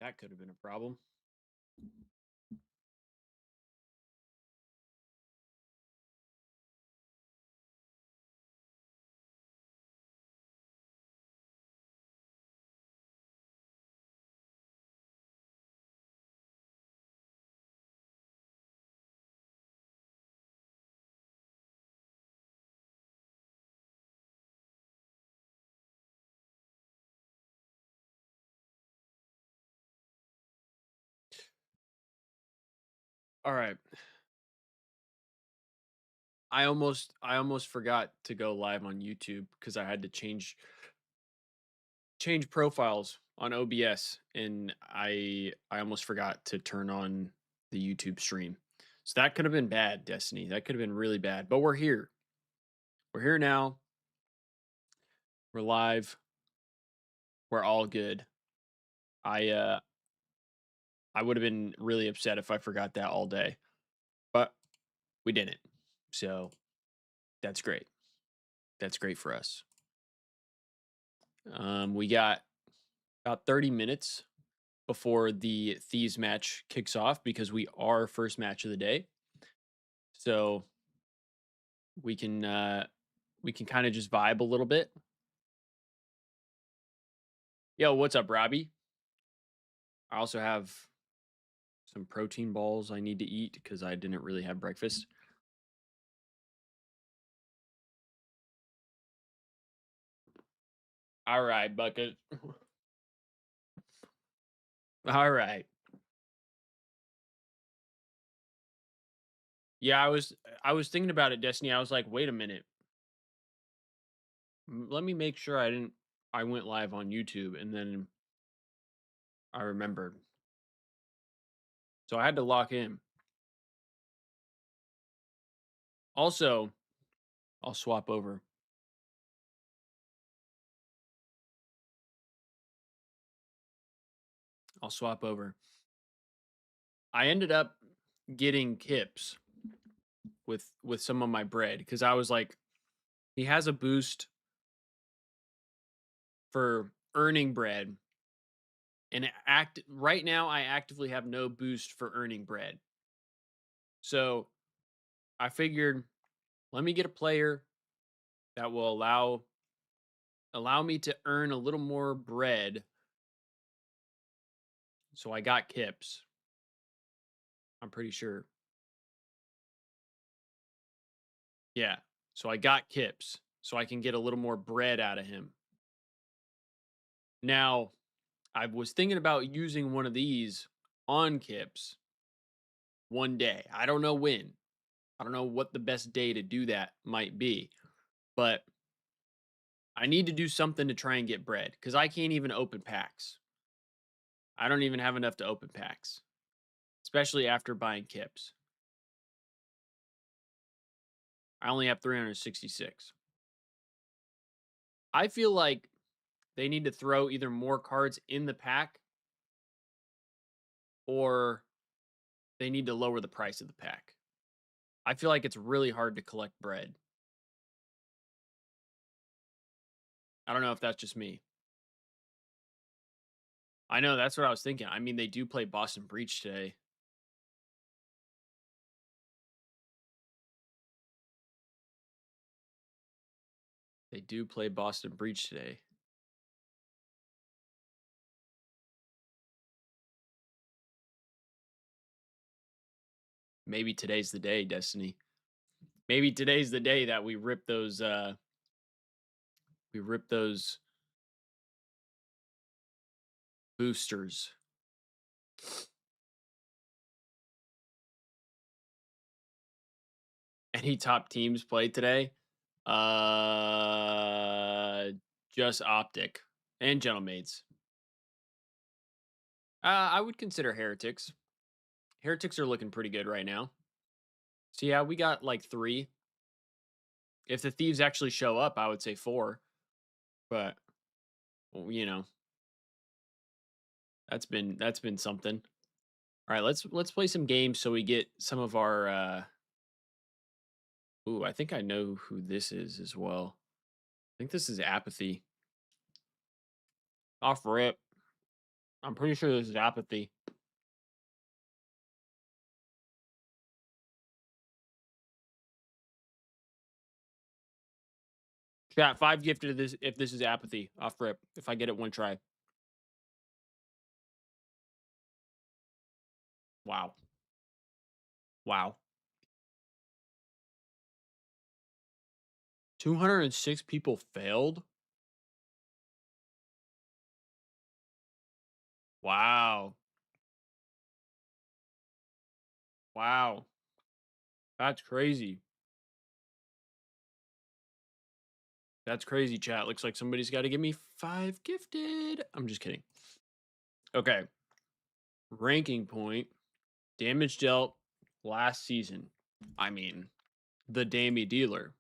That could have been a problem. All right. I almost forgot to go live on YouTube because I had to change profiles on OBS, and I almost forgot to turn on the YouTube stream. So that could have been bad, Destiny. That could have been really bad. But we're here. We're here now. We're live. We're all good. I I would have been really upset if I forgot that all day. But we didn't. So that's great. That's great for us. We got about 30 minutes before the Thieves match kicks off because we are first match of the day. So we can kind of just vibe a little bit. Yo, what's up, Robbie? I also have some protein balls I need to eat because I didn't really have breakfast. All right, Bucket. All right. Yeah, I was thinking about it, Destiny. I was like, wait a minute. Let me make sure I went live on YouTube, and then I remembered. So I had to lock in. Also, I'll swap over. I'll swap over. I ended up getting Kips with some of my bread because I was like, he has a boost for earning bread, and act right now I actively have no boost for earning bread. So I figured, let me get a player that will allow me to earn a little more bread. So I got Kips. I'm pretty sure. Yeah. So I got Kips so I can get a little more bread out of him. Now, I was thinking about using one of these on Kips one day. I don't know when. I don't know what the best day to do that might be, but I need to do something to try and get bread because I can't even open packs. I don't even have enough to open packs, especially after buying Kips. I only have 366. I feel like they need to throw either more cards in the pack or they need to lower the price of the pack. I feel like it's really hard to collect bread. I don't know if that's just me. I know that's what I was thinking. I mean, they do play Boston Breach today. They do play Boston Breach today. Maybe today's the day, Destiny. Maybe today's the day that we rip those boosters. Any top teams played today? Just Optic and Gentlemaids. I would consider Heretics. Heretics are looking pretty good right now. So yeah, we got like 3. If the Thieves actually show up, I would say 4. But well, that's been something. All right, let's play some games so we get some of our ooh, I think I know who this is as well. I think this is Apathy. Off rip. I'm pretty sure this is apathy. Chat 5 gifted this if this is apathy off rip. If I get it one try. Wow. Wow. 206 people failed? Wow. Wow. That's crazy. That's crazy, chat. Looks like somebody's got to give me 5 gifted. I'm just kidding. Okay. Ranking point. Damage dealt last season. I mean, the Dammy dealer.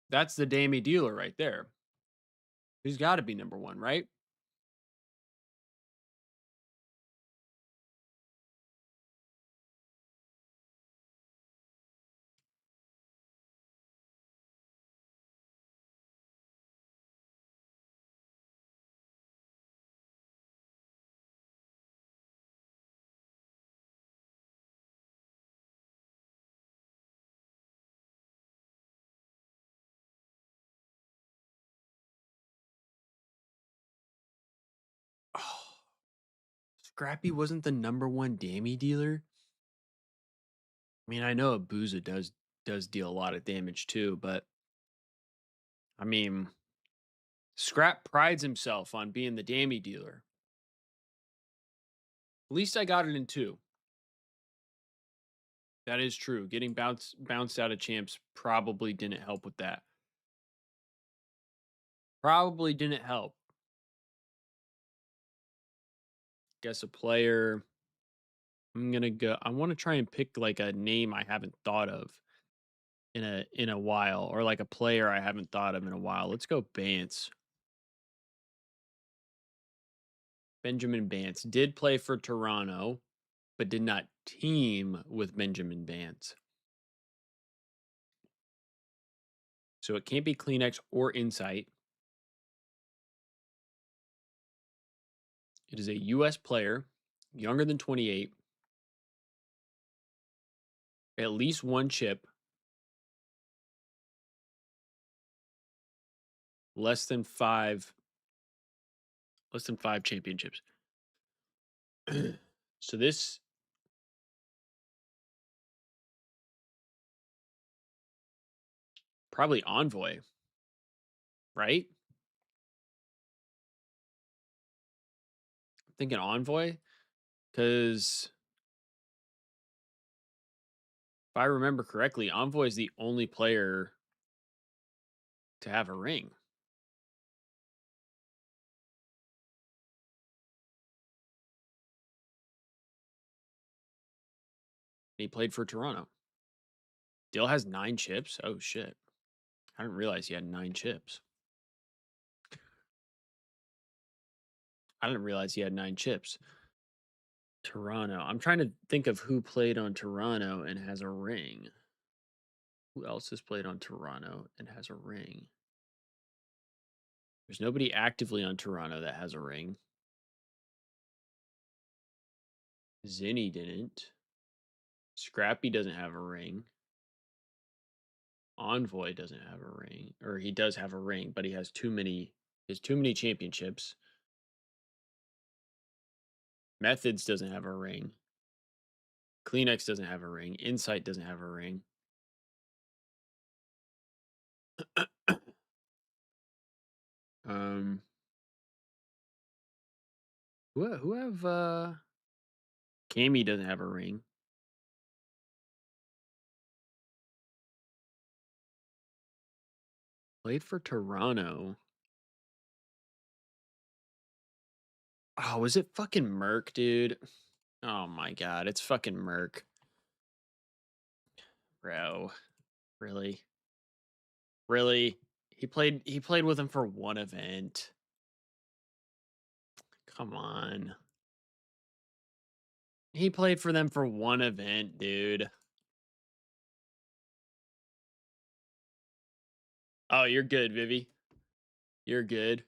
That's the Dammy dealer right there. He's got to be number 1, right? Oh, Scrappy wasn't the number 1 Dammy dealer? I mean, I know Abusa does deal a lot of damage too, but I mean, Scrap prides himself on being the Dammy dealer. At least I got it in 2. That is true. Getting bounced out of champs probably didn't help with that. Probably didn't help. Guess a player. I'm gonna go. I want to try and pick like a name I haven't thought of in a while, or like a player I haven't thought of in a while. Let's go Bance. Benjamin Bance did play for Toronto, but did not team with Benjamin Bance. So it can't be Kleenex or Insight. It is a U.S. player, younger than 28, at least 1 chip, less than 5 championships. So this probably Envoy, right? I'm thinking Envoy because if I remember correctly, Envoy is the only player to have a ring. He played for Toronto. Dill has 9 chips. Oh shit. I didn't realize he had 9 chips. I didn't realize he had 9 chips. Toronto. I'm trying to think of who played on Toronto and has a ring. Who else has played on Toronto and has a ring? There's nobody actively on Toronto that has a ring. Zinni didn't. Scrappy doesn't have a ring. Envoy doesn't have a ring, or he does have a ring, but he has too many. He has too many championships. Methods doesn't have a ring. Kleenex doesn't have a ring. Insight doesn't have a ring. um, who have Cammy doesn't have a ring. Played for Toronto. Oh, was it fucking Merc, dude? Oh my god, it's fucking Merc. Bro. Really? Really? He played with him for 1 event. Come on. He played for them for 1 event, dude. Oh, you're good, Vivi. You're good.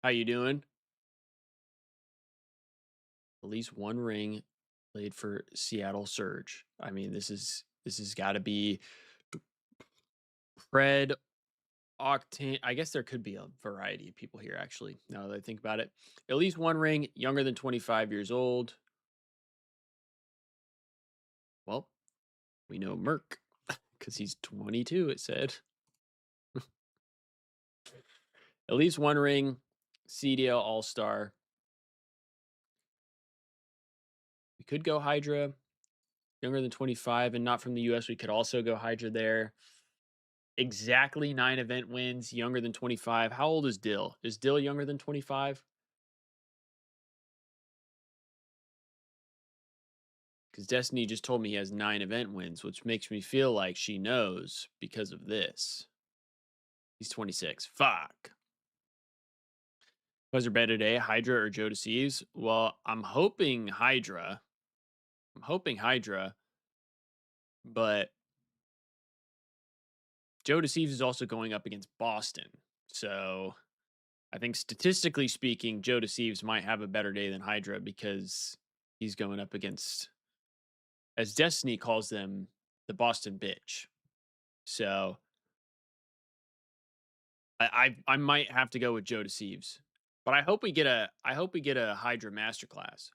How you doing? At least one ring played for Seattle Surge. I mean, this has got to be Pred Octane. I guess there could be a variety of people here actually. Now that I think about it, at least one ring, younger than 25 years old. Well, we know Merc because he's 22. It said at least one ring, CDL All Star. We could go Hydra, younger than 25 and not from the US. We could also go Hydra there. Exactly 9 event wins, younger than 25. How old is Dill? Is Dill younger than 25? Because Destiny just told me he has 9 event wins, which makes me feel like she knows because of this. He's 26. Fuck. Was there better today, Hydra or Joe Deceives? Well, I'm hoping Hydra. I'm hoping Hydra, but Joe Deceives is also going up against Boston. So I think statistically speaking, Joe Deceives might have a better day than Hydra because he's going up against, as Destiny calls them, the Boston bitch. So I might have to go with Joe Deceives. But I hope we get a Hydra masterclass.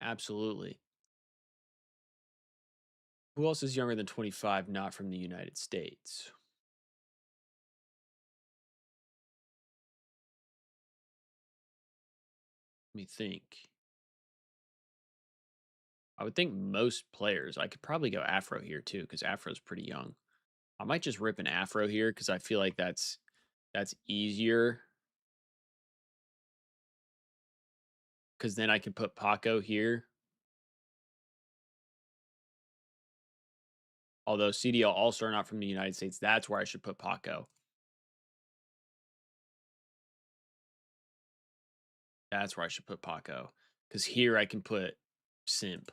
Absolutely. Who else is younger than 25 not from the United States? Let me think. I would think most players. I could probably go Afro here too cuz Afro's pretty young. I might just rip an Afro here cuz I feel like that's easier cuz then I can put Paco here. Although CDL All-Star not from the United States, that's where I should put Paco. That's where I should put Paco. Because here I can put Simp.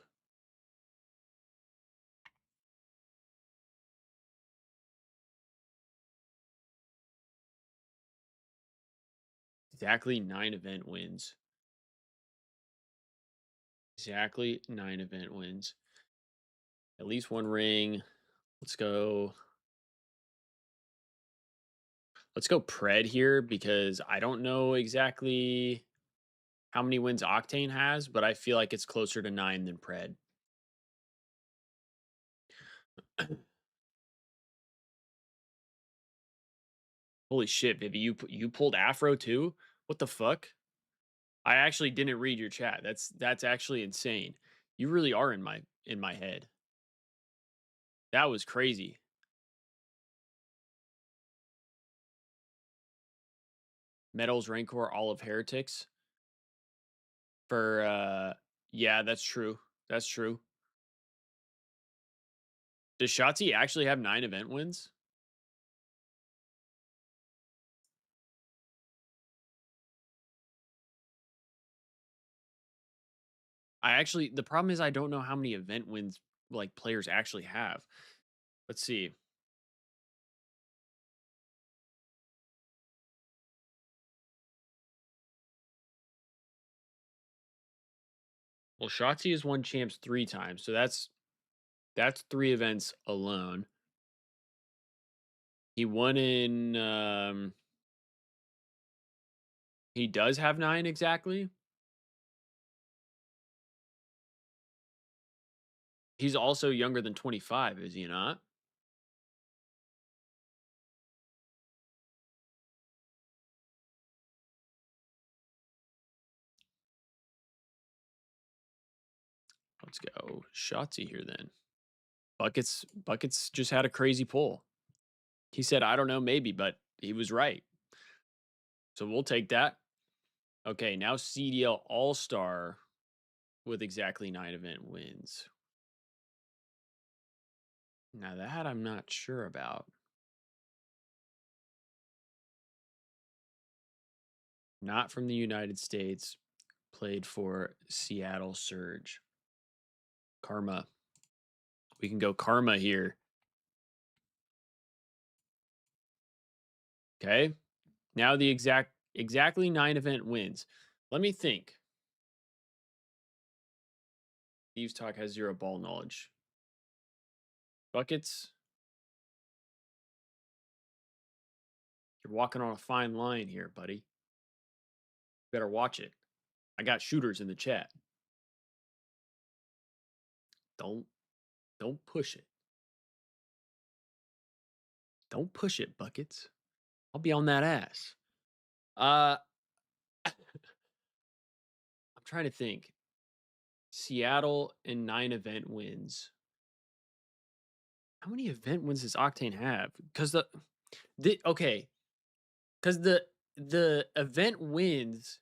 Exactly 9 event wins. Exactly 9 event wins. At least one ring. Let's go. Let's go Pred here because I don't know exactly how many wins Octane has, but I feel like it's closer to 9 than Pred. Holy shit, Vivi, you pulled Afro too? What the fuck? I actually didn't read your chat. That's actually insane. You really are in my head. That was crazy. Metals Rancor, all of Heretics. For yeah, that's true. That's true. Does Shotzi actually have 9 event wins? I actually the problem is I don't know how many event wins like players actually have. Let's see. Well, Shotzi has won champs 3 times, so that's 3 events alone. He won in he does have 9 exactly. He's also younger than 25, is he not? Let's go Shotzi here then. Buckets just had a crazy pull. He said, I don't know, maybe, but he was right. So we'll take that. Okay, now CDL All Star with exactly 9 event wins. Now that I'm not sure about. Not from the United States, played for Seattle Surge. Karma. We can go Karma here. Okay. Now the exact Exactly 9 event wins. Let me think. Thieves Talk has 0 ball knowledge. Buckets, you're walking on a fine line here, buddy. Better watch it. I got shooters in the chat. Don't don't push it. Don't push it, buckets. I'll be on that ass. Uh I'm trying to think. Seattle and 9 event wins. How many event wins does Octane have? Because the okay, because the event wins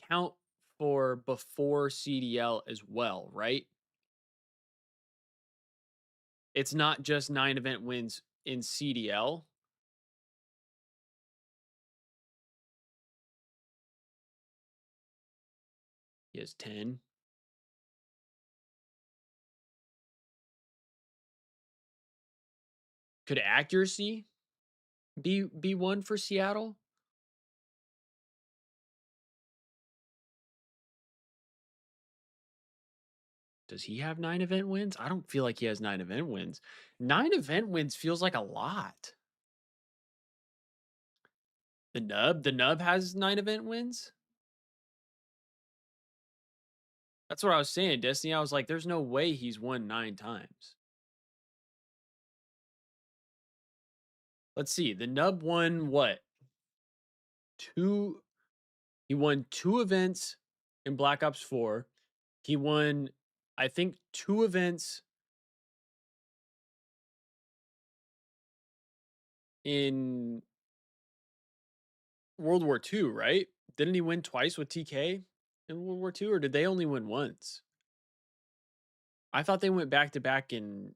count for before CDL as well, right? It's not just 9 event wins in CDL. He has 10. Could accuracy be one for Seattle? Does he have 9 event wins? I don't feel like he has 9 event wins. 9 event wins feels like a lot. The nub has 9 event wins? That's what I was saying, Destiny. I was like, there's no way he's won 9 times. Let's see. The nub won what? 2 He won 2 events in Black Ops 4. He won, I think, 2 events in World War II, right? Didn't he win twice with TK in World War II, or did they only win once? I thought they went back to back in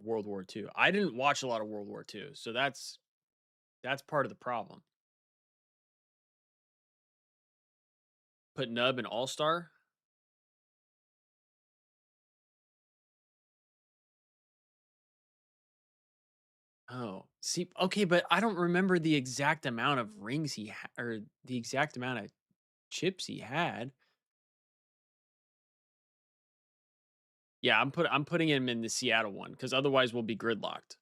World War II. I didn't watch a lot of World War II, so that's part of the problem. Put Nub in All Star. Oh, see, okay, but I don't remember the exact amount of rings or the exact amount of chips he had. Yeah, I'm putting him in the Seattle one because otherwise we'll be gridlocked.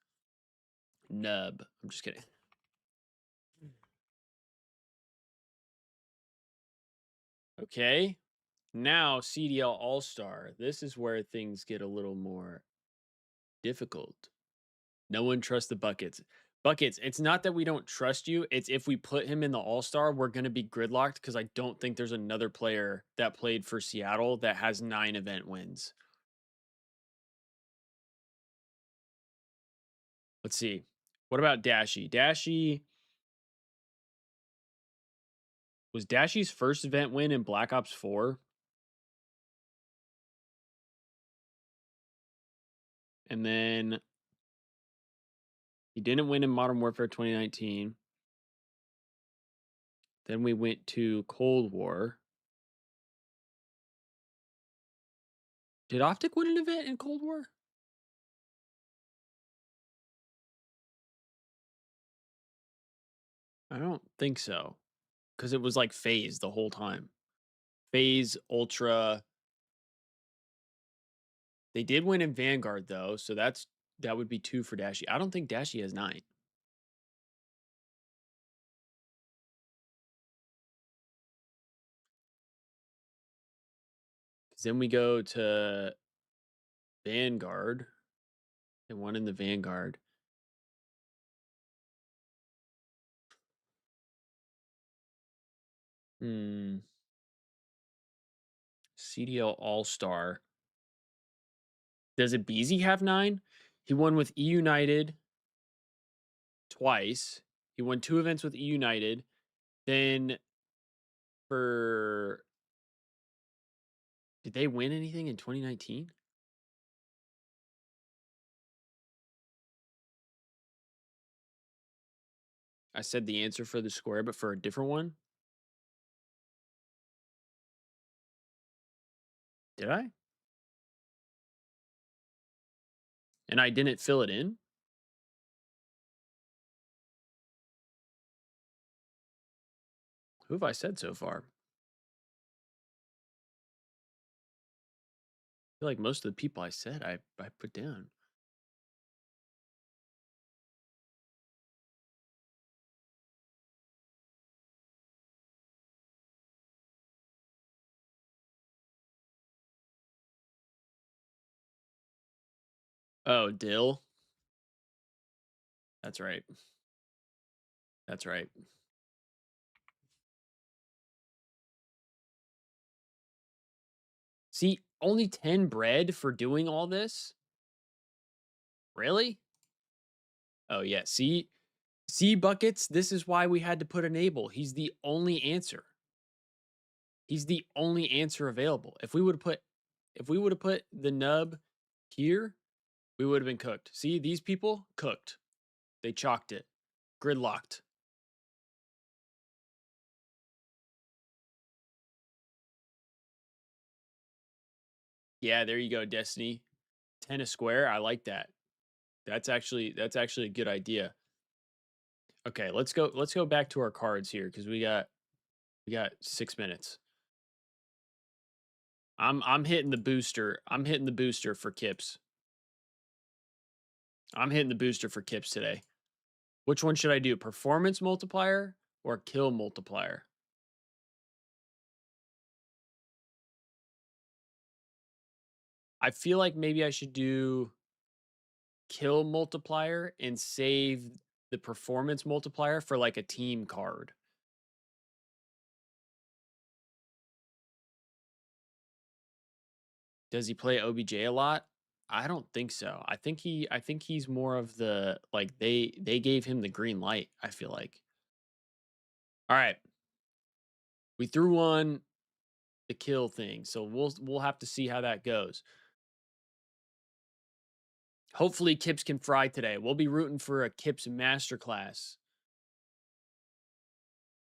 Nub. I'm just kidding. Okay. Now CDL All Star. This is where things get a little more difficult. No one trusts the buckets. Buckets, it's not that we don't trust you. It's if we put him in the All Star, we're going to be gridlocked because I don't think there's another player that played for Seattle that has 9 event wins. Let's see. What about Dashy? Was Dashy's first event win in Black Ops 4? And then he didn't win in Modern Warfare 2019. Then we went to Cold War. Did Optic win an event in Cold War? I don't think so. Because it was like phase the whole time. Phase, Ultra. They did win in Vanguard though, so that would be 2 for Dashy. I don't think Dashy has 9. 'Cause then we go to Vanguard. And one in the Vanguard. Hmm. CDL All Star. Does it Beezy have 9? He won with E United twice. He won 2 events with E United. Then for did they win anything in 2019? I said the answer for the square, but for a different one. Did I? And I didn't fill it in? Who have I said so far? I feel like most of the people I said I put down. Oh, Dill. That's right. That's right. See, only 10 bread for doing all this? Really? Oh yeah. See buckets, this is why we had to put enable. He's the only answer. He's the only answer available. If we would have put the nub here, we would have been cooked. See, these people cooked. They chalked it. Gridlocked. Yeah, there you go, Destiny. Tennis square. I like that. That's actually a good idea. Okay, let's go back to our cards here because we got 6 minutes. I'm hitting the booster. I'm hitting the booster for Kips. I'm hitting the booster for Kips today. Which one should I do? Performance multiplier or kill multiplier? I feel like maybe I should do kill multiplier and save the performance multiplier for like a team card. Does he play OBJ a lot? I don't think so. I think he's more of the like they gave him the green light, I feel like. All right. We threw on the kill thing, so we'll have to see how that goes. Hopefully Kips can fry today. We'll be rooting for a Kips masterclass.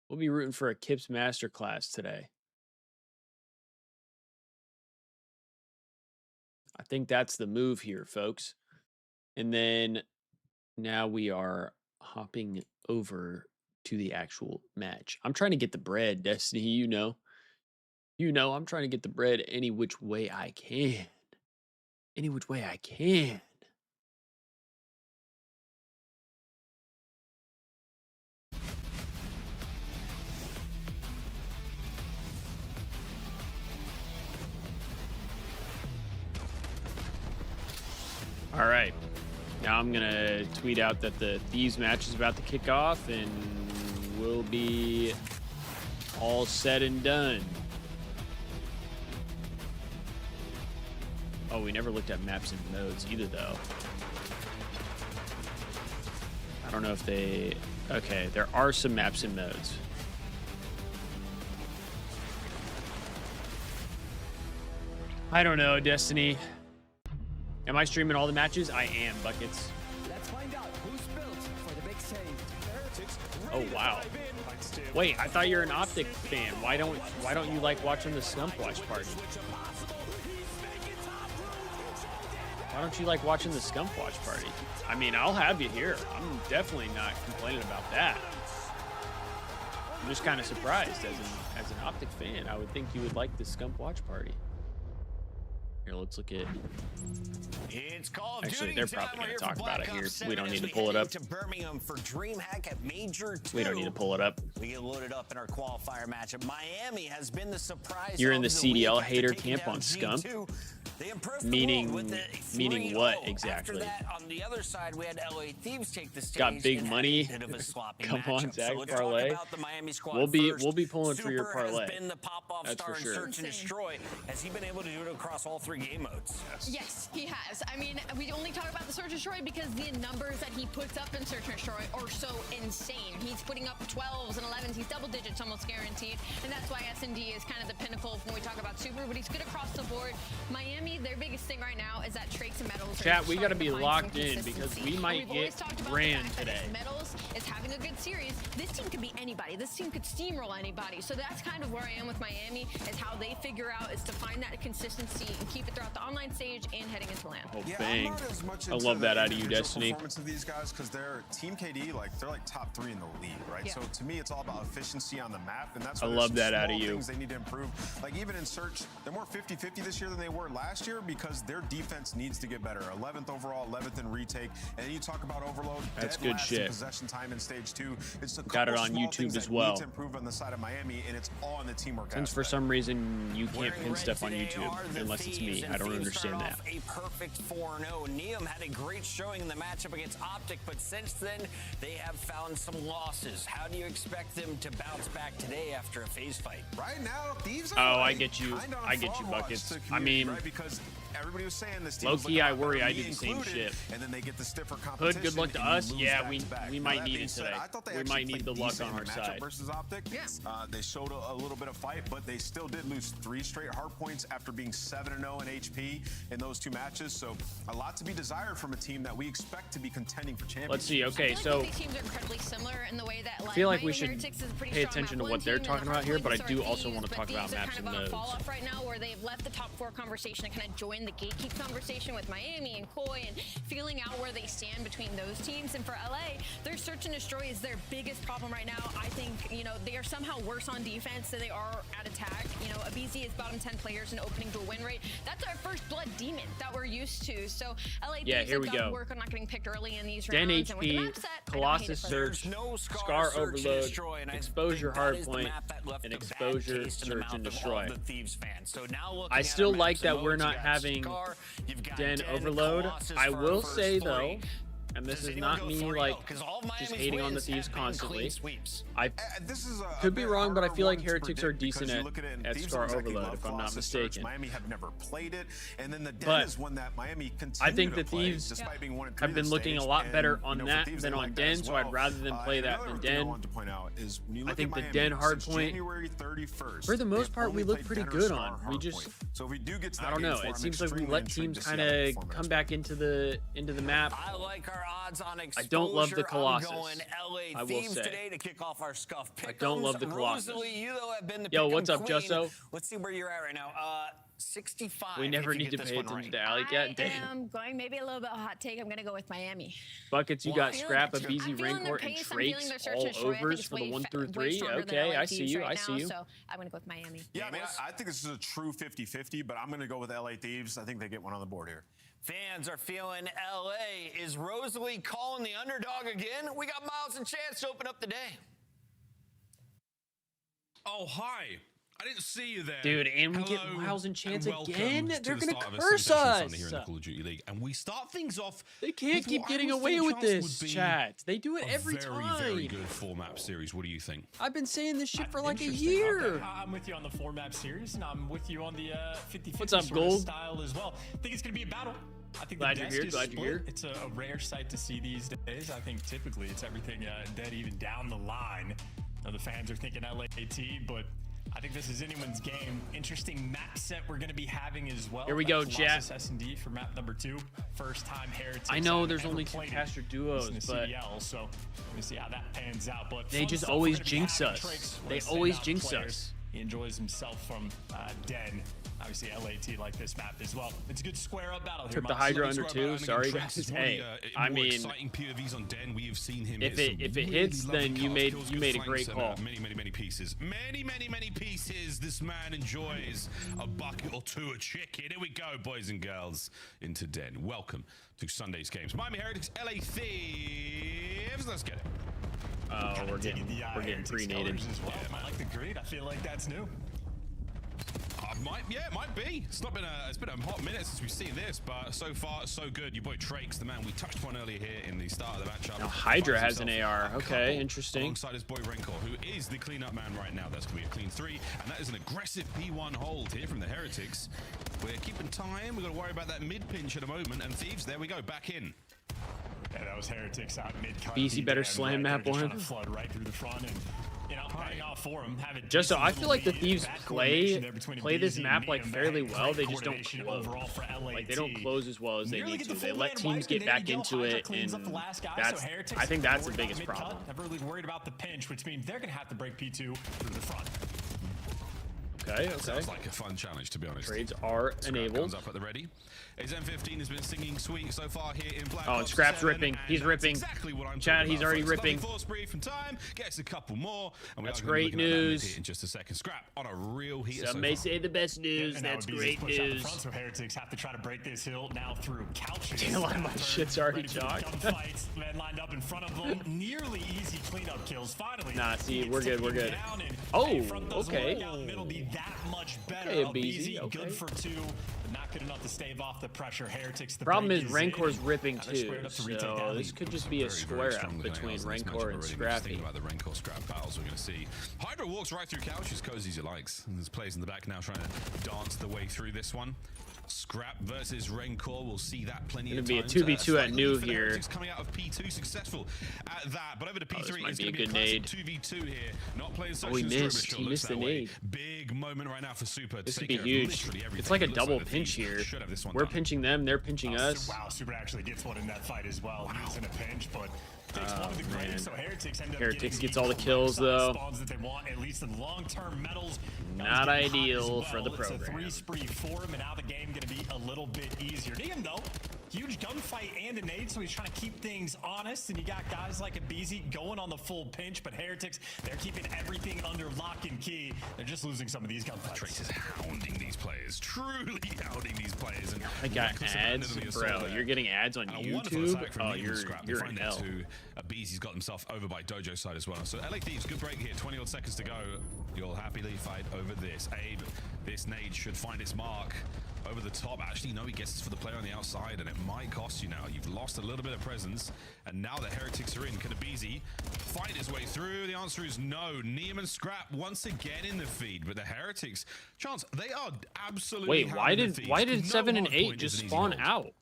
We'll be rooting for a Kips masterclass today. I think that's the move here, folks. And then now we are hopping over to the actual match. I'm trying to get the bread, Destiny, you know. You know, I'm trying to get the bread any which way I can. Any which way I can. All right. Now I'm going to tweet out that the Thieves match is about to kick off and we'll be all said and done. Oh, we never looked at maps and modes either, though. I don't know if they... Okay, there are some maps and modes. I don't know, Destiny. Am I streaming all the matches? I am, Buckets. Let's find out who's built for the big save. Heretics. Oh wow. Wait, I thought you're an Optic fan. Why don't you like watching the Scump Watch Party? Why don't you like watching the Scump Watch Party? I mean, I'll have you here. I'm definitely not complaining about that. I'm just kind of surprised as an Optic fan. I would think you would like the Scump Watch Party. Here, let's look at... It's Call of Actually, Duty. they're probably going to talk about it here. We don't need to pull it up. Birmingham for DreamHack at Major 2. We don't need to pull it up. We get loaded up in our qualifier matchup. Miami has been the surprise. You're in the CDL hater camp on Scump? Meaning what exactly? After that, on the other side, we had LA Thieves take the stage. Got big money. Come on, Zach Parlay. We'll be pulling for your parlay. Has been the pop-off That's star for in sure. Search and Destroy. Has he been able to do it across all 3 game modes? Yes, he has. I mean, we only talk about the Search and Destroy because the numbers that he puts up in Search and Destroy are so insane. He's putting up 12s and 11s. He's double digits almost guaranteed. And that's why S&D is kind of the pinnacle when we talk about Super. But he's good across the board. Miami Miami, their biggest thing right now is that Trakes and Metals. Chat, we got to be locked in because we might get grand today. Metals is having a good series. This team could be anybody. This team could steamroll anybody. So that's kind of where I am with Miami, is how they figure out is to find that consistency and keep it throughout the online stage and heading into LAN. Oh, bang. I love that out of you, Destiny. Performance of these guys, because their team KD, like they're like top 3 in the league, right? Yeah. So to me, it's all about efficiency on the map, and that's I why love there's that out of small you. things they need to improve. Like even in search, they're more 50-50 this year than they were last year because their defense needs to get better. 11th overall, 11th in retake, and then you talk about overload. That's dead good last in shit. Possession time in stage 2. It's a Got it couple on small YouTube things as that well. need to improve on the side of Miami, and it's all in the teamwork. Since for aspect. some reason you can't Wearing pin red stuff on today YouTube are the unless it's Thieves, me. and I don't Thieves understand start that. off a perfect 4-0. Neum had a great showing in the matchup against Optic, but since then they have found some losses. How do you expect them to bounce back today after a phase fight? Right now, Thieves are Oh, I like get you. kinda on I get you, frog watch Buckets. to I community, mean, right? Because everybody was saying this team low was key, looking I a lot worry better, I do me the same included, shit. and then they get the stiffer Hood, competition. good luck to and you us. lose Yeah, we back-to-back. might Now, that need being it said, today. I thought they We actually might need played the luck decent on our in the matchup side. versus Optic. Yeah. They showed a little bit of fight, but they still did lose 3 straight hard points after being 7-0 in HP in those 2 matches. So a lot to be desired from a team that we expect to be contending for champions. Let's see. I Okay, feel like so both these teams are incredibly similar in the way that, like, I feel like we Miami should Heretics is a pretty pay strong attention to map what one they're team, and talking the about here, but I hard do points also are want to Thieves, talk but about Thieves are maps kind and of on a nodes. fall off right now, where they've left the top 4 conversation and kind of joined the gatekeep conversation with Miami and Koi and feeling out where they stand between those teams. And for LA, their search and destroy is their biggest problem right now. I think, you know, they are somehow worse on defense than they are at attack. You know, Abizi is bottom 10 players in opening to a win rate. That's our first blood demon that we're used to. So LA Yeah, Thieves here have we got to go. work on not getting picked early in these Den rounds. And with the HP, map set, I don't hate it Colossus for them. Search, There's no Scar search and Overload, destroy, and I Exposure think that is the Hardpoint, map that left and a bad Exposure taste in the Search mouth and of Destroy. all the Thieves fans. So now looking I at still our like maps that and we're modes, not you got having Scar, you've got Den Den, Overload. Colossus I for will first say 3. though, and this Does is anyone not go me 3-0? like 'Cause all of just Miami's hating on the wins Thieves have been constantly. clean sweeps. I This is a could be bit wrong, but I harder feel like one to Heretics are predict decent because you look at it and at Thieves Scar exactly Overload, love if I'm not Colossus Search. mistaken. Miami have never played it, and then the Den But is one that Miami continued I think to the play, Thieves despite being 1 and 3 have been this looking a stage. lot And, better you on know, for that Thieves, than they on like that Den, as so I'd well. rather them play that Another than thing I Den. wanted to point out is when you look think at the Miami, Den since hardpoint, January 31st, for the most they've part, we only look played pretty Den or good Scar on. We hardpoint. just, So if we do get to I that don't game know. four, It I'm seems like we extremely let teams intrigued to see kind how that of performance come back into the map. I like our odds on exposure. I don't love the Colossus. I'm going LA I will Thieves say. today to kick off our scuff pick'ems. I don't love the Colossus. Rosalie, you though have been the Yo, pick'em what's up, queen. Jusso? Let's see where you're at right now. 65. We never if you need to get this pay one attention right. to Alec yet. I Damn. am going maybe a little bit hot take. I'm going to go with Miami. Buckets, you Why? got I feel Scrap, like Abizi, I'm feeling their Rancor, and pace. I'm feeling their Trakes search all and destroy. I think overs it's for the way 1 through way 3. stronger than Okay, LA I see Thieves you. right I see now, you. So I'm going to go with Miami. Yeah, I mean, I think this is a true 50-50, but I'm going to go with LA Thieves. I think they get one on the board here. Fans are feeling LA. Is Rosalie calling the underdog again? We got Miles and Chance to open up the day. Oh, hi. I didn't see you there. Dude, and we get Hello, Miles and Chance welcome again? to They're the gonna start of a curse sensational us. Sunday here in the Call of Duty League. And we start things off. They can't with keep what I getting would away think with chances this, would be chat. They do it a every very, time. very good four-map series. What do you think? I've been saying this shit for like a Interesting. year. Okay, I'm with you on the 4-map series, and I'm with you on the 50-50 What's up, sort of Gold? style as well. I think it's going to be a battle. I think Glad the you're desk here, is glad you're split. here. It's a rare sight to see these days. I think typically it's everything dead even down the line. Now, the fans are thinking LAT, but I think this is anyone's game. Interesting map set we're going to be having as well. Here we go, Colossus chat. S&D for map number 2. First time Heretics. I know have there's ever only 2 played it caster in duos, the but CDL, so we'll see how that pans out. But they fun just stuff we're always gonna be jinx having. us. Trakes, one They of the always standout jinx players. us. He enjoys himself from Den. Obviously, LAT like this map as well. It's a good square up battle here. Took the Miles. Hydra Let's under go about 2. it. Sorry, And again, Trax guys. is one of Hey, the, I more mean, exciting POVs on Den. We have seen him. if hit it some hits, really then lovely you cards, made kills, you good made a flanks, great and, call. many pieces. Many pieces. This man enjoys a bucket or 2 of chicken. Here we go, boys and girls, into Den. Welcome to Sunday's games. Miami Heretics, LA Thieves. Let's get it. Oh, we're getting Heretics pre-nated. colors as well. I like the grid. I feel like that's new. It might be. It's been a hot minute since we've seen this, but so far so good. Your boy Trakes, the man we touched upon earlier here in the start of the matchup. Now Hydra finds has an himself AR. a Okay, couple interesting. Alongside his boy Rancor, who is the cleanup man right now. That's gonna be a clean 3, and that is an aggressive P1 hold here from the Heretics. We're keeping time. We've got to worry about that mid pinch at a moment, and Thieves, there we go, back in. Yeah, that was Heretics out mid. BC better slam map They're just one. trying to flood right through the front, and you know, paying off for him. Just so I feel like the Thieves play this map like fairly well. They just don't close. Like they don't close as well as they need to. They let teams get back into it, and I think that's the biggest problem. Never really worried about the pinch, which means they're gonna have to break P2 through the front. Okay, okay. Sounds like a fun challenge, to be honest. Trades are enabled. Comes up at the ready. His M15 has been singing sweet so far here in Black Oh, and Ops Scrap's 7, ripping. He's and ripping. Exactly what I'm Chad, talking he's about, already folks. ripping. Lovely force brief from time. Gets a couple more. And That's we are gonna be great looking at that mid news. hit in just a second. Scrap on a real heater. Some so may far. say the best news. That's great news. Front, so Heretics have to try to break this hill now through couches. Damn, my shit's already jogged. Gunfights, men lined up in front of them. Nearly easy cleanup kills. Finally. Nah, see, we're good. We're good. Oh, okay. Middle be that much better. Okay, Beezy, okay. Good for 2, but not good enough to stave off the pressure. Heretics. The Problem break is Rancor's in. ripping Now they're too, squared up to retake so that this lead. could just be a square up between Rancor and Scrappy. Think about the Rancor Scrap battles we're going to see. Hydra walks right through couches, cozy as he likes. And there's players in the back now trying to dance the way through this one. Scrap versus Rancor, we'll see that plenty of times. It'll be a 2v2 at new here. Coming out of P2, successful at that. But over to P3, might it's be a going to be a good classic nade. 2v2 here. Not playing Oh, social he skirmish, missed. it He looks missed the that way. nade. Big moment right now for Super. This to would take be care of huge. literally everything. It's like a It looks double the pinch Thieves here. should have this one We're done. pinching them, they're pinching us. Wow, Super actually gets one in that fight as well. He's in a pinch, but takes one of the man. greatest. So Heretics end up Heretics getting gets all the equal kills, though. spawns that they want, at least in long-term medals. Not Guys getting ideal hot as for the well. It's program. a 3-spree for him, and now the game going to be a little bit easier. Niam, though, huge gunfight and a nade, so he's trying to keep things honest, and you got guys like a Beezy going on the full pinch, but Heretics, they're keeping everything under lock and key. They're just losing some of these gunfights. Trace is hounding these players, truly hounding these players. And I got reckless ads, abandon of the assault bro. there. You're getting ads on And a wonderful YouTube. attack from Oh, Needle Scrap. They you're in find hell. that to Beezy's got himself over by Dojo side as well. So LA Thieves, good break here. 20 odd seconds to go. You'll happily fight over this. Abe, this nade should find its mark. Over the top. Actually, no, he gets this for the player on the outside, and it might cost you now. You've lost a little bit of presence, and now the Heretics are in. Can Abizi fight his way through? The answer is no. Neum and Scrap once again in the feed, but the Heretics, Chance, they are absolutely. Wait, why did 7 and 8 just spawn out?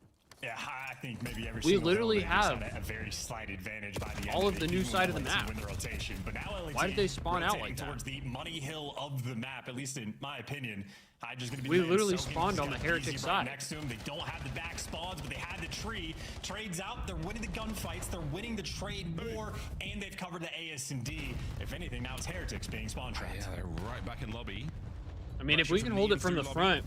Yeah, I think maybe every We single literally building have is on a very slight advantage by the end all of it, the new even side of when the LAT map. win the rotation. But now LAT Why did they spawn out rotating like that? towards the money hill of the map, at least in my opinion. Hydra's gonna be We laying literally so spawned easy on the on Heretic Easy right side. next to him. They don't have the back spawns, but they had the tree. Trades out. They're winning the gunfights. They're winning the trade war, and they've covered the AS and D. If anything, now it's Heretics being spawn trapped. Yeah, they're right back in lobby. I mean, if we can hold it from the front,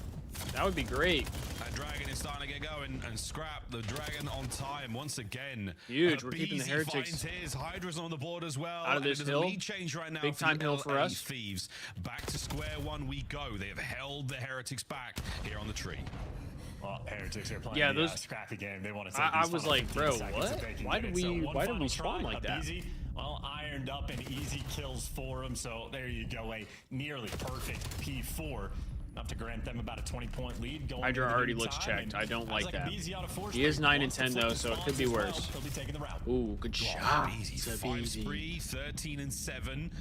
that would be great. That Dragon is starting to get going, and Scrap, the Dragon on time once again. Huge. We're keeping the Heretics finds his. Hydra's on the board as well. out of this and hill. A lead change right now. Big for time the hill for LA us. Thieves. Back to square one we go. They have held the Heretics back here on the tree. Well, Heretics are playing Yeah, the scrappy game. They want to take I these was final like, 15 bro, seconds what? if they can Why get did it. So we- one why did we final spawn try, like that? Easy, well, ironed up and easy kills for him. So there you go, a nearly perfect P4. Enough to grant them about a 20-point lead. Going Hydra into the already meantime, looks checked. and I don't sounds like that. Beezy out of four He is straight. 9 and Wants to 10 flip though, the so it spawns could be as well. worse. He'll be taking the route. Ooh, good shot. Easy's It's a 5 easy. spree, 13 and 7.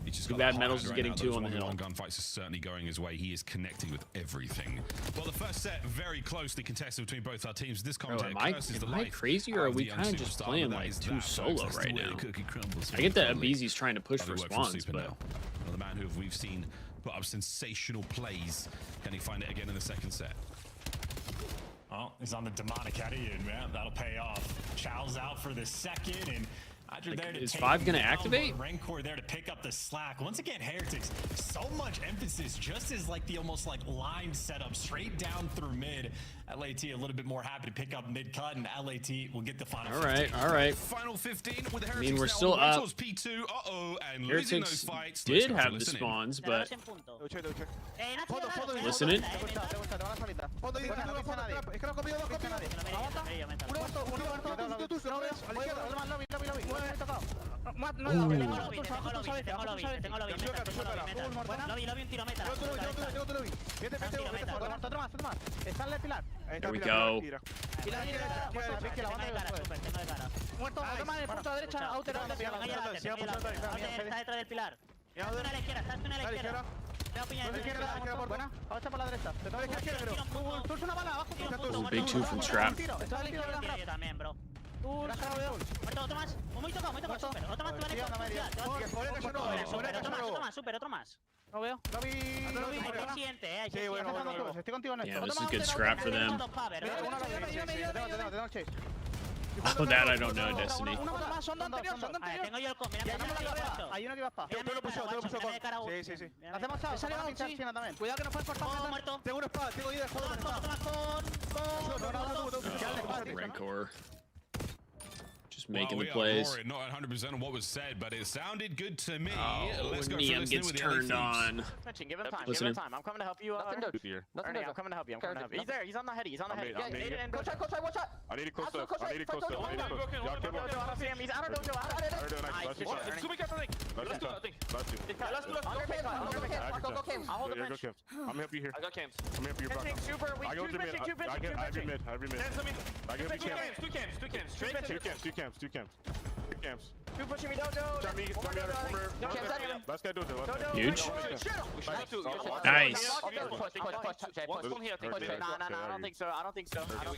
He's just Too got bad the Metals high is right getting now. 2 Those on the hill. 1v1 gunfights are certainly going his way. He is connecting with everything. Well, the first set very closely contested between both our teams. This Bro, content am I curses the crazy life or are of we the kind of young just superstar, playing but that like is too that, solo folks. That's the right way the now? cookie crumbles. I get that Finally. Abizi's trying to push for Lovely work from spawns, Super but now. Another man who we've seen put up sensational plays. Can he find it again in the second set? Well, he's on the demonic Eddie, and yeah, that'll pay off. Chow's out for the second, and Hydra there to is take 5 him gonna down, activate? but Rancor there to pick up the slack. Once again, Heretics, so much emphasis, just as like the almost like line setup straight down through mid. LAT a little bit more happy to pick up mid cut, and LAT will get the final. all right, 15. all right. Final 15 with the Heretics. mean, we're now still on the way up. towards P2. Uh-oh, and losing those Heretics fights. did Let's go have to the listen in. spawns, but Fondo, listening. Fondo, es que no ha comido dos copias. Uno tuyo, ¿no ves? A la izquierda. There we go. Ooh, big 2 from Strap. Graja no veo. Muerto, otro más. Muy tocado, super. Otro más, te vale. Estoy dando media. Super, Sobre que yo no veo, sobre que yo no veo. super, otro más. No veo. Lo vi. Hay siguiente, hay Sí, siguiente. bueno. Estoy contigo en Yeah, esto. this is good scrap for them. Te tengo chase. Oh, that I don't know, Destiny. Uno más, son dos anteriores, son dos Vale, anteriores. tengo yo el con. Mira, Y hay mira, uno en la mira, cabeza. mira, Hay uno que va pa. mira, Te lo puso mira, con. cara, Sí. Hacemos chao. Salió Salió out, sí. China también. Cuidado que no puedes cortar. Oh, muerto. Tengo un spa, tengo 10 de juego. Rancor. Just Well, making we the are plays. worried, not 100% on what was said, but it sounded good to me. Oh, Let's go for Niam listening gets with the turned LA on. Give him time. Listening. I'm coming to help you. Nothing to Ernie, I'm coming to help you. He's there. He's on the heady. Go try, watch out. I need to close up. I need to close up. I need to close. Y'all keep on. I don't see him. He's out of dojo. Nice. Last two shots. Last two. Go cams. I'll hold the bench. I'm gonna help you here. I got cams. I'm gonna help you here. Benching super. We I go choose to mid. benching. I have your mid. I have your mid. I give you cams. Two cams. Two cams. Two pushing me dojo. Try me under. Last guy dojo. Huge. Nice. Nice. One from here. No, I don't think so.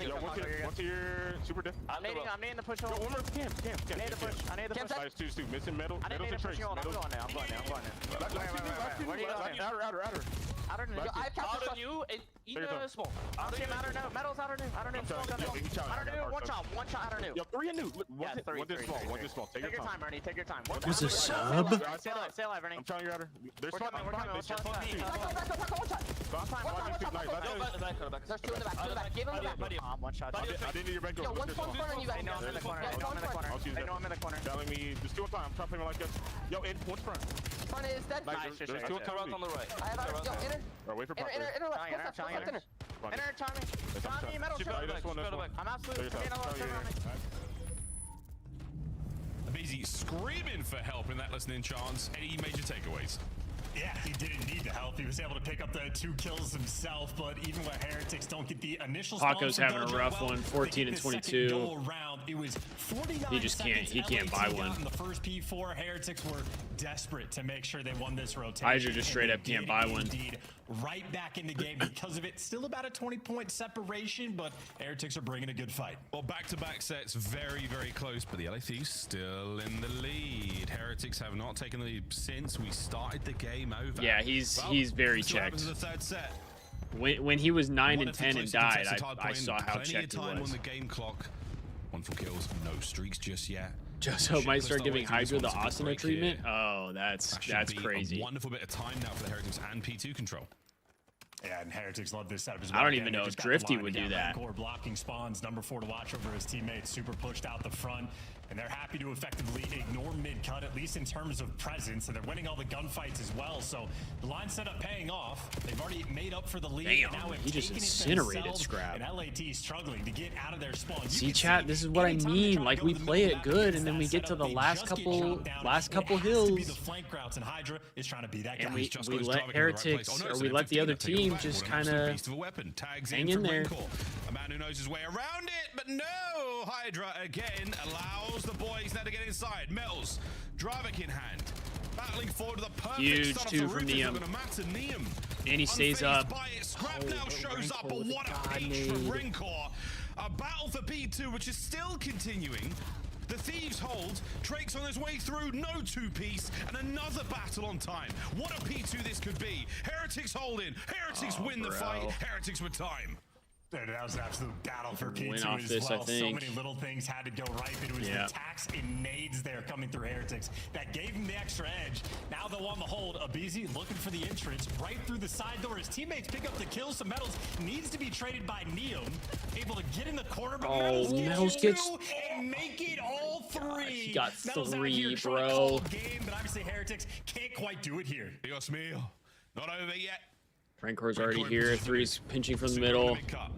Yo, one to your super diff. I'm needing the push Yo, hole. one more cam. I need the push. Nice, two. Missing metal. I Metal's need a to push trace. hole. I'm Metal. going there. Where are you going? Outer. Outer new. Last I have Out captured on you in Take your the time. smoke. I'll see him outer new. Metal's outer new. Outer new. Outer new. One shot outer new. Yo, 3 and new. Yeah, three. One this small. Take your time. Ernie. Take your time. Was a sub? Stay alive, Ernie. I'm telling you, Outer. There's We're one coming. behind this. Fuck me. Last time, watch this. Nice. Back. There's two in the back. Give him the back. One shot. I didn't need your back door. Yo, Look one's this one small. corner. You guys know I'm in the corner. I know I'm in the corner. I'll choose I that. know I'm in the corner. Telling me, there's two on time. I'm trying to play me like this. Yo, in, one's front. Front is dead. Nice. There's two on Turn top on of the me. right. I have outer. Yo, inner. Alright, wait for pop. Inner left. Close left. Inner. Inner, Tommy, metal Shoot shot. back. I'm absolutely. Take your time. Turn around me. Busy screaming for help in that listening chance. Any major takeaways? Yeah, he didn't need the help. He was able to pick up the 2 kills himself, but even when Heretics don't get the initial Paco's spawn having a from Dojo, rough well, one, they 14 get and the second 22. go around. It was 49 He just can't- he can't seconds buy LAT one. in the first P4. Heretics were desperate to make sure they won this rotation. Hydra just straight and up they can't did buy one. Indeed, right back in the game because of it. Still about a 20-point separation, but Heretics are bringing a good fight. Well, back-to-back sets, very, very close, but the LA Thieves still in the lead. Heretics have not taken the lead since we started the game over. Yeah, he's very let's see what happens checked. in the third set. When he was 9 One and of the 10 and closest died, contested hard I point, saw how plenty checked of he time was. on the game clock. 1 full kills, no streaks just yet. Just hope might Checklist start our giving way through this Hydra the one. It's a good Asuna break here. treatment. Oh, that's That should be crazy. A wonderful bit of time now for the Heretics and P2 control. Yeah, and Heretics love this setup as I well. don't Again, even they know just if got the Drifty line would again. do that. Core blocking spawns, number 4 to watch over his teammates. Super pushed out the front, and they're happy to effectively ignore mid-cut, at least in terms of presence, and they're winning all the gunfights as well. So the line setup paying off. They've already made up for the lead. Damn, and now have he just taken it incinerated themselves, Scrap. And LAT struggling to get out of their spawn. You See, can chat, this is what I anytime they mean. try to Like, go we to the play middle it of the map good, against and then that we get to setup, the they last just get couple shot down. last It couple has to be hills. the flank routes, and Hydra is trying to be that guy. And we Just let goes Jarvik in the right Heretics, place. Oh, no, or it's we an let the M15. other Take it team back. just What an kind absolute of beast of a weapon. Tags hang in in from there. Rancor. A man who knows his way around it, but no! Hydra again allows the boys now to get inside. Metals, Jarvik in hand. Battling forward to the perfect Huge start off two the from route. It's Niam. not gonna matter. Niam. And he stays Unfazed up. by it. Scrap Oh, now but shows up, Rancor but with a what a god peach from nade. Rancor. A battle for P2, which is still continuing. The Thieves hold. Drake's on his way through. No two-piece. And another battle on time. What a P2 this could be. Heretics hold in. Heretics win the bro. fight. Heretics with time. And that was an absolute battle for Win P2 off as this, I well. So think. many little things had to go right, but it was Yeah. the tax and nades there coming through Heretics that gave him the extra edge. Now they'll on the hold. Abizi looking for the entrance right through the side door. His teammates pick up the kills. So Metals needs to be traded by Neum. Able to get in the corner, but Oh, Metals Metals gets gets- two and make it all three. he got Metals out three, here trying to bro. call the game, but obviously Heretics can't quite do it here. Dios mío. Not over yet. Rancor's already Rancor in here. position. Three's pinching from the Super middle. mid-cut.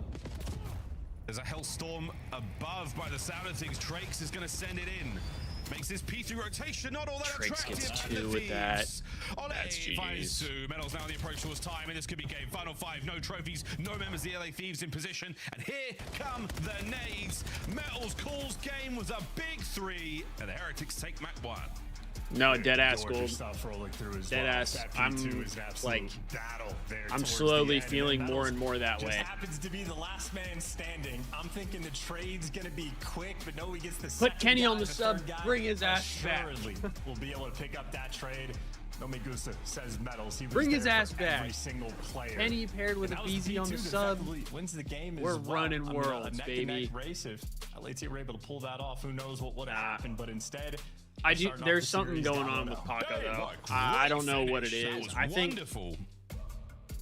There's a Hellstorm above by the sound of things. Drakes is going to send it in. Makes this P3 rotation not all that Drakes attractive. gets And the two with that. Thieves. Ole That's finds GG's. two. Metals now on the approach towards time, and this could be game. Final 5, no trophies, no members of the LA Thieves in position. And here come the nades. Metals calls game was a big 3, and the Heretics take map 1. No, dead ass Gorgeous Gold. stuff rolling through as Dead well. ass. That I'm P2 is an absolute like, battle there I'm towards slowly the end, feeling and more Metals and more that just way. happens to be the last man standing. I'm thinking the trade's gonna be quick, but no, he gets the Put second Kenny guy, on the sub, third guy bring his ass back. assuredly will be able to pick up that trade. No Migusa says Metals. He was Bring his there ass for every back. single player. Kenny paired with And a that was BZ on the P2 that sub. effectively wins the game We're as well. running I mean, worlds, a neck baby. and neck race. If LAT were able to pull that off, who knows what would have happened? But instead, I do. starting off There's the something series going down on with 1-0. Paco Hey, though. what a I great don't know what it finish. That is. was I think. wonderful.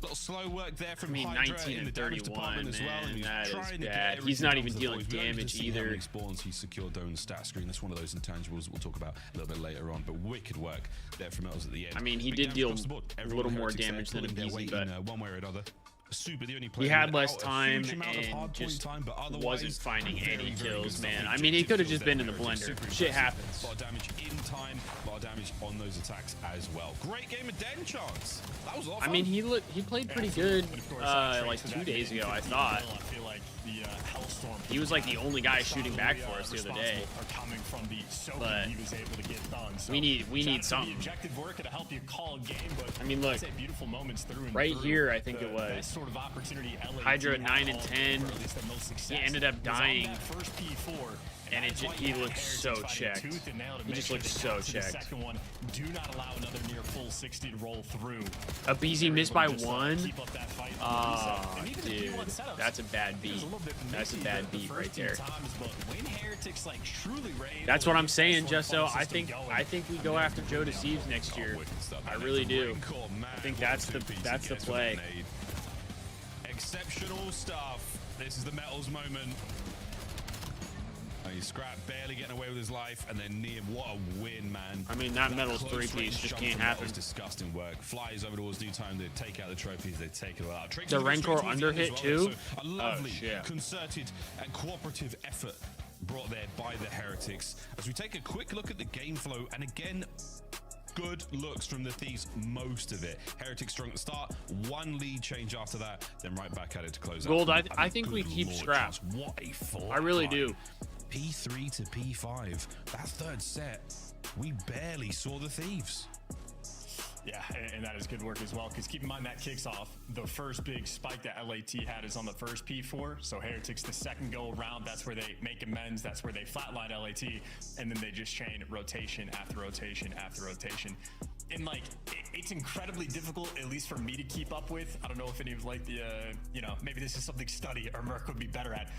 Little slow work there from I mean, Hydra 19 in and the damage 31, department as well. man, And he's that is trying to get bad. everything He's not down even to the dealing boys. We don't damage get to see either. How many spawns he's secured though in the stat screen. That's one of those intangibles we'll talk about a little bit later on. But wicked work there from Metals at the end. I mean, he Big did damage deal across the board. a Everyone little more Heretics there damage than a pulling their BZ, weight but in, one way or another. Super the only he player had without less a time huge amount of and hard point just time, but otherwise wasn't finding very, any very kills, good man. stuff. I mean, he could have Objective just been in the kills there, blender. super Shit impressive. happens. A lot of damage in time, a lot of damage on those attacks as well. Great game of Den Chance. That was a lot of I fun. mean, he played pretty good And of course, like trades 2 to days that ago. I 50 thought I feel like the Hellstorm. he was like the only guy shooting back for us the other day. Are coming from the soaking But he was able to get done. So we need shout out to something. The objective work to help you call a game, but I mean, look, I'd say beautiful moments through and right through. here, I think The it was. best sort of opportunity LAT Hydra had 9 and all 10. or at least the most success He ended up was on dying. that first P4. And that's why he you had looked Heretics so fighting checked. tooth and nail to He make just sure looked they so got to the checked. second one. Do not allow another near full 60 to roll through. A BZ missed by Just, one. keep up that fight on the Ah, reset. And even the dude, P1 setups, that's a bad it beat. was a little bit That's a messy bad the beat first right few there. times, but when Heretics like truly were able That's to what I'm get that saying, sort of Justo. funnel I system think going, we go after Joe Deceives next year. Wicked stuff. I And really it's a do. Raincore, man. I think What a that's the two-piece that's he the gets with play. that nade. Exceptional stuff. This is the Metals moment. Scrap barely getting away with his life, and then Neum, what a win, man. I mean, that Metals close 3-piece range just jump can't from happen. Metals, disgusting work. Flies over towards new time. They take out the trophies. They take it all out. The Rancor under hit too? So a lovely, shit. concerted, and cooperative effort brought there by the Heretics. As we take a quick look at the game flow, and again, good looks from the Thieves, most of it. Heretics strong at the start, one lead change after that, then right back at it to close Gold, out. I think we good keep lord, Scrap. Chance, what a fly. I really do. P3 to P5, that third set, we barely saw the Thieves. Yeah, and that is good work as well, because keep in mind that kicks off. The first big spike that LAT had is on the first P4, so Heretics the second go around, that's where they make amends, that's where they flatline LAT, and then they just chain rotation after rotation after rotation. And like, it's incredibly difficult, at least for me to keep up with. I don't know if any of like the, maybe this is something Study or Merc would be better at.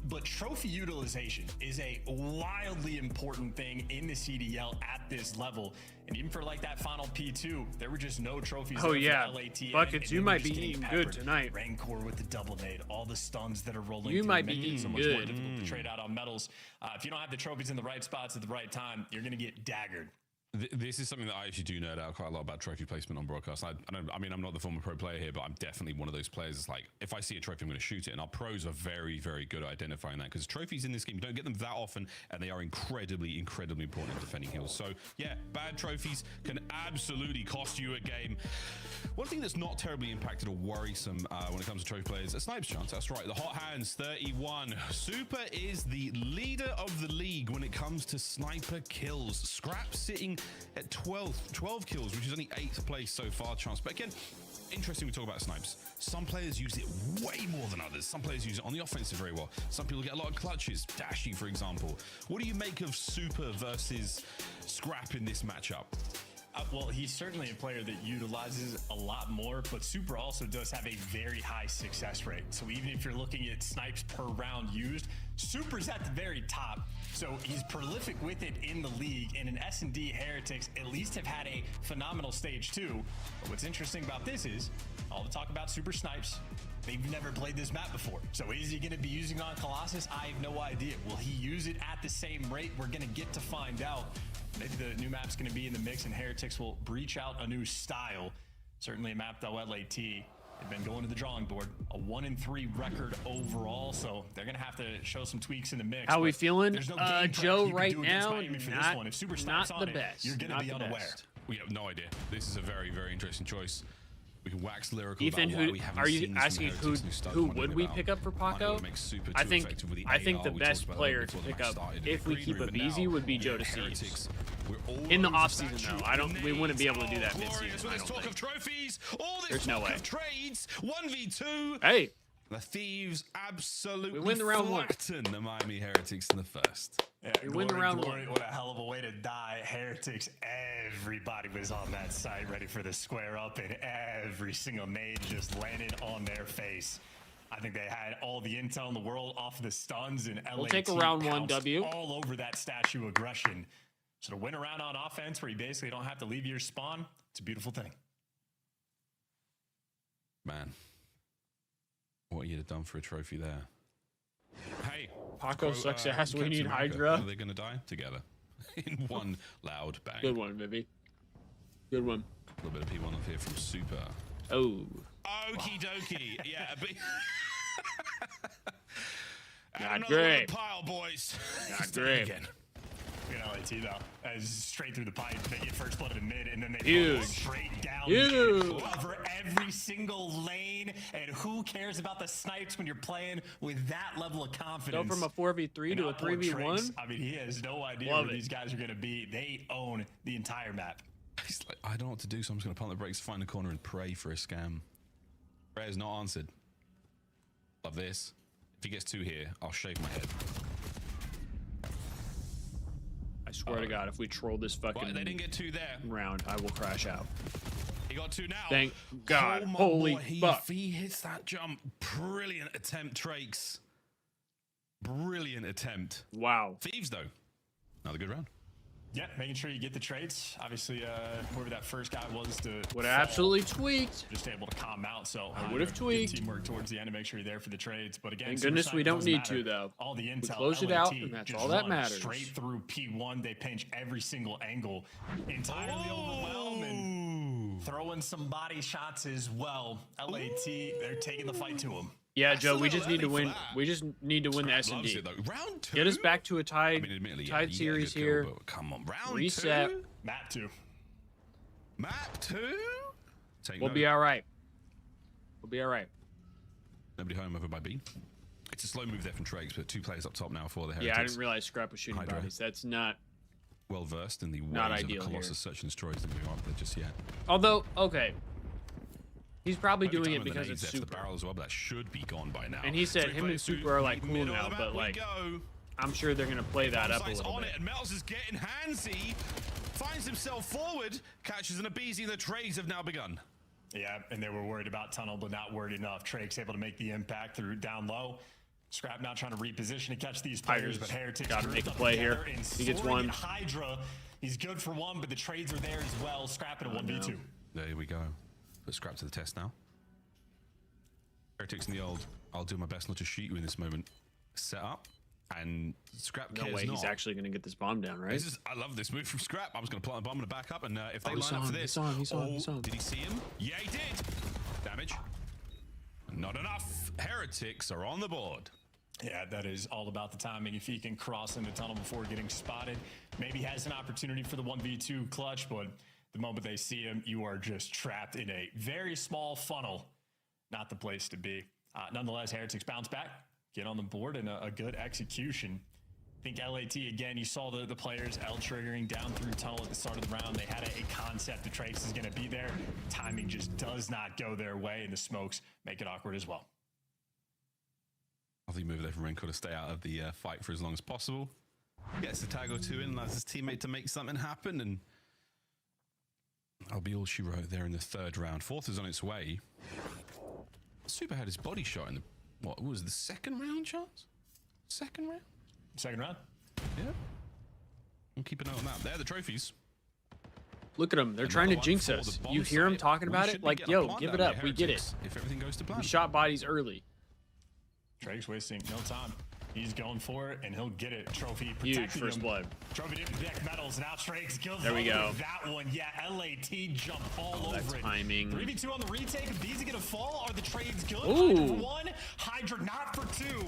But trophy utilization is a wildly important thing in the CDL at this level. And even for like that final P2, there were just no trophies. Oh there yeah, for LAT, Buckets, and you they were might just be getting eating peppered. good tonight. Rancor with the double nade, all the stuns that are rolling. You through, might be making it so eating much more good. difficult to trade out on Metals. If you don't have the trophies in the right spots at the right time, you're gonna get daggered. This is something that I actually do nerd out quite a lot about trophy placement on broadcast. I mean, I'm not the former pro player here, but I'm definitely one of those players that's like, if I see a trophy, I'm going to shoot it. And our pros are very, very good at identifying that, because trophies in this game, you don't get them that often, and they are incredibly, incredibly important in defending heals. So yeah, bad trophies can absolutely cost you a game. One thing that's not terribly impacted or worrisome when it comes to trophy players, a snipes chance. That's right, the hot hands 31. Super is the leader of the league when it comes to sniper kills. Scrap sitting at 12 kills, which is only 8th place so far, Chance. But again, interesting we talk about snipes. Some players use it way more than others. Some players use it on the offensive very well. Some people get a lot of clutches. Dashy, for example. What do you make of Super versus Scrap in this matchup? Well, he's certainly a player that utilizes a lot more, but Super also does have a very high success rate. So even if you're looking at snipes per round used, Super's at the very top. So he's prolific with it in the league, and in S&D, Heretics at least have had a phenomenal stage 2. But what's interesting about this is, all the talk about Super snipes, they've never played this map before. So is he gonna be using on Colossus? I have no idea. Will he use it at the same rate? We're gonna get to find out. Maybe the new map's going to be in the mix and Heretics will breach out a new style. Certainly a map though at LAT. They've been going to the drawing board. A 1-3 record overall, so they're going to have to show some tweaks in the mix. How we feeling? There's no game prep Joe, you can right do against now, Miami for this not, one. If Super not snaps the on it, best. you're going to Not be the unaware. best. We have no idea. This is a very, very interesting choice. We can wax lyrical Ethan, about why who we haven't are you seen this from asking? Heretics new start Who running would we about. pick up for I know Paco? it makes super I too think effective with the I think AR. the We best talked about that player to before the pick match up started in if the we green keep room, up but easy now would be Joe the Deceives. Heretics, we're all In the over off season statue. though, I don't. We wouldn't be able to do that Glorious. mid season. I Let's don't talk of think. trophies. All this There's no talk way. of trades. 1v2. Hey, The Thieves absolutely We win the round one. flatten the Miami Heretics in the first. Yeah, We win the round one. What a hell of a way to die. Heretics, everybody was on that site ready for the square up, and every single nade just landed on their face. I think they had all the intel in the world off of the stuns, and LAT We'll take a round one pounced W. all over that statue aggression. So to win around on offense where you basically don't have to leave your spawn, it's a beautiful thing. Man, what you'd have done for a trophy there. Hey, Paco quote, sucks ass. We Captain need America, Hydra. Are they going to die together in one loud bang? good one, Vivi. Good one. A little bit of people on here from Super. Oh, Okie dokie. Yeah, but Not another one great. in the pile, boys. Not Stay great. again. Look at LAT though, as straight through the pipe, they get first blood in mid, and then they Huge. go straight down. Huge. Cover every single lane, and who cares about the snipes when you're playing with that level of go confidence? from a 4v3 And to a outboard 3v1. tricks, I mean, he has no idea Love where it. these guys are going to be. They own the entire map. He's like, I don't know what to do, so I'm just going to pump the brakes, find the corner, and pray for a scam. Prayer's not answered. Love this. If he gets two here, I'll shave my head. I swear to God, if we troll this fucking Right, they didn't get two there. round, I will crash out. He got two now. Thank God. Oh my Holy boy, fuck. He hits that jump. Brilliant attempt, Trakes. Brilliant attempt. Wow. Thieves, though. Another good round. Yeah, making sure you get the traits. Obviously, whoever that first guy was to Would fall, have absolutely tweaked. just able to calm out. So I would have good tweaked. teamwork towards the end to make sure you're there for the trades. But again, Thank Super goodness Sniper we don't doesn't need matter. to, though. All the intel, closed it LAT out, and that's just all that run matters. Straight through P1, they pinch every single angle, entirely overwhelming, throwing some body shots as well. LAT, they're taking the fight to him. Yeah, That's Joe, a we just little need to early win. for that. We just need to win the Scrap loves S&D. it, though. Round two. Get us back to a I tied, mean, admittedly, tied yeah, series good here. Kill, but come on, round Reset. two. Map 2. Map 2. Take We'll note. be all right. We'll be all right. Nobody home over by B. It's a slow move there from Trakes, but two players up top now for the Heretics. Yeah, I didn't realize Scrap was shooting Hydra. bodies. That's not. Well versed in the ways Not of a ideal Colossus here. search and destroys them we aren't there just yet. Although, okay. He's probably Might be doing time it with the because nades it's there for super. the barrel as well, but that should be gone by now. And he said Three him and players Super through, are like cool middle of now, the map but we like go. I'm sure they're gonna play that up a Sights little on bit. it, and Mel's is getting handsy. Finds himself forward, catches an Abizi. The trades have now begun. Yeah, and they were worried about tunnel, but not worried enough. Trake's able to make the impact through down low. Scrap not trying to reposition to catch these players, but Heretics gotta make a up play here. together and He gets sorting one. at Hydra. He's good for one, but the trades are there as well. Scrap at a 1v2. There we go. Put Scrap to the test now. Heretics in the old, I'll do my best not to shoot you in this moment. Set up, and Scrap No cares way, not. he's actually gonna get this bomb down, right? This is, I love this move from Scrap. I was going to plant a bomb and a back up, and if they Oh, he's line up for on, this, he's on, he's on, oh, he's on. did he see him? Yeah, he did. Damage. Not enough. Heretics are on the board. Yeah, that is all about the timing. If he can cross in the tunnel before getting spotted, maybe has an opportunity for the 1v2 clutch, but the moment they see him, you are just trapped in a very small funnel. Not the place to be. Nonetheless, Heretics bounce back, get on the board, and a good execution. I think LAT, again, you saw the players L-triggering down through tunnel at the start of the round. They had a concept the Trace is going to be there. Timing just does not go their way, and the smokes make it awkward as well. I think moving there from Renko to stay out of the fight for as long as possible. Gets a tag or two in, allows his teammate to make something happen, and I'll be all she wrote there in the third round. Fourth is on its way. Super had his body shot in the, what was the second round, Charles? Second round? Second round? Yeah. We'll keep an eye on that. They're the trophies. Look at them. They're trying to jinx us. You hear them talking about it? Like, yo, give it up. We get it. If everything goes to plan. We shot bodies early. Drake's wasting no time. He's going for it, and he'll get it. Trophy Huge protecting first him. blood. Trophy didn't protect medals. Now Drake's kills. There we go. That one, yeah. LAT jump all that over timing. it. 3v2 on the retake. Is Beezy gonna fall? Are the trades good? Ooh. Hydra for one. Hydra not for two.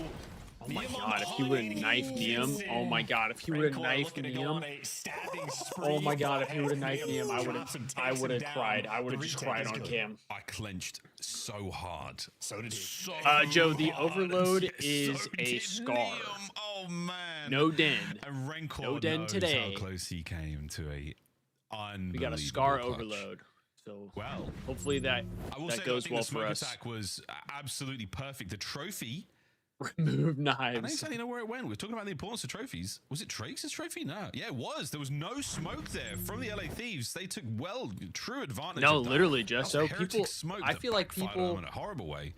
Oh my god, if he would have knifed Neum. Oh my god, if he would have knifed Neum. Oh my god, if he would have knifed Neum, I would have cried. I would have just cried on cam. I clenched so hard. So did he. So Joe, the hard. overload Yes, is so a did scar. Neum. Oh man. No den. And Rencor No den knows today. how close he came to a unbelievable We got a scar clutch. overload. So Well, hopefully that goes well for us. The attack was absolutely perfect. The trophy. Remove I don't knives. exactly know where it went. We're talking about the importance of trophies. Was it Drake's trophy? No. Yeah, it was. There was no smoke there from the LA Thieves. They took true advantage. No, of that. literally, That was just so a Heretics people. smoke I that feel like backfired on people them in a horrible way.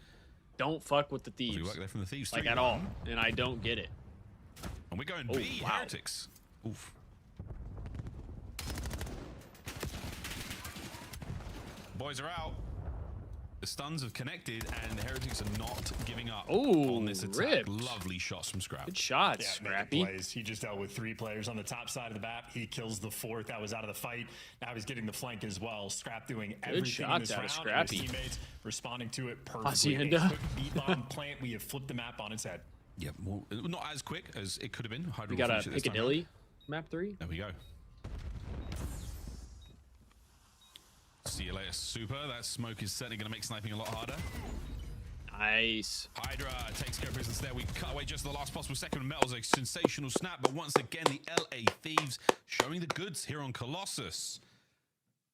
don't fuck with the We Thieves, work there from the Thieves like 3-1. at all, and I don't get it. And we're going Oh, B, wow. Heretics. Oof. Boys are out. The stuns have connected, and the Heretics are not giving up Oh, on this attack. ripped. Lovely shots from Scrap. Good shots, Yeah, Scrappy. making plays. He just dealt with 3 players on the top side of the map. He kills the 4th. That was out of the fight. Now he's getting the flank as well. Scrap doing everything in shots this out round. of And Scrappy. his teammates responding to it perfectly. Hacienda. A quick beat bomb plant. We have flipped the map on its head. Yeah, well, not as quick as it could have been. Hydra We will got a finish it this time Piccadilly map 3. round. There we go. See you later, Super. That smoke is certainly going to make sniping a lot harder. Nice. Hydra takes care of business there. We cut away just the last possible second. Metal's a sensational snap, but once again, the LA Thieves showing the goods here on Colossus.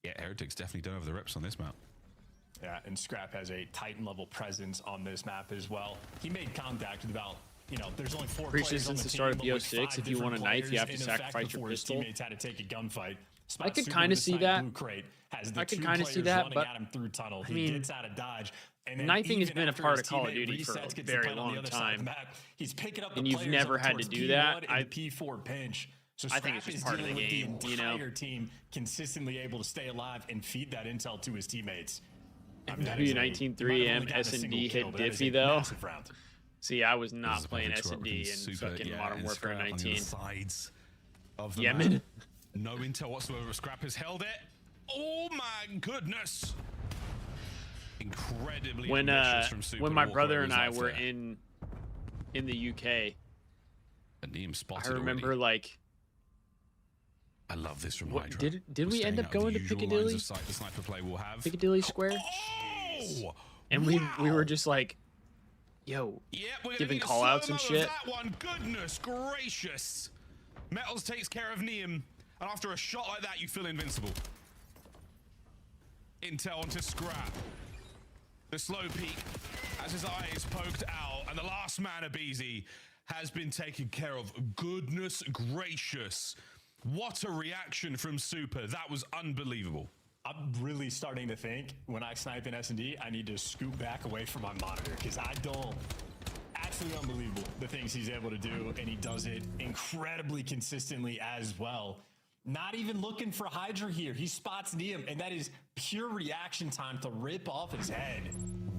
Yeah, Heretics definitely don't have the reps on this map. Yeah, and Scrap has a Titan level presence on this map as well. He made contact with about, there's only 4 Appreciate players on since the the start team, of but with BO6, 5 if you want a different knife, you have to players. In effect, sacrifice your before his pistol. teammates had to take a gunfight. I could Super kind with of the see snipe that. Blue crate has the I could 2 kind of see players that, running but at him through tunnel. I He mean, gets out of dodge. And then knifing has even been a after part his of Call of teammate Duty for a resets, gets the very plant on the long other side of the time. map, he's picking up And the you've players never up had to towards do P1 that. and the P4 pinch. So I think it's Scrap just is part of the dealing with game, the entire team consistently able to stay alive and feed that intel to his teammates. I mean, that is a- W19-3 might have and only gotten a single S&D kill, hit but that is a Diffie though. massive round. See, I was This not is a playing perfect squad S&D looking in super, fucking yeah, Modern and Warfare Scrap on the 19. sides of the Yemen. map. No intel whatsoever. Scrap has held it. Oh my goodness. Incredibly ambitious from Super. When my Walker brother was and I out were there. in the UK, And Neum spotted I remember already. like I love this from what, Hydra. did we end Staying up out of the going to usual lines Piccadilly? of sight the sniper play will have. Piccadilly Square? Oh, And we wow. were just like, yo, Yep, we're gonna giving get a call outs and slow-mo of shit. That one, goodness gracious. Metals takes care of Neum, and after a shot like that, you feel invincible. Intel onto Scrap. The slow peek as his eye is poked out, and the last man, Abizi, has been taken care of. Goodness gracious. What a reaction from Super. That was unbelievable. I'm really starting to think when I snipe in S&D, I need to scoot back away from my monitor because I don't. Absolutely unbelievable the things he's able to do, and he does it incredibly consistently as well. Not even looking for Hydra here. He spots Neum, and that is pure reaction time to rip off his head.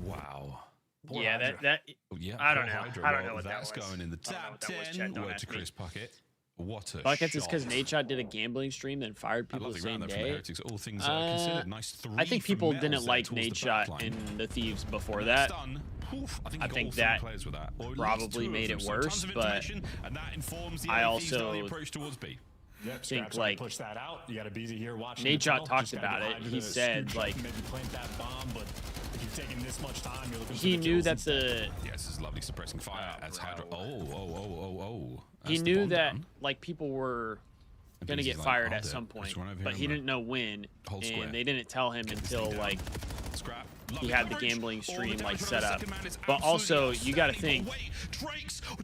Wow. Poor yeah, Hydra. that Yeah, I don't poor know. Hydra. I don't Well, know what that that's was. going in the I don't know top what that was, 10. Chad. Don't Word ask to me. Chris Puckett. What a Buckets is because shot. Nate Shot did a gambling stream, then fired I people love the the same ground there from the day. Heretics. All things considered. Nice 3 I think from people Metals didn't there like towards Nate the Shot backline. in the Thieves before That's that. done. Oof, I think, I you got think all 3 that players with that. Or at least probably 2 of made them. it So worse, tons of but information, and that informs the I LA Thieves also daily approach towards B. Yep, think, Scrap's like, gonna push that out. You got to be here watching. Nate the Shot tunnel. talked Just gotta about get it. Hydra He to said, scooch like, up and maybe plant that bomb, but if you've taken this much time, you're looking for he the knew kills that instead. the Yeah, this is lovely suppressing fire as Hydra. Oh. he That's the knew bomb that down. like people were And gonna Beezy's get like, fired I'll at do it. some Just point, run over here but and he didn't know when, Hold square. and they didn't tell him Get this until thing down. like Scrap. he Lovely had the coverage. gambling All the stream like damage on set the up. second man is But also, absolutely you got to outstanding. think But wait,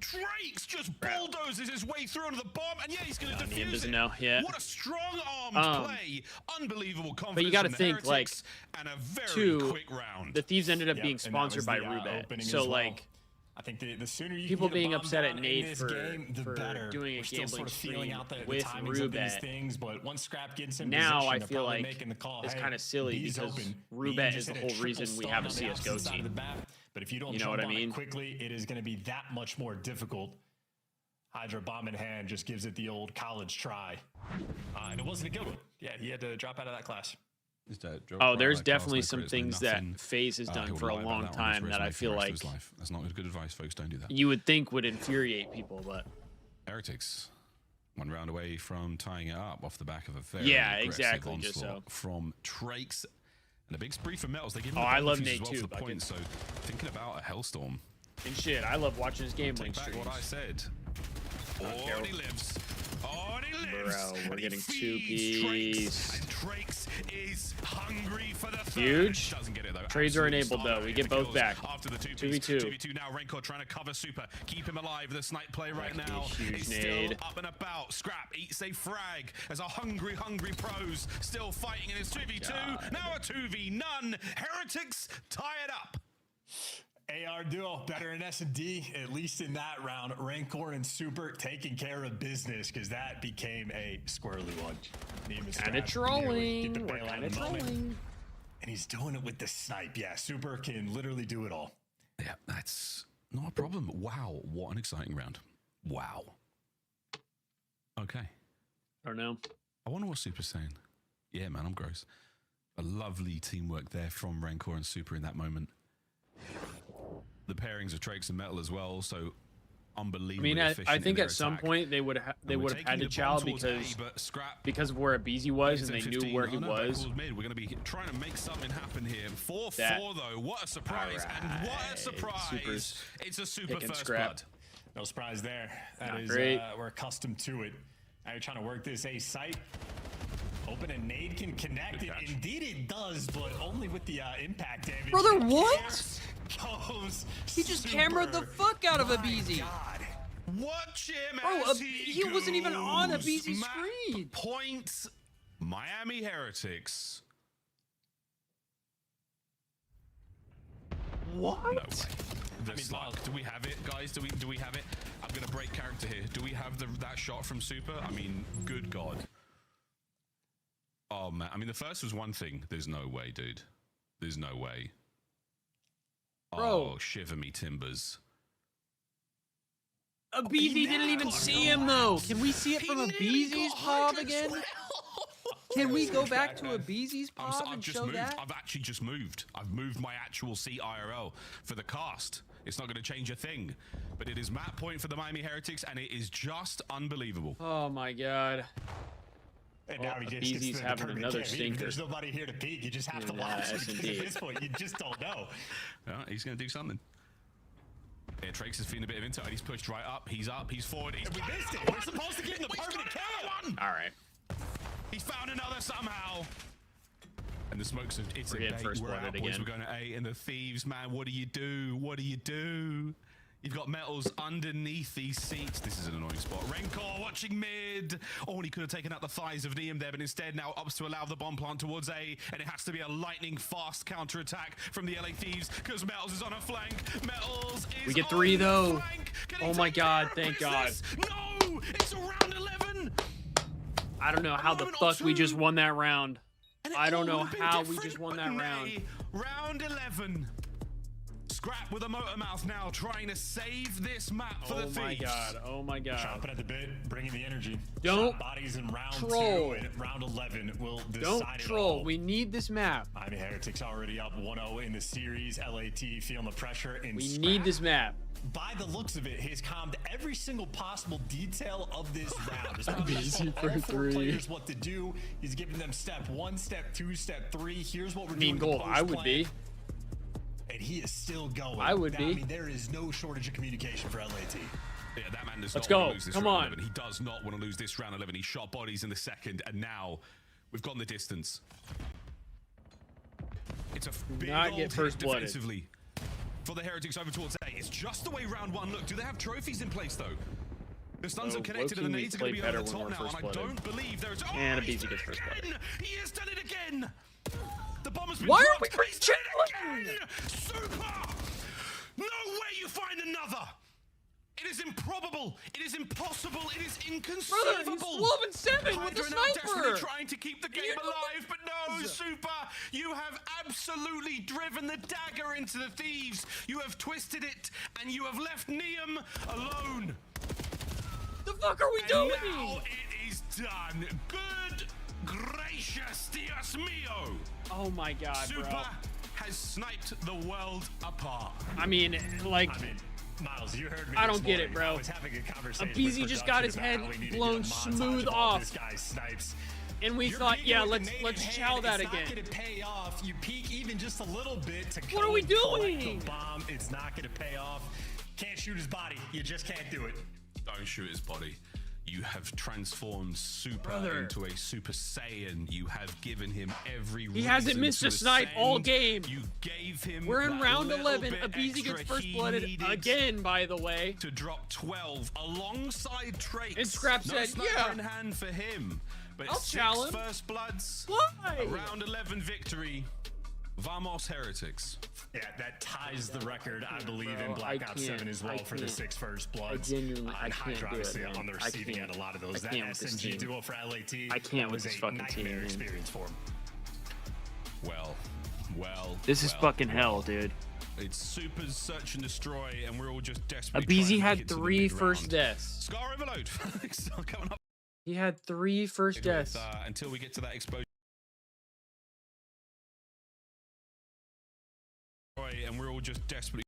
Drake's just bulldozes his way through onto the bomb, and yeah, he's going to Neum defuse doesn't it. know yet. What a strong-armed play! Unbelievable confidence. you gotta from the think, like, Heretics, and a very two, quick round. the Thieves ended up Yep, being and that sponsored was by the, Rubet. opening So as well. like I think the sooner you people can get a being bomb upset at down in Nate this for game, the better. doing a We're still gambling sort of feeling stream out the with timings of these Rubet. things, but once Scrap gets in Now position, I they're feel probably like making the call, it's hey, kind of silly B's because open. Rubet Bean is just the hit whole triple reason we stun have a on the CS:GO opposite side of team. the map. But if you don't You know jump what I on it mean? quickly, it is going to be that much more difficult. Hydra bomb in hand just gives it the old college try. And it wasn't a good one. Yeah, he had to drop out of that class. Oh, there's definitely some things that FaZe has done for a long time that I feel like that's not good advice, folks. Don't do that. you would think would infuriate people, but Heretics, one round away from tying it up off the back of a very exactly, just so from Trakes, and a big spree for Metals. They give I love Nate too. For the point, so thinking about a Hellstorm. And shit, I love watching his gambling Take back streams. what I said. Oh, he lives. Oh, he lives. Bro, we're And he getting feeds 2-piece. And Trakes is hungry for the third. Huge. Doesn't get it though. Trades are Absolutely enabled though. We get the both kills back. After the 2v2. 2v2 now. Rancor trying to cover Super. Keep him alive. The snipe play right That could be now. a huge He's nade. still up and about. Scrap eats a frag as a hungry pros still fighting in his 2v2. Now a 2v none. Heretics tie it up. AR duo better in S&D, at least in that round. Rancor and Super taking care of business because that became a squirrely one. Kind of trolling. Get the We're bail out kind of of the moment. trolling. And he's doing it with the snipe. Yeah, Super can literally do it all. Yeah, that's not a problem. Wow, what an exciting round. Wow. Okay. I don't know. I wonder what Super's saying. Yeah, man, I'm gross. A lovely teamwork there from Rancor and Super in that moment. The pairings of Trakes and Metal as well, so unbelievably efficient. I think in at some attack. point they would have had to chow because of where Abizi was and they knew where he was. Mid. We're going to be trying to make something happen here. 4-4 though. What a surprise! And what a surprise! It's a Super first blood. No surprise there. That is we're accustomed to it. Now you're trying to work this A site. Hoping a nade can connect it. Indeed it does, but only with the impact damage. Brother, what? He just Super. cameraed the fuck out of Abizi. Watch him Bro, as he wasn't even on Abizi's Map screen. Points Miami Heretics. What? No way. The slug. Do we have it, guys? Do we have it? I'm gonna break character here. Do we have that shot from Super? I mean, good God. Oh man. I mean, the first was one thing. There's no way, dude. There's no way. Bro. Oh, shiver me timbers. Abizi didn't even see him though. Can we see it from Abizi's pop again? Can we go back to Abizi's pop and show that? I've actually just moved. I've moved my actual seat IRL for the cast. It's not going to change a thing, but it is map point for the Miami Heretics, and it is just unbelievable. Oh my God. And now he just Abizi's gets the having permanent another camp. stinker. There's nobody here to peek. You just have to watch. Because at this point, you just don't know. He's going to do something. Yeah, Trakes is feeling a bit of intel, and he's pushed right up. He's up. He's forward. We missed it. We're supposed to get in the permanent camp. All right. He's found another somehow. And the smokes, it's We're a getting bait. first We're blooded out, boys. again. We're going to A, and the Thieves, man. What do you do? What do you do? You've got Metals underneath these seats. This is an annoying spot. Rancor watching mid. Oh, and he could have taken out the thighs of Neum there, but instead now opts to allow the bomb plant towards A, and it has to be a lightning fast counter attack from the LA Thieves because Metals is on a flank. Metals is We get 3 though. flank. Oh my God, thank God. No, it's a round 11. I don't know how the fuck we just won that round. I don't know how we just won that round. Round 11. Scrap with a motor mouth now, trying to save this map for the Thieves. Oh my God. Oh my God. Chomping at the bit, bringing the energy. Don't Shot bodies in round troll. 2 and round 11 will decide Don't it troll. all. We need this map. Miami Heretics already up 1-0 in the series. LAT feeling the pressure. And We Scrap, need this map. by the looks of it, has calmed every single possible detail of this round. He's probably Busy told for all 4 3. players what to do. He's giving them step 1, step 2, step 3. Here's what we're doing. Mean goal. I would be. And he is still going. I would be. I mean, there is no shortage of communication for LAT. Yeah, that man does Let's not want go. to lose this Come round on. 11. He does not want to lose this round 11. He shot bodies in the second, and now we've gone the distance. It's a big not old get hit first blooded. defensively for the Heretics over towards A. It's just the way round 1 look. Do they have trophies in place, though? The stuns are connected, and the nades are going to be over the top now, and I don't believe there is... Oh, And he's Abizi done gets it first again! He has done it again! The bomb has been Why are dropped. we He's done it chilling? again! Super! No way you find another! It is improbable. It is impossible. It is inconceivable. Brother, he's 12 and 7 with the Hydra now desperately sniper. trying to keep the game alive, but no, Super. You have absolutely driven the dagger into the Thieves. You have twisted it, and you have left Neum alone. The fuck are we And doing? now it is done. Good Gracious Dios mío! Oh my god, Super bro. has sniped the world apart. I mean, like, Miles, you heard me. I this don't get it, morning. bro. I was having a conversation Abizi with just got his production head about how we need to blown get a montage smooth of all off. This guy's snipes. and we You're thought, peeking yeah, with a let's native chow head. that It's again. not going to pay off. You peek even just a little bit to What are we collect doing? the bomb. It's not going to pay off. Can't shoot his body. You just can't do it. Don't shoot his body. You have transformed Super Brother. into a Super Saiyan. You have given him every He hasn't reason missed to a snipe all ascend. game. You gave him We're in that round little 11. bit Abizi gets extra first he blooded needed again, by the way. to drop 12 alongside Trace. And Scrap no said, sniper yeah. in hand for him. But I'll 6 chow him. first bloods. Why? A round 11 victory. Vamos Heretics. Yeah, that ties the record, I believe, Bro, in Black I Ops 7 as well I for the can't. 6 first bloods. genuinely- I and can't Hydra do it, obviously man. on the I receiving can't. end a lot of I those. That can't with this SMG team. duo for LAT. I can't with was this a fucking nightmare team, man. experience for him. Well. This is fucking hell, dude. It's Super's search and destroy, and we're all just desperately trying Abizi to had make it to the 3 mid-round. first deaths. Scar Overload. Coming up He had 3 first with, deaths. until we get to that exposure. And we're all just desperately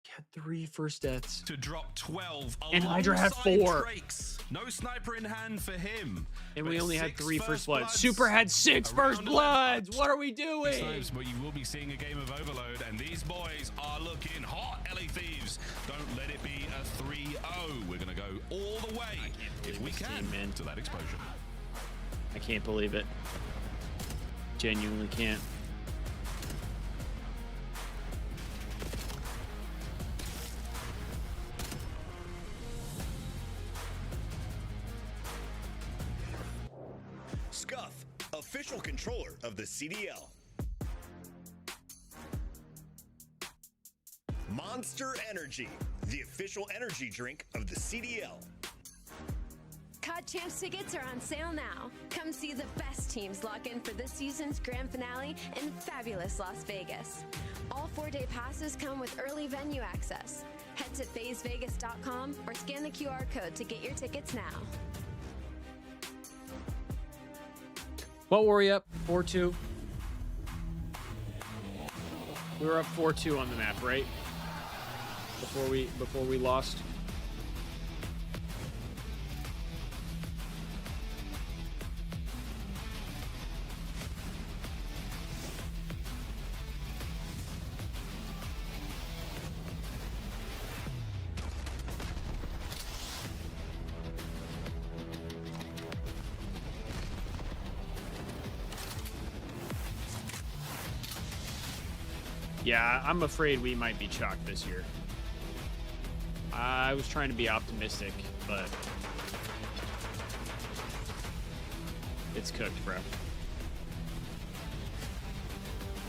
He had 3 first deaths. to drop 12. And Hydra had alongside 4. Drakes. No sniper in hand for him. And But we only had 6 3 first bloods. bloods. Super had 6 first Around bloods. 11. What are we doing? Snipes, but you will be seeing a game of Overload, and these boys are looking hot. LA Thieves, don't let it be a 3-0. We're going to go all the way, if we this can, team, man. to that exposure. I can't believe it. Genuinely can't. Scuff, official controller of the CDL. Monster Energy, the official energy drink of the CDL. COD Champs tickets are on sale now. Come see the best teams lock in for this season's grand finale in fabulous Las Vegas. All 4-day passes come with early venue access. Head to FazeVegas.com or scan the QR code to get your tickets now. What were we up? 4-2. We were up 4-2 on the map, right? Before we lost. Yeah, I'm afraid we might be chalked this year. I was trying to be optimistic, but it's cooked, bro.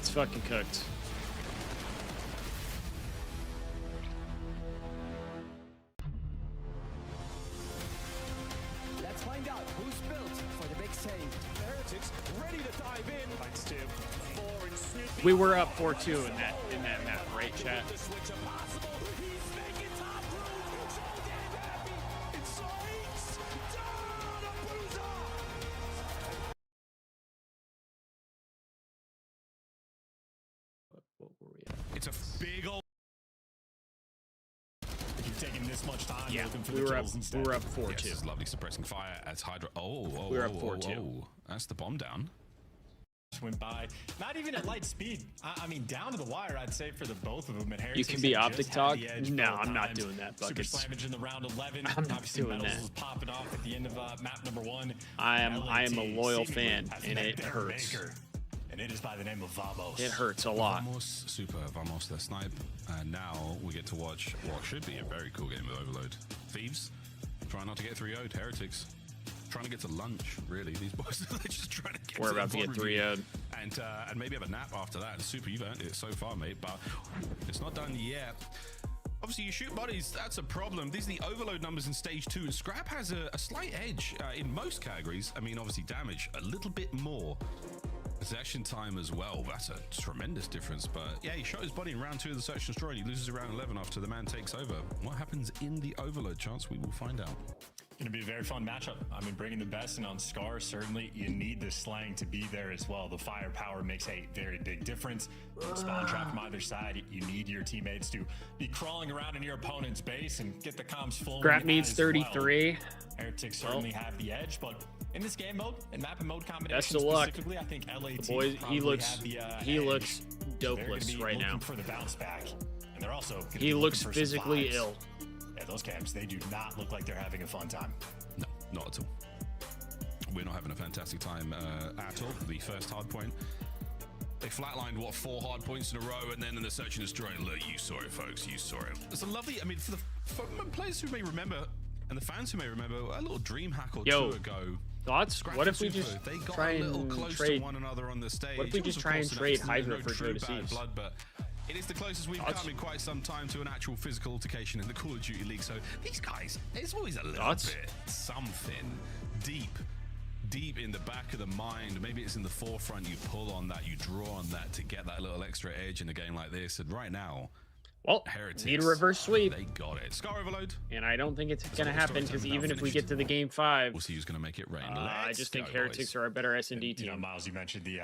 It's fucking cooked. Let's find out who's built for the big save. Heretics ready to dive in. Fights Tim. 4 and Snoopy. We were up 4-2 in that map, right, chat? The switch impossible. He's making top room. It's all getting happy. It's Saints. Down a bruiser. What were we at? It's a big old... You've taken this much time Yeah, looking for we the were up. kills We instead. were up 4-2. Yes, this is lovely suppressing fire as Hydra... Oh, We were up 4-2. That's the bomb down. Went by, not even at light speed. I mean, down to the wire, I'd say, for the both of them. And You can be optic talk? No, I'm not doing that, Super Buckets. Slamage in the round 11. I'm not Obviously, doing Metals that. was popping off at the end of map number 1. I am a loyal seemingly fan, has and met it their hurts. maker, and it is by the name of Vamos. It hurts a lot. Vamos, Super, Vamos, the snipe. And now we get to watch what should be a very cool game of Overload. Thieves, trying not to get 3-0'd. Heretics, trying to get to lunch, really. These boys, they're just trying to get We're to about the to get VOD review. 3-0'd. And maybe have a nap after that. Super, you've earned it so far, mate, but it's not done yet. Obviously, you shoot bodies, that's a problem. These are the overload numbers in stage 2, and Scrap has a slight edge in most categories. I mean, obviously, damage a little bit more. Possession time as well, that's a tremendous difference. But yeah, he shot his body in round 2 of the search and destroy, and he loses around 11 after the man takes over. What happens in the overload chance? We will find out. Going to be a very fun matchup. I mean, bringing the best, and on Scar, certainly you need the slang to be there as well. The firepower makes a very big difference. Spawn trap from either side, you need your teammates to be crawling around in your opponent's base and get the comms full. Scrap needs 33. Well. Heretics certainly have the edge, but in this game mode and map and mode combination best of luck. specifically, I think LAT The boys, he looks edge. dopeless right now. For the bounce back, and they're also he looks physically ill. Yeah, those camps, they do not look like they're having a fun time. No, not at all. We're not having a fantastic time at all. The first hard point, they flatlined, what, 4 hard points in a row, and then in the search and destroy, look, you saw it, folks, you saw it. It's a lovely, I mean, for the players who may remember, and the fans who may remember, a little dream hack or two ago. Thoughts? What if we just they got try a little and close trade to one another on the stage? What if we just try and trade Hydra for Joe Thieves? Blood, but it is the closest we've come in quite some time to an actual physical altercation in the Call of Duty League. So these guys, it's always a little bit something deep in the back of the mind. Maybe it's in the forefront. You pull on that, you draw on that to get that little extra edge in a game like this. And right now, well, Heretics, need a reverse sweep. They got it. Scar overload. And I don't think it's going to happen because even if we get to the game 5, we'll see who's going to make it rain. I just think Heretics are a better S&D team. You know, Miles, you mentioned the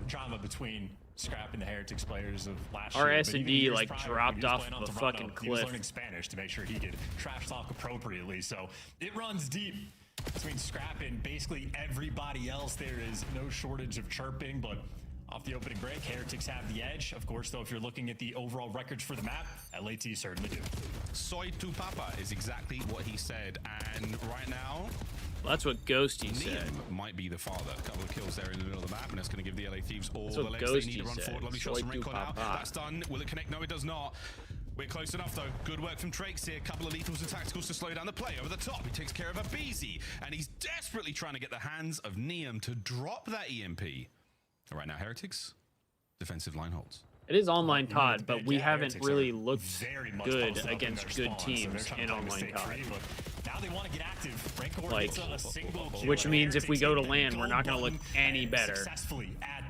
drama between Scrap and the Heretics players of last year. Our S&D like dropped off a fucking cliff. He was learning Spanish to make sure he could trash talk appropriately. So it runs deep between Scrap and basically everybody else. There is no shortage of chirping, but off the opening break, Heretics have the edge. Of course, though, if you're looking at the overall records for the map, LAT certainly do. Soy tu papa is exactly what he said. And right now, well, that's what Ghosty said. Might be the father. A couple of kills there in the middle of the map, and it's going to give the LA Thieves all the legs they need to run forward. Lovely shots from Rincon now. That's done. Will it connect? No, it does not. We're close enough, though. Good work from Trakes here. A couple of lethals and tacticals to slow down the play. Over the top, he takes care of Abizi, and he's desperately trying to get the hands of Neum to drop that EMP. Right now, Heretics, defensive line holds. It is online COD, but we haven't really looked good against good teams in online COD. Now they want to get active. Like, which means if we go to LAN, we're not going to look any better,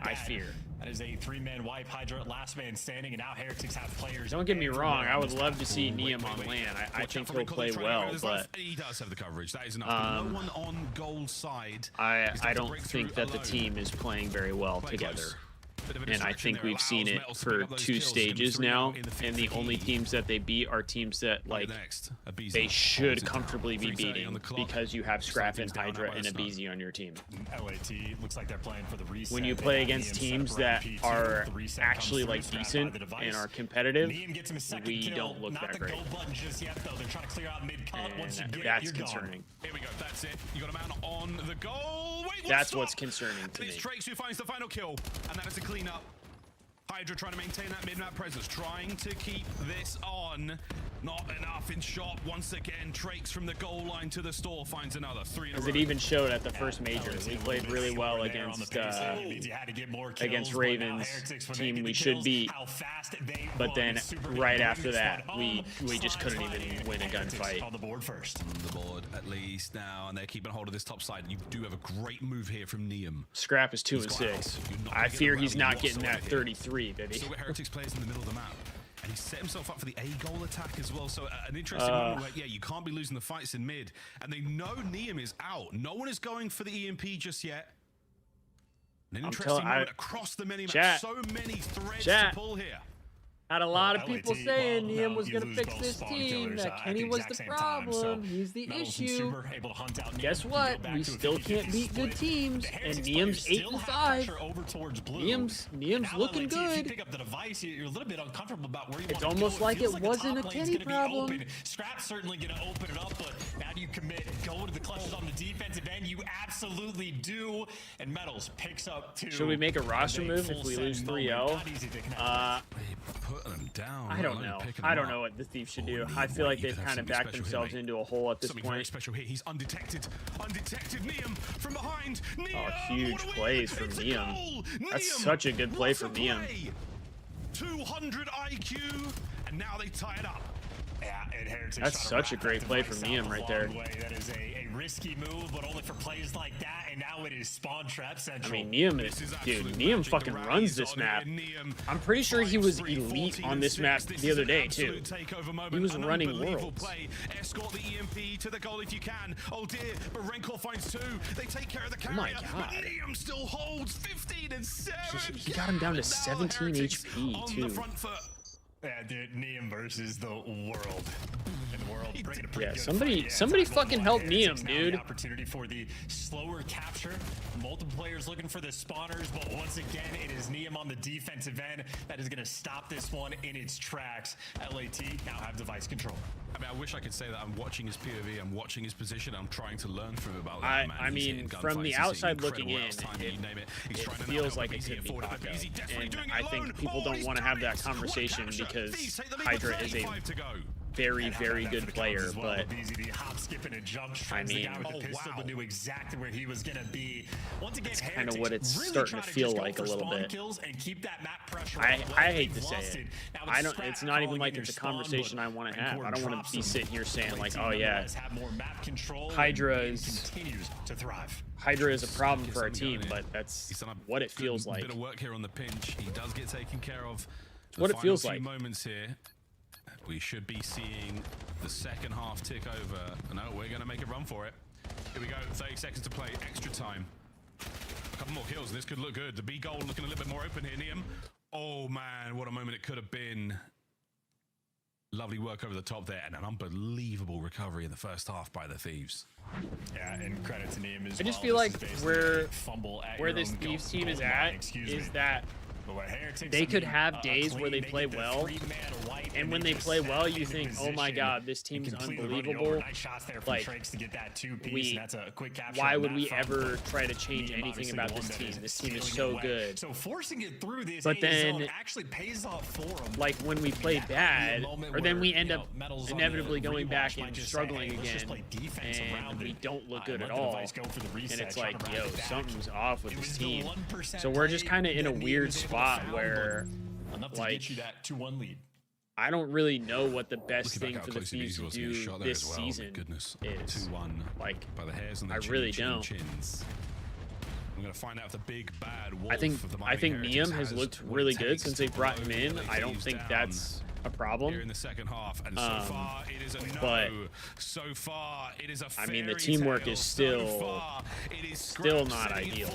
I fear. That is a 3-man wipe. Hydra, last man standing, and now Heretics have players. Don't get me wrong, I would love to see Neum on LAN. I think he'll play well, but he does have the coverage. That is enough. No one on goal side. I don't think that the team is playing very well together. And I think we've seen it for 2 stages now, and the only teams that they beat are teams that, like, they should comfortably be beating because you have Scrap and Hydra and Abizi on your team. LAT looks like they're playing for the reset. When you play against teams that are actually, like, decent and are competitive, we don't look that great. And that's concerning. Here we go, that's it. You got a man on the goal. Wait, that's what's concerning to me. It's Trakes who finds the final kill, and that is a clean up. Hydra trying to maintain that mid-map presence, trying to keep this on. Not enough in shot. Once again, Trakes from the goal line to the store finds another 3 in a row. As it even showed at the first major, we played really well against Ravens, team we should beat. But then right after that, we just couldn't even win a gunfight. On the board first. On the board at least now, and they're keeping hold of this top side. You do have a great move here from Neum. Scrap is 2 and 6. I fear he's not getting that 33, baby. So Heretics plays in the middle of the map. And he set himself up for the A-goal attack as well. So an interesting moment where, yeah, you can't be losing the fights in mid. And they know Neum is out. No one is going for the EMP just yet. An interesting moment across the mini-map. So many threads to pull here. Had a lot of people saying Neum was going to fix this team, that Kenny was the problem, he's the issue. Guess what? We still can't beat good teams, and Neum's 8 and 5. Neum's looking good. It's almost like it wasn't a Kenny problem. Scrap's certainly going to open it up, but now do you commit, go to the clutches on the defensive end? You absolutely do. And Metals picks up 2. Should we make a roster move if we lose 3-0? Them down. I don't know. I don't know what the Thieves should do. I feel like they've kind of backed themselves into a hole at this point. Very special here. He's undetected. Undetected. Neum from behind. Neum, huge plays from Neum. That's such a good play from Neum. 200 IQ, and now they tie it up. Yeah, and Heretics That's such a great play from Niam right there. That is a risky move, but only for plays like that, and now it is spawn trap central. I mean, Niam is, dude, Niam fucking runs this map. I'm pretty sure he was elite on this map the other day, too. He was running Worlds. Escort the EMP to the goal if you can. Oh dear, but Renkor finds 2. They take care of the Oh my carrier. god. Niam still holds 15 and 7. He got him down to 17 HP, too. Yeah, dude, Niam versus the world. In the world, bringing a pretty Yeah, good somebody fucking help Niam, dude. The opportunity for the slower capture. Multiple players looking for the spawners, but once again, it is Niam on the defensive end that is going to stop this one in its tracks. LAT now have device control. I mean, I wish I could say that I'm watching his POV, I'm watching his position, I'm trying to learn from him about that, man. I mean, from the outside looking in, it feels like it could be Paco. And I think people don't want to have that conversation because Hydra is a very, very good player, but I mean, knew exactly where he was going to be. Once again, it's kind of what it's starting to feel like a little bit. I hate to say it. It's not even like it's a conversation I want to have. I don't want to be sitting here saying like, oh yeah, Hydra is a problem for our team, but that's what it feels like. Bit of work here on the pinch. He does get taken care of. What it feels like. Moments here. We should be seeing the second half tick over. No, we're going to make a run for it. Here we go. 30 seconds to play. Extra time. A couple more kills, and this could look good. The B goal looking a little bit more open here, Niam. Oh, man, what a moment it could have been. Lovely work over the top there, and an unbelievable recovery in the first half by the Thieves. Yeah, and credit to Niam as well. I just feel like where this own Thieves goal team is line, at is that they could have days where they play well, and when they play well, you think, oh my god, this team is unbelievable. Like, why would we ever try to change anything about this team? This team is so good. So forcing it through this but then, actually pays off for them. like when we play bad, or then we end up inevitably going back and struggling again, and we don't look good at all. And it's like, yo, something's off with this team. So we're just kind of in a weird spot where, like, I don't really know what the best thing for the Thieves to do this season is. Like, I really don't. I'm gonna find out if the big bad wolf I think Niam has looked really good since they brought him in. I don't think that's a problem. Here in the second half, and so far it is a no. But so far it is a I mean, the teamwork is still not ideal.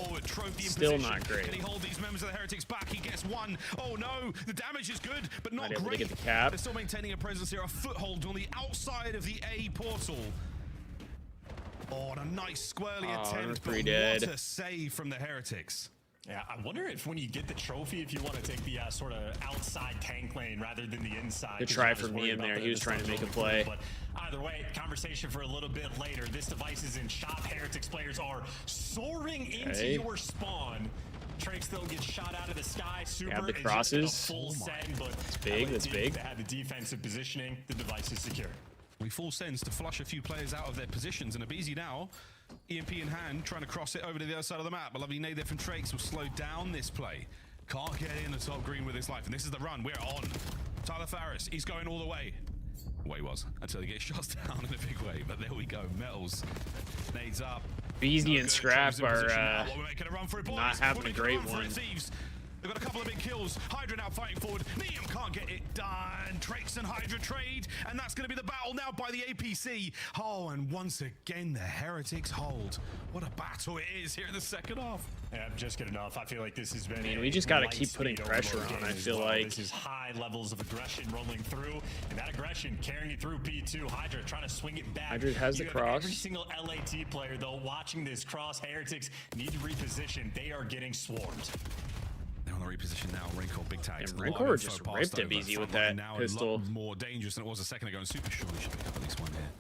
Still not great. Can he hold these members of the Heretics back? He gets one. Oh no, the damage is good, but not able great. to get the cap. They're still maintaining a presence here, a foothold on the outside of the A portal. Oh, and a nice squirrely attempt, but what a save from the Heretics. Yeah, I wonder if when you get the trophy, if you want to take the sort of outside tank lane rather than the inside. Good try from Niam there. He was trying to make a play. But either way, conversation for a little bit later. This device is in shop. Heretics players are soaring into your spawn. Trake still gets shot out of the sky. Super have the crosses. Full send, but it's big. That's big. They had the defensive positioning. The device is secure. We full sends to flush a few players out of their positions, and Abizi now, EMP in hand, trying to cross it over to the other side of the map. A lovely nade there from Trakes will slow down this play. Can't get in the top green with his life, and this is the run. We're on. Tyler Farris, he's going all the way. Well, he was, until he gets shot down in a big way, but there we go. Metals, nades up. Beezy and Scrap are not having a great one. They've got a couple of big kills. Hydra now fighting forward. Niam can't get it done. Trakes and Hydra trade, and that's going to be the battle now by the APC. Oh, and once again, the Heretics hold. What a battle it is here in the second half. Yeah, just good enough. I feel like this has been. I mean, we just got to keep putting pressure on. I feel like this is high levels of aggression rolling through, and that aggression carrying it through P2. Hydra trying to swing it back. Hydra has the cross. Every single LAT player, though, watching this cross. Heretics need to reposition. They are getting swarmed. They're on the reposition now. Renkor big tags. And Renkor just ripped him easy with that pistol. A lot more dangerous than it was a second ago. And Super sure we should pick up at least one here.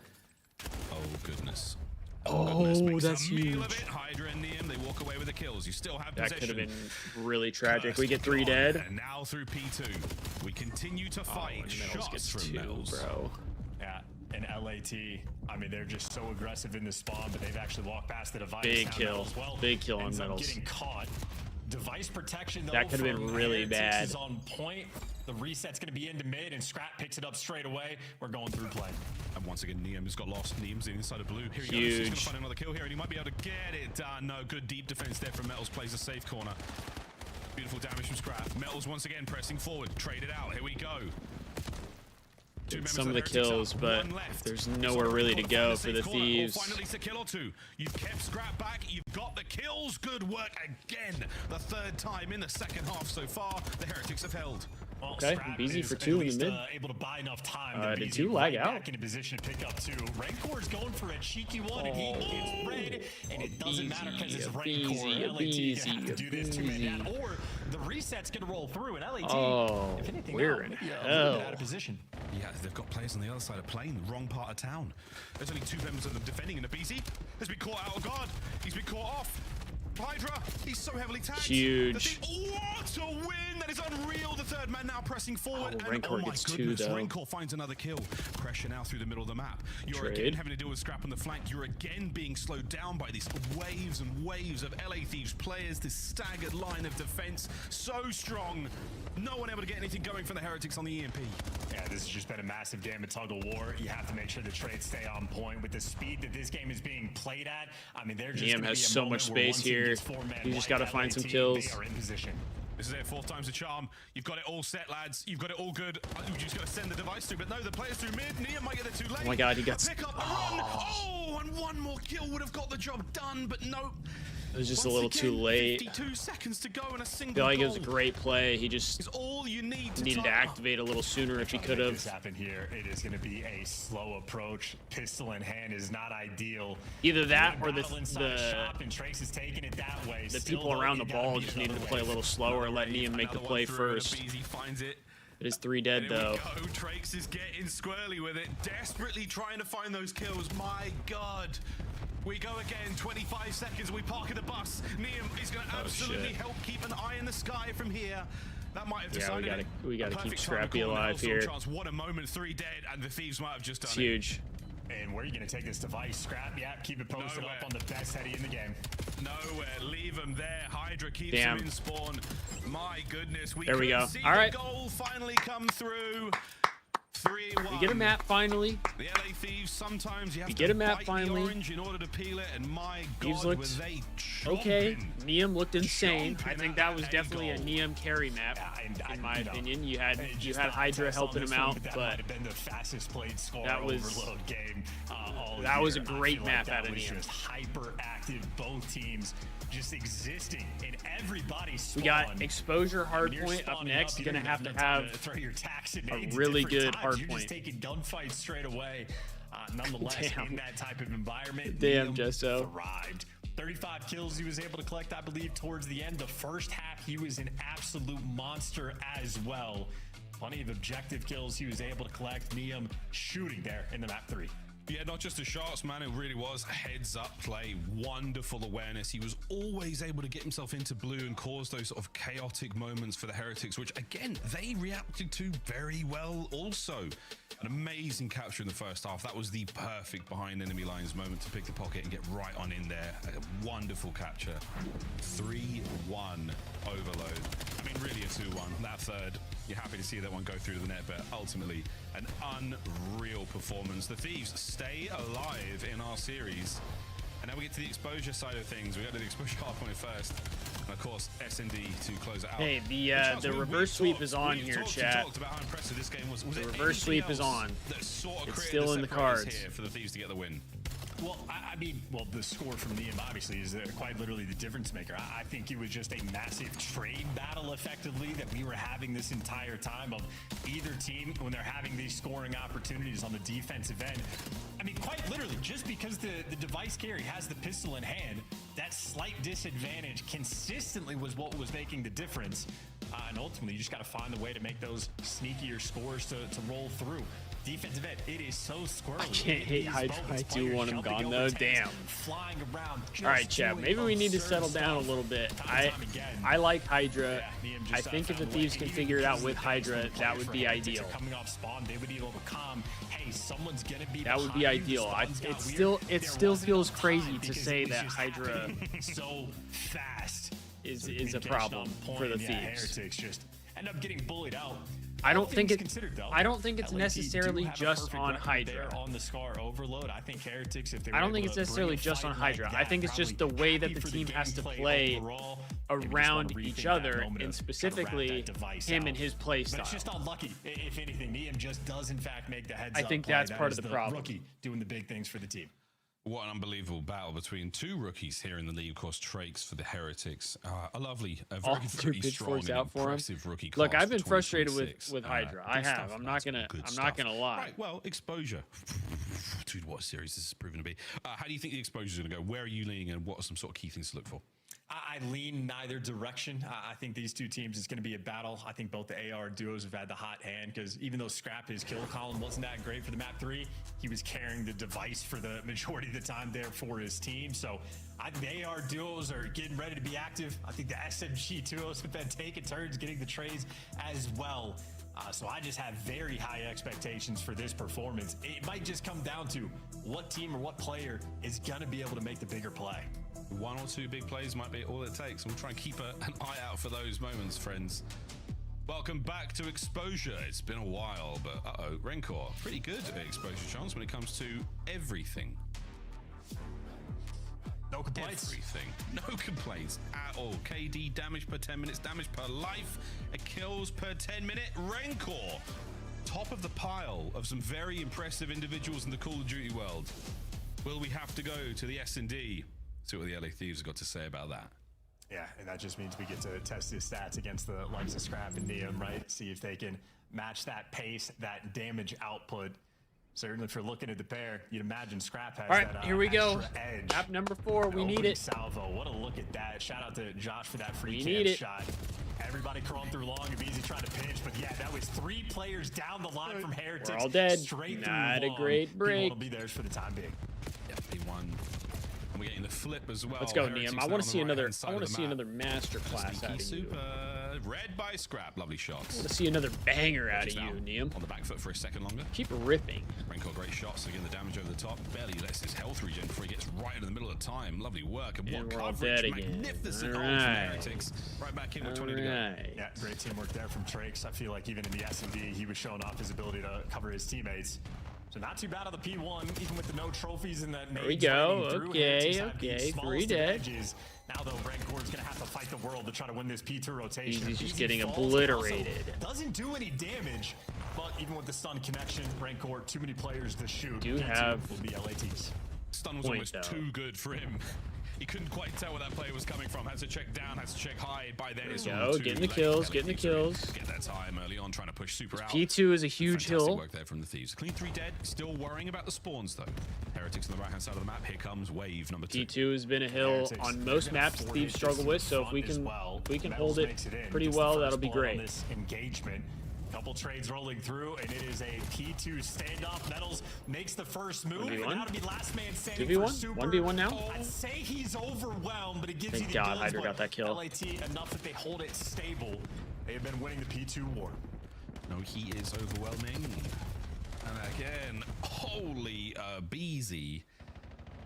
Oh goodness. Oh, that's huge. Hydra and Niam, they walk away with the kills. You still have that possession. could have been really tragic. We get 3 dead. And now through P2, we continue to fight. Shots from Metals, bro. Yeah. And LAT, I mean, they're just so aggressive in the spawn, but they've actually walked past the device. Big kill. Well. Big kill on Metals. Getting caught. Device protection, though, that could have been really bad. Is on point. The reset's going to be into mid, and Scrap picks it up straight away. We're going through play. And once again, Neum has got lost. Neum's inside of blue. Here he goes. He's going to find another kill here, and he might be able to get it done. No, good deep defense there from Metals. Plays a safe corner. Beautiful damage from Scrap. Metals once again pressing forward. Trade it out. Here we go. Some of the kills, but there's nowhere really to go for the Thieves. Finally, a kill or two. You've kept Scrap back. You've got the kills. Good work again. The third time in the second half so far. The Heretics have held. Well, okay, BZ for 2 in the mid. Able to buy enough time. Did 2 lag out? Back in a position to pick up 2. Rancor's going for a cheeky one, and he gets red, and it doesn't matter because it's Rancor. LAT gonna have to do this 2-man down, or the reset's gonna roll through, and LAT, if anything, we're in hell. Out of position. Yeah, they've got players on the other side of plane, the wrong part of town. There's only 2 members of them defending, and the BZ has been caught out of guard. He's been caught off. Hydra, he's so heavily tagged. Huge. What a win! That is unreal. The third man now pressing forward. Rancor gets 2 though. Rancor finds another kill. Pressure now through the middle of the map. You're again having to deal with Scrap on the flank. You're again being slowed down by these waves and waves of LA Thieves players. This staggered line of defense, so strong. No one able to get anything going from the Heretics on the EMP. Yeah, this has just been a massive damn tug of war. You have to make sure the trades stay on point with the speed that this game is being played at. I mean, they're just Neum has so much space here. You just got to find some kills. They are in position. This is it, 4th time's a charm. You've got it all set, lads. You've got it all good. You just got to send the device through. But no, the players through mid. Neum might get there too late. Oh my God, he got... Pick up, run. Oh, and 1 more kill would have got the job done, but no. It was just a little too late. 52 seconds to go and a single I feel like goal. it was a great play. He just needed to activate a little sooner if he could have. Happened here. It is going to be a slow approach. Pistol in hand is not ideal. Either that or the people around the ball just needed to play a little slower, let Neum make the play first. It is 3 dead though. Trax is getting squirrely with it, desperately trying to find those kills. My God. We go again, 25 seconds, we park at the bus. Neum is going to absolutely help keep an eye in the sky from here. That might have decided we gotta keep Scrappy alive here. What a moment, 3 dead, and the Thieves might have just done it. Huge. And where are you going to take this device? Scrap, yeah, keep it posted up on the best heady in the game. Nowhere, leave him there. Hydra keeps him in spawn. My goodness, there we go. All right. Goal finally come through. 3-1. We get a map finally. The LA Thieves, sometimes you have to get a map bite finally. The orange in order to peel it, and my Thieves God, looked okay. Neum looked insane. I think that was definitely a Neum carry map, in my opinion. You had Hydra helping him out, but been the fastest played score that was overload game. That was a great map out of Neum. Just hyper active, both teams just existing in everybody's spawn. We got exposure hardpoint up next. You're gonna have to have throw your tax a really good hardpoint. You're just taking gunfights straight away. Nonetheless, in that type of environment, damn, Jesso thrived. 35 kills he was able to collect, I believe, towards the end. The first half, he was an absolute monster as well. Plenty of objective kills he was able to collect. Neum shooting there in the map 3. Yeah, not just the shots, man. It really was a heads-up play. Wonderful awareness. He was always able to get himself into blue and cause those sort of chaotic moments for the Heretics, which, again, they reacted to very well also. An amazing capture in the first half. That was the perfect behind enemy lines moment to pick the pocket and get right on in there. A wonderful capture. 3-1 overload. I mean, really a 2-1. That third, you're happy to see that one go through to the net, but ultimately an unreal performance. The Thieves stay alive in our series. And now we get to the exposure side of things. We got to the exposure hardpoint first. And of course, SND to close it out. Hey, the reverse sweep is on here, chat. About how impressive this game was. The reverse sweep is on. It's still in the cards here for the Thieves to get the win. Well, I mean, the score from Neum obviously is quite literally the difference maker. I think it was just a massive trade battle, effectively, that we were having this entire time of either team when they're having these scoring opportunities on the defensive end. I mean, quite literally, just because the device carry has the pistol in hand, that slight disadvantage consistently was what was making the difference. And ultimately, you just got to find a way to make those sneakier scores to roll through. Defensive end, it is so squirrely. I can't hate Hydra. I do want him gone though. Damn. Flying around. All right, chat. Maybe we need to settle down a little bit. I like Hydra. I think if the Thieves can figure it out with Hydra, that would be ideal. Coming off spawn, they would be able to calm. Hey, someone's gonna be. That would be ideal. It still feels crazy to say that Hydra so fast is a problem for the Thieves. Heretics just end up getting bullied out. I don't think things it. considered, though, I don't think it's LAT do necessarily have a just perfect on record Hydra. there on the Scar overload. I think Heretics, if they I don't were think able it's to necessarily bring a just on fight like Hydra. I that, think it's just the probably way that happy the for team has to gameplay play overall. Maybe just around wanna rethink each that other, moment and of specifically trying to wrap that device him out. and his play But style. it's just unlucky. If anything, Neum just does in fact make the heads I up think play. that's That part is of the problem. Rookie doing the big things for the team. What an unbelievable battle between two rookies here in the league. Of course, Trakes for the Heretics. A lovely, a All very, through very strong pitchforks and out for him. impressive rookie Look, class I've for been frustrated 2026. with Hydra. I Good have. stuff, I'm lads. not gonna. Good I'm stuff. not gonna lie. Right, well, exposure. Dude, what a series this has proven to be. How do you think the exposure is going to go? Where are you leaning, and what are some sort of key things to look for? I lean neither direction. I think these two teams is going to be a battle. I think both the AR duos have had the hot hand because even though Scrap, his kill column wasn't that great for the map 3, he was carrying the device for the majority of the time there for his team. So I think the AR duos are getting ready to be active. I think the SMG duos have been taking turns getting the trades as well. So I just have very high expectations for this performance. It might just come down to what team or what player is going to be able to make the bigger play. One or two big plays might be all it takes. We'll try and keep an eye out for those moments, friends. Welcome back to Exposure. It's been a while, but Rencor, pretty good at exposure chance when it comes to everything. No complaints. Everything. No complaints at all. KD damage per 10 minutes, damage per life, kills per 10 minute. Rencor, top of the pile of some very impressive individuals in the Call of Duty world. Will we have to go to the S&D? See what the LA Thieves have got to say about that. Yeah, and that just means we get to test his stats against the likes of Scrap and Neum, right? See if they can match that pace, that damage output. Certainly, if you're looking at the pair, you'd imagine Scrap has All right, that here we go. edge. Map number 4. We need Opening it. Salvo. What a look at that. Shout out to Josh for that free We cam need it. shot. Everybody crawling through long and easy trying to pinch, but yeah, that was 3 players down the line from Heretics. We're all dead. Straight Not through a long. great break. People will be theirs for the time being. Definitely one. And we're getting the flip as well. Let's go, Heretics Neum. I now want on to the see another. right-hand side I want of to the see map. another master class Sneaky out of you. super. Red by Scrap. Lovely shots. I want to see another banger out of Now you, Neum. on the back foot for a second longer. Keep ripping. Rencor, great shots. Again, the damage over the top. Barely lets his health regen before he gets right in the middle of time. Lovely work. And what we're all coverage. dead again. Magnificent All ult from right. Heretics. Right back in with 20 All to go. right. Yeah, great teamwork there from Trakes. I feel like even in the S&D, he was showing off his ability to cover his teammates. So not too bad on the P1, even with the no trophies and that. There we go. Okay, okay. 3 dead. Now though, Rancor's gonna have to fight the world to try to win this P2 rotation. He's just Easy getting falls, obliterated. also doesn't do any damage, but even with the stun connection, Rancor, too many players to shoot. Do P2 have will be LATs. Stun was point, almost though. too good for him. He couldn't quite tell where that player was coming from. Had to check down, had to check high. By then, it's There we all go, too getting the late. kills, LA getting the Thieves are in. kills. Get that time early on, trying to push super out. P2 is a huge Fantastic hill. work there from the Thieves. Clean 3 dead. Still worrying about the spawns though. Heretics on the right-hand side of the map. Here comes wave number 2. P2 has been a hill Heretics, on they're most gonna maps force Thieves it struggle with, to so if front we as can well. we can Metals hold it makes in. pretty Gets the well, first that'll be blood on great. this engagement. Couple trades rolling through, and it is a P2 standoff. Metals makes the first move, 1v1? and now to be last man standing 2v1? for Super. 1v1 now? I'd say he's overwhelmed, but it gives Thank you the God kills, Hydra but got that kill. LAT enough that they hold it stable. They have been winning the P2 war. No, he is overwhelming. And again, holy Beezy.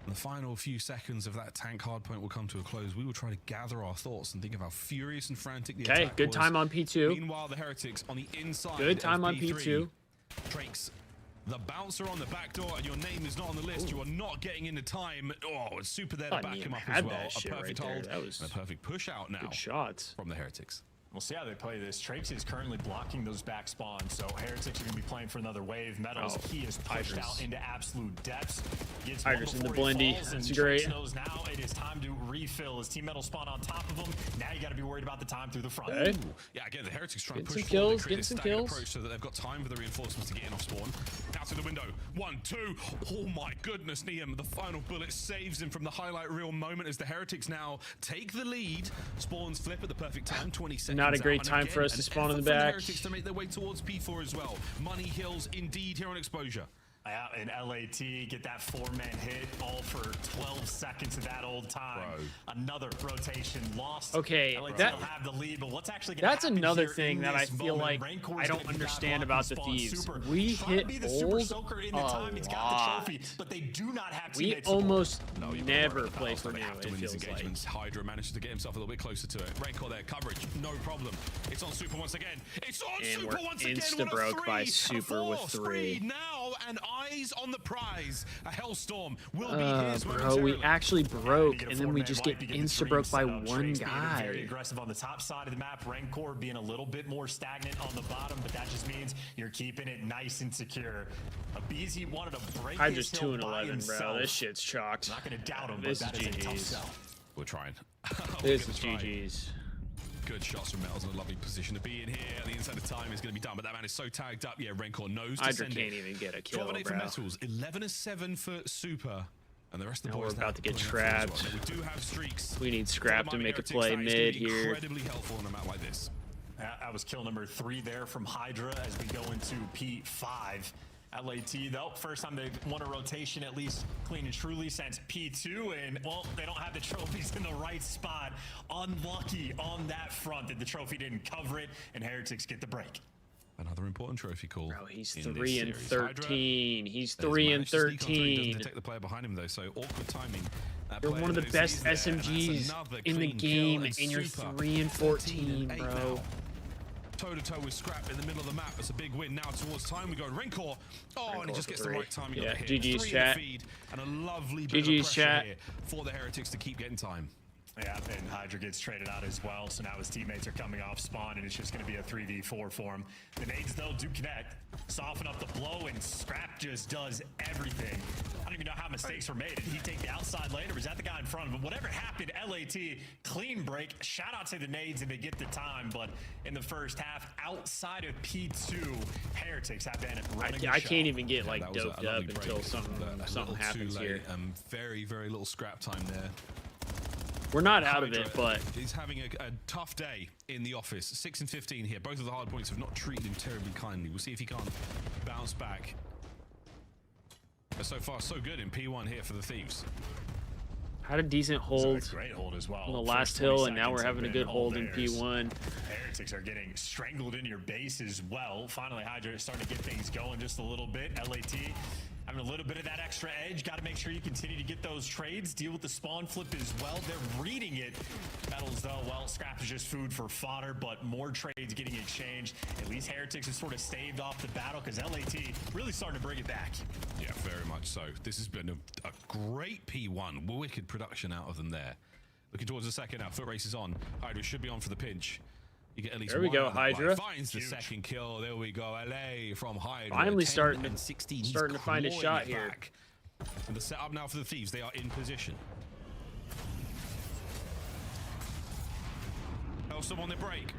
The final few seconds of that tank hardpoint will come to a close. We will try to gather our thoughts and think of how furious and frantic the Okay, attack good was. time on P2. Meanwhile, the Heretics on the inside. Good time of on P3. P2. Drakes, the bouncer on the back door, and your name is not on the list. You are not getting into time. Oh, it's super there to Thought back Neum him up had as well. that A shit right perfect there. hold That was and a perfect push out now Good shots. from the Heretics. We'll see how they play this. Trakes is currently blocking those back spawns, so Heretics are going to be playing for another wave. Metals, Oh, he is pushed Hydra's. out into absolute depths. Gets Hydra's one in the before he blendy. falls, That's and great. Trakes knows now it is time to refill. His team Metal spawn on top of him. Now you got to be worried about the time through the front. Okay. Yeah, again, the Heretics trying Getting to push some forward. kills, They create getting this some staggered kills. approach so that they've got time for the reinforcements to get in off spawn. Now to the window. 1, 2. Oh my goodness, Neum. The final bullet saves him from the highlight reel moment as the Heretics now take the lead. Spawns flip at the perfect time. 20 seconds. Not a out. great And time again, for us to an spawn in effort the from back. Heretics to make their way towards P4 as well. Money hills indeed here on Exposure. And LAT get that 4-man hit all for 12 seconds of that old time. Another rotation lost. Okay, LAT that, will have the lead, but what's actually that's another thing that I feel like I don't understand about the Thieves. We hit old a lot. But they do not have we almost never play for new, it feels like. Hydra manages to get himself a little bit closer to it. Raincore there, coverage, no problem. It's on Super once again. It's on And Super we're once again. insta-broke by Super with 3. Now, and eyes on the prize. A Hellstorm will be his bro, we actually broke, and then we just get insta-broke by one guy. Very aggressive on the top side of the map. Rancor being a little bit more stagnant on the bottom, but that just means you're keeping it nice and secure. BZ wanted to break I his just hill 2-11, by bro. This shit's chalked. I'm not going to doubt him, This but is that is a tough GG's. sell. We're trying. This is GG's. Good shots from Metals in a lovely position to be in here. The inside of time is going to be done, but that man is so tagged up. Yeah, Rancor knows to Hydra send can't it. even get a kill, 12-8 for bro. Metals, 11-7 for Super. And the rest of the Now boys we're about to get pulling up scrapped. as well. We do have streaks. We need Scrap to make a Heretics, play that is gonna mid be here. Incredibly helpful on a map like this. That was kill number 3 there from Hydra as we go into P5. LAT, though, first time they've won a rotation at least clean and truly since P2, and, well, they don't have the trophies in the right spot. Unlucky on that front that the trophy didn't cover it, and Heretics get the break. Another important trophy call. Bro, he's in 3 this and series. 13. He's Hydra 3 has and managed to sneak on through. He 13. doesn't detect the player behind him, though, so awkward timing. That You're player one of the knows best he's there, and that's SMGs another in the clean game, kill, and you're Super 3 and 14, 13-8 bro. now. Toe-to-toe with Scrap in the middle of the map. That's a big win. Now towards time, we go Rancor. Oh, and he just gets the right timing on Yeah, the hit. GG's 3 in the chat. feed, and a lovely bit of GG's pressure chat. here for the Heretics to keep getting time. Yeah, and Hydra gets traded out as well, so now his teammates are coming off spawn, and it's just going to be a 3v4 for him. The nades, though, do connect, soften up the blow, and Scrap just does everything. I don't even know how mistakes were made. Did he take the outside lane, or was that the guy in front of him? Whatever happened, LAT, clean break. Shout out to the nades, and they get the time, but in the first half, outside of P2, Heretics have been running the I show. can't even get, like, That was a doped up lovely break, until but something a little happens too late. here. Very, very little scrap time there. We're not out of it, Hydra but he's having a tough day in the office. 6 and 15 here. Both of the hard points have not treated him terribly kindly. We'll see if he can't bounce back. But so far, so good in P1 here for the Thieves. had a decent hold, Great hold as well. on the First last 20 hill, and now seconds we're have having a been good all hold in theirs. P1. Heretics are getting strangled in your base as well. Finally, Hydra is starting to get things going just a little bit. LAT having a little bit of that extra edge. Got to make sure you continue to get those trades. Deal with the spawn flip as well. They're reading it. Metals, though, well, Scrap is just food for fodder, but more trades getting exchanged. At least Heretics has sort of staved off the battle because LAT really starting to bring it back. Yeah, very much so. This has been a great P1. Wicked production out of them there. Looking towards the second now. Foot race is on. Hydra should be on for the pinch. You get at least There we one go, out of that Hydra. play. Finds the second kill. There we go. LA from Hydra. Finally 10 starting and 16. He's to find a clawing shot it here. back. And the setup now for the Thieves. They are in position. Hellstorm on their break.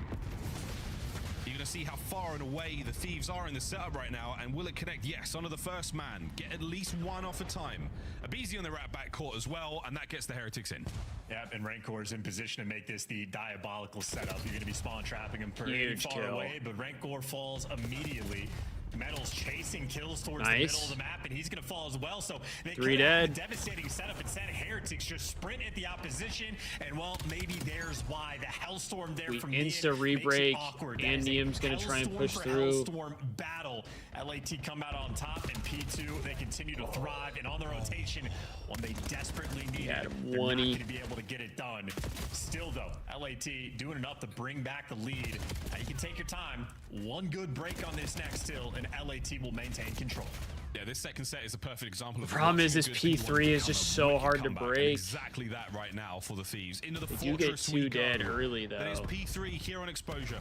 You're going to see how far and away the Thieves are in the setup right now, and will it connect? Yes, onto the first man. Get at least one off a time. Abizi on the rat back court as well, and that gets the Heretics in. Yeah, and Rancor is in position to make this the diabolical setup. You're going to be spawn trapping him pretty Huge far kill. away, but Rancor falls immediately. Metals chasing kills towards Nice. the middle of the map, and he's going to fall as well. So they 3 could have dead. a devastating setup. Instead, Heretics just sprint at the opposition, and well, maybe there's why the Hellstorm there We from insta Neum re-break, makes it awkward. That and is a Neum's gonna try and Hellstorm push for through. Hellstorm battle. LAT come out on top, and P2 they continue to thrive, and on the rotation when they desperately need Yeah, it, they're not 20. going to be able to get it done. Still though, LAT doing enough to bring back the lead. Now you can take your time. One good break on this next hill, and LAT will maintain control. Yeah, this second set is a perfect example of The problem is watching this a good P3 is just so hard to comeback, and break. Exactly that right now for the Thieves. Into the They do get fortress we 2 go. dead early, That is though. P3 here on exposure.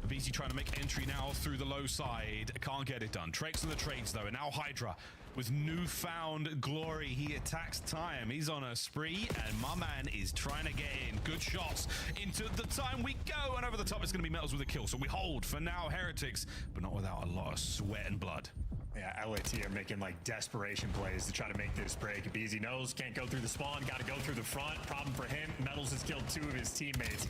BC trying to make entry now through the low side. Can't get it done. Trakes on the trades though, and now Hydra with newfound glory. He attacks time. He's on a spree, and my man is trying to get in. Good shots into the time we go, and over the top it's going to be Metals with a kill. So we hold for now, Heretics, but not without a lot of sweat and blood. Yeah, LAT are making like desperation plays to try to make this break. BZ knows can't go through the spawn, got to go through the front. Problem for him, Metals has killed 2 of his teammates.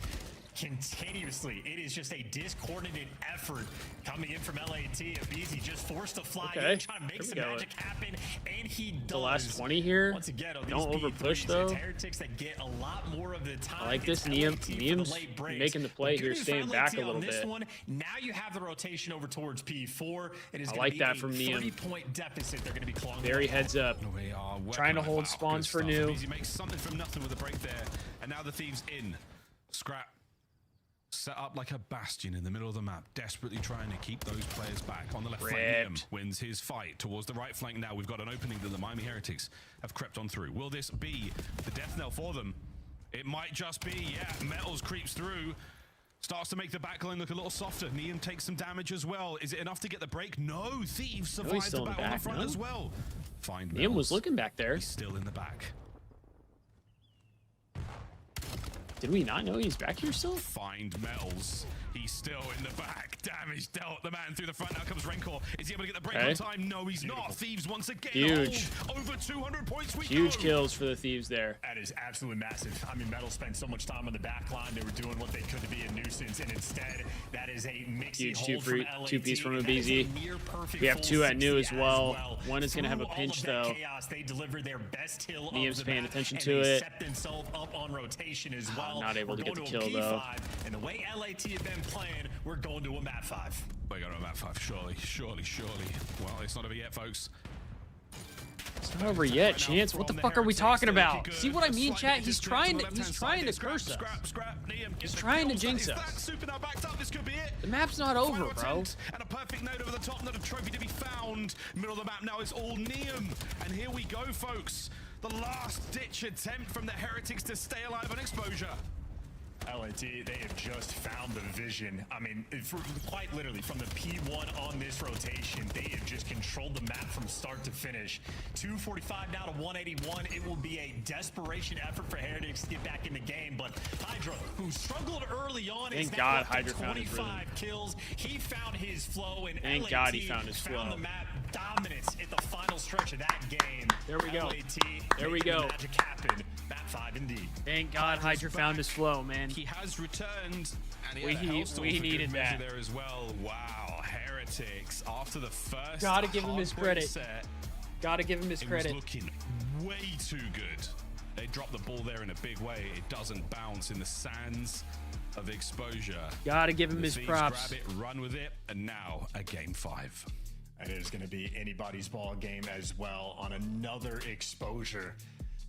continuously. It is just a discoordinated effort coming in from LAT. Abizi just forced to fly Okay. in, trying to make some magic happen, and he does. The last 20 here. Once again, Don't over push P3s, though. it's Heretics that get a lot more of the time. I like this. It's Niam's LAT for the late breaks. making the play Good here, news for staying LAT back a on little this bit. one. Now you have the rotation over towards P4. It is I gonna like be that a from Niam. 30-point deficit. They're going to be clawing. Very heads up. We are Trying to working hold about spawns good for stuff. new. Abizi makes something from nothing with a break there, and now the Thieves in. Scrap set up like a bastion in the middle of the map, desperately trying to keep those players back. On the left flank, Niam wins his fight towards the right flank. Now we've got an opening that the Miami Heretics have crept on through. Will this be the death knell for them? It might just be. Yeah, Metals creeps through. Starts to make the backline look a little softer. Niam takes some damage as well. Is it enough to get the break? No, Thieves survives the battle on the front as well. Find Niam was looking back there. He's still in the back. Did we not know he's back here still? Find Metals. He's still in the back. Damage dealt. The man through the front. Now comes Rencor. Is he able to get the break on time? No, he's not. Thieves once again. Huge. Over 200 points. Huge kills for the Thieves there. That is absolutely massive. I mean, Metal spent so much time on the back line. They were doing what they could to be a nuisance, and instead, that is a mixy hold from LAT. Two-piece from Abizi. We have two at new as well. One is going to have a pinch, though. Chaos, they delivered their best hill Niam's paying attention and to they it. set themselves up on rotation as well. Not able to get the We're going kill, to a though. P5, and the way LAT have been playing, we're going to a map 5. We're going to a map 5, surely. Well, it's not over yet, folks. It's not over yet, Chance. What the fuck are we talking about? See what I mean, chat? He's trying to curse us. He's trying to jinx us. The map's not over, bro. And a perfect node over the top, not a trophy to be found. Middle of the map now is all Niam. And here we go, folks. The last ditch attempt from the Heretics to stay alive on exposure. LAT, they have just found the vision. I mean, quite literally, from the P1 on this rotation, they have just controlled the map from start to finish. 245 now to 181. It will be a desperation effort for Heretics to get back in the game, but Hydra, who struggled early on, Thank is now God up to Hydra found his rhythm. 25 kills. He found his flow, and Thank LAT God he found his flow. the map dominance at the final stretch of that game. There we go. LAT, there we making go. the magic happen. Map 5 indeed. Thank God Hydra found his flow, man. He has returned, and We needed that. there as well. Wow, Heretics after the first. Gotta give him his credit. Set, Gotta give him his credit. It was looking way too good. They dropped the ball there in a big way. It doesn't bounce in the sands of exposure. Gotta give him his Thieves props. Grab it, run with it, and now a game 5. And it is going to be anybody's ball game as well on another exposure.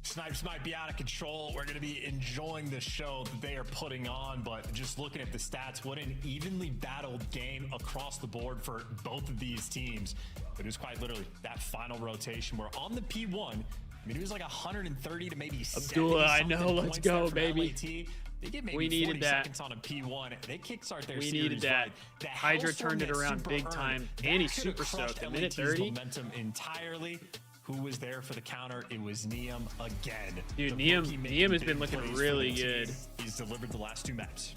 Snipes might be out of control. We're going to be enjoying the show that they are putting on, but just looking at the stats, what an evenly battled game across the board for both of these teams. But it was quite literally that final rotation where on the P1, I mean, it was like 130 to maybe 70 Abdullah, I know, something let's points go, there from baby. LAT. They get maybe We needed 40 that. seconds on a P1. They kickstart their We series needed that. right. The Hydra Hellstorm turned it that around super big earned, time. that And he's could have super crushed stoked. At minute LAT's 30. momentum entirely. Who was there for the counter? It was Niam again. Dude, The rookie Niam making has been big looking plays really for the team. good. He's delivered the last 2 maps.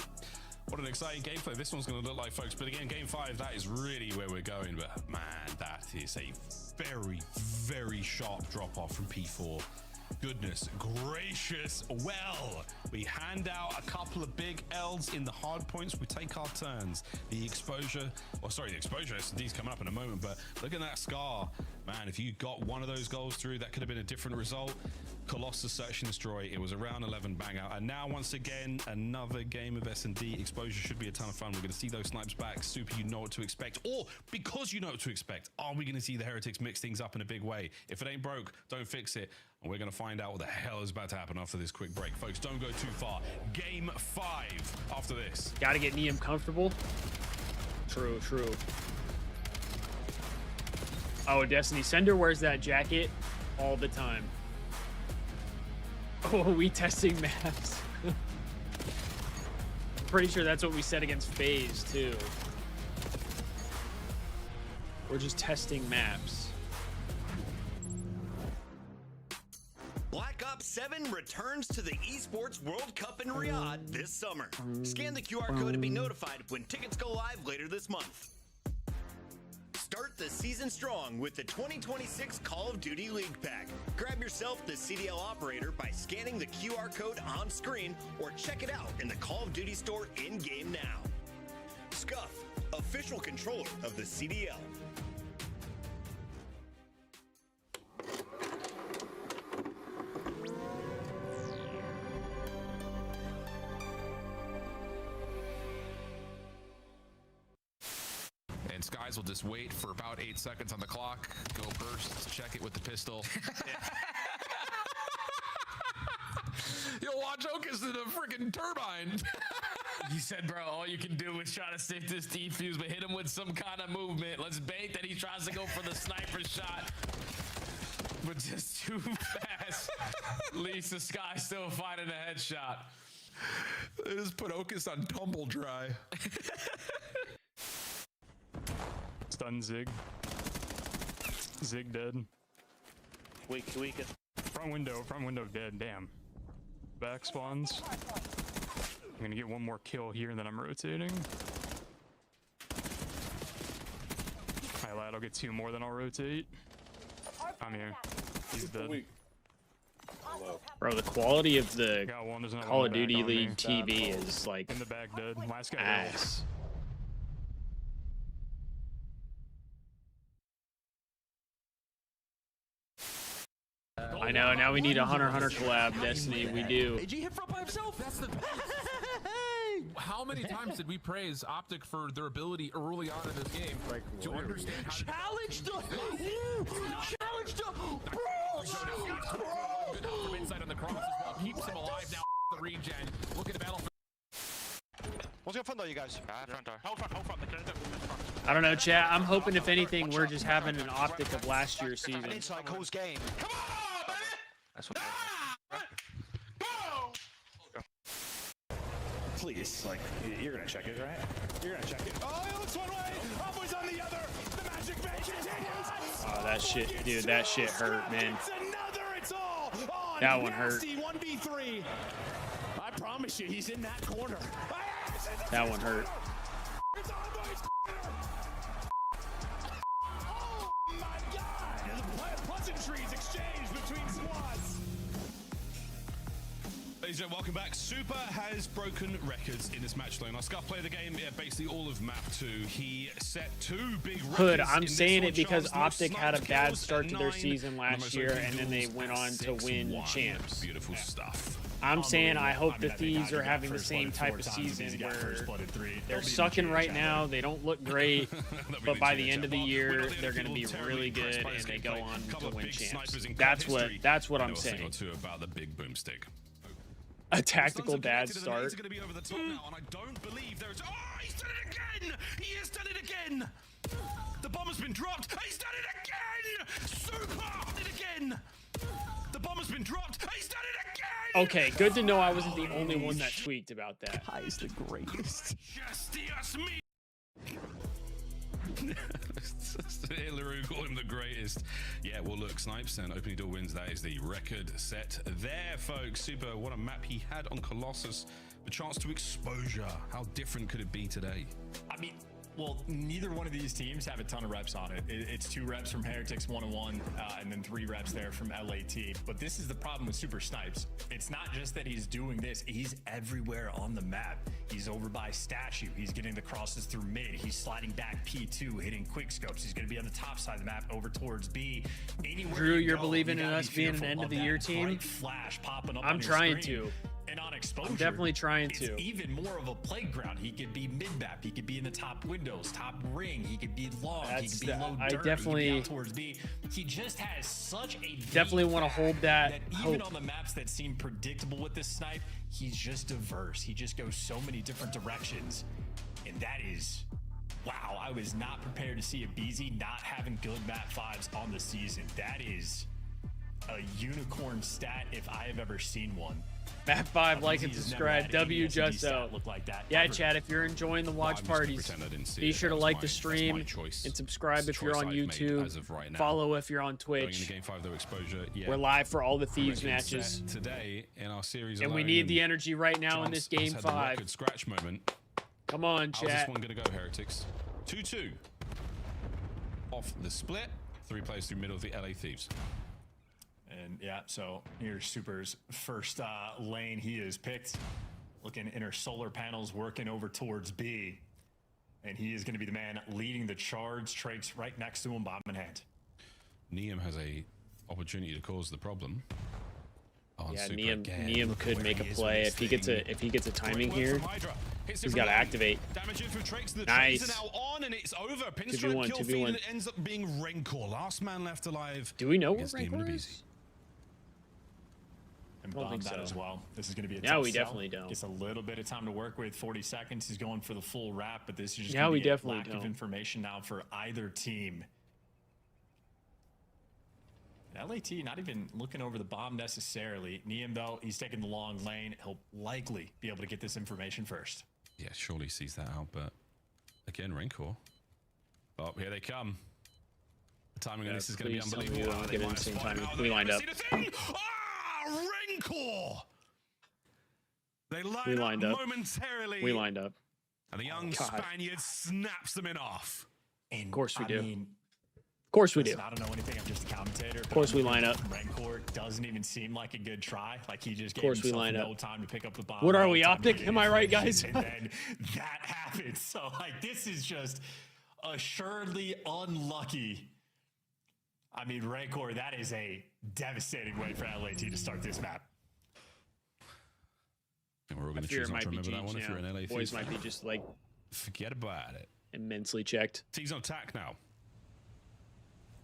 What an exciting gameplay this one's going to look like, folks. But again, game 5, that is really where we're going. But man, that is a very, very sharp drop off from P4. Goodness gracious. Well, we hand out a couple of big L's in the hard points. We take our turns. The exposure, the exposure S&D's coming up in a moment, but look at that scar. Man, if you got one of those goals through, that could have been a different result. Colossus Search and Destroy. It was around 11 bang out. And now, once again, another game of S&D. Exposure should be a ton of fun. We're going to see those snipes back. Super, you know what to expect. Or, because you know what to expect, are we going to see the Heretics mix things up in a big way? If it ain't broke, don't fix it. And we're going to find out what the hell is about to happen after this quick break. Folks, don't go too far. Game 5 after this. Gotta get Niam comfortable. True. Oh, Destiny Sender wears that jacket all the time. Oh, we testing maps. I'm pretty sure that's what we said against FaZe too. We're just testing maps. Black Ops 7 returns to the Esports World Cup in Riyadh this summer. Scan the QR code to be notified when tickets go live later this month. Start the season strong with the 2026 Call of Duty League Pack. Grab yourself the CDL operator by scanning the QR code on screen or check it out in the Call of Duty store in-game now. Scuff, official controller of the CDL. And Skies will just wait for about 8 seconds on the clock, go burst, check it with the pistol. You'll watch Okus in a freaking turbine. He said, bro, all you can do is try to stick this defuse, but hit him with some kind of movement. Let's bait that he tries to go for the sniper shot, but just too fast. Lisa Sky still finding a headshot. They just put Okus on tumble dry. Stun Zig. Zig dead. Weak. Front window dead. Damn. Back spawns. I'm gonna get one more kill here and then I'm rotating. Alright, lad, I'll get 2 more, then I'll rotate. I'm here. He's dead. Bro, the quality of the Got one, there's another Call one of back Duty on me. League TV is like In the back dead. Last guy ass. I know, now we need a Hunter collab, Destiny, we do. AG hit front by himself. That's the How many times did we praise Optic for their ability early on in this game to understand how to Challenge the from inside on the cross as well, keeps him alive now. The regen. Look at the battle. What's your front door, you guys? Front door. Hold front. I don't know, chat. I'm hoping if anything, we're just having an optic of last year's season. Inside Cole's game. Come on, baby! That's what. Please, like, you're gonna check it, right? You're gonna check it. Oh, it looks one way. Always on the other. The magic man continues. Oh, that shit, dude, that shit hurt, man. It's another. It's all on. That one hurt. 1v3. I promise you, he's in that corner. That one hurt. It's almost. Oh my God! The pleasantries exchanged between squads. Ladies and gentlemen, welcome back. Super has broken records in this match lane. Now, Scuff played the game basically all of map 2. He set 2 big records. Hood, I'm in this saying one. it because Charles, Optic no had a sniped bad kills start at to their 9, season last year, and then they went on to win 6-1. champs. Beautiful stuff. I'm saying I hope the Thieves are having the same type of season where they're sucking right now. They don't look great, but by the end of the year, they're going to be really good, and they go on to win champs. That's what I'm saying. About the big boomstick. A tactical bad start. He's going to be over the top now, and I don't believe there's. Oh, he's done it again! He has done it again! The bomb has been dropped. He's done it again! Super did it again! The bomb has been dropped. He's done it again! Okay, good to know I wasn't the only one that tweaked about that. Kai is the greatest. Just me. Hillary called him the greatest. Yeah, well, look, Snipes and opening door wins. That is the record set there, folks. Super. What a map he had on Colossus. A chance to exposure. How different could it be today? I mean, well, neither one of these teams have a ton of reps on it. It's 2 reps from Heretics 1-1, and then 3 reps there from LAT. But this is the problem with Super Snipes. It's not just that he's doing this. He's everywhere on the map. He's over by Statue. He's getting the crosses through mid. He's sliding back P2, hitting quick scopes. He's going to be on the top side of the map over towards B. Anywhere Drew, you're go, believing you in gotta us be being an fearful end of of the that year team? bright flash popping up I'm on your trying screen. to. And on exposure, I'm definitely trying to. It's even more of a playground. He could be mid-map. He could be in the top windows, top ring. He could be long. He could be low I dirt. definitely he could be out towards B. He just has such a definitely want to hold that even hope. on the maps that seem predictable with this snipe, he's just diverse. He just goes so many different directions, and that is. Wow, I was not prepared to see a BZ not having good map 5s on the season. That is a unicorn stat if I have ever seen one. Map 5, like and subscribe. W just so. Look like that Yeah, ever. chat, if you're enjoying the watch parties, be sure to like the stream and subscribe if you're on YouTube. Follow if you're on Twitch. Game 5, though, exposure. Yeah. We're live for all the Thieves matches today in our series, and we need the energy right now in this game 5. Scratch moment. Come on, chat. How's this one gonna go, Heretics? 2-2. off the split. 3 players through middle of the LA Thieves. And yeah, so here's Super's first lane. He is picked. Looking inner solar panels, working over towards B. And he is going to be the man leading the charge. Trake's right next to him, bomb in hand. Neum has a opportunity to cause the problem. Oh, Yeah, Super Neum could make a play if he gets a timing here. He's got to activate. Damage in from Trakes. The nice. Trades are now on, and it's over. Pinstripe kill feed, and it ends up being Rancor. Last man left alive. Do we know what Rancor is? And I don't think bomb that so. as well. This is going to be a Yeah, tough we sell. definitely don't. Gets a little bit of time to work with. 40 seconds. He's going for the full wrap, but this is just Yeah, going we to be a definitely lack of don't. information now for either team. LAT not even looking over the bomb necessarily. Neum, though, he's taking the long lane. He'll likely be able to get this information first. Yeah, surely sees that out, but again, Rancor. Oh, here they come. The timing on this is going to be unbelievable. We get in the same time. We lined up. Ah, Rancor! They We line lined up up. momentarily. We lined up. And the young God. Spaniard snaps them in half. And Of course we I do. mean, Of course we do. listen, I don't know anything. I'm just a commentator. Of course we line up. Rancor doesn't even seem like a good try. Like he just gave course we himself line no up. time to pick up the bomb. What are no we, time to Optic? get Am I right, guys? information, And then that happens. So like this is just assuredly unlucky. I mean, Rancor, that is a devastating way for LAT to start this map. And we're all I going to fear choose it not to might be remember that one if you're GG an now. LA Boys Thieves might be fan. just like Forget about it. immensely checked. Team's on attack now.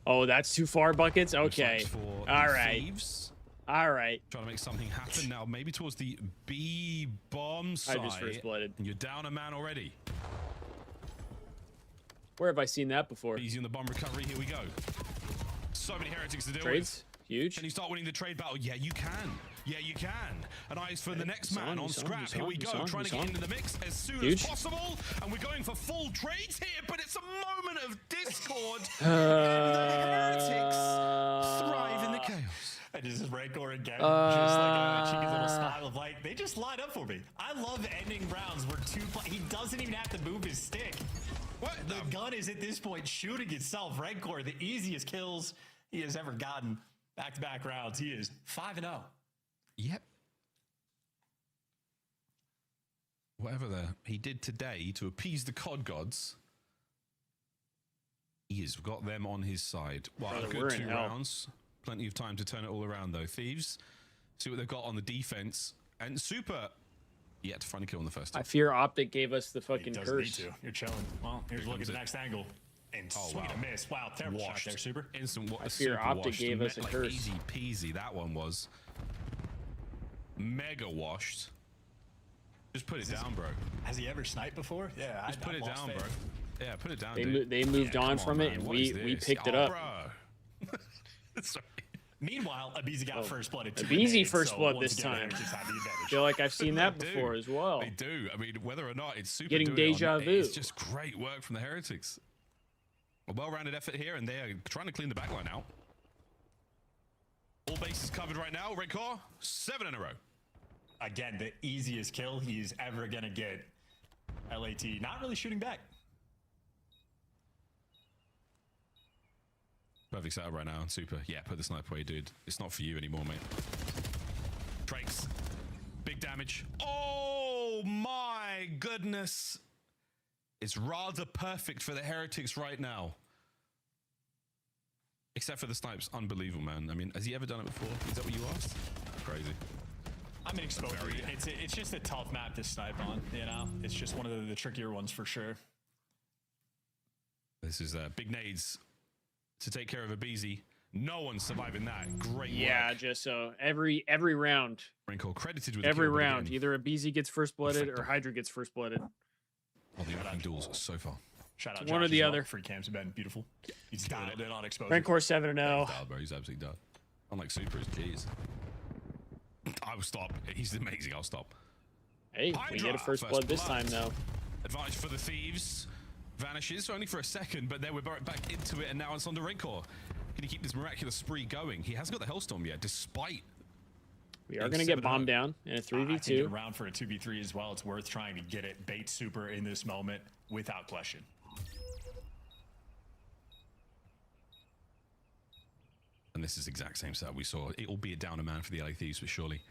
Oh, that's too far, buckets. Looks like Okay. it's for All the right. Thieves. All right. Trying to make something happen now. Maybe towards the B bomb side. I just first blooded. You're down a man already. Where have I seen that before? Easy on the bomb recovery. Here we go. So many heretics to deal Trades? Huge. Can you start winning the trade battle? Yeah, you can. Yeah, you can. And eyes for the next he's man on he's scrap. he's Here we go. he's Trying to he's get into the mix as soon Huge. as possible. And we're going for full trades here, but it's a moment of discord. Heretics thrive in the chaos. And this is Rancor again, just like a cheeky little smile of like, they just line up for me. I love ending rounds where he doesn't even have to move his stick. What? The gun is at this point shooting itself. Rancor, the easiest kills he has ever gotten. Back-to-back rounds. He is 5-0. Yep. Whatever he did today to appease the COD gods, he has got them on his side. Well, Brother, a we're good in 2 hell. rounds. Plenty of time to turn it all around, though. Thieves, see what they've got on the defense. And Super, yet to find a kill in the first. I fear Optic gave us the He fucking doesn't need curse. to. You're chilling. Well, here's a look at the next angle. And sweet a miss. Wow, terrible shot there, Super. Instant I fear super Optic washed. gave us a Like curse. Easy peasy, that one was. Mega washed. Just put it down, bro. Has he ever sniped before? Yeah, Just put it down, bro. Yeah, put it down, They dude. they moved Yeah, on come from it, man. and What we is this? picked it Oh, up. bro. Sorry. Meanwhile, Abizi got first blood at 2 Abizi grenades, first so blood once this again, time. Heretics have the advantage. I feel like I've seen that They do. before as well. They do. I mean, whether or not it's super Getting doing it deja on, vu. it's just great work from the Heretics. A well-rounded effort here, and they are trying to clean the backline out. All bases covered right now. Rancor, 7 in a row. Again, the easiest kill he's ever going to get. LAT not really shooting back. Perfect setup right now. Super. Yeah, put the sniper away, dude. It's not for you anymore, mate. Drakes. Big damage. Oh my goodness. It's rather perfect for the Heretics right now. Except for the snipes. Unbelievable, man. I mean, has he ever done it before? Is that what you asked? Crazy. I mean, exposure. It's just a tough map to snipe on, you know? It's just one of the trickier ones for sure. This is big nades to take care of Abizi. No one's surviving that. Great Yeah, work. just so every round. Rancor credited with Every the kill, but round, again, either Abizi gets first blooded or Hydra gets first blooded. all the opening duels so far. Shout out One or Josh the as well. other. Free cams have been beautiful. He's dialed in on exposure. Rancor 7-0. He's dialed, bro. He's absolutely done. Unlike Super, is jeez. I will stop. He's amazing. I'll stop. Hey, we get a first blood this time though. Advantage for the Thieves. Vanishes only for a second, but then we're back into it, and now it's on to Rancor. Can he keep this miraculous spree going? He hasn't got the Hellstorm yet, despite. We are going to get bombed down in a I think 3v2. around for a 2v3 as well. It's worth trying to get it. Bait Super in this moment without question. And this is the exact same setup we saw, albeit down a man for the LA Thieves, but surely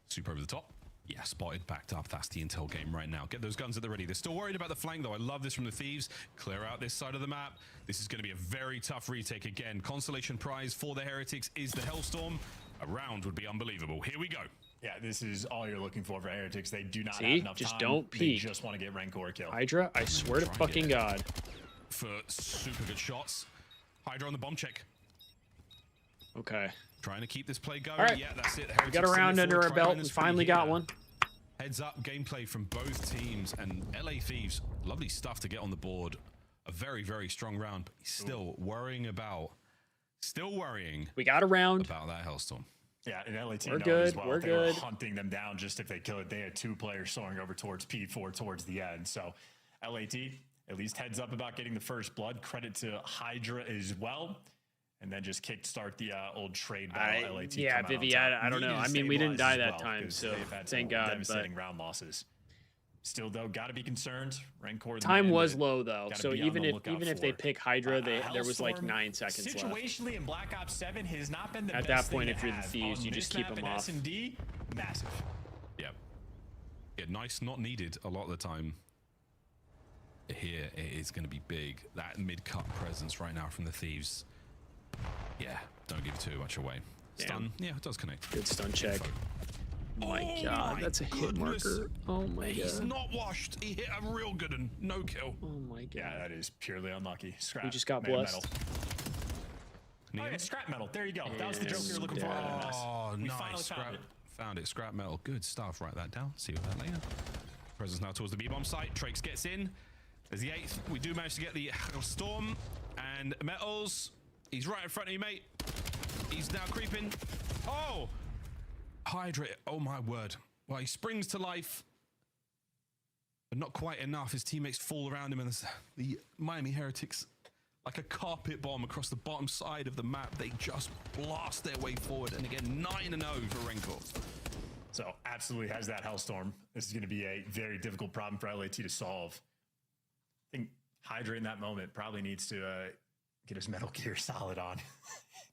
super over the top. Yeah, spotted, backed up. That's the intel game right now. Get those guns at the ready. They're still worried about the flank, though. I love this from the Thieves. Clear out this side of the map. This is going to be a very tough retake again. Consolation prize for the Heretics is the Hellstorm. A round would be unbelievable. Here we go. Yeah, this is all you're looking for Heretics. They do not have See? enough Just time. don't They peek. just want to get Rancor kill. Hydra, I swear to fucking God. For super good shots. Hydra on the bomb check. Okay. Trying to keep this play going. All right. Yeah, that's it. We got a round under our belt. We finally got one. Heads up gameplay from both teams, and LA Thieves, lovely stuff to get on the board. A very, very strong round, but he's still worrying. We got a round. About that Hellstorm. Yeah, and LAT We're knows good. as well. We're They good. were hunting them down just if they kill it. They had 2 players soaring over towards P4 towards the end. So LAT at least heads up about getting the first blood. Credit to Hydra as well. And then just kickstart the old trade battle. LAT yeah, come out on Vivi, top. I don't know. Needed to I mean, we didn't stabilize die as that well, time, 'cause so they've had thank some God. devastating But round losses. Still, though, got to be concerned. Rancor. time was low though, gotta so be on even the if lookout they for. pick Hydra, there was like Hellstorm, 9 seconds left. Situationally in Black Ops 7 has not been the At best that point, thing if to you're the have. Thieves, On you just this keep map them in off. S&D, massive. Yeah. Yeah, nice, not needed a lot of the time. Here, it is going to be big. That mid-cut presence right now from the Thieves. Yeah, don't give too much away. Stun, yeah, it does connect. Good stun check. Oh my God, that's a hit goodness. marker. Oh my He's God. not washed. He hit a real good one. No kill. Oh my God. Yeah, that is purely unlucky. Scrap. We just got Metal. blessed. Oh, yeah, scrap metal. There you go. That was the joke you were looking for. Oh, We nice. finally Found it. Scrap metal. Good stuff. Write that down. See you that later. Presence now towards the B-bomb site. Trakes gets in. There's the 8th. We do manage to get the Storm and Metals. He's right in front of you, mate. He's now creeping. Oh! Hydra. Oh, my word. Well, he springs to life. But not quite enough. His teammates fall around him, and the Miami Heretics, like a carpet bomb across the bottom side of the map, they just blast their way forward. And again, 9-0 for Rancor. So absolutely has that Hellstorm. This is going to be a very difficult problem for LAT to solve. I think Hydra in that moment probably needs to get his Metal Gear Solid on.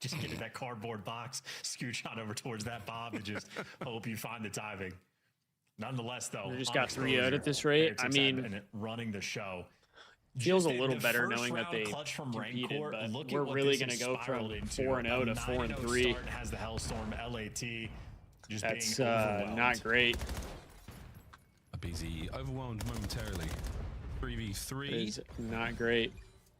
Just get in that cardboard box, scooch on over towards that bomb, and just hope you find the timing. Nonetheless, though, We just got 3-0 at this rate. I mean, and running the show. feels a Just little the better first knowing that round they clutch from competed, Rancor, but look at we're what really this going to has go from spiraled into. 4-0 to A 4-3. start has the Hellstorm. LAT just That's being overwhelmed. not great. A BZ overwhelmed momentarily. 3v3. It's not great.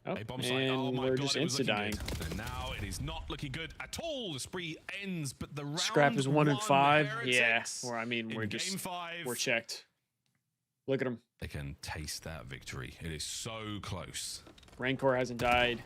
Oh, A bomb site. and Oh my we're God, just it was looking insta-dying. good. And now it is not looking good at all. The spree ends, but the round Scrap is 1 and 5. Yeah, Heretics or I mean, we're in just game 5. we're checked. Look at him. They can taste that victory. It is so close. Rancor hasn't died.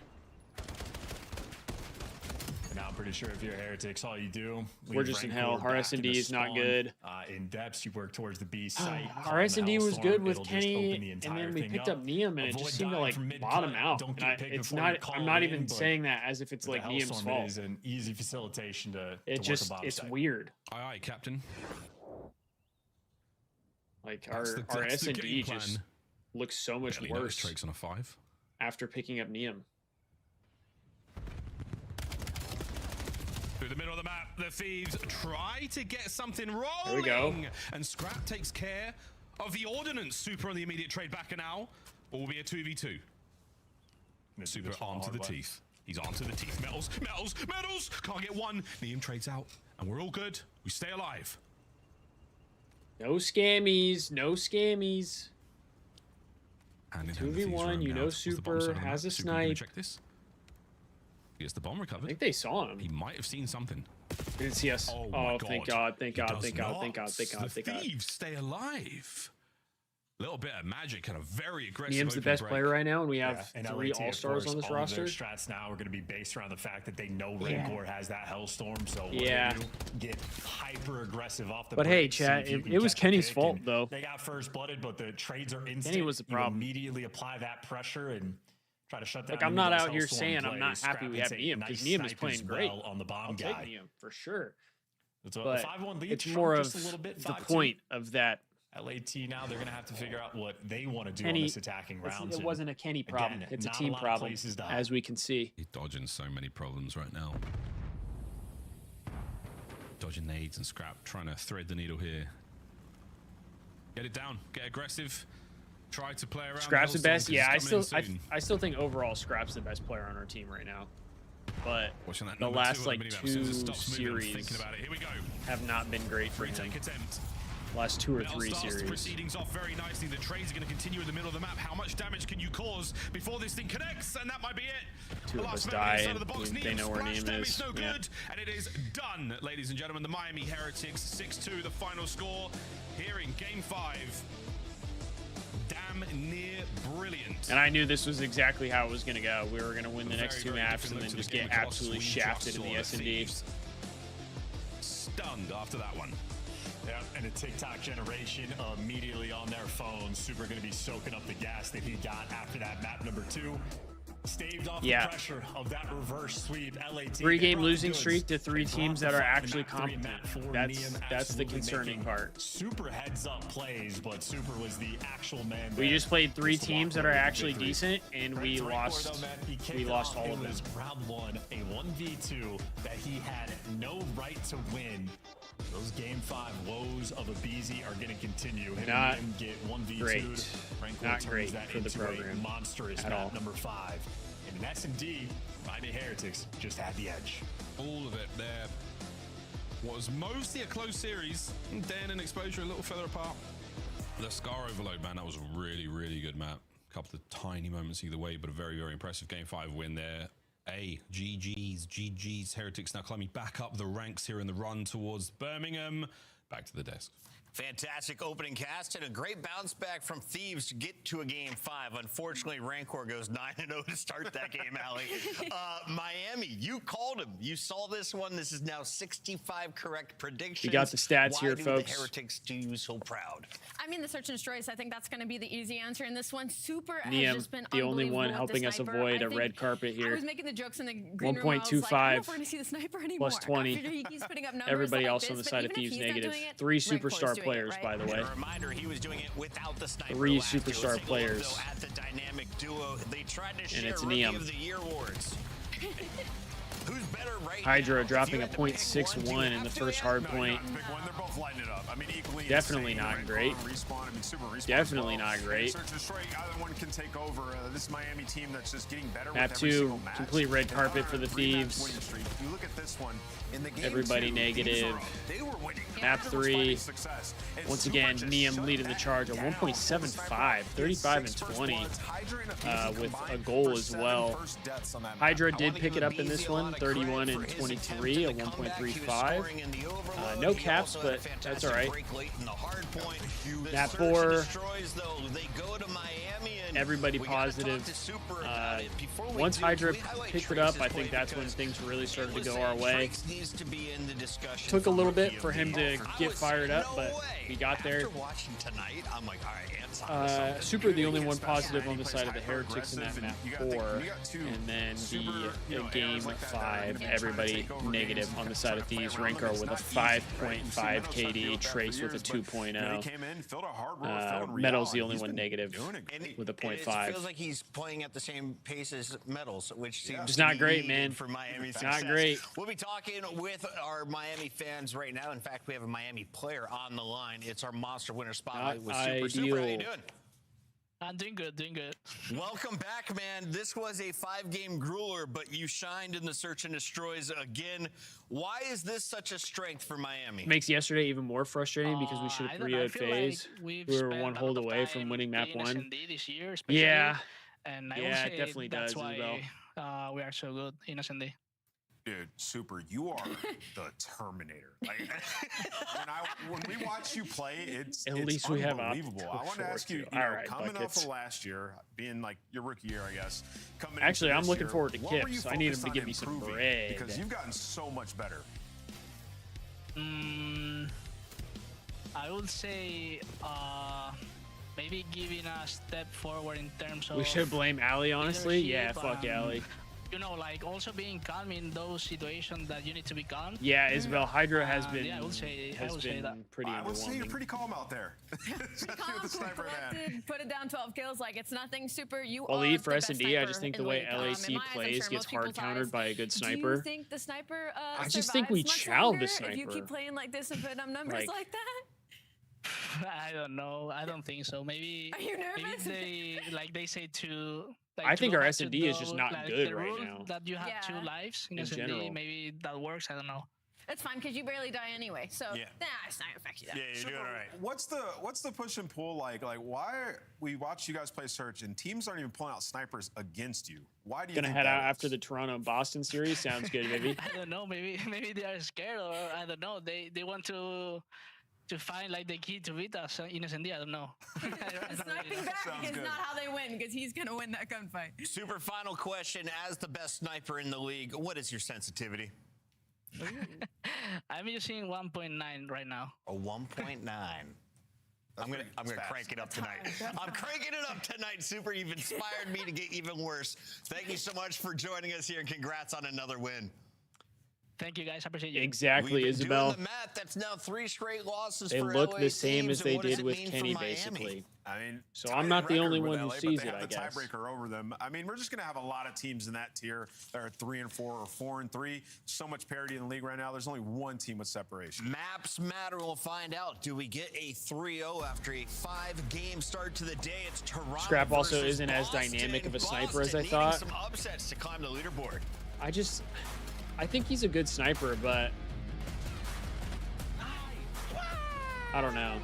Now I'm pretty sure if you're Heretics, all you do. We're just in hell. Our S&D is not good. In depths, you work towards the B site. Our S&D was good with Kenny, and then we picked up Neum, and it just seemed to like bottom out. And it's not. I'm not even saying that as if it's like Neum's fault. It is an easy facilitation to It work a bomb it's site. weird. Aye, aye, Captain. Like That's our the S&D game just plan. looks so much Barely worse noticed Trakes on a 5. after picking up Neum. Through the middle of the map, the Thieves try to get something rolling. There we go. And Scrap takes care of the Ordnance. Super on the immediate trade back now. Or will be a 2v2. Super armed to the teeth. He's armed to the teeth. Metals, metals, metals. Can't get one. Neum trades out. And we're all good. We stay alive. No scammies. No scammies. And in hand, the Thieves 2v1, roam you down know towards the bottom Super side of the has map. a Super, can you snipe. check this? He gets the bomb recovered. I think they saw him. He might have seen something. They didn't see us. Oh, thank God. Thank He God. does Thank God. Thank God. not. Thank God. The Thank God. Thieves stay alive. Little bit of magic and a very aggressive. Neum's the open best break. player right now, and we have And 3 LAT, of all-stars course, on this all of roster. their strats now are going to be based around the fact that they know Yeah. Rancor has that Hellstorm, so Yeah. you get hyper aggressive off the But break, hey, see chat, if you it can was catch a Kenny's pick, fault, and though. They got first blooded, but the trades are instant. Kenny was the problem. You immediately apply that pressure and try to shut down. Like, I'm any not of those out here Hellstorm saying I'm not plays. happy we Scrap have takes a Neum, because nice Neum is snipe playing as great. well on the bomb I'll guy. take Neum for sure. It's a But 5-1 lead. it's shrunk more of just a little bit, the 5-2. point of that. LAT now they're going to have to figure out what they want to do Kenny, on this attacking round. it wasn't a Kenny problem. Again, It's a not team lot of problem, places to as we can see. He's dodging so many problems right now. dodging nades and Scrap trying to thread the needle here. Get it down, get aggressive, try to play around. Scrap's the best. Yeah, I still think overall Scrap's the best player on our team right now. But the last like 2 series have not been great for him. Last 2 or 3 series. Proceedings off very nicely. The trades are going to continue in the middle of the map. How much damage can you cause before this thing connects? And that might be it. 2 of us die, and they know where name is. No good. And it is done, ladies and gentlemen. The Miami Heretics 6-2, the final score here in Game 5. Damn near brilliant. And I knew this was exactly how it was going to go. We were going to win the next 2 maps and then just get absolutely shafted in the S&D. Stunned after that one. Yeah, and a TikTok generation immediately on their phones. Super going to be soaking up the gas that he got after that map number 2. Staved off the pressure of that reverse sweep. LA team 3-game losing streak to 3 teams that are actually competent. That's the concerning part. Super heads up plays, but Super was the actual man. We just played 3 teams that are actually decent, and we lost all of them. It was round 1, a 1v2 that he had no right to win. Those Game 5 woes of Abizi are going to continue. Not him get 1v2. Great. Not great for the program monstrous at all. Number 5. And in S&D, Miami Heretics just had the edge. All of it there was mostly a close series. Dan and Exposure a little further apart. The Scar Overload, man, that was a really, really good map. A couple of tiny moments either way, but a very, very impressive Game 5 win there. GG's. Heretics now climbing back up the ranks here in the run towards Birmingham. Back to the desk. Fantastic opening cast and a great bounce back from Thieves to get to a Game 5. Unfortunately, Rancor goes 9-0 to start that game, Allie. Miami, you called him. You saw this one. This is now 65 correct predictions. You got the stats here, folks. folks. Why do the Heretics do you so proud? I mean, the search and destroys. I think that's going to be the easy answer in this one. Super has Niam, just been the only one unbelievable with helping the us sniper. avoid a red carpet here. I was making the jokes in the green room. 1.25 like, I don't know if we're going to see the sniper anymore. plus 20. After he keeps putting up numbers Everybody like else this, on the but side of even if Thieves he's not negative. doing it, 3 Rancor's superstar doing players, it, right? by the way. A reminder, he was doing it without the sniper. 3 last year. superstar Let's take a players. look, though, at the dynamic duo. They tried to And share it's Rookie Niam. of the Year awards. Who's better right Hydra now? dropping a .61 in the first hard point. They're both lighting it up. I mean, equally Definitely insane, not right? great. Respawn, I mean, Super respawn Definitely as well. not great. Search and Destroy, either one can take over. This Miami team that's just getting better Map with every 2, single match. complete red They're carpet on for the a 3-match Thieves. winning streak. You look at this one. In the game Everybody 2, negative. They were winning. Map 3, Success. And once Super again, just Niam shut leading the that charge at down. 1.75, 35 and 20 with a goal as well. Hydra did pick it up in this one, 31 and 23, a 1.35. No caps, but that's all right. Map 4, everybody positive. Once Hydra picked it up, I think that's when things really started to go our way. Took a little bit for him to get fired up, but we got there. Super the only one positive on the side of the Heretics in that map 4, and then the game 5, everybody negative on the side of Thieves. Rancor with a 5.5 KD, Trace with a 2.0. Metal's the only one negative with a 0.5. It feels like he's playing at the same pace as Metals, which seems It's to not be great, needed man. for Miami It's success. not great. We'll be talking with our Miami fans right now. In fact, we have a Miami player on the line. It's our Monster Winner Spotlight with Super. Super, how you doing? I'm doing good, doing good. Welcome back, man. This was a 5-game grueler, but you shined in the Search and Destroys again. Why is this such a strength for Miami? Makes yesterday even more frustrating because we should have 3-0'd FaZe. We were 1 hold away from winning map 1. This year, Yeah. And I yeah, would say it definitely that's does as well. why we are so good in S&D. Dude, Super, you are the Terminator. Like, when we watch you play, it's At least we have unbelievable. I want to ask you, coming buckets. off of last year, being like your rookie year, I guess. Actually, I'm looking forward to what were you Kips. I need him focused to on give me some improving? bread. Because you've gotten so much better. I would say maybe giving a step forward in terms of... We should blame Allie, honestly. Yeah, leadership fuck and Allie. you know, like also being calm in those situations that you need to be calm. Yeah, Isabel, Hydra has been Yeah, I would say that. pretty I would say you're underwhelming. pretty calm out there. Especially with the sniper in hand. Collected, put it down 12 kills. Like, it's nothing super. You Well, are E the for best S&D, I sniper just think in the way league. In my LAC eyes, I'm plays sure gets most hard people's countered eyes. by a good Do you sniper. think the sniper I just think we survives much chow the longer sniper. if you keep playing like this and putting up numbers like that? I don't know. I don't think so. Maybe. Are you nervous? Maybe they say to. Like, I to think go our back to S&D is just not like, good the right rule now. That you have Yeah. 2 lives in In S&D. general. Maybe that works. I don't know. It's fine because you barely die anyway. So, Yeah. nah, it's not gonna affect you that. Yeah, you're doing all right. What's the push and pull like? Like, why we watch you guys play Search and teams aren't even pulling out snipers against you? Why do you Gonna think head that out is? after the Toronto-Boston series. Sounds good, baby. I don't know. Maybe they are scared, or I don't know. They want to find like the key to beat us in S&D. I don't know. I don't really Sniping know. back Sounds is good. not how they win because he's gonna win that gunfight. Super final question. As the best sniper in the league, what is your sensitivity? I'm using 1.9 right now. A 1.9. I'm gonna crank it up tonight. I'm cranking it up tonight. Super, you've inspired me to get even worse. Thank you so much for joining us here, and congrats on another win. Thank you guys. I appreciate you. Exactly, We've been Isabel. doing the math. That's now 3 straight losses They for look LA the same Thieves, as and they what does did it with mean for Kenny, Miami? basically. I mean, So I'm not the only one who but sees they it, have I the guess. tiebreaker over them. I mean, we're just going to have a lot of teams in that tier that are 3 and 4 or 4 and 3. So much parity in the league right now. There's only one team with separation. Maps matter. We'll find out. Do we get a 3-0 after a 5-game start to the day? It's Toronto. Scrap also versus isn't as Boston. dynamic of a sniper as Boston I needing thought. Some upsets to climb the leaderboard. I think he's a good sniper, but I don't know.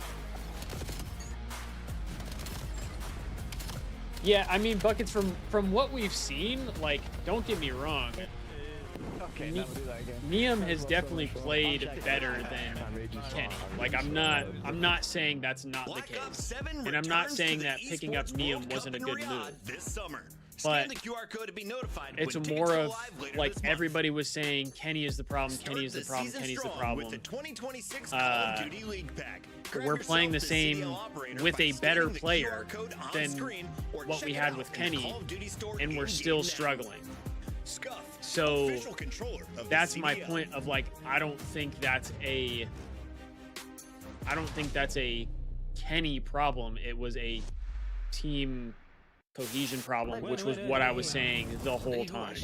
Yeah, I mean, Buckets, from what we've seen, like, don't get me wrong, Niam has definitely played better than Kenny. Like, I'm not saying that's not the case, and I'm not saying that picking up Niam wasn't a good move. This summer. But Scan the QR code to be notified it's when tickets more go of live later like this month. everybody was saying Kenny is the problem, Kenny is the problem, Season Kenny's the strong problem. With the 2026 Call of Duty League Pack. Grab We're playing yourself the same CDL operator with by a better scanning the player QR code on than screen or what check we it had out with in the Kenny, Call of Duty store and we're in-game still now. struggling. Scuff, So official controller of the that's my CDL. point of like, I don't think that's a Kenny problem. It was a team cohesion problem, which was what I was saying the whole time.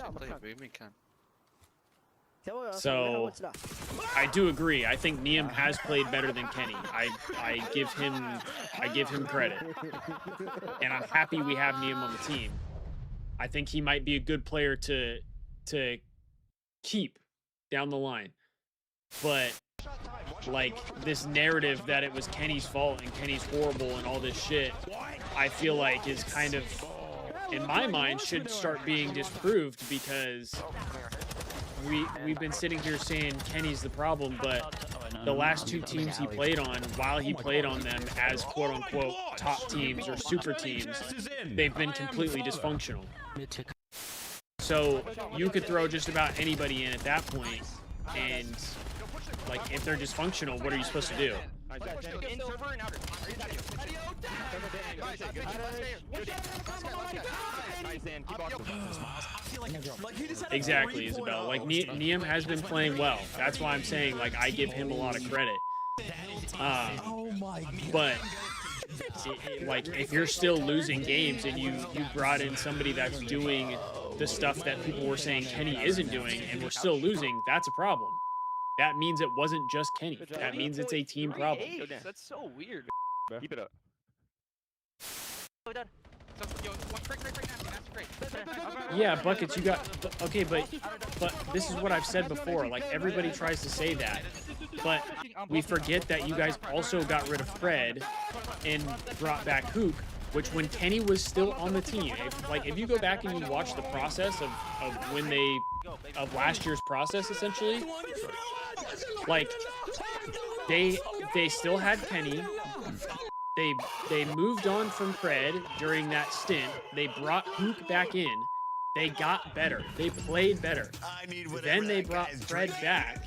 So I do agree. I think Niam has played better than Kenny. I give him credit, and I'm happy we have Niam on the team. I think he might be a good player to keep down the line, but like this narrative that it was Kenny's fault and Kenny's horrible and all this shit, I feel like is kind of, in my mind, should start being disproved, because we've been sitting here saying Kenny's the problem, but the last 2 teams he played on, while he played on them as quote unquote top teams or super teams, they've been completely dysfunctional. So you could throw just about anybody in at that point, and like if they're dysfunctional, what are you supposed to do? Exactly, Isabel. Like Niam has been playing well. That's why I'm saying like I give him a lot of credit. But like if you're still losing games and you brought in somebody that's doing the stuff that people were saying Kenny isn't doing, and we're still losing, that's a problem. That means it wasn't just Kenny. That means it's a team problem. That's so weird. Keep it up. Yeah, Buckets, you got okay, but this is what I've said before. Like everybody tries to say that, but we forget that you guys also got rid of Fred and brought back Hook, which when Kenny was still on the team, if you go back and you watch the process of last year's process, essentially, like they still had Kenny. They moved on from Fred during that stint. They brought Hook back in. They got better. They played better. Then they brought Fred back.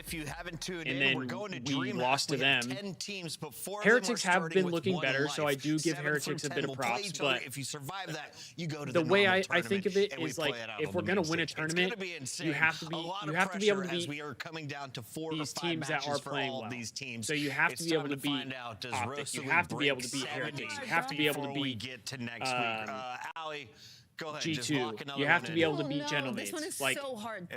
if you haven't tuned and in, then we're going to we DreamHack. lost to We have them. 10 teams, but 4 Heretics of them are have starting been with looking 1 better, so I life. do give 7 Heretics through a bit 10 of will play props, each other. but If you survive that, you go to the way normal I think of tournament, it and we is play like, it out if on we're the gonna main win a stage. It's tournament, gonna be insane. you have to be A lot you of have to be able to pressure as beat we are coming down to 4 these or 5 teams that matches are for playing all well. these teams. So you have It's to be able time to beat find out, does Optic. You Rosalie have to be able break to beat 70 Heretics. You have to be able to before we beat get to next week. Ali, go ahead. Just G2. lock another You have one to in. be able to Oh, beat no, Gentle this one Mates. is Like, so hard.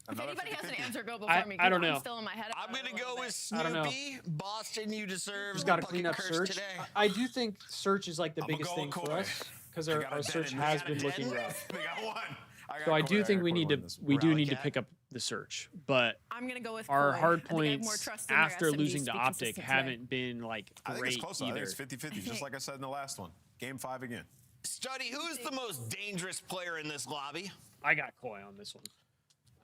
If anybody has an answer, go before me. I don't know. I'm still in my head. I'm going to go with I don't know. Snoopy. Boston, you deserve Just the got to bucket clean up curse search. today. I do think search is like the I'm gonna biggest go thing with for Koi. us because They our got a search den. has They got been a looking den. rough. They got one. So I do think we do need to Cat. pick up the search, but I'm gonna go with our Koi. hard I think I have more points trust in their after SMGs losing to to be Optic consistent today. haven't been like I think it's great close. I either. think it's 50-50, just like I said in the last one. Game 5 again. Study, who's the most dangerous player in this lobby? I got Koi on this one.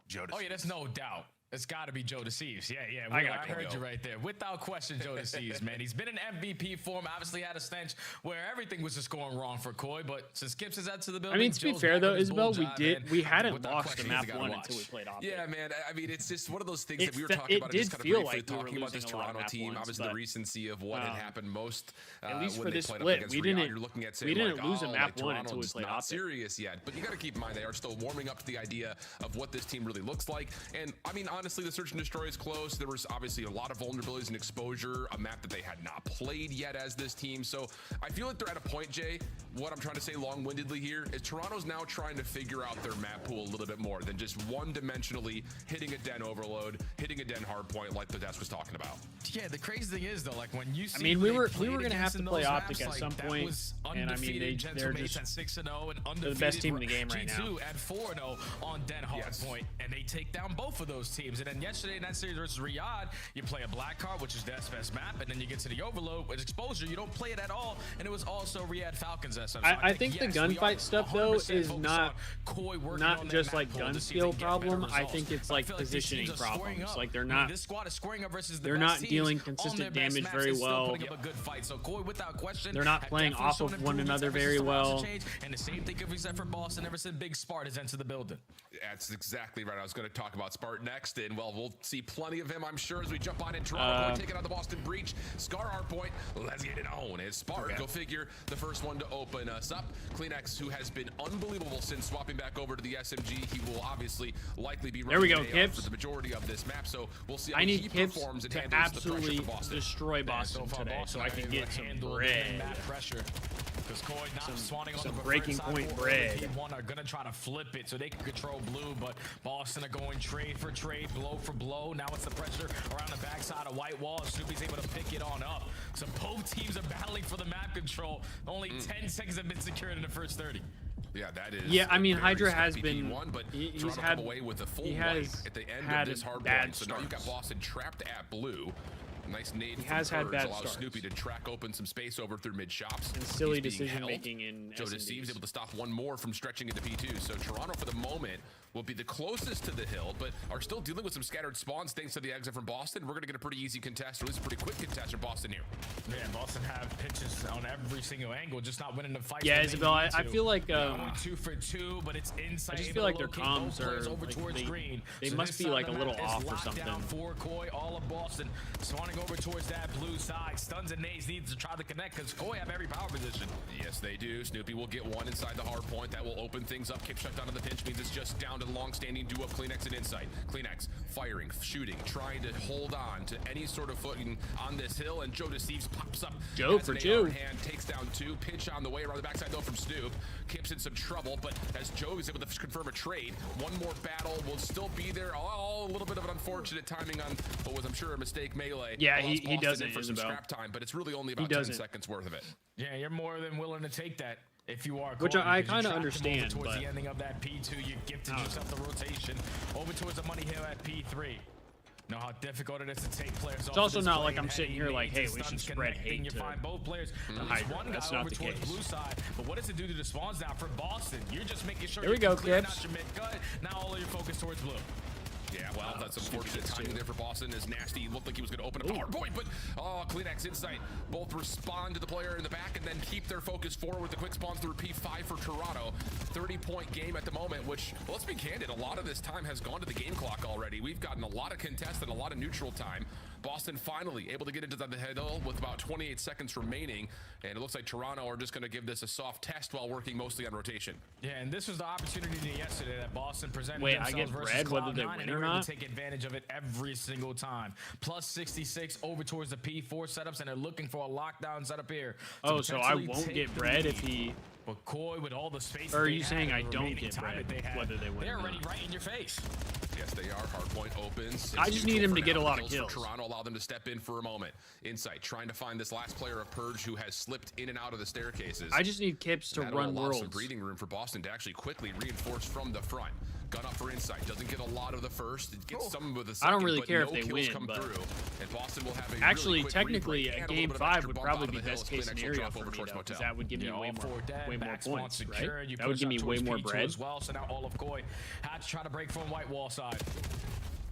Joe Oh yeah, there's no doubt. It's got to be Joe Deceives. Yeah, I Will, got I Koi. heard you right there. Without question, Joe Deceives, man. He's been in MVP form. Obviously had a stench where everything was just going wrong for Koi, but since Gibbs is out to the building, I mean, to be Joe's fair back though, on his Isabel, bull job, man. we hadn't Without lost the question, map he's gotta one watch. until we played Optic. Yeah, man. I mean, it's just one of those things It that we were fe- talking it about. did Just kind of feel briefly like we were talking about this losing a lot of Toronto map team. ones, Obviously, but, the recency of what had happened most at least when for they this played split, up against we Riyadh. didn't You're looking at we saying didn't like, lose a oh, map like, one until we Toronto's played not Optic. serious yet. But you got to keep in mind they are still warming up to the idea of what this team really looks like. And I mean, honestly, the search and destroy is close. There was obviously a lot of vulnerabilities and exposure, a map that they had not played yet as this team. So I feel like they're at a point, Jay. What I'm trying to say long-windedly here is Toronto's now trying to figure out their map pool a little bit more than just one-dimensionally hitting a den overload, hitting a den hardpoint like the desk was talking about. Yeah, the crazy thing is though, like when you see I mean, who we they were played gonna have against to in play those Optic maps, at like, some that point, was and I mean, undefeated they're Gentlemates just at 6-0 and the undefeated best team in the game right G2 now. at 4-0 on Den Hardpoint, and they take down both of those teams. And then yesterday in that series versus Riyadh, you play a black card, which is the best map, and then you get to the overload with exposure. You don't play it at all, and it was also Riyadh Falcons SM. So I think the yes, we are gunfight stuff though 100% is focused not on Koi working not on just that like map pool gun to see if skill they can get better problem. I results. think it's But I like feel these positioning teams are squaring problems. up. Like they're I mean, not this squad is squaring up versus the they're best not teams dealing on consistent their best damage maps very and still well. putting up a good fight. So Koi, without question, They're not have playing definitely off shown of one improvements another ever very since the roster well. changed, and the same thing could be said for Boston ever since Big Spartans entered the building. That's exactly right. I was going to talk about Spart next, and well, we'll see plenty of him, I'm sure, as we jump on in Toronto, taking out the Boston Breach. Scar Hardpoint, let's get it on. It's Spart, go figure, the first one to open us up. Kleenex, who has been unbelievable since swapping back over to the SMG, he will obviously likely be There we go, running Kibbs. for the majority of this map, so we'll see how I he need Kibbs performs and to handles the pressure absolutely for Boston. destroy Boston far, today, so I can get some handle bread. that pressure. Because Koi not swanning on some the breaking preferred point side. bread. Team 1 are going to try to flip it so they can control blue, but Boston are going trade for trade, blow for blow. Now it's the pressure around the backside of White Wall. Snoopy's able to pick it on up. So both teams are battling for the map control. Only 10 seconds have been secured in the first 30. Yeah, that is. Yeah, I mean, a very Hydra has scrappy been. P1, but He's Toronto had. come away with a full He wipe has at the end had of this hard bad point. So now you've got starts. Boston trapped at blue. Nice nade He from has had Kurds bad allows starts. Snoopy to track open some space over through mid shops. And silly He's being decision held. making in Joe SMGs. Deceives able to stop one more from stretching into P2. So Toronto, for the moment, will be the closest to the hill, but are still dealing with some scattered spawns thanks to the exit from Boston. We're going to get a pretty easy contest, or at least a pretty quick contest from Boston here. Yeah, Boston have pitches on every single angle, just not winning the fight. Yeah, Isabel, I feel like only 2 for 2, but it's inside. I just feel like their comms are over like, towards green. they So must this be side like a of the little map is off or locked something. down for Koi, all of Boston swanning over towards that blue side. Stuns and nades needs to try to connect because Koi have every power position. Yes, they do. Snoopy will get one inside the hard point. That will open things up. Kick shut down to the pinch means it's just down to the long-standing duo of Kleenex and Insight. Kleenex firing, shooting, trying to hold on to any sort of footing on this hill, and Joe Deceives pops up. Joe Has for an 2. AR in hand, takes down 2. Pinch on the way around the backside though from Snoop. Kip's in some trouble, but as Joe is able to confirm a trade, one more battle will still be there. Oh, a little bit of an unfortunate timing on what was, I'm sure, a mistake melee. Yeah, Allows he Boston doesn't, in for some Isabel. scrap time, but it's really only about 10 seconds worth of it. Yeah, you're more than willing to take that if you are. Which Koi, I because you kinda trapped him over understand, Towards but- the ending of that P2, you gifted yourself the rotation over towards the money hill at P3. Know how difficult it is to take players off. It's also of this not like play I'm and sitting heavy here like, nades hey, and we should stuns spread connecting. hate You to find both players. the At least Hydra. one guy That's not over the towards case. blue side. But what does it do to the spawns now for Boston? You're just making sure There we you go, can clear Kibbs. out your mid gut. Now all of your focus towards blue. Yeah, well, that's Snoopy unfortunate gets timing 2. there for Boston. Is nasty. He looked like he was going to open up a hard point, but Kleenex Insight both respond to the player in the back and then keep their focus forward with the quick spawns through P5 for Toronto. 30-point game at the moment, which, well, let's be candid, a lot of this time has gone to the game clock already. We've gotten a lot of contest and a lot of neutral time. Boston finally able to get into the hill with about 28 seconds remaining, and it looks like Toronto are just going to give this a soft test while working mostly on rotation. Yeah, and this was the opportunity yesterday that Boston presented Wait, I themselves get versus bread whether they Cloud9, win and or they were not. to take advantage of it every single time. Plus 66 over towards the P4 setups, and they're looking for a lockdown setup here. Oh, so I won't get bread if he... But Koi, with all the space, or are you saying I don't get bread, whether they win? They're already right in your face. Yes, they are. Hardpoint opens. I just need him to get a lot of kills. Toronto, allow them to step in for a moment. Insight, trying to find this last player of Purge who has slipped in and out of the staircases. I just need Kips to run worlds. Some breathing room for Boston to actually quickly reinforce from the front. Gun up for Insight. Doesn't get a lot of the first. It gets some with the second. I don't really care no if they win, come but through, and Boston will have a actually, really quick technically, a game 5 would probably be best case scenario for me, because that would give me way more points, right? That would give me way more bread. As well, so now all of Koi had to try to break from white wall side.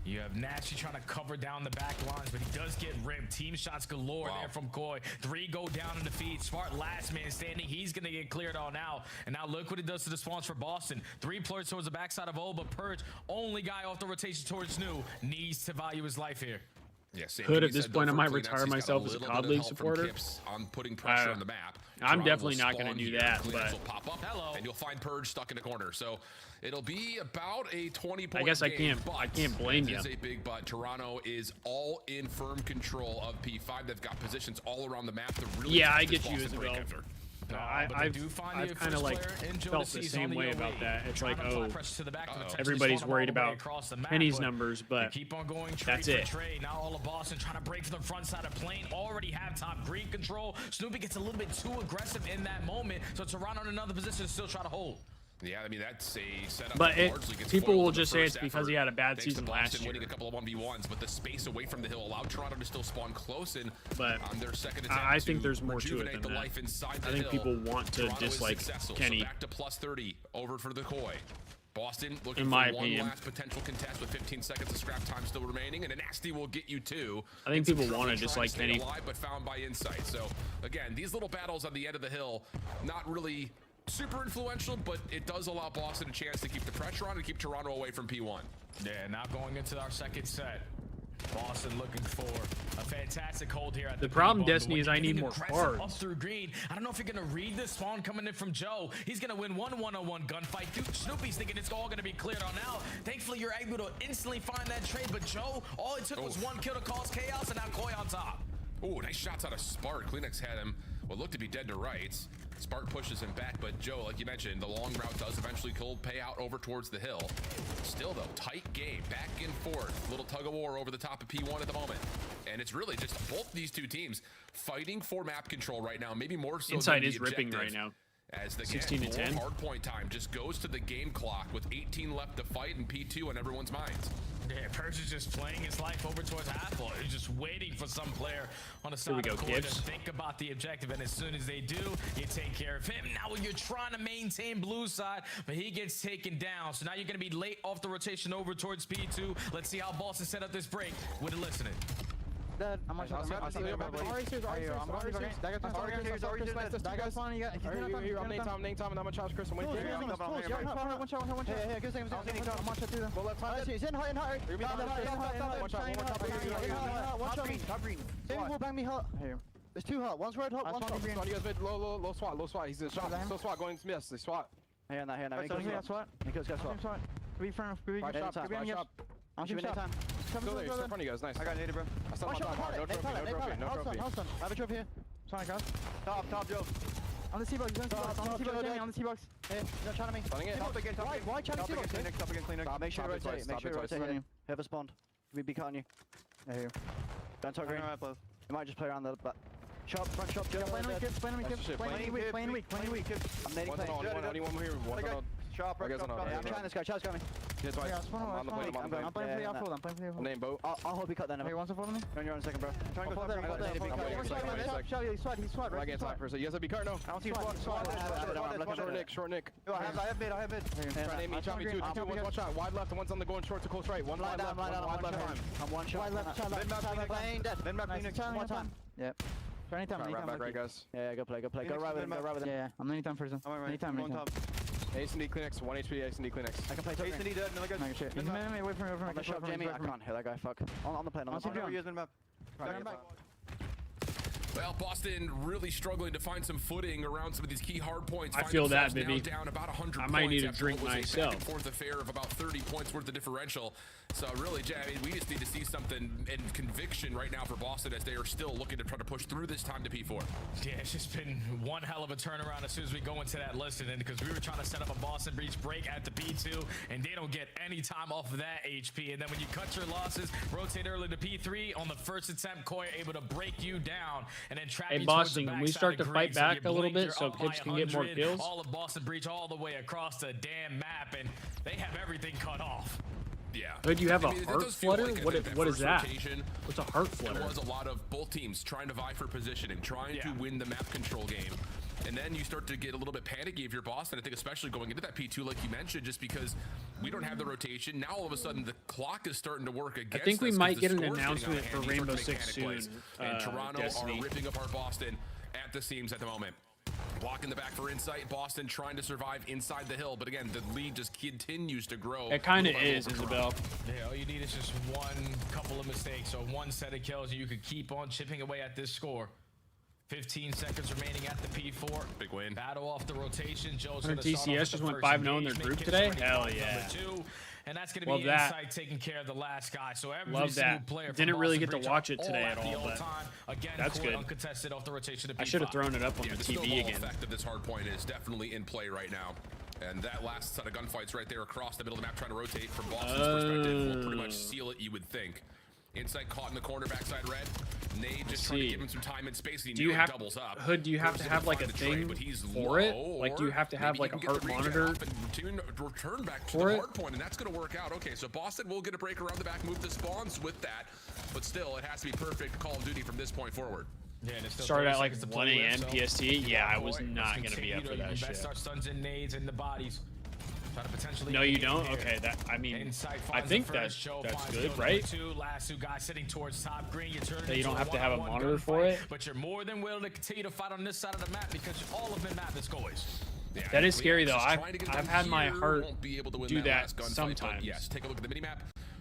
You have Nasty trying to cover down the back lines, but he does get ripped. Team shots galore there from Koi. 3 go down in the feed. Smart last man standing. He's going to get cleared on out. And now look what it does to the spawns for Boston. 3 players towards the backside of O, but Purge, only guy off the rotation towards New, needs to value his life here. Yeah, Could at this point I might retire myself as a COD League supporter. On putting pressure on the map. I'm definitely not going to do that, but will pop up, and you'll find Purge stuck in a corner. So it'll be about a 20-point I guess I game, can't blame you. It is a big but. Toronto is all in firm control of P5. They've got positions all around the map. Really I get you, Isabel. I've kind of like felt the same way about that. It's like, oh, everybody's worried about Penny's numbers, but that's it. Now all of Boston trying to break from the front side of plane. Already have top green control. Snoopy gets a little bit too aggressive in that moment, so Toronto in another position to still try to hold. Yeah, I mean, that's a setup. But people will just say it's because he had a bad season last year. Winning a couple of 1v1s, but the space away from the hill allowed Toronto to still spawn close in. But on their second attempt, I think there's more to it than that. I think people want to dislike Kenny. So back to plus 30 over for the Koi. Boston looking in for my one opinion. last potential contest with 15 seconds of scrap time still remaining, and a Nasty will get you 2. I think people want to dislike Kenny. Alive, but found by Insight. So again, these little battles on the end of the hill, not really super influential, but it does allow Boston a chance to keep the pressure on and keep Toronto away from P1. Yeah, now going into our second set. Boston looking for a fantastic hold here at the problem, Destiny, is I need more cards. Up through green. I don't know if you're going to read this spawn coming in from Joe. He's going to win 1-1-on-1 gunfight. Dude, Snoopy's thinking it's all going to be cleared on out. Thankfully, you're able to instantly find that trade, but Joe, all it took was 1 kill to cause chaos, and now Koi on top. Oh, nice shots out of Spark. Kleenex had him what looked to be dead to rights. Spark pushes him back, but Joe, like you mentioned, the long route does eventually pay out over towards the hill. Still, though, tight game, back and forth. Little tug of war over the top of P1 at the moment. And it's really just both these two teams fighting for map control right now, maybe more so Inside than is ripping right now. As the 16 to 10. Hard point time just goes to the game clock with 18 left to fight in P2 on everyone's minds. Yeah, Purge is just playing his life over towards half-wall. He's just waiting for some player on the side Here we go, of the court to Kips. think about the objective, and as soon as they do, you take care of him. Now you're trying to maintain blue side, but he gets taken down. So now you're going to be late off the rotation over towards P2. Let's see how Boston set up this break with a listening. Dead. I'm on top. I'm on top. Name time, and I'm gonna charge Chris. I'm waiting. One shot. Hey, good thing. One shot through them. Go left side. He's in high. One shot. Top green. David will bang me hot. Here. There's 2 hot. One's red hot. One's green. You guys made low SWAT. He's in shot. So SWAT going to miss. They SWAT. Hey, on that. Nico's got SWAT. Be front. Be shot. I'm shooting anytime. Still in front of you guys. Nice. I got an 80, bro. I still on top. No trophy. I have a trophy here. Sorry, guys. Top, Joe. On the T-box. On the T-box. Hey, you're trying to me. Stunning it. Top again. Why trying to T-box? Top again, Kleenex. Make sure you rotate him. Have a spawn. We be cutting you. There you go. Don't talk green. You might just play around the back. Shop, front shop, Joe. Playing weak. I'm nading play. Anyone here? One on. Shop, I'm trying this guy. Chad's coming. I'm playing for the outfield. I'm playing for the outfield. Name boat. I'll hold you cut then. Hey, wants to follow me? You're on a second, bro. Trying to go there. He's SWAT, right? I get time for a second. You guys have B-card? No. I don't see SWAT. Short Nick. I have mid. Try name me. Chop me 2. One shot. Wide left. One's on the going short to close right. One wide left. Wide left. I'm one shot. Wide left. Then back Kleenex. One time. Yep. Try anytime. Right, guys. Yeah, go play. Go right with him. Yeah, I'm anytime for him. Anytime. Ace and D Kleenex, 1 HP, Ace and D Kleenex. I can play Ace and D dead, another good. No, shit. He's away from me. On the shop, Jamie. I can't hit that guy, fuck. On the plane, on the plane. Well, Boston really struggling to find some footing around some of these key hard points. I feel that, baby. baby. Down about 100 I might need a points drink after what was myself. A back and forth affair of about 30 points worth of differential. So really, Jay, I mean, we just need to see something in conviction right now for Boston as they are still looking to try to push through this time to P4. Yeah, it's just been one hell of a turnaround as soon as we go into that listing, and because we were trying to set up a Boston Breach break at the P2, and they don't get any time off of that HP. And then when you cut your losses, rotate early to P3 on the first attempt, Koi able to break you down and then trap Hey, you Boston, towards the can we backside start of to fight green. So back you a little blink, bit you're so up by kids can get more 100. kills? All of Boston Breach all the way across the damn map, and they have everything cut off. Yeah. Hood, you have I a mean, it heart does feel flutter? like What is that? rotation, What's a heart flutter? There was a lot of both teams trying to vie for positioning, trying to win the map control game. And then you start to get a little bit panicky if you're Boston. I think especially going into that P2, like you mentioned, just because we don't have the rotation. Now all of a sudden the clock is starting to work against us. I think we might get an score's getting out of announcement hand. for You start to Rainbow make Six panic soon. plays. And Toronto Destiny. are ripping apart Boston at the seams at the moment. Blocking the back for insight. Boston trying to survive inside the hill. But again, the lead just continues to grow. It kind of is, Isabel. Yeah, all you need is just one couple of mistakes or one set of kills, and you could keep on chipping away at this score. 15 seconds remaining at the P4. Big win. Battle off the rotation. Joe's Hunter going to start off TCS with just the went first 5-0 in their engagement. group Kids today? ready Hell for yeah. number 2. And that's going to Love be that. Insight taking care of the last guy. So every Love single that. player from Didn't really Boston get to Breach watch it all today at at the all, old but time. Again, that's Court good. uncontested off the rotation to P5. I should have thrown it up on Yeah, the the TV snowball again. effect of this hard point is definitely in play right now. And that last set of gunfights right there across the middle of the map trying to rotate from Boston's perspective will pretty much seal it, you would think. Insight caught in the corner, backside red. Nade just trying to give him some time and space. And he nearly doubles up. Hood, do you have to have like a thing for it? Like, do you have to have like a heart monitor return back to for the it? hard point, and that's going to work out. Okay, so Boston will get a break around the back, move the spawns with that, but still, it has to be perfect Call of Duty from this point forward. Yeah, and it's still Started at 30 like seconds to 1 play a.m. with, so PST. Yeah, I was not going to be up for that shit. Start stuns and nades in the bodies. Trying to potentially No, you get in don't? here. Okay, that, I mean, Insight I finds think the that's first. Joe good, finds kill right? number 2. Last 2 guys sitting towards top green. You turn That you into don't a have to have a one-on-one monitor for gunfight, it? but you're more than willing to continue to fight on this side of the map because all of the map is goals. Yeah, That is scary though. just I've trying to get it I've done had my here, heart won't be able to win do that last gunfight, but sometimes. yes, take a look at the minimap.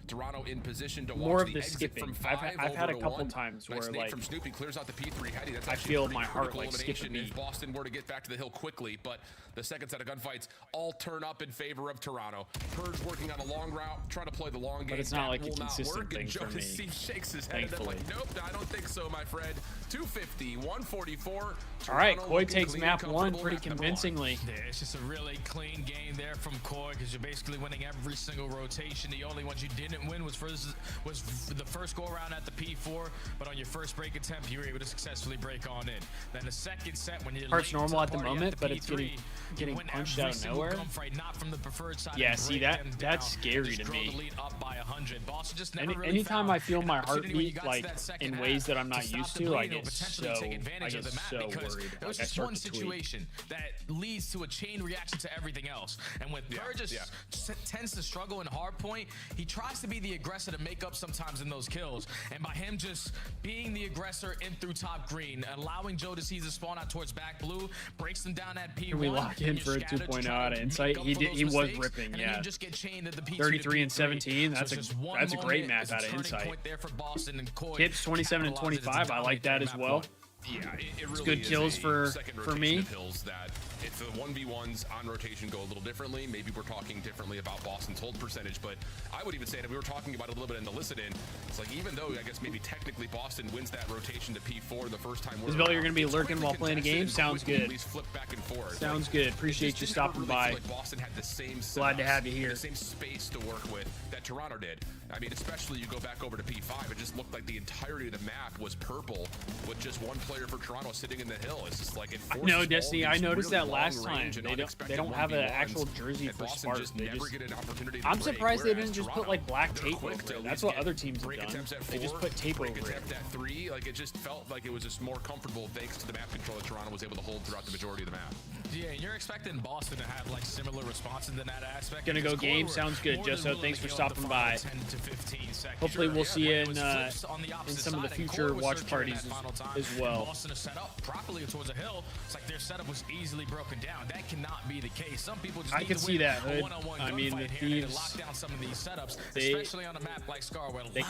Toronto in position to More watch of the exit skipping. from 5 I've had a over to couple 1. times Nice where nade like from Snoopy clears out the P3 heady. That's I actually feel a pretty my heart critical like skipping elimination a if beat. Boston were to get back to the hill quickly, but the second set of gunfights all turn up in favor of Toronto. Purge working on a long route, trying to play the long game. But it's not That like a will not consistent work, thing and for Joe me, shakes his head and then thankfully. like, nope, I don't think so, my friend. 250, 144. All right, Toronto Koi looking takes clean, map 1 comfortable, pretty map number 1. convincingly. Yeah, it's just a really clean game there from Koi because you're basically winning every single rotation. The only ones you didn't win was the first go around at the P4, but on your first break attempt, you were able to successfully break on in. Then the second set, when you're Heart's late to normal at the party moment, the but it's P3, getting you win punched every out of single nowhere. gunfight, not from the preferred side. Yeah, and see, break them that's down scary and just to grow me. the lead up by 100. Boston just never really Anytime found I feel an my opportunity when you heartbeat got to like that second in half ways that I'm to not stop used the to, I bleed or get potentially so take advantage of the map because worried. there was Like, I just start one to tweak. situation that leads to a chain reaction to everything else. And when Burgess tends to struggle in hardpoint, he tries to be the aggressor to make up sometimes in those kills. And by him just being the aggressor in through top green, allowing Joe to seize the spawn out towards back blue, breaks them down at P1. Can we lock in for a 2.0 out of Insight? He was ripping, and yeah. then you just get chained at the P2 33 and to P3. 17. That's So a it's just one that's a great moment, map it's a out of turning Insight. point there for Boston, and Koi Hips 27 and capitalizes to 25. I like dominate that the as map well. one. Yeah, it really good is kills a for second me. rotation of hills that if the 1v1s on rotation go a little differently, maybe we're talking differently about Boston's hold percentage, but I would even say that we were talking about it a little bit in the listen-in. It's like, even though I guess maybe technically Boston wins that rotation to P4 the first time we're Isabel, you're around, going to be it's lurking quickly while playing a contested game? and Sounds quickly good. at least flip back and forth. Sounds Like, good. it Appreciate just you didn't stopping really by. feel like Boston had the same Glad to setups, have you here. the same space to work with that Toronto did. I mean, especially you go back over to P5, it just looked like the entirety of the map was purple with just one player for Toronto sitting in the hill. It's just like it forces No, all Destiny, I these noticed really that last long time. range and They unexpected don't have an 1v1s, actual jersey and for Boston Spark. just They never just, get an opportunity to I'm break, surprised they whereas didn't just put Toronto, like black they're tape quick over to it. at That's least what get other teams have break done. attempts at They just 4, put tape break over it. attempt at 3. Like, it just felt like it was just more comfortable thanks to the map control that Toronto was able to hold throughout the majority of the map. Yeah, and you're expecting Boston to have like similar responses in that aspect. Gonna go because Koi game. were Sounds good, more than Justo. willing Thanks to for go up the stopping final by. 10 to 15 seconds. Hopefully, Sure, we'll yeah, see but you it was flips on the in opposite some of the side, and future Koi was watch searching parties that final time. as well. well. Boston to set up properly towards a hill. It's like their setup was easily broken down. That cannot be the case. Some people just need could to see win that, a Hood. one-on-one I mean, the gunfight here to Thieves, lock down some of these setups, especially on a map like Scar, where they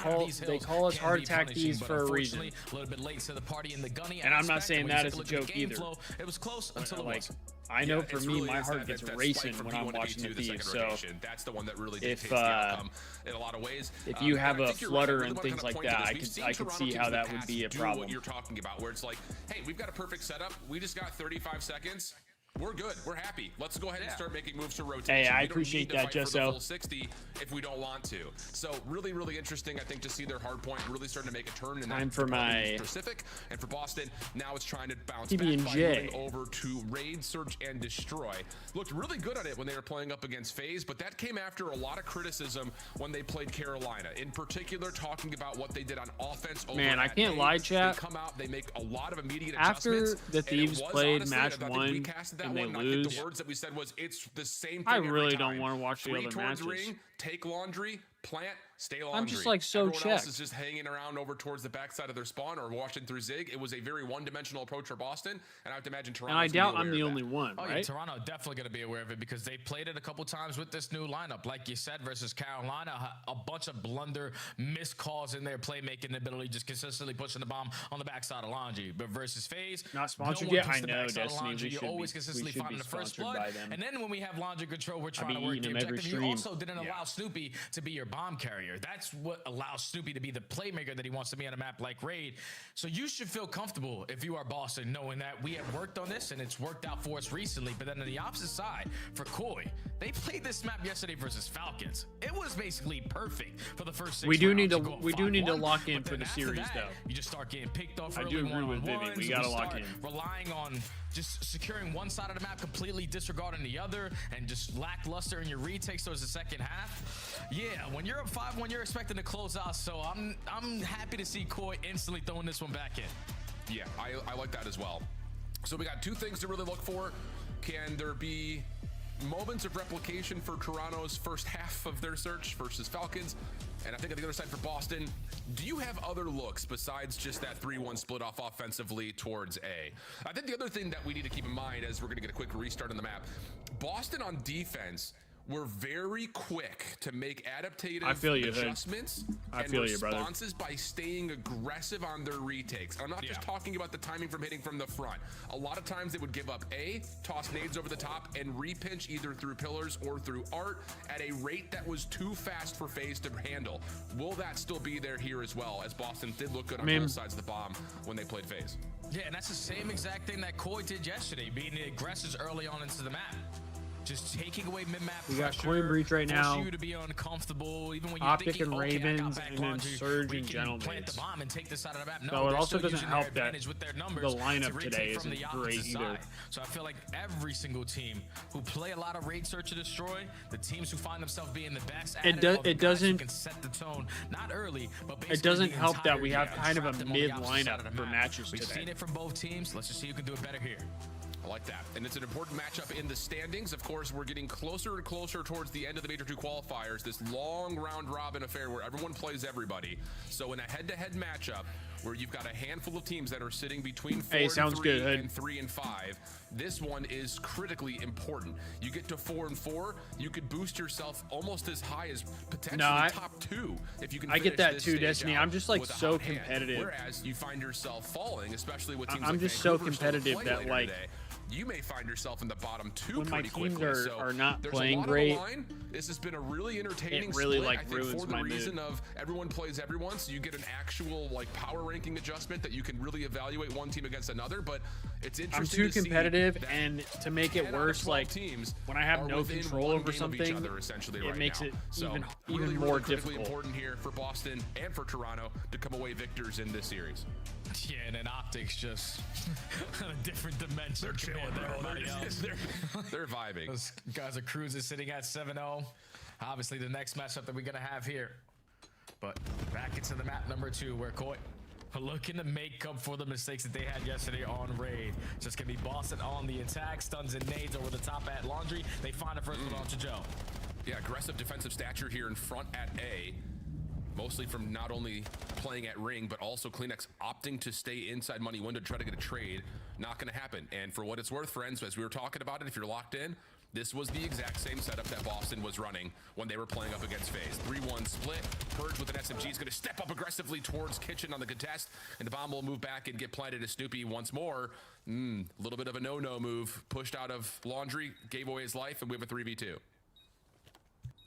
call us hard attack Thieves for a reason. A little bit late to the party in the gunny and I'm not aspect, saying that as a joke either. Flow, it was close until it wasn't. I know for me, my heart gets racing when I'm watching the Thieves. So that's the one that really if the outcome in a lot of ways. If you have a flutter and things like that, I could see how that would be a problem. What you're talking about, where it's like, hey, we've got a perfect setup. We just got 35 seconds. We're good. We're happy. Let's go ahead and start making moves to rotation. Hey, I appreciate that, Jusso. Full 60 if we don't want to. So really, really interesting, I think, to see their hard point really starting to make a turn in time that for my Pacific. And for Boston, now it's trying to bounce TB&J. back by moving over to raid, search, and destroy. Looked really good at it when they were playing up against FaZe, but that came after a lot of criticism when they played Carolina. In particular, talking about what they did on offense. Man, I can't lie, chat. They come out, they make a lot of immediate after adjustments. The Thieves played honestly, match one and they lose. Words that we said was it's the same thing. I really don't want to watch the other matches. Ring, take laundry, plant, stay laundry. I'm just like so Everyone checked. else is just hanging around over towards the backside of their spawn or washing through Zig. It was a very one-dimensional approach for Boston, and I have to imagine Toronto. And I doubt I'm the only one, Oh, right? yeah, Toronto definitely going to be aware of it because they played it a couple times with this new lineup. Like you said, versus Carolina, a bunch of blunder, missed calls in their playmaking ability, just consistently pushing the bomb on the backside of Laundry. But versus FaZe, not sponsored no yet. I know, Destiny. You're always consistently finding the first blood. And then when we have Laundry control, we're trying to work the objective. You also didn't allow Snoopy to be your bomb carrier. That's what allows Snoopy to be the playmaker that he wants to be on a map like Raid. So you should feel comfortable if you are Boston, knowing that we have worked on this and it's worked out for us recently. But then on the opposite side, for Koi, they played this map yesterday versus Falcons. It was basically perfect for the first 6 We do need rounds. to lock in for the series, though. You just start getting picked off. I do agree with Vivi. We gotta lock in. Relying on just securing one side of the map, completely disregarding the other, and just lackluster in your retakes towards the second half. Yeah, when you're up 5-1, you're expecting to close out. So I'm happy to see Koi instantly throwing this one back in. Yeah, I like that as well. So we got two things to really look for. Can there be moments of replication for Toronto's first half of their search versus Falcons? And I think on the other side for Boston, do you have other looks besides just that 3-1 split off offensively towards A? I think the other thing that we need to keep in mind as we're going to get a quick restart on the map, Boston on defense were very quick to make adaptive adjustments and responses by staying aggressive on their retakes. I'm not just talking about the timing from hitting from the front. A lot of times they would give up A, toss nades over the top, and repinch either through pillars or through art at a rate that was too fast for FaZe to handle. Will that still be there here as well, as Boston did look good on both sides of the bomb when they played FaZe? Yeah, and that's the same exact thing that Koi did yesterday, being the aggressors early on into the map. Just taking away mid-map We got Coin Breach right now. You to be uncomfortable, even when you're Optic thinking, and Ravens, okay, and then Surge and Gentleman. Plant the bomb and take this out of the map. No, so it also doesn't help that the lineup today isn't great either. So I feel like every single team who play a lot of raid, search, and destroy, the teams who find themselves being the best at it doesn't can set the tone, not early, but it doesn't help that we have kind of a mid lineup for matches today. We've seen it from both teams. Let's just see who can do it better here. I like that. And it's an important matchup in the standings. Of course, we're getting closer and closer towards the end of the Major 2 qualifiers, this long round robin affair where everyone plays everybody. So in a head-to-head matchup where you've got a handful of teams that are sitting between 4 and 3 and 3 and 5, this one is critically important. You get to 4 and 4, you could boost yourself almost as high as potentially top 2 if you can. I get that too, Destiny. I'm just like so competitive. Whereas you find yourself falling, especially with teams I'm like just so Vancouver competitive that like today. You may find yourself in the bottom 2 when pretty quickly. My teams are not there's playing a lot great. On the line. This has been a really entertaining it really split, like I think, ruins for the my reason mood. of everyone plays everyone, so you get an actual like power ranking adjustment that you can really evaluate one team against another. But it's interesting. I'm too competitive, and to make it worse, like teams when I have no control over something, it makes it even more difficult. Important here for Boston and for Toronto to come away victors in this series. Yeah, and then Optics just on a different dimension. They're chilling, they're vibing. Those guys are cruising, sitting at 7-0. Obviously, the next matchup that we're gonna have here. But back into the map number 2, where Koi are looking to make up for the mistakes that they had yesterday on Raid. Just gonna be Boston on the attack, stuns and nades over the top at Laundry. They find the first one onto Joe. Yeah, aggressive defensive stature here in front at A. Mostly from not only playing at ring, but also CleanX opting to stay inside money window to try to get a trade. Not going to happen. And for what it's worth, friends, as we were talking about it, if you're locked in, this was the exact same setup that Boston was running when they were playing up against FaZe. 3-1 split. Purge with an SMG is going to step up aggressively towards Kitchen on the contest, and the bomb will move back and get planted to Snoopy once more. A little bit of a no-no move. Pushed out of Laundry, gave away his life, and we have a 3v2.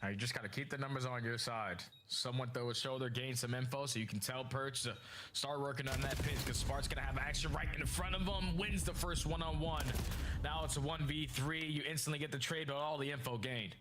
Now you just got to keep the numbers on your side. Someone throw a shoulder, gain some info so you can tell Perch to start working on that pitch because Spart's going to have action right in front of him. Wins the first one-on-one. Now it's a 1v3. You instantly get the trade, but all the info gained.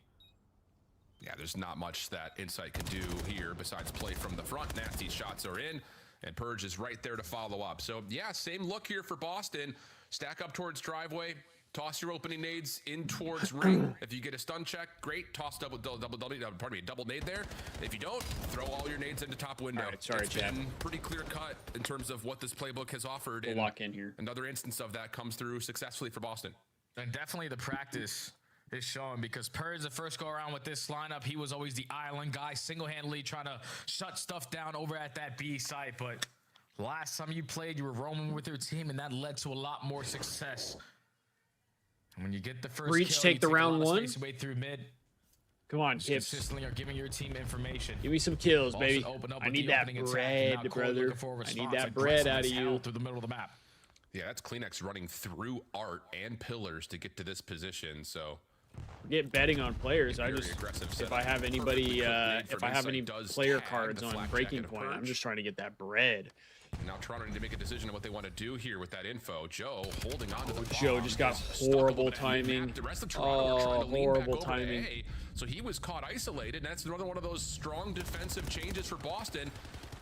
Yeah, there's not much that Insight can do here besides play from the front. Nasty shots are in, and Purge is right there to follow up. So, yeah, same look here for Boston. Stack up towards driveway. Toss your opening nades in towards ring. If you get a stun check, great. Toss double nade there. If you don't, throw all your nades into top window. All right, sorry, it's been pretty clear cut in terms of what this playbook has offered. We'll lock in here. Another instance of that comes through successfully for Boston. And definitely the practice is showing because Purge, the first go around with this lineup, he was always the island guy, single-handedly trying to shut stuff down over at that B site. But last time you played, you were roaming with your team, and that led to a lot more success. And when you get the first Breach, kill, take you the round a lot of one. space away through mid. Come on, Kips. Consistently are giving your team information. Give me some kills, Also baby. open up I with need the that opening attack. bread, Now Cole brother. looking for a I need response, that like bread pressing out of this you. hell through the middle of the map. Yeah, that's CleanX running through art and pillars to get to this position. So Get betting on players. I very just aggressive if setup. I have anybody, Perfectly if I have any does player tag cards the on flak breaking jacket of point, I'm Purge. just trying to get that bread. Now Toronto need to make a decision on what they want to do here with that info. Joe holding on to the Joe bomb, just got stuck a horrible little bit ahead of the timing. map. The rest of Toronto are trying to lean back horrible over to timing. A. So he was caught isolated, and that's another one of those strong defensive changes for Boston.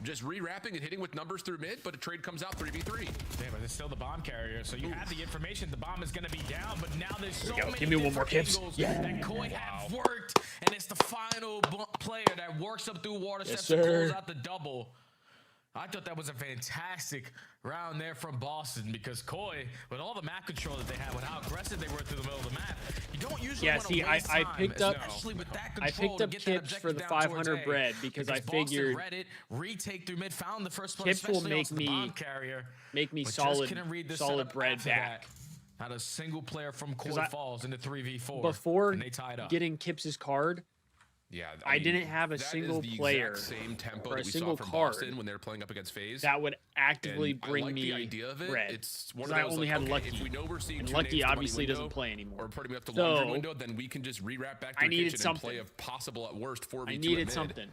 Just rewrapping and hitting with numbers through mid, but a trade comes out 3v3. Yeah, but it's still the bomb carrier, so you have the information. The bomb is going to be down, but now there's so we go. many Give me one more different Kips. angles Yeah. that Koi have worked, and it's the final player that works up through water Yes, steps and sir. pulls out the double. I thought that was a fantastic round there from Boston because Koi, with all the map control that they had, with how aggressive they were through the middle of the map, you don't usually Yeah, want to see, waste I time, picked up especially with that I control picked to up get that Kips for objective the down towards 500 A, bread because I Boston figured read it, retake through mid, found the first place, Kips will especially make off the bomb me carrier, make me but just solid couldn't read the solid setup bread after back. that. Not a single player from 'Cause Koi I- falls into 3v4 Before and they tied up. getting Kips's card, Yeah, I didn't have a that is single the exact player same tempo or a that we single saw from card Boston when they were playing up against FaZe. that would actively And bring I like me the idea of it. bread. It's one 'Cause of I those, only like, had okay, Lucky, if we know we're seeing and two Lucky nades to money obviously doesn't window, play anymore. or putting me up to So, laundry window, then we can just rewrap back to I the needed kitchen something. and play a possible at worst 4v2 I at needed mid. something.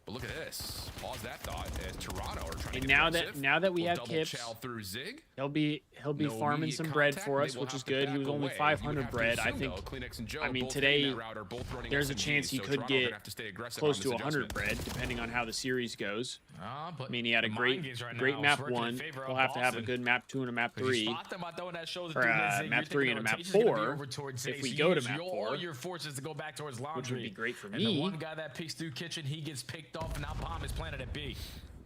But look at this. Pause that thought as Toronto are trying to And get now aggressive. that we We'll have double Kips, chow through Zig. he'll be No farming immediate some bread contact. for They us, will which have is to good. He back was only away. You would 500 have to bread. I assume, think. though, CleanX and Joe I mean, both today hitting that route are both running there's a SMGs, chance he so could Toronto are gonna get have to stay aggressive close on to this 100 adjustment. bread, depending on how the series goes. But I mean, he had a the great mind games right great now is map working in 1. favor of We'll have to have a Boston. good map 2 and a map If you 3. spot them by throwing that shoulder Or through mid, Zig, map you're 3 thinking and the a map rotation's gonna be 4, over towards if Zig, we so go you to use map all 4, your forces to go back towards Laundry. which would be great for And me. the one guy that peeks through kitchen, he gets picked off, and now bomb is planted at B.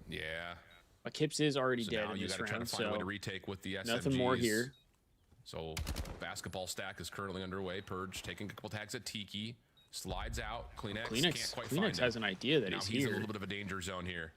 Yeah. But Kips is already So dead now in you this got to try to round, find a way so to retake with the SMGs. nothing more here. So basketball stack is currently underway. Purge taking a couple tags at Tiki. Slides out. CleanX can't quite find CleanX him. has an idea that Now he's he's here. a little bit of a danger zone here.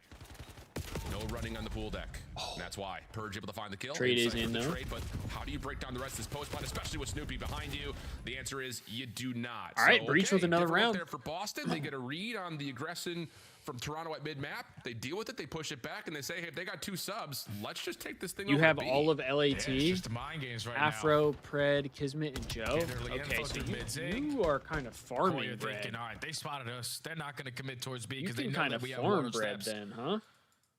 No running on the pool deck. And that's why Purge able to find the kill. Trade is Insight in, for the though. trade, but how do you break down the rest of this post plan, especially with Snoopy behind you? The answer is you do not. All right, Breach with another different look round. there for Boston. They get a read on the aggression from Toronto at mid-map. They deal with it. They push it back, and they say, hey, if they got 2 subs, let's just take this thing You over have to B. all of Yeah, LAT, it's just the mind games right Afro, Pred, Kismet, and Joe. Get early Okay, info so through mid-Zig. you are kind of now. Koi, farming you're bread. thinking, all right, they spotted us. They're not going to commit towards B You because they can know kind that of we have farm water bread steps. then, huh?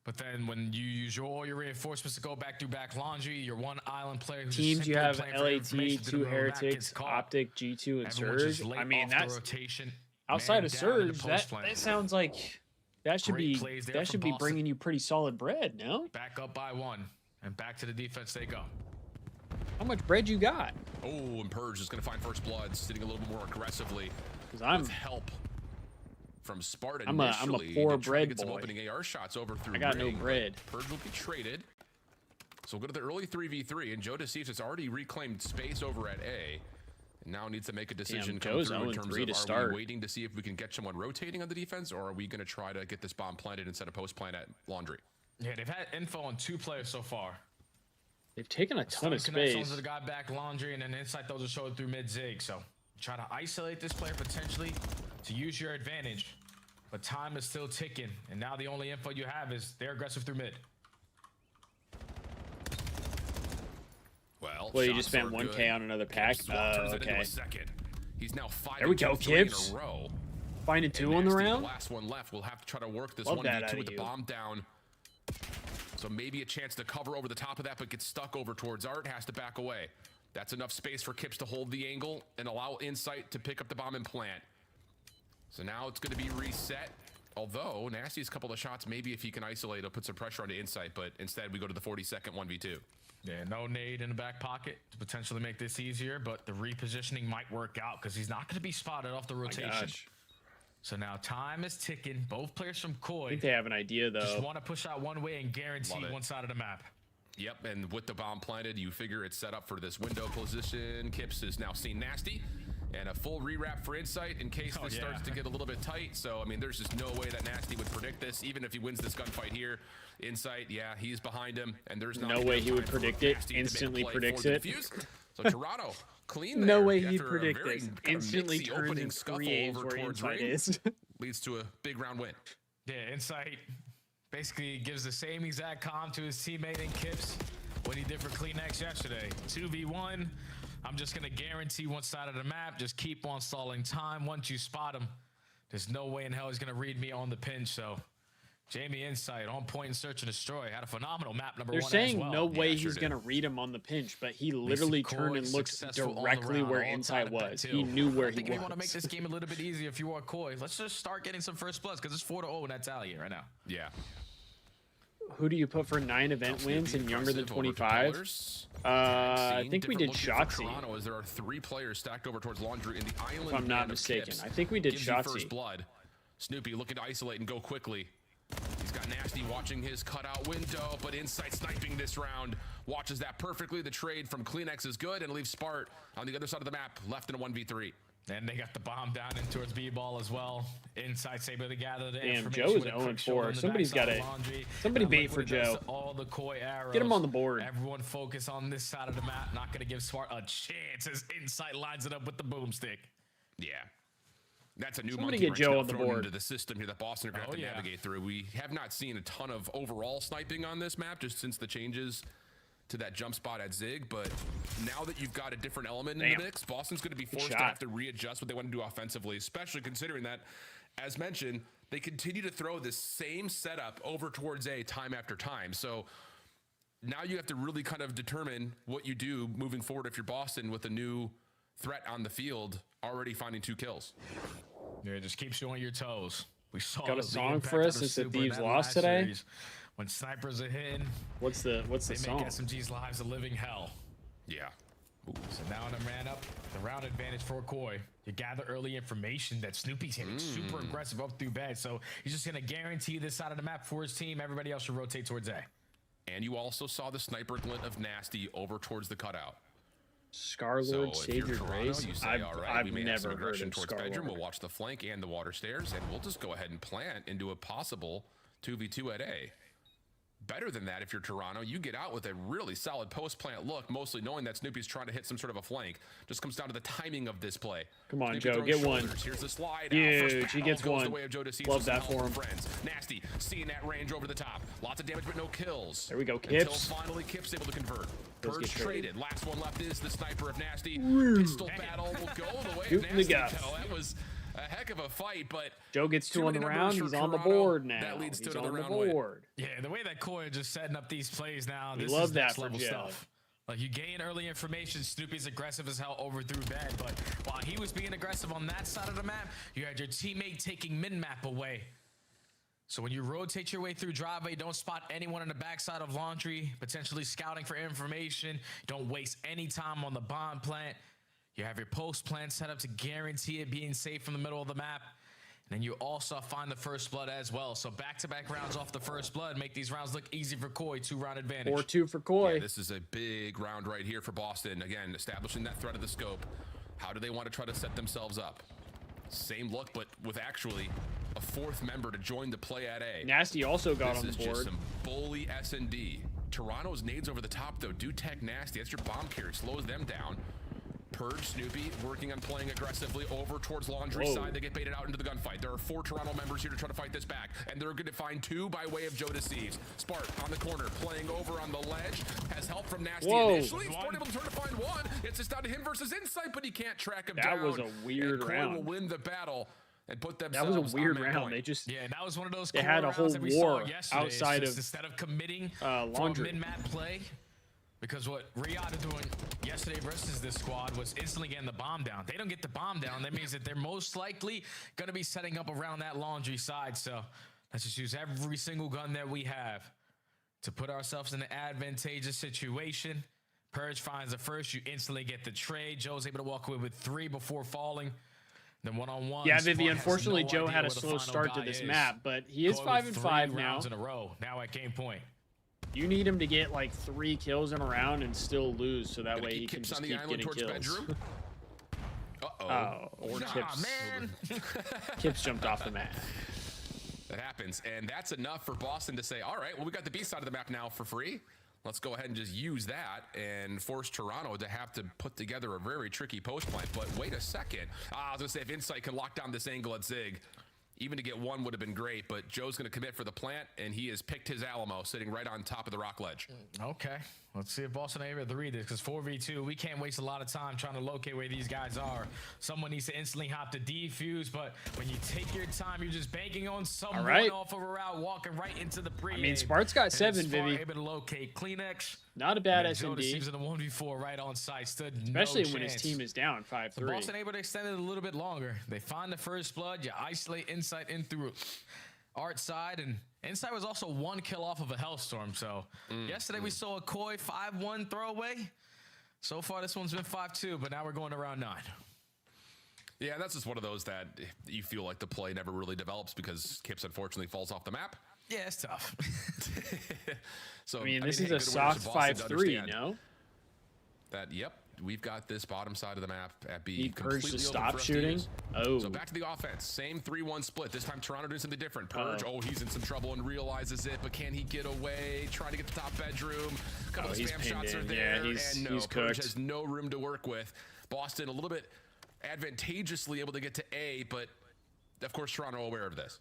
But then when you use all your reinforcements to go back through back laundry, you're one island player who's Teams just you simply have playing for LAT, information to the 2 middle of the map, Heretics, gets caught. Optic, G2, and Everyone's just Surge. late I mean, off the that's rotation, outside man of down in the Surge. post lane. That sounds like that should Great be plays there that from should be Boston. bringing you pretty solid bread. No, Back up by 1, and back to the defense they go. how much bread you got? Oh, and Purge is going to find first blood, sitting a little more aggressively. Because I'm with help from Sparta I'm a initially poor to try to bread get some boy. opening AR shots over through I got no ring, but bread. Purge will be traded. So we'll go to the early 3v3, and Joe Deceived has already reclaimed space over at A. now needs to make a decision. Damn, Joe's in terms 0-3 of to are start. we waiting to see if we can get someone rotating on the defense, or are we going to try to get this bomb planted and set a post plant at Laundry? Yeah, they've had info on 2 players so far. They've taken a ton of space. The guy back Laundry, and then inside those are showed through mid zig. So try to isolate this player potentially to use your advantage, but time is still ticking, and now the only info you have is they're aggressive through mid. Well, you just spent 1K on another pack. Okay. He's now 5 There we go, Kips. in a row. Finding 2 on the round. The last one left. We'll have to try to work this Love that 1v2 out with of the you. bomb down. So maybe a chance to cover over the top of that, but gets stuck over towards Art. Has to back away. That's enough space for Kips to hold the angle and allow Insight to pick up the bomb and plant. So now it's going to be reset. Although Nasty's couple of shots, maybe if he can isolate, it'll put some pressure onto Insight. But instead, we go to the 42nd 1v2. Yeah, no nade in the back pocket to potentially make this easier, but the repositioning might work out because he's not going to be spotted off the rotation. So now time is ticking. Both players from Koi. I think they have an idea, though. Just want to push out one way and guarantee one side of the map. Yep, and with the bomb planted, you figure it's set up for this window position. Kips has now seen Nasty, and a full rewrap for Insight in case this starts to get a little bit tight. So, I mean, there's just no way that Nasty would predict this, even if he wins this gunfight here. Insight, yeah, he's behind him, and there's no way he would predict it. Instantly predicts it. So Toronto, clean there. No way he'd predict this. Instantly turns and creates where Insight is. Leads to a big round win. Yeah, Insight basically gives the same exact comm to his teammate in Kips what he did for Kleenex yesterday. 2v1. I'm just going to guarantee one side of the map. Just keep on stalling time. Once you spot him, there's no way in hell he's going to read me on the pinch. So Jamie Insight on point and search and destroy. Had a phenomenal map number 1 as well. They're saying no way he's going to read him on the pinch, but he literally turned and looked directly where Insight was. He knew where he was. I think if you want to make this game a little bit easier, if you are Koi, let's just start getting some first bloods because it's 4-0 in that tally right now. Yeah. Who do you put for 9 event wins and younger than 25? I think we did Shotzi. As there are 3 players stacked over towards Laundry in the island. If I'm not mistaken, I think we did Shotzi. First blood. Snoopy looking to isolate and go quickly. He's got Nasty watching his cutout window, but Insight sniping this round. Watches that perfectly. The trade from Kleenex is good and leaves Spart on the other side of the map, left in a 1v3. And they got the bomb down in towards B-ball as well. Insight's able to gather the Damn, information. Joe is 0-4. Somebody's got to... Somebody bait for Joe. All the Koi arrows. Get him on the board. Everyone focus on this side of the map. Not going to give Smart a chance as Insight lines it up with the boomstick. Yeah. That's a new Somebody monkey get Joe on the thrown board. into the system here that Boston are going to have to navigate through. We have not seen a ton of overall sniping on this map just since the changes to that jump spot at Zig, but now that you've got a different element in the mix, Boston's going to be forced to have to readjust what they want to do offensively, especially considering that, as mentioned, they continue to throw this same setup over towards A time after time. So now you have to really kind of determine what you do moving forward if you're Boston with a new threat on the field, already finding 2 kills. Yeah, it just keeps you on your toes. We saw got a song for us since the Thieves lost today. Series. When snipers are hitting, what's the song? They make SMG's lives a living hell. Yeah. Ooh. So now in a man up, the round advantage for Koi. You gather early information that Snoopy's hitting super aggressive up through bed. So he's just going to guarantee this side of the map for his team. Everybody else should rotate towards A. And you also saw the sniper glint of Nasty over towards the cutout. Scarlord, save your grace. You say, all right, we may have some never heard aggression of towards bedroom. We'll watch the flank and the water stairs, and we'll just go ahead and plant into a possible 2v2 at A. Better than that, if you're Toronto, you get out with a really solid post-plant look, mostly knowing that Snoopy's trying to hit some sort of a flank. Just comes down to the timing of this play. Come on, Snoopy Joe, get shoulders. one. Here's the slide. Huge, he gets one. Love that for him. Friends. Nasty, seeing that range over the top. Lots of damage, but no kills. There we go, Kips. Until finally Kips able to convert. Does Purge get traded. Last one left is the sniper of Nasty. Pistol battle will go the way Shoot of in the Nasty. guts. That was a heck of a fight, but Joe gets 2 on the round. He's on the board now. That leads to He's another on the round board. Yeah, the way that Koi is just setting up these plays now, We this love is that next for level Joe. stuff. Like, you gain early information. Snoopy's aggressive as hell over through bed, but while he was being aggressive on that side of the map, you had your teammate taking min-map away. So when you rotate your way through driveway, don't spot anyone on the backside of Laundry, potentially scouting for information. Don't waste any time on the bomb plant. You have your post plant set up to guarantee it being safe from the middle of the map. And then you also find the first blood as well. So back-to-back rounds off the first blood make these rounds look easy for Koi. 2-round advantage. 4-2 for Koi. Yeah, this is a big round right here for Boston. Again, establishing that threat of the scope. How do they want to try to set themselves up? Same look, but with actually a fourth member to join the play at A. Nasty also got on the This is board. just some bully S&D. Toronto's nades over the top, though, do tech Nasty. That's your bomb carrier. Slows them down. Purge, Snoopy, working on playing aggressively over towards Laundry side. They get baited out into the gunfight. There are 4 Toronto members here to try to fight this back, and they're going to find 2 by way of Joe Deceives. Spart on the corner, playing over on the ledge. Has help from Nasty initially. Spart able to turn to find 1. It's just down to him versus Insight, but he can't track him down. That was a weird round. Will win the battle and put That themselves was a weird on that round. point. They just that was one of those. They had a whole war outside of instead of committing Laundry. for a mid-map play. Because what Riyadh doing yesterday versus this squad was instantly getting the bomb down. They don't get the bomb down. That means that they're most likely going to be setting up around that Laundry side. So let's just use every single gun that we have to put ourselves in an advantageous situation. Purge finds the first. You instantly get the trade. Joe's able to walk away with 3 before falling. Then one-on-one. Yeah, Vivi, unfortunately, Joe had a slow start to this map, but he is 5-5 now. In a row. Now at game point. You need him to get like 3 kills in a round and still lose, so that way he can just keep getting kills. Oh, or Kips. Man. Kips jumped off the map. That happens, and that's enough for Boston to say, all right, well, we got the B side of the map now for free. Let's go ahead and just use that and force Toronto to have to put together a very tricky post plant. But wait a second. I was going to say, if Insight can lock down this angle at Zig, even to get 1 would have been great, but Joe's going to commit for the plant, and he has picked his Alamo, sitting right on top of the rock ledge. Okay, let's see if Boston are able to read this, because 4v2, we can't waste a lot of time trying to locate where these guys are. Someone needs to instantly hop to defuse, but when you take your time, you're just banking on someone off of a route, walking right into the pre-game. I mean, Spart's got 7, Vivi. Able to locate Kleenex. Not a bad Joe S&D. Deceives in the 1v4 right on site. Stood Especially no when his chance. team is down 5-3. So Boston able to extend it a little bit longer. They find the first blood. You isolate Insight in through Art's side, and Insight was also 1 kill off of a Hellstorm. So yesterday we saw a Koi 5-1 throwaway. So far this one's been 5-2, but now we're going to round 9. Yeah, that's just one of those that you feel like the play never really develops because Kips unfortunately falls off the map. Yeah, it's tough. So I mean, this hey, is a good awareness soft of Boston to 5-3, understand no? That, yep, we've got this bottom side of the map at B. Need Purge to completely open stop for us shooting? use. Oh. So back to the offense. Same 3-1 split. This time Toronto doing something different. Purge, he's in some trouble and realizes it, but can he get away? Trying to get the top bedroom. A couple of spam shots are there. Yeah, and no, he's Purge cooked. has no room to work with. Boston a little bit advantageously able to get to A, but of course Toronto aware of this.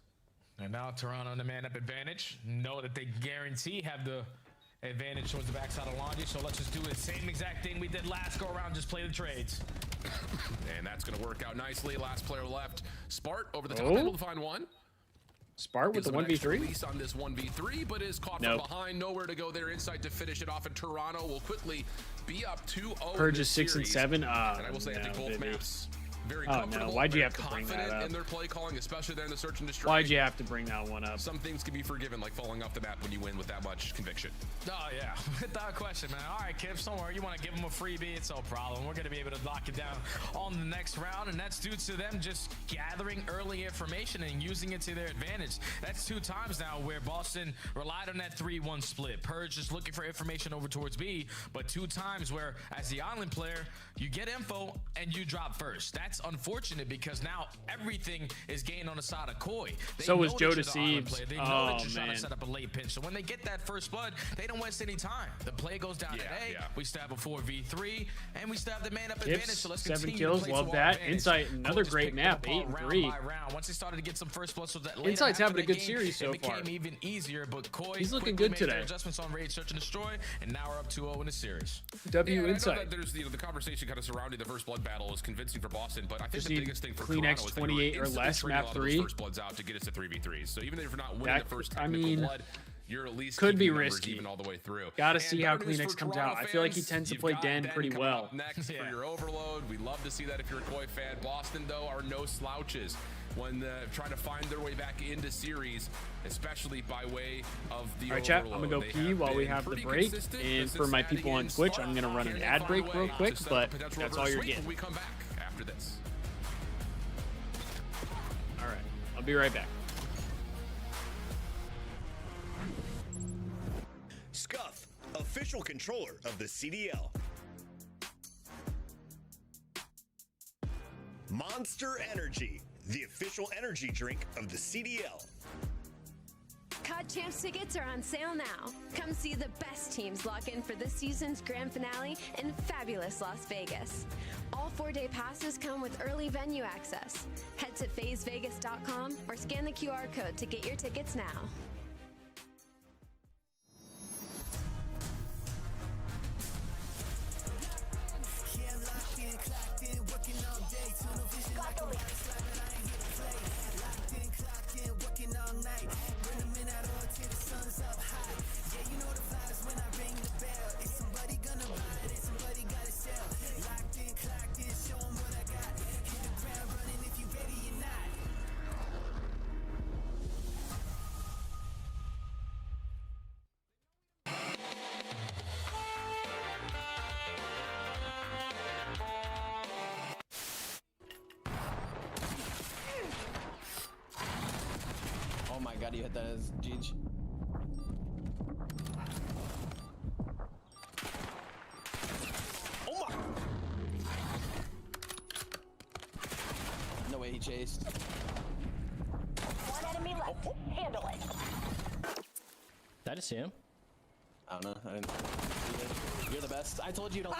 And now Toronto on the man-up advantage. Know that they guarantee have the advantage towards the backside of Laundry, so let's just do the same exact thing we did last go-around, just play the trades. And that's going to work out nicely. Last player left. Spart over the top, able to find 1. Spart with the 1v3? Release on this 1v3, but is caught from behind. Nowhere to go there. Insight to finish it off, and Toronto will quickly be up 2-0. Purge is 6 and 7. And I will say, I think both maps very comfortable. No. Why'd you very have to bring that up? in their play calling, especially there in the search and destroy. Why'd you have to bring that one up? Some things can be forgiven, like falling off the map when you win with that much conviction. Oh, yeah. Without question, man. All right, Kips, don't worry. You want to give them a freebie? It's no problem. We're going to be able to lock it down on the next round, and that's due to them just gathering early information and using it to their advantage. That's 2 times now where Boston relied on that 3-1 split. Purge just looking for information over towards B, but 2 times where, as the island player, you get info and you drop first. That's unfortunate because now everything is gained on the side of Koi. So was Joe Deceives. They know that you're trying to set up a late pinch. So when they get that first blood, they don't waste any time. The play goes down at A. We stab a 4v3, and we stab the man up advantage. So let's 7 continue kills, to play love to our that. advantage. Insight, another great map, 8-3. Once they started to get some first bloods, so that later Insight's after having a the good game, series so it far. became even easier, but Koi He's looking quickly good made their today. adjustments on raid, search, and destroy, and now we're up 2-0 in the series. W I know Insight. that there's the conversation kind of surrounding the first blood battle is convincing for Boston, but I think Just the need biggest thing for Kleenex Toronto is that 28 or we're instantly less, trading map a lot of those 3. first bloods out to get us to 3v3s. So even if you're not winning That- the first I technical mean, blood, you're at least could be keeping numbers risky. even all the way through. Gotta And see how better news Kleenex for comes Toronto out. I feel like he fans, tends to you've play got Dan pretty coming well. up next for your overload. We love to see that if you're a Koi fan. Boston, though, are no slouches when trying to find their way back into series, especially by way of the All right, chat, overload. I'm gonna go They pee while we been have the pretty break. consistent And since for my adding people on in Twitch, Spark. I'm gonna run Can an they ad find break a real way quick, to set up but a potential that's all reverse you're sweep getting. when we come back after this. All right, I'll be right back. Scuff, official controller of the CDL. Monster Energy, the official energy drink of the CDL. COD Champs tickets are on sale now. Come see the best teams lock in for this season's grand finale in fabulous Las Vegas. All 4-day passes come with early venue access. Head to phasevegas.com or scan the QR code to get your tickets now. Oh my god, you hit that as Jeej. Oh my! No way he chased. One enemy left. Handle it. Did I just see him? I don't know. I didn't. You're the best. I told you to leave.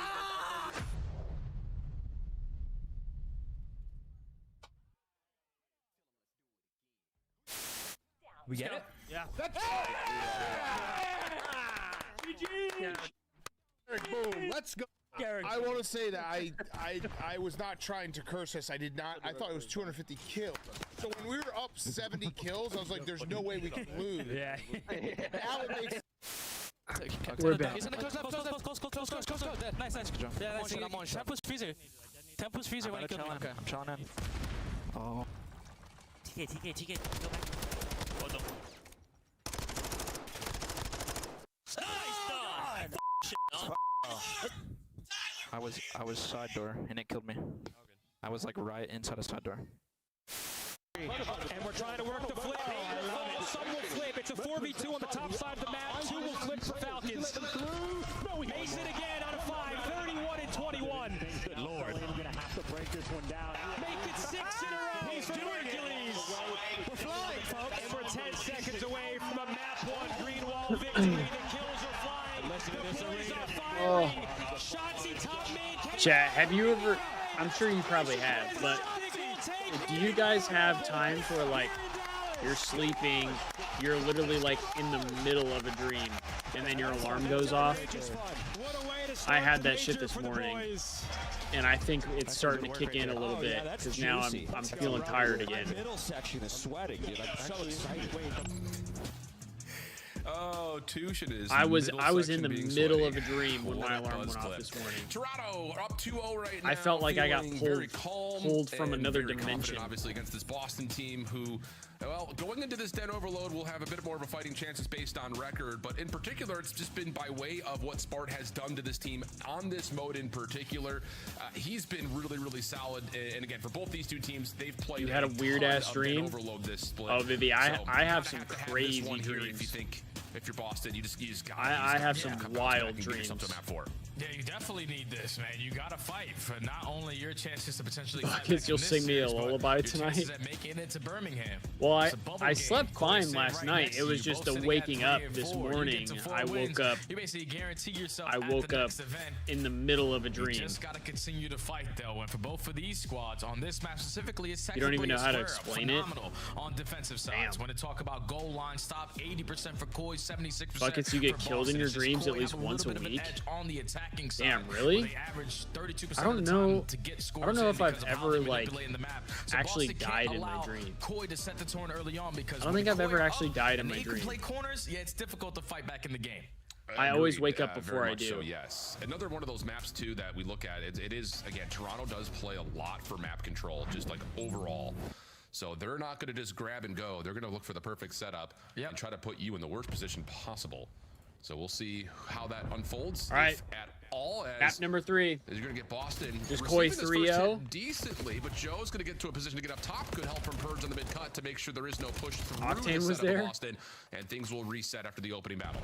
We get it? Yeah. Boom, let's go. I want to say that I was not trying to curse us. I did not. I thought it was 250 kills. So when we were up 70 kills, I was like, "There's no way we can lose." Yeah. Now it makes. We're back. He's in the close. Nice. Good job. Yeah, nice. I'm on shot. Tempus freezer when he killed me. Okay, I'm chilling in. Oh. TK. Go back. Hold on. I was side door and it killed me. I was like right inside a side door. And we're trying to work the flip. Some will flip. It's a 4v2 on the top side of the map. 2 will flip for Falcons. Mason again out of 5. 31 and 21. Good lord. We're gonna have to break this one down. Make it 6 in a row. He's doing Hercules. We're flying, folks. And we're 10 seconds away from a map 1 green wall victory. The kills are flying. The boys are firing. Shotsy top mid. Chat, have you ever, I'm sure you probably have, but do you guys have times where like you're sleeping, you're literally like in the middle of a dream and then your alarm goes off? I had that shit this morning and I think it's starting to kick in a little bit because now I'm feeling tired again. The middle section is sweating, dude. I'm so excited. Oh, Tushin is. I was in the middle of a dream when my alarm went off this morning. Toronto are up 2-0 right now. I felt like I got pulled from another very dimension. Obviously against this Boston team who, well, going into this Den Overload will have a bit more of a fighting chance based on record, but in particular, it's just been by way of what Spart has done to this team on this mode in particular. He's been really solid, and again, for both these two teams, they've played. You had a weird ass dream. Overload this split. Oh, Vivi, I have some crazy dreams. If you're Boston, you just got. I have some wild dreams. Yeah, you definitely need this, man. You gotta fight for not only your chances to potentially. Buckets, you'll sing me a lullaby tonight. At making it to Birmingham. Well, I slept fine last night. It was just a waking up this morning. I woke up. You basically guarantee yourself. I woke up in the middle of a dream. You just gotta continue to fight though, and for both of these squads on this match specifically, it's you don't even know how to explain it. On defensive sides, when to talk about goal line stop, 80% for Koi, 76%. Buckets, you get killed in your dreams at least once a week. On the attacking side. Damn, really? I don't know. I don't know if I've ever like actually died in my dream. I don't think I've ever actually died in my dream. Play corners, yeah, it's difficult to fight back in the game. I always wake up before I do. So, yes. Another one of those maps too that we look at. It is again, Toronto does play a lot for map control, just like overall. So they're not going to just grab and go. They're going to look for the perfect setup and try to put you in the worst position possible. So we'll see how that unfolds. All right. all. Map number 3. As you're going to get Boston. Just Koi receiving 3-0. Decently, but Joe's going to get to a position to get up top. Good help from Purge on the mid cut to make sure there is no push through Octane the was setup of there. Boston, and things will reset after the opening battle.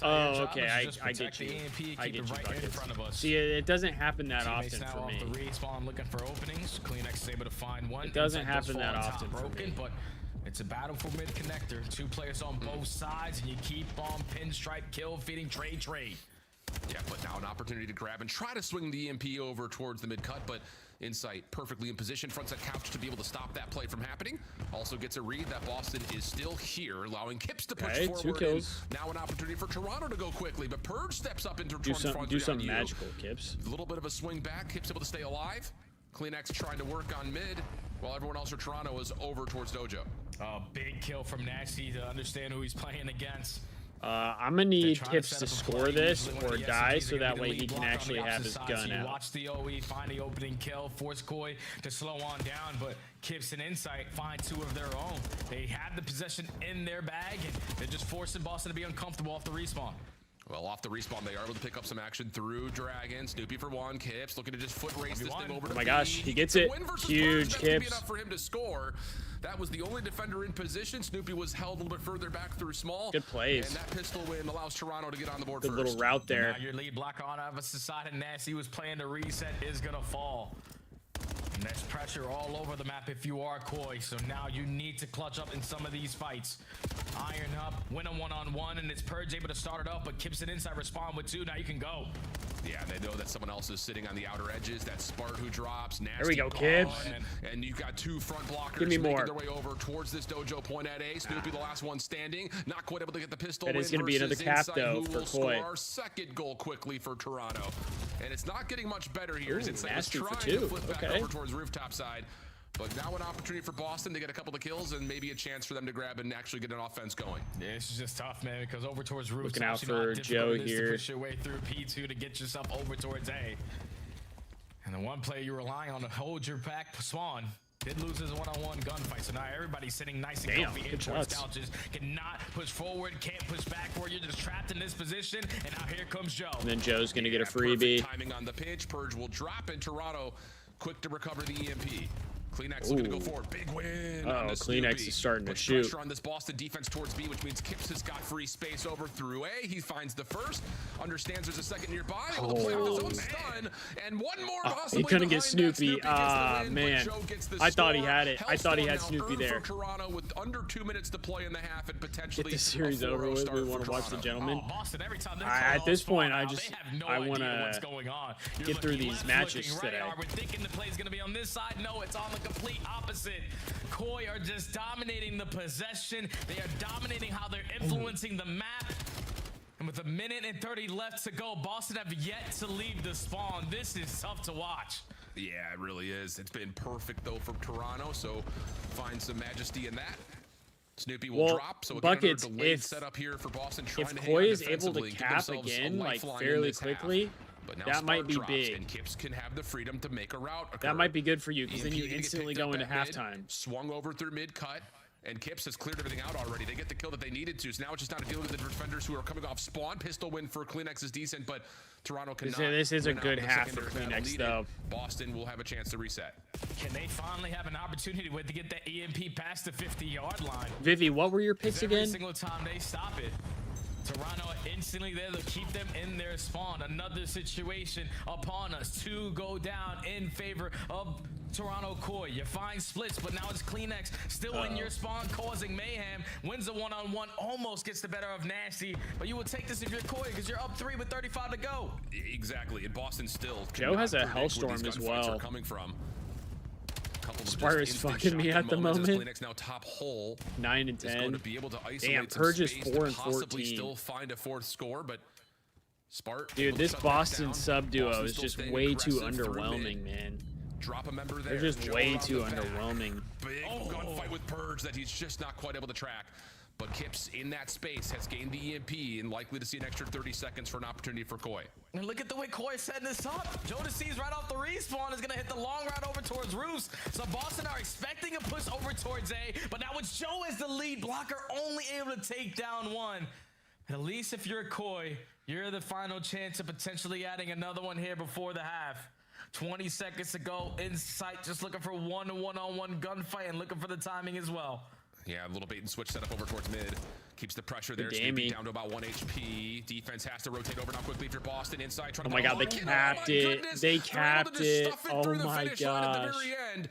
Oh, okay. I get you. I get you. Right in front of us. See, it doesn't happen that Teammates often now for off me. the respawn looking for openings. Kleenex is able to find one. It doesn't Inside does happen fall that on top, often for broken, me. but it's a battle for mid connector. 2 players on both sides, and you keep on pinstripe kill feeding trade. Yeah, but now an opportunity to grab and try to swing the EMP over towards the mid cut, but Insight perfectly in position, frontside couch to be able to stop that play from happening. Also gets a read that Boston is still here, allowing Kips to push forward. 2 kills. Now an opportunity for Toronto to go quickly, but Purge steps up into Do front something magical, Kips. A little bit of a swing back, Kips able to stay alive. Kleenex trying to work on mid, while everyone else for Toronto is over towards Dojo. Big kill from Nasty to understand who he's playing against. I'm gonna need Kips to score this or die, so that way he can actually have his gun out. Watch the OE find the opening kill, force Koi to slow on down, but Kips and Insight find 2 of their own. They have the possession in their bag, and they're just forcing Boston to be uncomfortable off the respawn. Well, off the respawn, they are able to pick up some action through Dragon. Snoopy for 1. Kips looking to just foot race this thing over to Oh my gosh, he gets it. Huge Kips. Enough for him to score. That was the only defender in position. Snoopy was held a little bit further back through small. Good plays. And that pistol win allows Toronto to get on the board Good first. little route there. Now your lead blocker on opposite side, and Nasty was playing the reset is gonna fall. And there's pressure all over the map if you are Koi, so now you need to clutch up in some of these fights. Iron up, win a one-on-one, and it's Purge able to start it up, but Kips and Inside respond with 2. Now you can go. Yeah, they know that someone else is sitting on the outer edges. That's Spart who drops. Nasty there we go, Kips. And you've got 2 front blockers Give me making more. their way over towards this Dojo point at A. Snoopy, the last one standing. Not quite able to get the pistol. That is going to be another cap, Insight, though, who for will Koi. score our second goal quickly for Toronto. And it's not getting much better here. Ooh, Insight was Nasty for trying 2. to flip back Okay. over towards rooftop side. But now an opportunity for Boston to get a couple of kills and maybe a chance for them to grab and actually get an offense going. Yeah, it's just tough, man, because over towards rooftop, Looking out you know how for difficult Joe it is here. to push your way through P2 to get yourself over towards A. And the one player you're relying on to hold your back, Swan, did lose his one-on-one gunfight. So now everybody's sitting nice and comfy in towards couches. Cannot push forward, can't push backward. You're just trapped in this position. And now here comes Joe. And then Joe's going to get a Perfect freebie. timing on the pinch. Purge will drop in Toronto. Quick to recover the EMP. Kleenex looking to go forward. Big win. Oh, Kleenex is starting to shoot. Pressure on this Boston defense towards B, which means Kips has got free space over through A. He finds the first. Understands there's a second nearby. Able to play off his own stun. And one more possibly he couldn't get behind that. Snoopy. Man. I thought he had it. I thought he had Snoopy there. Toronto with under 2 minutes to play in the half and potentially Get this series over with. We want to watch the gentleman. Boston, every time At this point, I want want to get through these matches today. We're thinking the play's going to be on this side. No, it's on the complete opposite. Koi are just dominating the possession. They are dominating how they're influencing the map. And with 1 minute and 30 left to go, Boston have yet to leave the spawn. This is tough to watch. Yeah, it really is. It's been perfect, though, from Toronto, so find some majesty in that. Snoopy will drop, so Buckets, delayed setup here for Boston. If Koi is able to cap again, like fairly quickly, that might be big. And Kips can have the freedom to make a route occur. That might be good for you, because then you instantly go into halftime. Swung over through mid-cut. And Kips has cleared everything out already. They get the kill that they needed to. So now it's just not dealing with the defenders who are coming off spawn. Pistol win for Kleenex is decent, but Toronto cannot. This is a good half for Kleenex, though. Boston will have a chance to reset. Can they finally have an opportunity to get that EMP past the 50-yard line? Vivi, what were your picks again? Every single time they stop it, Toronto instantly there to keep them in their spawn. Another situation upon us. 2 go down in favor of Toronto Koi. You find splits, but now it's Kleenex still in your spawn causing mayhem. Wins a one-on-one, almost gets the better of Nasty, but you would take this if you're Koi because you're up 3 with 35 to go. Exactly, and Boston still. Joe has a Hellstorm as well. Coming from. Spar is fucking me at the moment. Kleenex now top hole. 9 and 10. Going to be able to isolate Damn, Purge is 4 and 14. Still find a 4th score, but Spart. Dude, this Boston sub duo is just way too underwhelming, man. Drop a member there. They're just way too underwhelming. Big gunfight with Purge that he's just not quite able to track. But Kips in that space has gained the EMP and likely to see an extra 30 seconds for an opportunity for Koi. And look at the way Koi is setting this up. Jodeci's right off the respawn is going to hit the long route over towards Roofs. So Boston are expecting a push over towards A, but now it's Joe as the lead blocker, only able to take down 1. At least if you're Koi, you're the final chance of potentially adding another one here before the half. 20 seconds to go. Insight just looking for one-on-one gunfight and looking for the timing as well. Yeah, a little bait and switch set up over towards mid. Keeps the pressure there. Good Snoopy Damie. down to about 1 HP. Defense has to rotate over now quickly for Boston. Inside trying Oh to my God, they capped it. They capped it. Oh my gosh.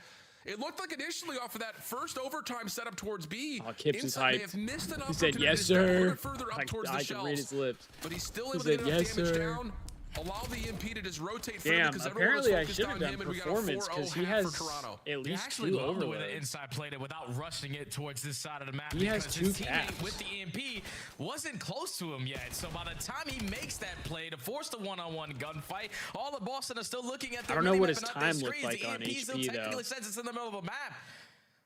It looked like initially off of that first overtime setup towards B. Oh, Kips is Inside may hyped. have missed an He said, opportunity yes, to get a little sir. bit further up towards I the can read shells. his lips. But he's still He able to get said, enough yes, damage sir. down. Allow the EMP to just rotate further Damn, because everyone was apparently I focused should on have done him, and we got a performance 4-0 because he half has for Toronto. at I least actually 2 love the way the overloads. inside played it without rushing it towards this side of the map. He has because 2 his teammate caps. with the EMP wasn't close to him yet. So by the time he makes that play to force the one-on-one gunfight, all of Boston are still looking at their I don't know what minimap his and up time their looked screens. like on The EMP still HP though. technically says it's in the middle of a map.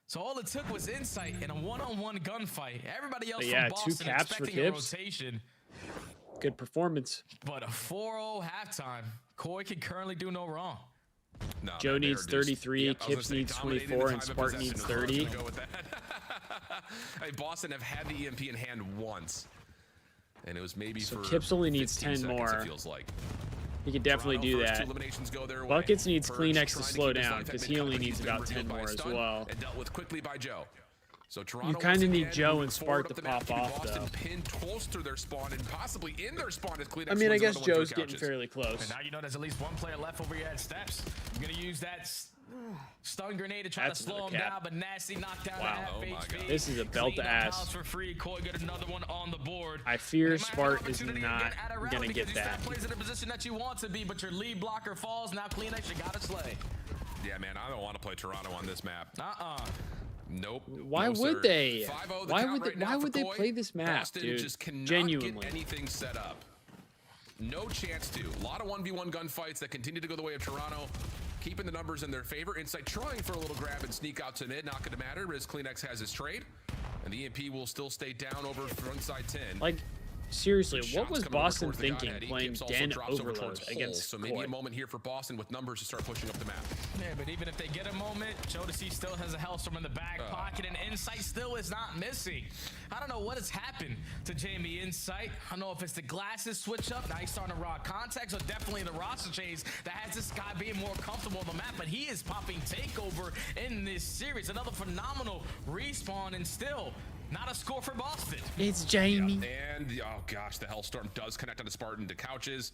So all it took was insight in a one-on-one gunfight. Everybody else But yeah, from 2 Boston caps for expecting a Kips. rotation. Good performance. But a 4-0 halftime. Koi can currently do no wrong. No, Joe man, needs they're just- 33, Yep, I was Kips gonna say, needs dominating the 24, time and of Spartan possession needs is where I was 30. gonna go with that. Hey, Boston have had the EMP in hand once, and it was maybe So for Kips only needs 15 10 seconds, more. It feels like. He could definitely Toronto, do first that. 2 eliminations go their way. Buckets needs Purge Kleenex to trying slow keep his down life because at he mid-cut, only but needs he's been about 10 revealed by a more as stun well. and dealt with quickly by Joe. So Toronto You kind of once need again Joe moving and forward Spark up to the map, pop keeping off Boston though. pinned close to their spawn and possibly in their spawn as Kleenex I mean, I wins guess another one Joe's through getting couches. fairly close. And now you know there's at least one player left over here at steps. I'm gonna use that stun grenade to try That's to slow him another cap. down, but Nasty knocked down Wow. to half Oh my HP. God. This is a belt Cleaned to up ass. house for free. Koi got another one on the board. I fear They might have an Spart is opportunity not again at a round gonna because get you that. start plays in a position that you want to be, but your lead blocker falls. Now Kleenex, you gotta slay. Yeah, man, I don't want to play Toronto on this map. Nope. Why no, would sir. they? 5-0 the Why count would they? right now Why for would they Koi. play this map, Boston dude? just cannot Genuinely. get anything set up. No chance to. A lot of 1v1 gunfights that continue to go the way of Toronto. Keeping the numbers in their favor. Insight trying for a little grab and sneak out to mid. Not going to matter as Kleenex has his trade. And the EMP will still stay down over front side 10. Like, seriously, Shots what was coming over Boston towards the thinking Godhead. playing Gibbs also Den drops over Overload towards Hole. against So maybe Koi? a moment here for Boston with numbers to start pushing up the map. Yeah, but even if they get a moment, Jodeci still has a Hellstorm in the back pocket, and Insight still is not missing. I don't know what has happened to Jamie Insight. I don't know if it's the glasses switch up, now he's starting to raw contacts, or definitely the roster change that has this guy being more comfortable on the map, but he is popping takeover in this series. Another phenomenal respawn, and still not a score for Boston. It's Jamie. Yeah, and oh gosh, the Hellstorm does connect on the Spartan to couches.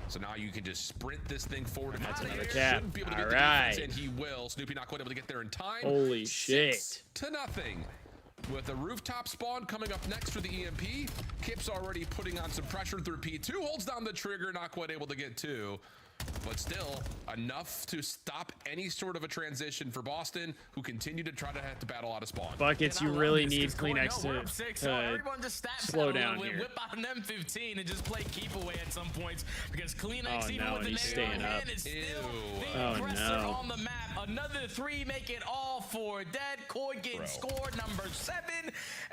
So now you can just sprint this thing forward and That's out of another here. cap. Shouldn't be able to get All the defense, right. and he will. Snoopy not quite able to get there in time. Holy 6-0. With a rooftop spawn coming up next for the EMP. Kip's already putting on some pressure through P2. Holds down the trigger, not quite able to get 2. But still, enough to stop any sort of a transition for Boston, who continue to try to have to battle out of spawn. Buckets, you really need Kleenex We're up 6, so everyone just stat slow paddle down and here. whip out an M15 and just play keep away at some points because Kleenex, Oh, even no, with and the he's nail in staying hand, up. is still the Oh, aggressor no. on the map. Another 3 make it all 4 dead. Koi getting scored number 7,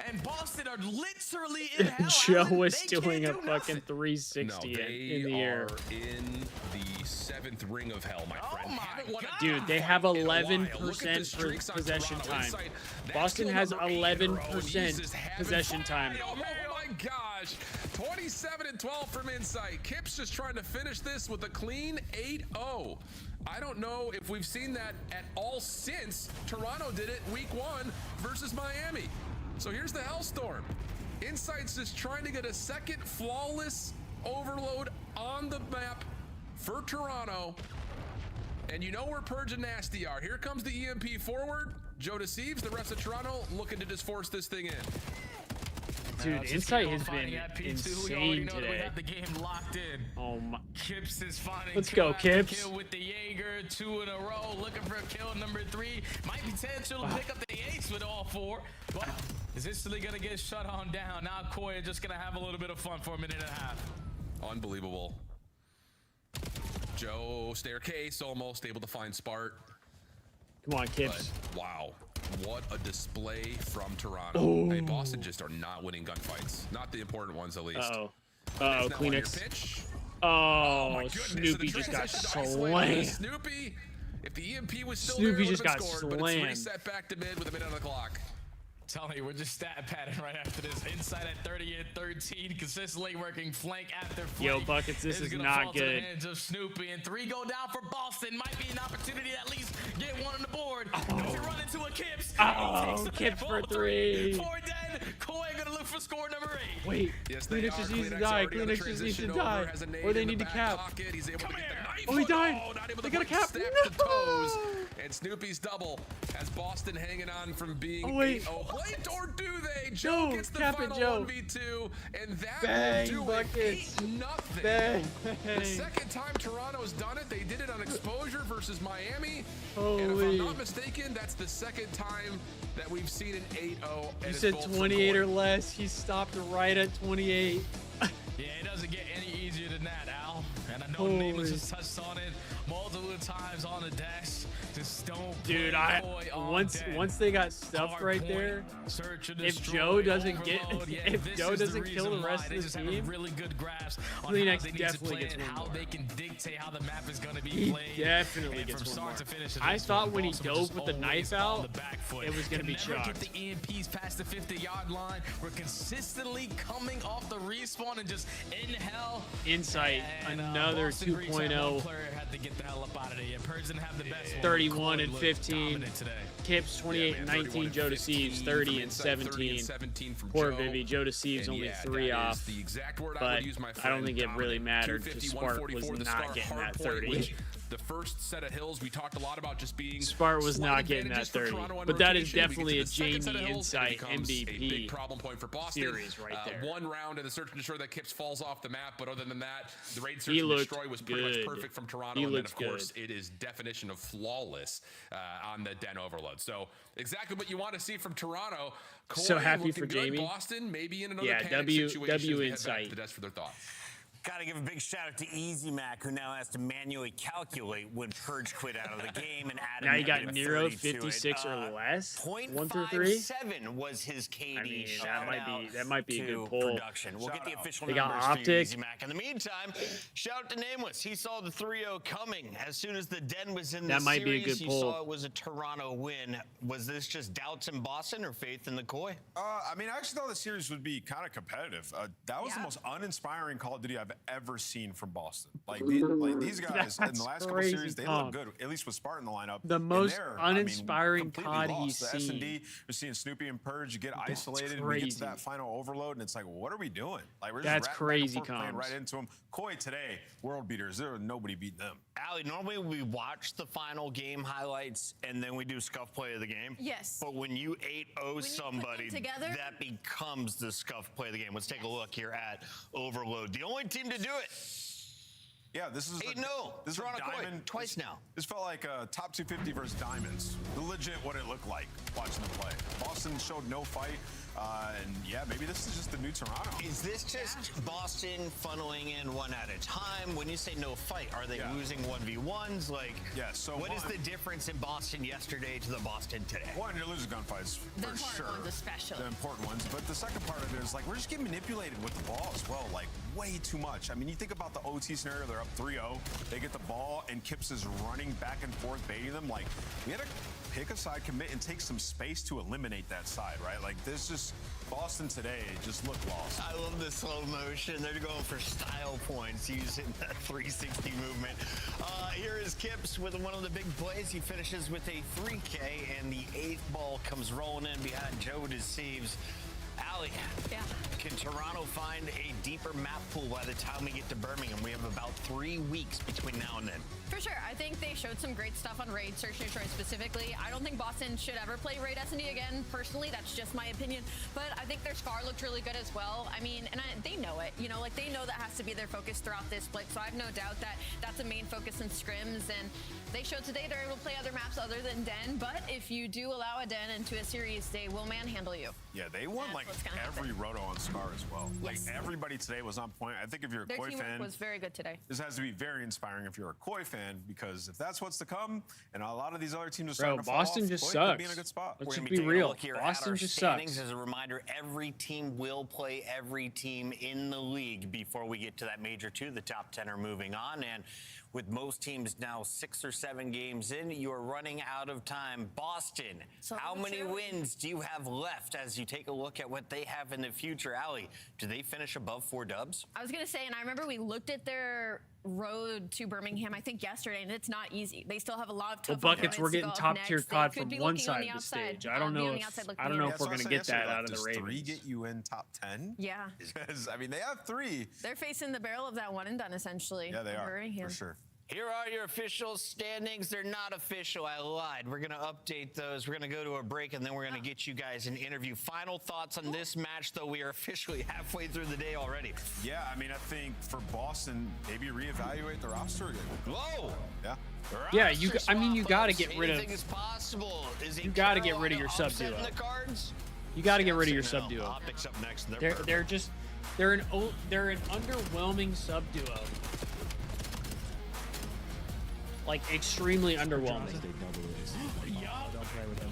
and Boston are literally in hell. Joe Alan. was They doing a can't do fucking nothing. 360 No, they in the air. are in the 7th ring of hell, my friend. Haven't won a Dude, they have gunfight in a while. Look at the 11% streaks on possession Toronto. time. Inside, that's Boston kill has number 8 in a row, and he's 11% just having possession fun. time. Oh my gosh. 27-12 from Insight. Kip's just trying to finish this with a clean 8-0. I don't know if we've seen that at all since Toronto did it week 1 versus Miami. So here's the Hellstorm. Insight's just trying to get a second flawless overload on the map for Toronto. And you know where Purge and Nasty are. Here comes the EMP forward. Joe deceives. The rest of Toronto looking to just force this thing in. Dude, Let's just Insight keep on has fighting been at P2. We already insane know that we today. have the game locked in. Oh my. Kips is finding Let's kill go, after Kips. kill with the Jaeger, 2 in a row, looking for kill number 3. Might be potential to pick up the ace with all 4, but is instantly gonna get shut on down. Now Koi just gonna have a little bit of fun for a minute and a half. Unbelievable. Joe staircase almost able to find Spart. Come on, Kips. But, wow. What a display from Toronto. Oh. Hey, Boston just are not winning gunfights. Not the important ones, at least. Uh-oh. There's Uh-oh, that one here Kleenex. pitch. Oh, my goodness. Snoopy So the just got transition to isolated slammed. Snoopy, if the EMP was still Snoopy there, it just would've got been scored, but slammed. it's reset back to mid with a minute on the clock. Telling you, we're just stat padding right after this. Inside at 30 and 13, consistently working flank after flank. Yo, Buckets, this is gonna not fall to the good. hands of Snoopy, and 3 go down for Boston. Might be an opportunity to at least get one on the board. Oh. If you run into a Kips, Oh, Kips for 3. 4 dead. Koi gonna look for score number 8. Wait, Kleenex just needs to die. Kleenex just needs to die. Or they need to cap. He's able to get the knife. Oh, he died. Oh, not able They to got a put cap. snap No. to toes. And Snoopy's double has Boston hanging on from being Oh, wait. 8-0. Wait, or do they? Joe gets the cap it, final Joe. 1v2, and that Bang, will do Buckets. it 8-0. Bang. The second time Toronto's done it, they did it on exposure versus Miami. Holy. And if I'm not mistaken, that's the second time that we've seen an 8-0. You said 28 or less. He stopped right at 28. Yeah, it doesn't get any easier than that, Al. And I know Holy. Nameless has touched on it multiple times on the dash. Just don't Dude, play Koi on once they got stuffed right there, search and if destroy, Joe doesn't get overload. Yeah, if this Joe is the doesn't kill reason the rest why. of They the just have a team, really good grasp on Kleenex how they need to definitely play gets and one how more. they can dictate how the map is going to be he played. definitely and gets from one start more. to finish. I thought when he Boston dove just with the knife always on out, the back foot. it was going to be Can never chucked. get the EMPs past the 50-yard line. We're consistently coming off the respawn and just in hell. Insight, And, another Boston Greeks had 2.0. one player had to get the hell up out of there. Yeah, Purge didn't have the best one. 31 Koi and looked 15. dominant today. Kips 28 and 19. Joe Deceives 30 and 17. Poor Vivi. Joe Deceives only 3 off. The exact word I But would use, my I don't friend, think it really dominant. mattered because 250, Spark was 144, the not Star getting hard that point, 30. which the first set of hills we talked a lot about just being Spark was slight not getting that advantages for 30. Toronto on But that is rotation. We get to definitely a the second set of Jamie hills, and it Insight becomes a MVP big problem point for Boston. series right there. One round in the search and destroy that Kips falls off the map, but other than that, the raid search He and looked destroy was pretty much good. perfect from Toronto. He And then looked of course good. it is definition of flawless on the Den Overload. So exactly what you want to see from Toronto. So Koi happy looking for good. Jamie. Boston maybe in another Yeah, panic W situation as we head back Insight. to the desk for their thoughts. Got to give a big shout out to Easy Mac, who now has to manually calculate when Purge quit out of the game and add Now you got another Nero 30 to it. 56 or less. 1 through 3. 0.57 was his KD. I mean, shout that might be a to good pull. production. We'll get the official They got numbers for you, Optic. Easy Mac. In the meantime, shout out to Nameless. He saw the 3-0 coming as soon as the Den was in That the might be a series. good He pull. saw it was a Toronto win. Was this just doubts in Boston or faith in the Koi? I mean, I actually thought the series would be kind of competitive. That was the most uninspiring Call of Duty I've ever seen from Boston. Like these guys in the last couple crazy series, they talk. look good. At least with Spartan in the lineup. The And most they're, uninspiring completely COD lost. he's The seen. S&D, you're seeing Snoopy and Purge. You get isolated. And we get to that final overload, and it's like, what are we doing? Like we're That's just crazy playing comms. right into them. Koi today, world beaters. There was nobody beating them. Allie, normally we watch the final game highlights and then we do scuff play of the game. Yes. But when you 8-0 somebody, together? that becomes the scuff play of the game. Let's take a look here at Overload. The only team to do it. Yeah, this is 8-0. This is Toronto Koi, Diamond twice now. This felt like a top 250 versus Diamonds. Legit what it looked like watching them play. Boston showed no fight. And yeah, maybe this is just the new Toronto. Is this just Boston funneling in one at a time? When you say no fight, are they losing 1v1s? Like, so what is the difference in Boston yesterday to the Boston today? One, you're losing gunfights The for important sure. ones especially. The important ones. But the second part of it is like we're just getting manipulated with the ball as well, like way too much. I mean, you think about the OT scenario, they're up 3-0, they get the ball, and Kips is running back and forth, baiting them. Like, we had to pick a side, commit, and take some space to eliminate that side, right? Like, this just, Boston today just looked lost. I love the slow motion. They're going for style points using that 360 movement. Here is Kips with one of the big plays. He finishes with a 3K, and the 8th ball comes rolling in behind Joe Deceives. Allie, can Toronto find a deeper map pool by the time we get to Birmingham? We have about 3 weeks between now and then. For sure. I think they showed some great stuff on Raid Search and Destroy specifically. I don't think Boston should ever play Raid S&D again. Personally, that's just my opinion. But I think their Scar looked really good as well. I mean, and they know it. You know, like they know that has to be their focus throughout this split. So I have no doubt that that's a main focus in scrims. And they showed today they're able to play other maps other than Den. But if you do allow a Den into a series, they will manhandle you. Yeah, they won like every roto on Scar as well. Yes. Like everybody today was on point. I think if you're a Their Koi teamwork fan, was very good today. this has to be very inspiring if you're a Koi fan, because if that's what's to come, and a lot of these other teams are starting to fall Boston off, just Koi sucks. could be in a good spot. Let's We're just gonna be taking a real. look here at Boston our just standings. sucks. As a reminder, every team will play every team in the league before we get to that Major 2. The top 10 are moving on, and With most teams now 6 or 7 games in, you are running out of time. Boston, how many wins do you have left as you take a look at what they have in the future? Allie, do they finish above 4 dubs? I was going to say, and I remember we looked at their road to Birmingham, I think yesterday, and it's not easy. They still have a lot of tough buckets. We're getting top tier COD They could from be one looking side on the of the outside, stage. I don't know on the if outside looking I don't know in. if we're gonna get that out of the Does Ravens. 3 get you in top 10? Yeah. Because I mean they have 3. They're facing the barrel of that one and done, essentially. Yeah, they are Birmingham. for sure. Here are your official standings. They're not official. I lied. We're going to update those. We're going to go to a break, and then we're going to get you guys an interview. Final thoughts on this match, though. We are officially halfway through the day already. Yeah, I mean, I think for Boston, maybe reevaluate the roster again. Whoa! Yeah. Yeah, I mean, you got to get rid of. Anything is possible. Is You got to get rid of your sub duo. You got to get rid of your sub duo. Optics up next. They're an underwhelming sub duo. Like extremely underwhelming. Don't play with him.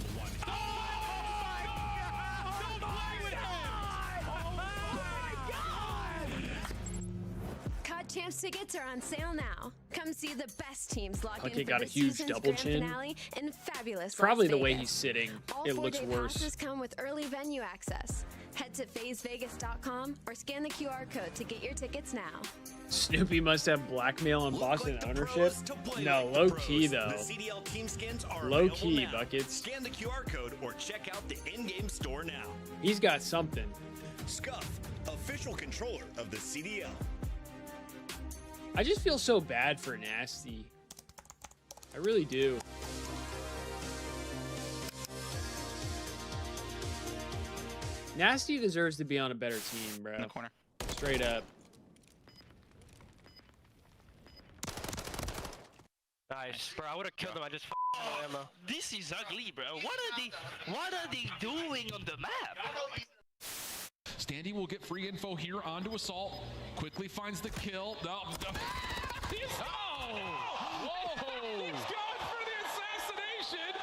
COD Champs tickets are on sale now. Come see the best teams lock Okay, in for got a this huge season's double grand chin. finale in fabulous Probably Las the way Vegas. he's sitting, All it looks 4-day worse. passes come with early venue access. Head to phasevegas.com or scan the QR code to get your tickets now. Snoopy must have blackmail on Boston ownership. No, low key though. The CDL team skins are Low available key, now. buckets. Scan the QR code or check out the in-game store now. He's got something. Scuff, official controller of the CDL. I just feel so bad for Nasty. I really do. Nasty deserves to be on a better team, bro. In the corner. Straight up. Nice, bro. I would have killed him. I just ammo. This is ugly, bro. What are they doing on the map? Standy will get free info here onto Assault. Quickly finds the kill. No, Whoa! He's going for the assassination.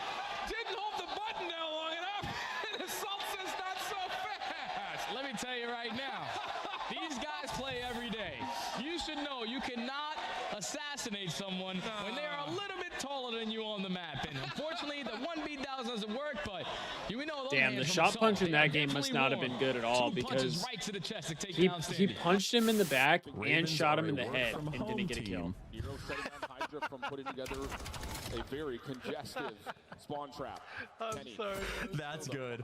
Didn't hold the button down long enough. And Assault says not so fast. Let me tell you right now, these guys play every day. You should know you cannot assassinate someone when they are a little bit taller than you on the map. And unfortunately, the 1v doesn't work, but you know those Damn, the hands from shot Assault, punch in they are that game must definitely not have been warm. good at all 2 punches because right to the chest to take he down he Standy. punched him in the back and Ravens shot him are in a the head and work-from-home didn't get a kill. team. Hero setting on Hydra from putting together a very congestive spawn trap. Kenny. That's good.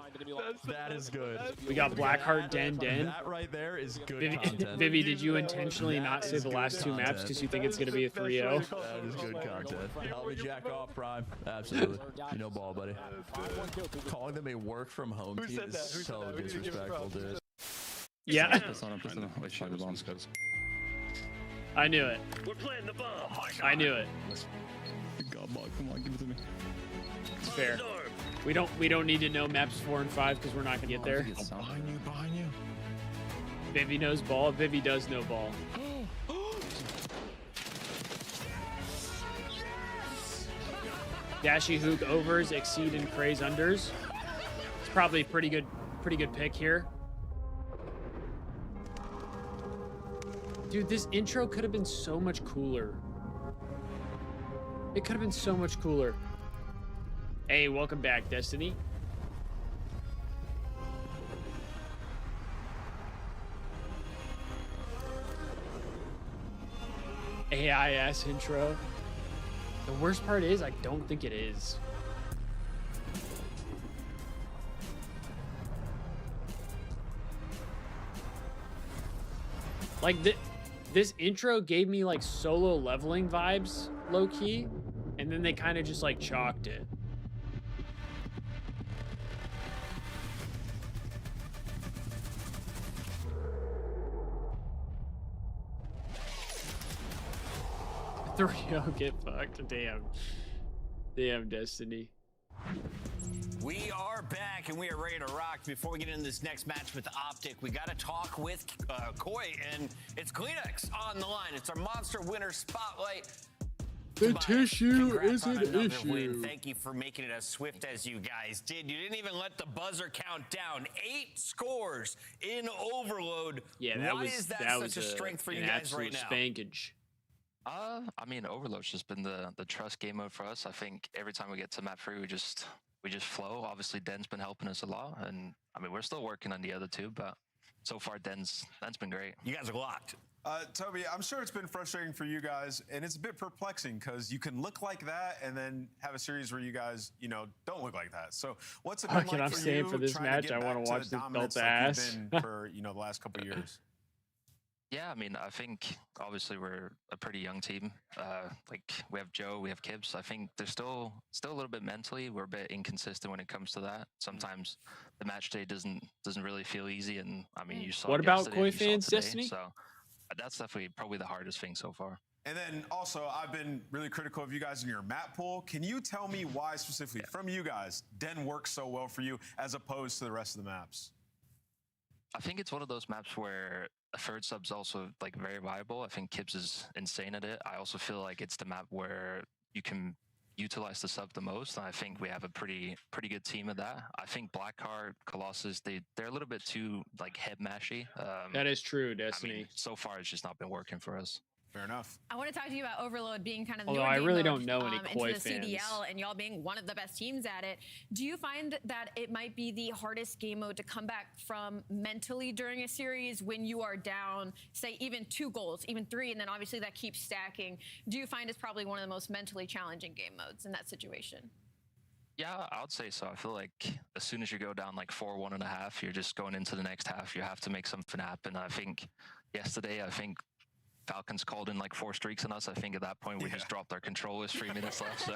That is good. We got Blackheart Den. That right there is good content. Vivi, did you intentionally not say the last 2 maps because you think it's going to be a 3-0? That is good content. Help me jack off, Prime. Absolutely. You know ball, buddy. Calling them a work from home team is so disrespectful, dude. Yeah. I knew it. We're playing the bomb. I knew it. God, come on, give it to me. It's fair. We don't need to know maps 4 and 5 because we're not gonna get there. Behind you. Vivi knows ball. Vivi does know ball. Dashy Hook overs exceed and Craze unders. It's probably a pretty good pick here. Dude, this intro could have been so much cooler. It could have been so much cooler. Hey, welcome back, Destiny. AIS intro. The worst part is, I don't think it is. Like, this intro gave me, like, solo leveling vibes, low-key, and then they kind of just, like, chalked it. The 3-0 get fucked. Damn, Destiny. We are back and we are ready to rock. Before we get into this next match with Optic, we got to talk with Koi, and it's Kleenex on the line. It's our Monster Winner Spotlight. The tissue Congrats is on an another issue. win. Thank you for making it as swift as you guys did. You didn't even let the buzzer count down. 8 scores in overload. Yeah, that Why was is that that such was a strength for you an guys right absolute now? spankage. I mean, Overload's just been the trust game mode for us. I think every time we get to map 3, we just flow. Obviously, Den's been helping us a lot, and I mean, we're still working on the other 2, but so far, Den's been great. You guys are locked. Toby, I'm sure it's been frustrating for you guys, and it's a bit perplexing because you can look like that and then have a series where you guys, don't look like that. So what's it been like I'm for saying you for this trying match, to I get want back to watch the this dominance belt like ass. you've been for the last couple of years? Yeah, I mean, I think obviously we're a pretty young team. Like we have Joe, we have Kibbs. I think they're still a little bit mentally. We're a bit inconsistent when it comes to that. Sometimes the match day doesn't really feel easy, and I mean, you saw. What about yesterday, Koi you saw fans, today, Destiny? So that's definitely probably the hardest thing so far. And then also, I've been really critical of you guys in your map pool. Can you tell me why specifically, from you guys, Den works so well for you as opposed to the rest of the maps? I think it's one of those maps where a third sub's also like very viable. I think Kibbs is insane at it. I also feel like it's the map where you can utilize the sub the most. And I think we have a pretty good team of that. I think Blackheart, Colossus, they're a little bit too like head mashy. That is true, Destiny. I mean, so far it's just not been working for us. Fair enough. I want to talk to you about Overload being kind of Although your I game really mode, don't know any Koi into the fans. CDL, and y'all being one of the best teams at it. Do you find that it might be the hardest game mode to come back from mentally during a series when you are down, say, even 2 goals, even 3, and then obviously that keeps stacking? Do you find it's probably one of the most mentally challenging game modes in that situation? Yeah, I would say so. I feel like as soon as you go down like 4-1.5, you're just going into the next half. You have to make something happen. I think yesterday, Falcons called in like 4 streaks on us. I think at that point we just dropped our controllers, 3 minutes left. So,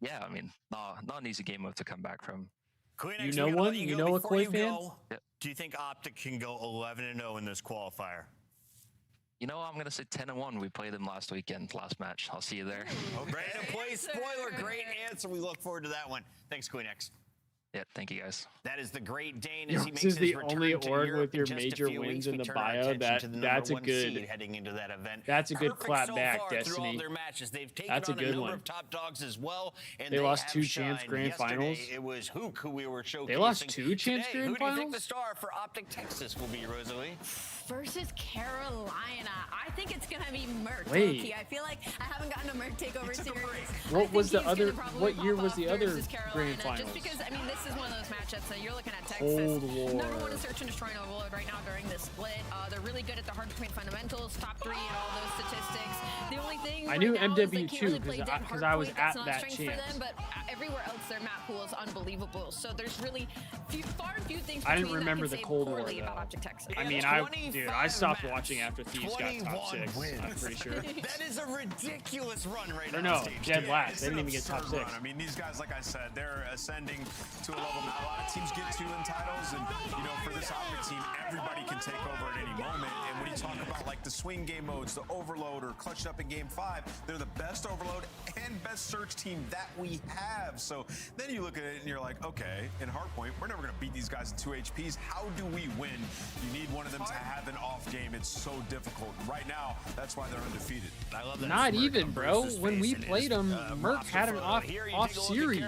yeah, I mean, not an easy game mode to come back from. Queen know one? You know a Koi fan? Do you think Optic can go 11-0 in this qualifier? You know, I'm going to say 10-1. We played them last match. I'll see you there. Random play spoiler. Great answer. We look forward to that one. Thanks, Queen X. Yeah, thank you guys. That is the Great Dane Yo, as he this makes is the his return only to org Europe with your in just a major few wins weeks. in We the turn our bio. attention to the That's a number 1 seed good. heading into that event. That's a good Perfect clap so back, far through all Destiny. their matches. They've taken That's a on good number one. of top dogs as well, and They lost have 2 Champs shined. Grand Yesterday, Finals. It was Hook who we were showcasing. They lost 2 Champs Today, Grand who do you think Finals? the star for Optic Texas will be, Rosalie? Versus Carolina. I think it's going to be Merc. Wait. Low-key. I feel like I haven't gotten a Merc takeover series. What was the other? He's gonna What probably year pop was off the other versus Carolina, Grand Finals? Just because, I mean, this is one of those matchups that you're looking at Texas. Cold War. Number 1 in search and destroy and overload right now during this split. They're really good at the hard to point fundamentals, top 3 in all those statistics. The only thing I knew right now is they MW2 can't really play dead because hard I was point. That's at not that strength for chance. them, but everywhere else their map pool is unbelievable. So there's really far and few things I didn't between remember that the can say Cold War poorly about though. Optic Texas. I mean, I stopped watching after Thieves got top 6. I'm pretty sure. That is a ridiculous run right Or now. no, dead last. They didn't even get top 6. Run. I mean, these guys, like I said, they're ascending to a level that a lot of teams get to in titles, and for this Optic team, everybody can take over at any moment. And when you talk about like the swing game modes, the Overload, or clutched up in Game 5, they're the best Overload and best search team that we have. So then you look at it and you're like, okay, in Hardpoint, we're never going to beat these guys in 2 HPs. How do we win? You need one of them to have an off game. It's so difficult. Right now, that's why they're undefeated. I love that. Not even, bro. When we played them, Merc had an off series.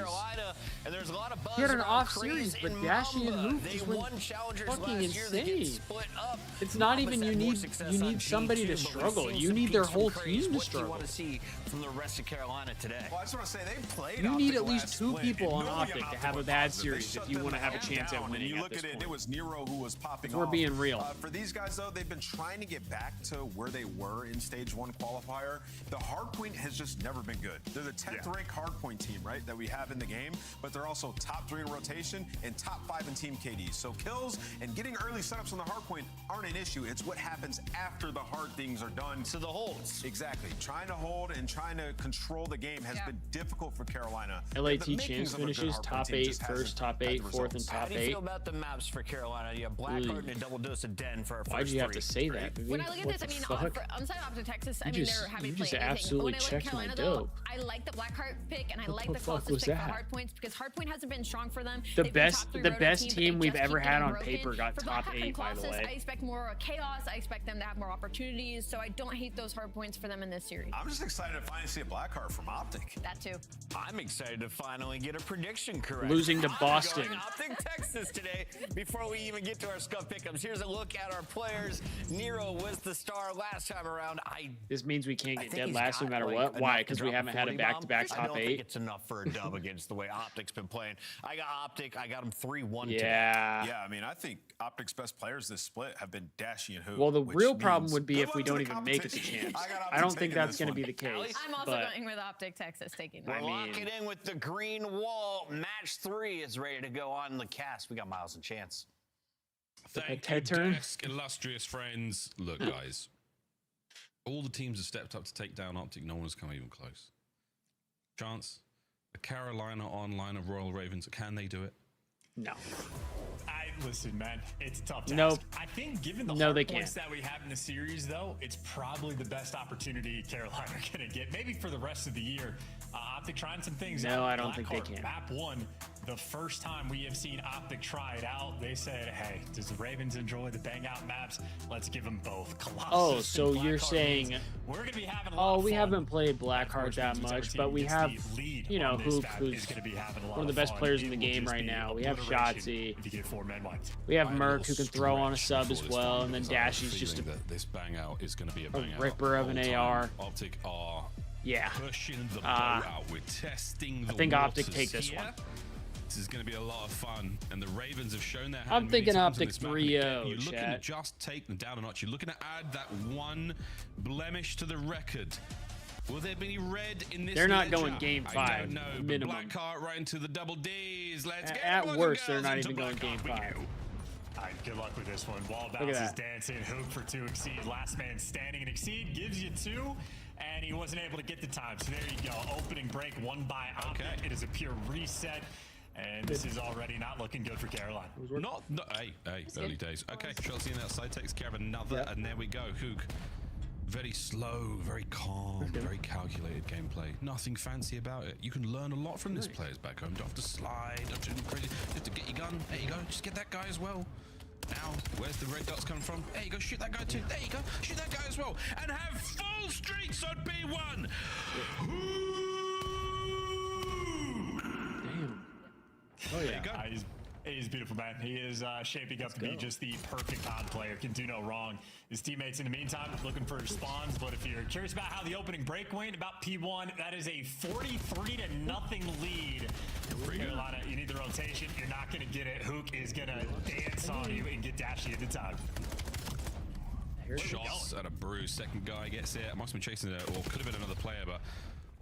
And there's a lot of buzz He had an around off Craze series, but and Dashi and Mamba. Hoop They just won went Challengers fucking last year. They get insane. split up. It's not Mamba's even had you more need success on somebody to G2, but we've struggle. seen You some need their peaks from whole Craze. team to What do you want struggle. to see from the rest of Carolina today? Well, I just want to say they played. You need Optic at least last 2 split, people and on nobody Optic on to Optic have a was bad positive. They series shut if you them want to have a the chance down. at And winning you at look this at it, point. it was Nero who was popping If we're off. being real. For these guys, though, they've been trying to get back to where they were in Stage 1 qualifier. The hardpoint has just never been good. They're the 10th ranked hardpoint team, right, that we have in the game, but they're also top 3 in rotation and top 5 in team KDs. So kills and getting early setups on the hardpoint aren't an issue. It's what happens after the hard things are done. So the holds. Exactly. Trying to hold and trying to control the game has been difficult for Carolina. LAT The makings Champs of a good finishes hardpoint top team 8, just hasn't first top had 8, the 4th and results. top How do you 8. feel about the maps for Carolina? You have Blackheart and a double dose of Den for our first Why'd you have three. to say that, baby? When I look at What this, I the mean, fuck? on side Optic Texas, I You mean, just- they're happy you to play just anything. absolutely But when I look at checked my Carolina, though, dope. I like the Blackheart pick, and I What like the the fuck Colossus was pick for that? hard points because hard point hasn't been strong for them. The They've been best- top 3 the roto best team, but team they we've just ever keep had getting on broken. paper got For top Blackheart and 8, by the Colossus, way. I expect more chaos. I expect them to have more opportunities, so I don't hate those hard points for them in this series. I'm just excited to finally see a Blackheart from Optic. That too. I'm excited to finally get a prediction correct. Losing to I'm Boston. going Optic Texas today. Before we even get to our scuff pickups, here's a look at our players. Nero was the star last time around. This means we can't get dead last no matter what. Why? Because we haven't had a back-to-back I top don't 8. think it's enough for a dub against the way Optic's been playing. I got Optic. I got them 3-1 today. Yeah, I mean, I think Optic's best players this split have been Dashy and Hoop. Well, the which real problem means would be good if luck we to don't the even make it to competition. champs. I got I Optic don't think taking that's this going to one. be the case. I'm also but going with Optic Texas taking We're that. locking in with the green wall. Match 3 is ready to go on the cast. We got Miles and Chance. Thank Ted you, turn? desk, illustrious friends. Look, guys, all the teams have stepped up to take down Optic. No one's come even close. Chance, the Carolina online of Royal Ravens, can they do it? No. Listen, man, it's a tough task. Nope. I think given the No, hard they points can't. that we have in the series, though, it's probably the best opportunity Carolina are going to get, maybe for the rest of the year. Optic trying some things out. No, I don't think they Blackheart, can. Map 1, the first time we have seen Optic try it out, they said, hey, does the Ravens enjoy the bang-out maps? Let's give them both. Colossus Oh, and so you're Blackheart saying... means we're going to be having a lot Oh, of we fun. haven't played Blackheart that much, but we have, you know, Hook, who's one of the best players in the game right now. We have Shotzi. If you get 4 men wiped. We have Merc, who can throw on a sub as well, and then Dashy's just a that this bang out is going to be a bang out. ripper of an AR. Optic are pushing the boat out. We're testing the I think Optic waters take this here. one. This is going to be a lot of fun, and the Ravens have shown their hand. I'm many thinking times on Optic this map. 3-0, You're looking to chat. just take them down a notch. You're looking to add that one blemish to the record. Will there be any red in this? They're not ledger? going game I 5, don't know. but minimum. Blackheart right into the double Ds. Let's get At boys worst, and they're girls not into even going game Blackheart. 5. All right, good luck with this one. Wall Look at bounces that. dancing. Hook for 2 exceed. Last man standing and exceed gives you 2. And he wasn't able to get the time. So there you go. Opening break won by Optic. It is a pure reset. And this is already not looking good for Carolina. Hey, early days. Okay, Chelsea on that side takes care of another, and there we go. Hook. Very slow, very calm, very calculated gameplay. Nothing fancy about it. You can learn a lot from this players back home. Don't have to slide, don't do anything crazy. Just to get your gun. There you go. Just get that guy as well. Now, where's the red dots coming from? There you go. Shoot that guy too. There you go. Shoot that guy as well. And have full streaks on B1. Damn. Oh, yeah. He's beautiful, man. He is shaping up to be just the perfect odd player. Can do no wrong. His teammates, in the meantime, looking for spawns. But if you're curious about how the opening break went, about P1, that is a 43-0 lead. Carolina, you need the rotation. You're not going to get it. Hook is going to dance on you and get Dashy at the time. Shots at a bruise. Second guy gets it. Must have been chasing it, or could have been another player, but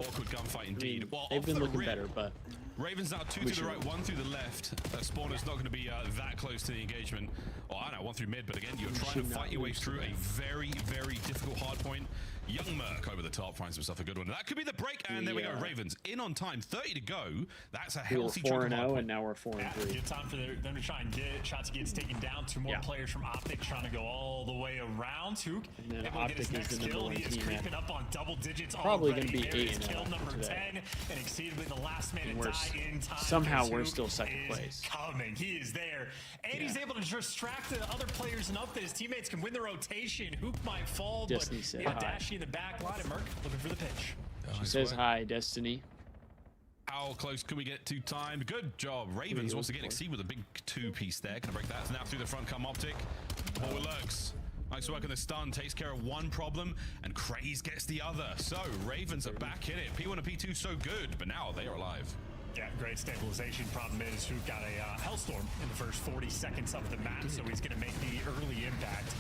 awkward gunfight indeed. Well, They've been off the looking rip, better, but Ravens now 2 to the right, 1 through the left. Spawner's not going to be that close to the engagement. Oh, I know, 1 through mid, but again, you're trying to fight your way through a very, very difficult hard point. Young Merc over the top finds himself a good one. That could be the break, and there we go. Ravens in on time, 30 to go. That's a we were healthy chunk of hard 4-0, point. and now we're 4-3. Good time for them to try and get it. Shots gets taken down. 2 more players from Optic trying to go all the way around. Hook And then able to get his Optic next is the kill. number He 1 is team. creeping up on double digits Probably already. going to be There is 8-0 kill number today. 10 and exceeded with the last man And to we're die in time. somehow because we're Hook still second is place. Coming. He is there. And he's able to distract the other players enough that his teammates can win the rotation. Hook might fall, Destiny but said you know, hi. Dashy in the back line and Merc looking for the pitch. She says hi, Destiny. How close can we get to time? Good job. Ravens once again exceed with a big 2-piece there. Can I break that? Now through the front come Optic. Ball lurks. Nice work on the stun. Takes care of one problem, and Craze gets the other. So Ravens are back in it. P1 and P2 so good, but now they are alive. Yeah, great stabilization. Problem is, who got a Hellstorm in the first 40 seconds of the map, so he's going to make the early impact.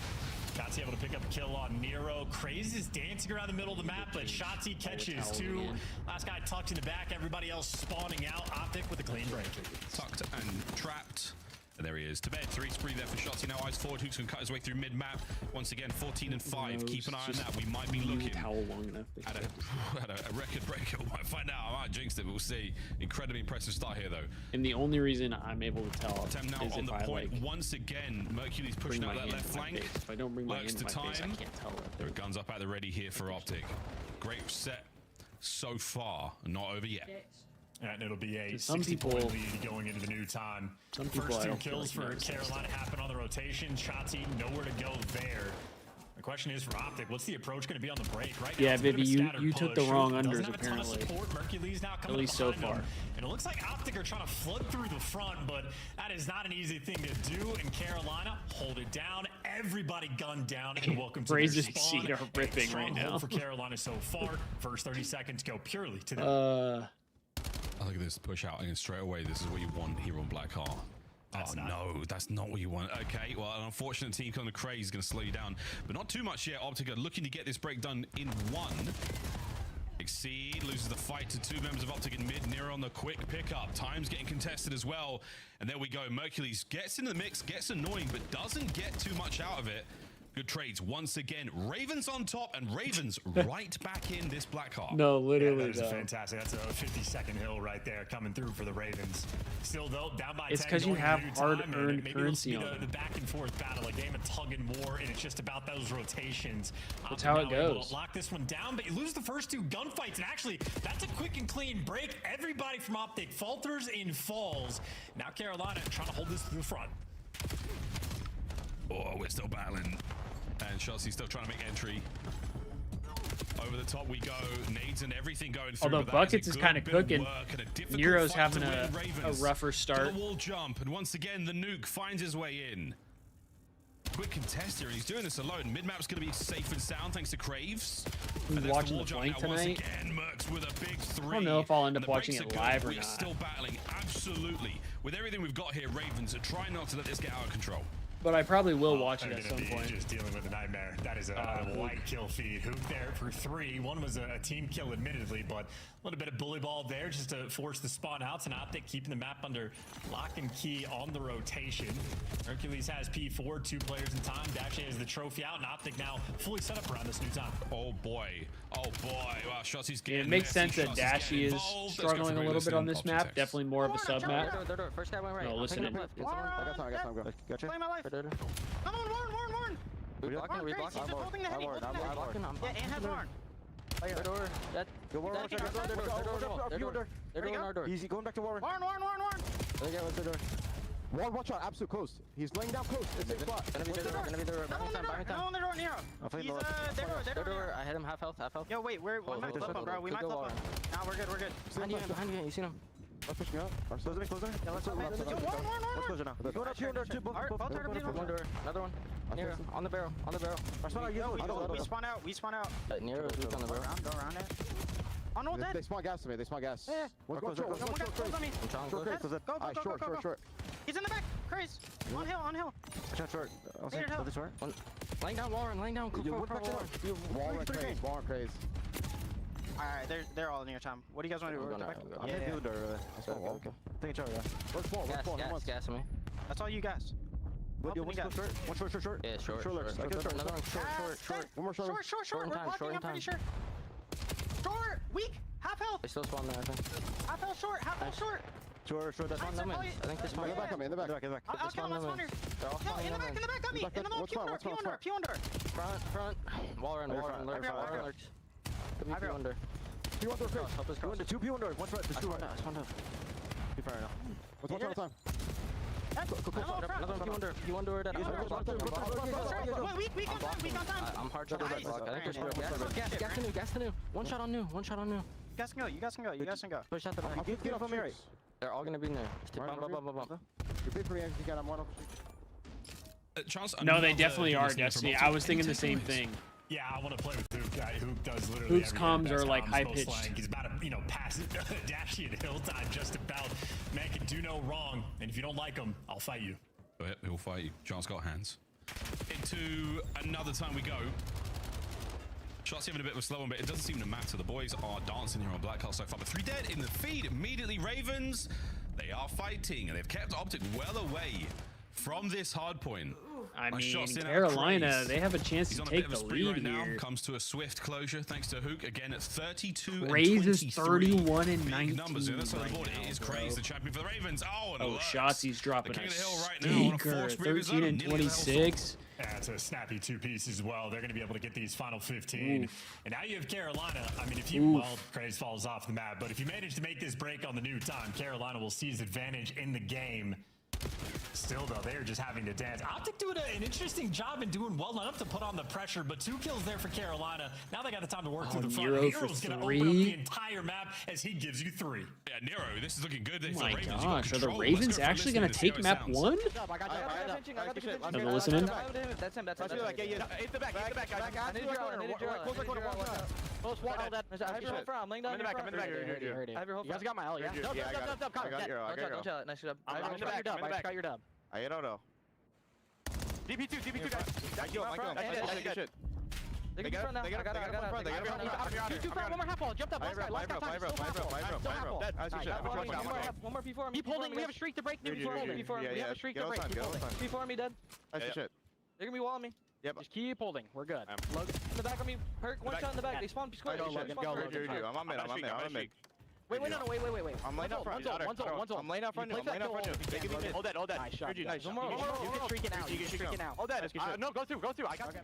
Shotzi able to pick up a kill on Nero. Craze is dancing around the middle of the map, but Shotzi catches 2. Last guy tucked in the back. Everybody else spawning out. Optic with a clean break. Tucked and trapped. And there he is. To bed, 3 spree there for Shotzi. Now eyes forward. Hook's going to cut his way through mid-map. Once again, 14 and 5. Keep an eye on that. We might be looking at a record breaker. We might find out. I might jinx it, but we'll see. Incredibly impressive start here, though. And the only reason I'm able to tell Tem now is on if the I point. like Once again, Mercury's pushing out that left flank. If I don't bring my Lurks hand to to my face, I time. can't tell that. There are guns up at the ready here for Optic. Great set so far. Not over yet. And it'll be a Some 60-point people- lead going into the new time. Some people First I 2 don't feel kills like for notice Carolina happen on the rotation. Shotzi nowhere to go there. The question is for Optic, what's the approach going to be on the break? Right now, Yeah, it's a bit of a Vivi, scattered you took the push. wrong Doesn't unders have a ton of apparently. support. Mercury's now coming At least so behind him. far. And it looks like Optic are trying to flood through the front, but that is not an easy thing to do. And Carolina, hold it down. Everybody gunned down, and welcome to their Brazen spawn. Seed are ripping right now. For Carolina so far. First 30 seconds go purely to them. I look at this push out, and straight away, this is what you want here on Black Heart. No, that's not what you want. Okay, well, an unfortunate team on the Craze is going to slow you down, but not too much yet. Optic are looking to get this break done in one. Exceed loses the fight to two members of Optic in mid. Nero on the quick pickup. Time's getting contested as well. And there we go. Mercules gets into the mix, gets annoying, but doesn't get too much out of it. Good trades once again. Ravens on top, and Ravens right back in this Black Heart. No, literally. Yeah, that is fantastic. That's a 50-second hill right there coming through for the Ravens. Still, though, down by 10. It's because you have hard-earned currency on the back and forth battle, a game of tug and war, and it's just about those rotations. That's how it goes. Lock this one down, but you lose the first two gunfights, and actually, that's a quick and clean break. Everybody from Optic falters and falls. Now Carolina trying to hold this to the front. Oh, we're still battling. And Shotzi's still trying to make entry. Over the top we go. Nades and everything going through. Although Buckets is kind of cooking. Nero's having a rougher start. The wall jump, and once again the nuke finds his way in. Quick contest here, and he's doing this alone. Mid-map's going to be safe and sound thanks to Craves. Who's watching the flank tonight? Again, Mercs with a big 3. I don't know if I'll end up watching it live or We're not. still battling, absolutely. With everything we've got here, Ravens are trying not to let this get out of control. But I probably will watch it at some point. Just dealing with a nightmare. That is a white kill feed. Hook there for 3. One was a team kill, admittedly, but a little bit of bully ball there just to force the spawn outs. And Optic keeping the map under lock and key on the rotation. Hercules has P4, 2 players in time. Dashy has the trophy out, and Optic now fully set up around this new time. Oh boy. Oh boy. Wow, Shotzi's getting It makes sense that Shotzi's Dashy is struggling a little bit on this map. Definitely more of a sub map. First guy went right. No, listen in. I got time, go. Gotcha. Play my life. Come on, Warren. We blocking. He's just holding the heavy. Yeah, and has Warren. Their door. Go Warren. Their door. Our door. He's going back to Warren. Warren. There goes their door. Warren, watch out, absolute close. He's laying down close. It's a spot. Gonna be their door. No on the door, Nero. He's their door. I hit him half health. Yo, wait, we might flip him, bro. We might flip him. Nah, we're good. Behind you, you seen him? Let's push me up. Close me. Yeah, let's Warren. Let's close it now. Go up here, two, both One door. Another one. Nero, on the barrel. We spawn out. Nero is on the barrel. Go around it. Oh no, dead. They spawn gas to me. Yeah. One One guy close on me. Short. He's in the back. Craze. On hill. Short. Laying down Warren. Warren craze. Alright, they're all in your time. What do you guys want to do? I'm hitting the door. Okay. Take each other. Work Gas me. That's all you guys. One short. Yeah, short. Another one short. One more short. Short. We're blocking, I'm pretty sure. Short. Weak. Half health. They still spawn there, I think. Half health short. Short. That's one lemon. I think this one. In the back. I'll kill him. Let's spawn here. No, in the back. Got me. In the middle. P under. Front. Wall run. Lurks. P under. Help us cross. 2 P1 door. One front. There's 2 right now. Be fire now. What's one time? Another one P1 door. Weak on time. I'm hard to block. I think there's gas to new. One shot on new. You guys can go. Push out the back. Get off on me right. They're all gonna be in there. Bump. You're big for me. You got him one. No, they definitely are, Destiny. I was thinking the same thing. Yeah, I want to play with Hook. Hook does literally Hook's comms are like high-pitched. He's about to, pass it, Dashy at Hilltime just about. Man can do no wrong, and if you don't like him, I'll fight you. Go ahead, he'll fight you. John's got hands. Into another time we go. Shots having a bit of a slow one, but it doesn't seem to matter. The boys are dancing here on Black Hole so far. But 3 dead in the feed. Immediately, Ravens, they are fighting, and they've kept Optic well away from this hard point. I mean, Carolina, they have a chance to take the lead right now. here. Comes to a swift closure thanks to Hook again at 32 Craze and 23. is 31 and 19 numbers. The other side of the board right is now, Craze, the champion for the Ravens. Oh, Shotzi's dropping a a stinker. 13 and 26. Yeah, it's a snappy 2 piece as well. They're going to be able to get these final 15. And now you have Carolina. I mean, if you, Craze falls off the map, but if you manage to make this break on the new time, Carolina will seize advantage in the game. Still, though, they are just having to dance. Optic doing an interesting job and doing well enough to put on the pressure, but 2 kills there for Carolina. Now they got the time to work through the front. Nero Nero's for going to open up 3. the entire map as he gives you 3. Yeah, Nero, this is looking good. Oh my gosh, are the Ravens actually going to take map 1? Am I listening? That's him. That's him. Hit the back. I need your close the corner. Close wall. I have your whole front. I'm laying down your front. I have your whole front. You guys got my L, yeah? Dub. I got your Don't chill it. Nice dub. I I'm in the back. I just got your dub. I don't know. DP2 guys. I kill him. Good shit. They got front now. I got it. 2 front. One more half wall. Jumped up. Last guy. One more P4. Keep holding. We have a streak to break. P4. We have a streak to break. P4 on me dead. Nice shit. They're gonna be walling me. Yep. Just keep holding. We're good. Logan in the back on me. Perk. One shot in the back. They spawn square. Go, Logan. I'm on mid. Wait. I'm laying out front. I'm laying out front. They give me mid. Hold that. Nice shot. You get streaking out. You get streaking out. Hold that. No, go through. I got you.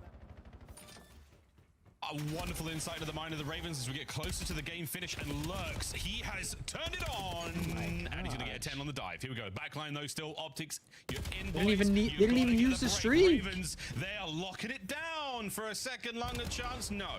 A wonderful insight of the mind of the Ravens as we get closer to the game finish, and Lurks, he has turned it on, and he's going to get a 10 on the dive. Here we go. Backline though, still Optics. You're in. They didn't even use the streak. Ravens, they are locking it down for a second longer chance. No.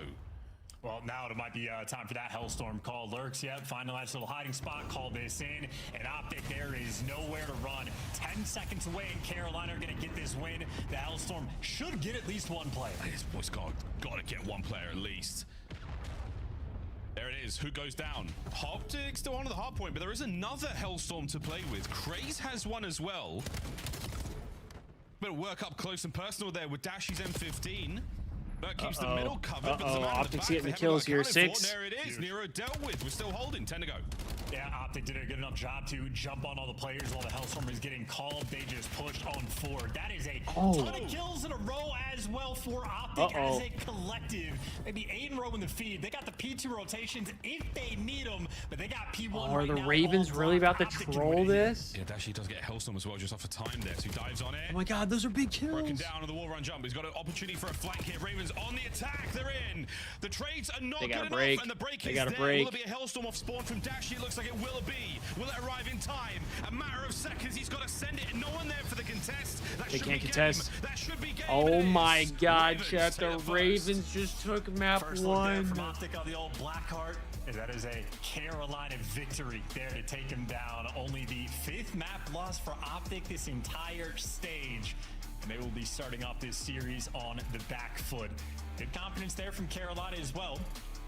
Well, now it might be time for that Hellstorm call. Lurks, yep, find a nice little hiding spot, call this in, and Optic, there is nowhere to run. 10 seconds away, and Carolina are going to get this win. The Hellstorm should get at least 1 player. This boy's got to get 1 player at least. There it is. Who goes down? Optic still on the hard point, but there is another Hellstorm to play with. Craze has one as well. Better work up close and personal there with Dashy's M15. That keeps the middle covered. Optic's getting the kills here. 6. There it is. Nero dealt with. We're still holding. 10 to go. Yeah, Optic did a good enough job to jump on all the players while the Hellstorm is getting called. They just pushed on forward. That is a ton of kills in a row as well for Optic as a collective. Maybe 8 in a row in the feed. They got the P2 rotations if they need them, but they got P1 Are the Ravens really about to troll this? Yeah, Dashy does get Hellstorm as well, just off of time there. So he dives on it. Oh my god, those are big kills. Broken down on the wall run jump. He's got an opportunity for a flank here. Ravens on the attack. They're in. The trades are not good enough, and the break is there. Will it be a Hellstorm off spawn from Dashy? It looks like it will be. Will it arrive in time? A matter of seconds. He's got to send it. No one there for the contest. They can't contest. That should be game. Oh my god, chat. The Ravens just took map 1. From Optic on the old Blackheart. That is a Carolina victory there to take him down. Only the 5th map loss for Optic this entire stage. And they will be starting off this series on the back foot. Good confidence there from Carolina as well.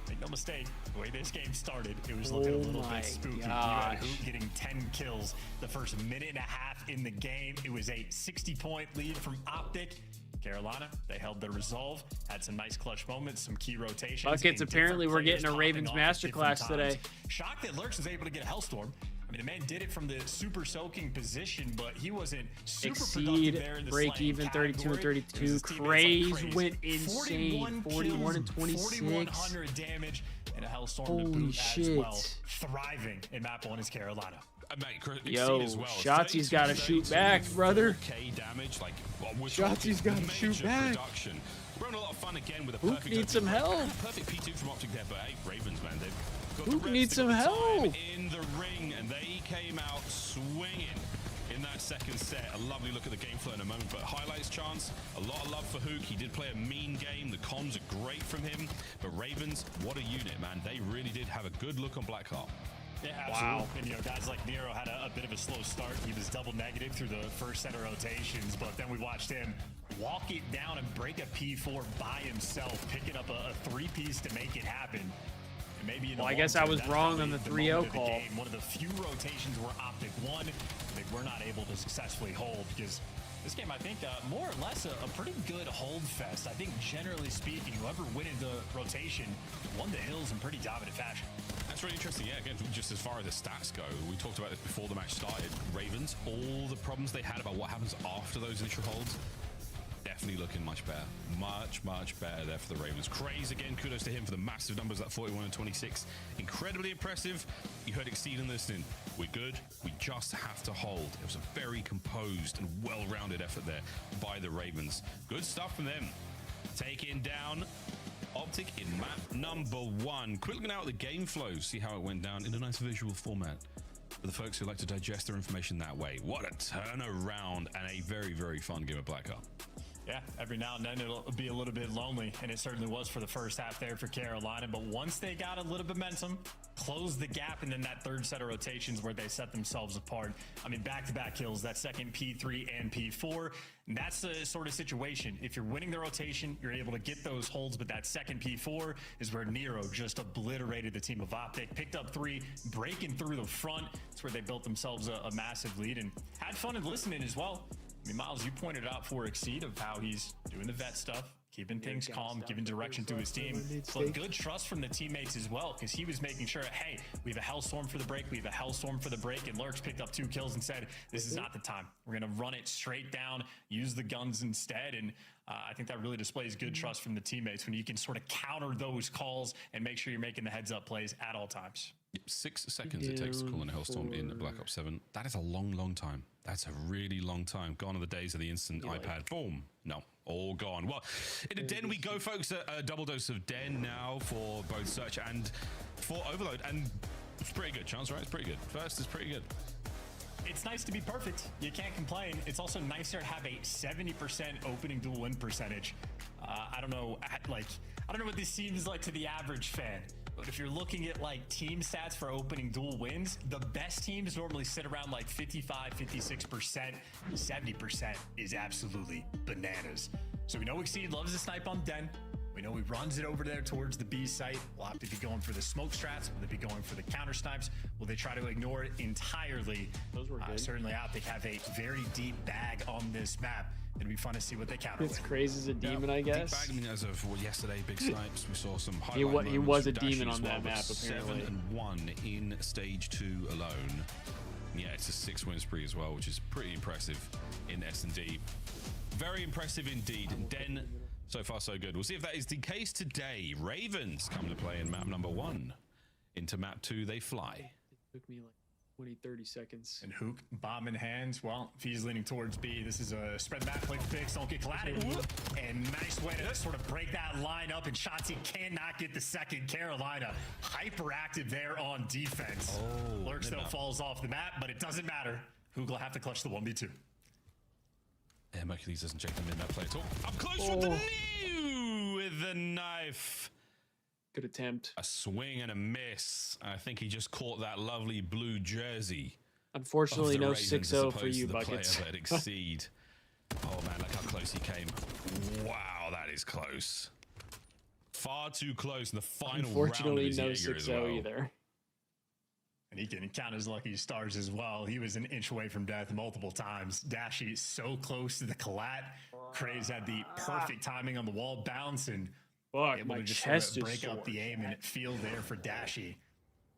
Make no mistake, the way this game started, it was looking a little bit spooky. You had Hoop getting 10 kills the first minute and a half in the game. It was a 60-point lead from Optic. Carolina, they held their resolve, had some nice clutch moments, some key rotations. Buckets, apparently we're getting a Ravens masterclass today. Shocked that Lurks was able to get a Hellstorm. I mean, the man did it from the super soaking position, but he wasn't super productive there in the break even, 32 and 32. Craze went insane, 41 and 26. 4,100 damage, and a Hellstorm to boot as well. Thriving in map 1 is Carolina. Yo, Shotzi's got to shoot back, brother. Damage, like, Shotzi's got to shoot back. We're having a lot of fun again with a Hoop needs some help. Perfect P2 from Optic there, but hey, Ravens, man, they've got Hoop needs some help. In the ring, and they came out swinging in that second set. A lovely look at the game flow in a moment, but highlights chance, a lot of love for Hook. He did play a mean game. The comms are great from him, but Ravens, what a unit, man. They really did have a good look on Blackheart. Yeah, absolutely. Wow. And, you know, guys like Nero had a bit of a slow start. He was double negative through the first set of rotations, but then we watched him walk it down and break a P4 by himself, picking up a 3-piece to make it happen. And maybe well, I guess I was wrong on the 3-0 call. One of the few rotations where Optic won, they were not able to successfully hold, because this game, I think, more or less a pretty good hold fest. I think, generally speaking, whoever won the rotation won the hills in pretty dominant fashion. That's really interesting. Yeah, again, just as far as the stats go, we talked about this before the match started. Ravens, all the problems they had about what happens after those initial holds, definitely looking much better. Much better there for the Ravens. Craze again, kudos to him for the massive numbers, that 41 and 26. Incredibly impressive. You heard Exceed and listening. We're good. We just have to hold. It was a very composed and well-rounded effort there by the Ravens. Good stuff from them. Taking down Optic in map number 1. Quick looking out at the game flow, see how it went down in a nice visual format. For the folks who like to digest their information that way, what a turnaround and a very, very fun game of Black Ops. Yeah, every now and then it'll be a little bit lonely, and it certainly was for the first half there for Carolina. But once they got a little momentum, closed the gap, and then that third set of rotations where they set themselves apart. I mean, back-to-back kills, that second P3 and P4. And that's the sort of situation. If you're winning the rotation, you're able to get those holds, but that second P4 is where Nero just obliterated the team of Optic, picked up 3, breaking through the front. That's where they built themselves a massive lead and had fun in listening as well. I mean, Miles, you pointed out for Exceed of how he's doing the vet stuff, keeping things calm, giving direction to his team, but good trust from the teammates as well, because he was making sure, hey, we have a Hellstorm for the break, we have a Hellstorm for the break, and Lurks picked up 2 kills and said, this is not the time. We're going to run it straight down, use the guns instead, and I think that really displays good trust from the teammates when you can sort of counter those calls and make sure you're making the heads-up plays at all times. 6 seconds it takes to call in a Hellstorm in Black Ops 7. That is a long, long time. That's a really long time. Gone are the days of the instant iPad. Boom. No, all gone. Well, into Den we go, folks. A double dose of Den now for both Search and for Overload. And it's pretty good, Chance, right? It's pretty good. First is pretty good. It's nice to be perfect. You can't complain. It's also nicer to have a 70% opening duel win percentage. I don't know, I don't know what this seems like to the average fan. But if you're looking at like team stats for opening duel wins, the best teams normally sit around like 55, 56%. 70% is absolutely bananas. So we know Exceed loves to snipe on Den. We know he runs it over there towards the B site. We'll have to be going for the smoke strats. Will they be going for the counter snipes? Will they try to ignore it entirely? Those were good. Certainly Optic have a very deep bag on this map. It'd be fun to see what they counter It's with. crazy as a demon, I guess. Deep bag, I mean, as of yesterday, big snipes. We saw some highlight he was a from Dashy demon as on well, that map, apparently. 7-1 in stage 2 alone. Yeah, it's a 6-win spree as well, which is pretty impressive in S&D. Very impressive indeed. And Den, so far so good. We'll see if that is the case today. Ravens come to play in map number 1. Into map 2 they fly. It took me like 20, 30 seconds. And Hook, bomb in hands. Well, if he's leaning towards B, this is a spread the map, play the picks, don't get collided. And nice way to sort of break that line up, and Shotzi cannot get the second. Carolina hyperactive there on defense. Lurks though falls off the map, but it doesn't matter. Hook will have to clutch the 1v2. Yeah, Mercules doesn't check the mid-map play at all. Up close with the knee with the knife. Good attempt. A swing and a miss. I think he just caught that lovely blue jersey. Unfortunately, no 6-0 for you, Buckets. Buckets. Exceed. Oh man, look how close he came. Wow, that is close. Far too close in the final Unfortunately, round of no his Jaeger 6-0 as well. either. And he can count his lucky stars as well. He was an inch away from death multiple times. Dashy so close to the collat. Craze had the perfect timing on the wall bounce and Fuck, able my to just chest sort of is break up sore. the aim and feel there for Dashy.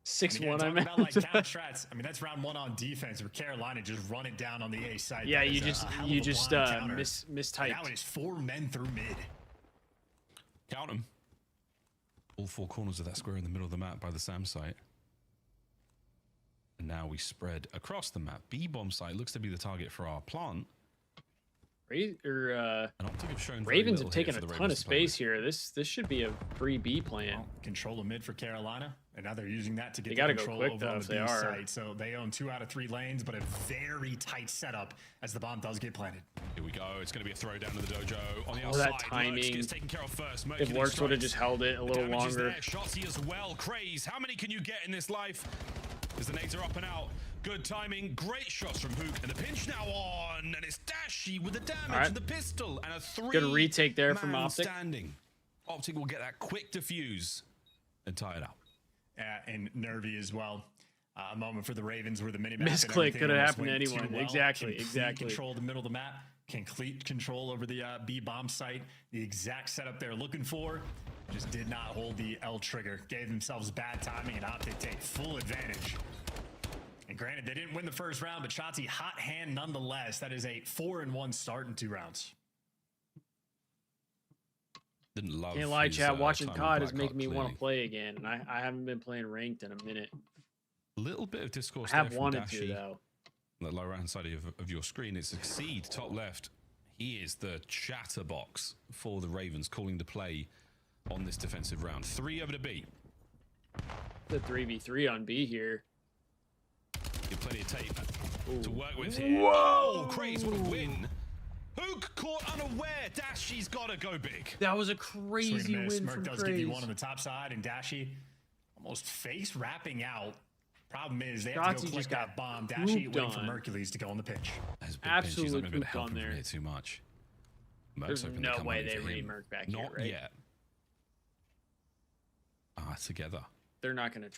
6-1, I mean, meant. about like counter strats. I mean, that's round 1 on defense where Carolina just run it down on the A side. Yeah, That you is just a hell you of a just blind counter. mistyped. Now it is 4 men through mid. Count them. All 4 corners of that square in the middle of the map by the SAM site. And now we spread across the map. B-bomb site looks to be the target for our plant. Ravens have taken a ton of space here. This should be a free B plan. Well, control of mid for Carolina, and now they're using that to get They the gotta go control quick, over though, on if the they B are. side. So they own 2 out of 3 lanes, but a very tight setup as the bomb does get planted. Here we go. It's going to be a throw down to the dojo on the Oh, outside. that timing. Lurks gets taken care of first. If Lurks would have just held it a little Damage is longer. there. Shotzi as well. Craze. How many can you get in this life? As the nades are up and out. Good timing. Great shots from Hook. And the pinch now on. And it's Dashy with the damage All right. and the pistol. And a 3 Good retake there from Optic. standing. Optic will get that quick defuse and tie it up. And Nervy as well. A moment for the Ravens where the mini-map and Misclick everything could have almost happened to went too anyone. well. Exactly, Complete exactly. Control of the middle of the map. Complete control over the B bomb site. The exact setup they're looking for. Just did not hold the L trigger. Gave themselves bad timing, and Optic take full advantage. And granted, they didn't win the first round, but Shotzi hot hand nonetheless. That is a 4-1 start in 2 rounds. Didn't love. Can't lie, his, chat. Watching time on COD is Black making me Ops, want to clearly. play again, and I haven't been playing ranked in a minute. Little bit of discourse I have there from wanted Dashy. to though. On the lower hand side of your screen, it's Exceed, top left. He is the chatterbox for the Ravens, calling the play on this defensive round. 3 over to B. The 3v3 on B here. Get plenty of tape to work with here. Whoa! Oh, Craze, what a win. Hook caught unaware. Dashy's got to go big. That was a crazy win Merc from does Craze. give you one on the top side, and Dashy almost face wrapping out. Problem is, they have to go click that bomb. Dashy waiting for Mercules to go on the pitch. Absolutely pooped on there. Too much. There's no way they re-Merc back here, right? Not yet. Together. They're not gonna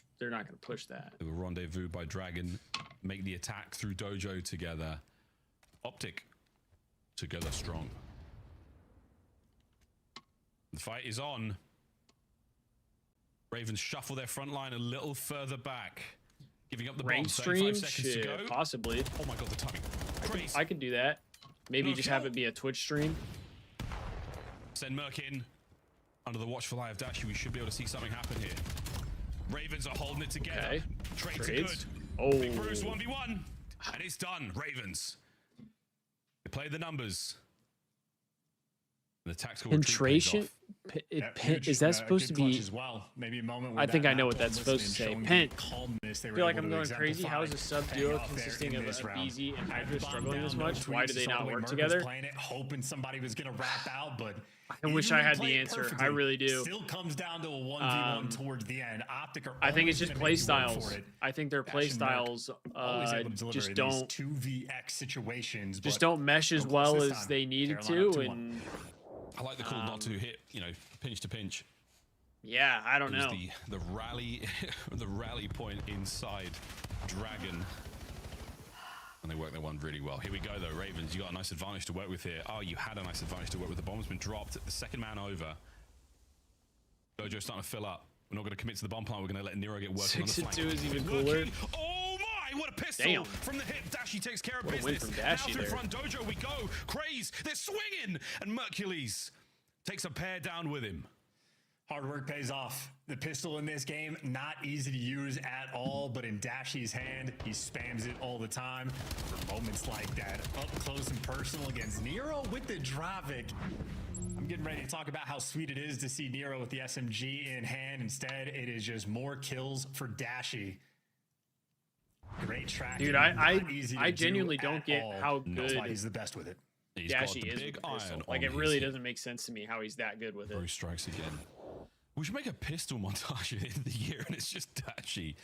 push that. They were rendezvous by Dragon. Make the attack through Dojo together. Optic together strong. The fight is on. Ravens shuffle their front line a little further back. Giving up the bomb. 35 seconds to go. Possibly. Oh my god, the timing. Crazy. I could do that. Maybe just have it be a Twitch stream. Send Merc in. Under the watchful eye of Dashy, we should be able to see something happen here. Ravens are holding it together. Okay. Trades are good. Oh. Big Bruce 1v1. And it's done. Ravens. They play the numbers. The tactical penetration. Is that supposed to be? As well. Maybe a moment I think I know what that's supposed to say. Pent. I feel like I'm going crazy. How is a sub duo consisting of BZ and Hydra struggling this much? Why do they not work together? Playing it, hoping somebody was going to wrap out, but I wish I had the answer. I really do. Still comes down to a 1v1 towards the end. Optic are I think it's just play styles. I think their play styles just don't 2vx situations. Just don't mesh as well as they needed to, and I like the call not to hit, pinch to pinch. Yeah, I don't know. The rally, the rally point inside Dragon. And they work their one really well. Here we go, though. Ravens, you got a nice advantage to work with here. Oh, you had a nice advantage to work with. The bomb's been dropped. The second man over. Dojo's starting to fill up. We're not going to commit to the bomb plant. We're going to let Nero get working on the flank. 6-2 is even cooler. Oh my, what a pistol. Damn. From the hip. Dashy takes care of What a business. win from Dashy Now through there. front Dojo we go. Craze, they're swinging. And Mercules takes a pair down with him. Hard work pays off. The pistol in this game, not easy to use at all, but in Dashy's hand, he spams it all the time. For moments like that, up close and personal against Nero with the Dravic. I'm getting ready to talk about how sweet it is to see Nero with the SMG in hand. Instead, it is just more kills for Dashy. Great tracking. Dude, I genuinely don't get how good he's the best with it. Dashy is with the pistol. Like, it really doesn't make sense to me how he's that good with it. Bruce strikes again. We should make a pistol montage at the end of the year, and it's just Dashy.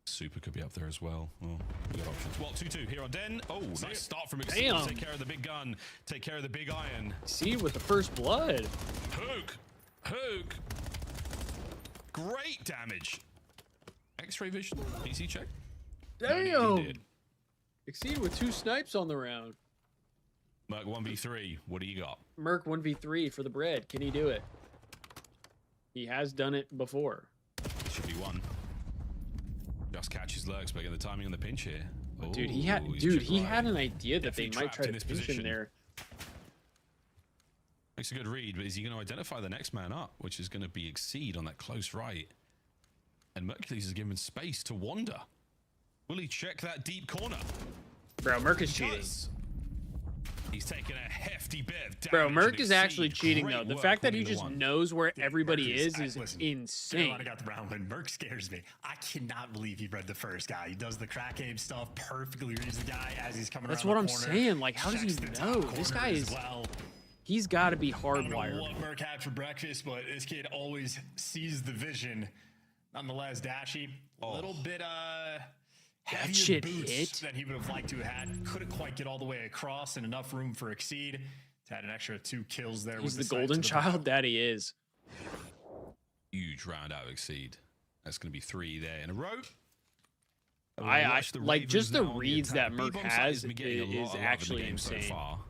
Super could be up there as well. Well, we got options. Well, 2-2 here on Den. Oh, nice start from Exceed. Damn. Take care of the big gun. Take care of the big iron. Exceed with the first blood. Hook. Great damage. X-ray vision. PC check. Damn. Exceed with 2 snipes on the round. Merc 1v3. What do you got? Merc 1v3 for the bread. Can he do it? He has done it before. It should be one. Just catches lurks, making the timing on the pinch here. Oh, Dude, he had an idea that they might try to pinch him there. Makes a good read, but is he going to identify the next man up, which is going to be Exceed on that close right? And Mercules is given space to wander. Will he check that deep corner? Bro, Merc is cheating. He's taking a hefty bit of damage. Bro, Merc is actually cheating, though. The fact that he just knows where everybody is insane. Carolina got the round win. Merc scares me. I cannot believe he read the first guy. He does the crack aim stuff, perfectly reads the guy as he's coming That's around what the I'm corner. saying. Like, how does he know? This guy is... He's got to be I don't know hardwired. what Merc had for breakfast, but this kid always sees the vision. Nonetheless, Dashy, a little bit heavier shit boots hit. than he would have liked to have had. Couldn't quite get all the way across and enough room for Exceed. He's had an extra 2 kills there. He's with the sight to golden the child that he is. Huge round out of Exceed. That's going to be 3 there in a row. I like just the reads that Merc has is actually insane. So far.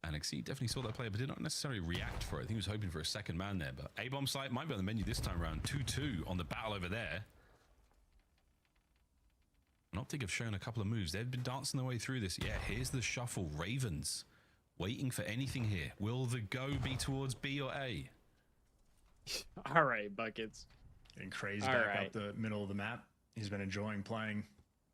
And Exceed definitely saw that play, but did not necessarily react for it. I think he was hoping for a second man there, but A-bomb site might be on the menu this time around. 2-2 on the battle over there. And Optic have shown a couple of moves. They've been dancing their way through this. Yeah, here's the shuffle. Ravens waiting for anything here. Will the go be towards B or A? All right, Buckets. And Crazy back up the middle of the map. He's been enjoying playing.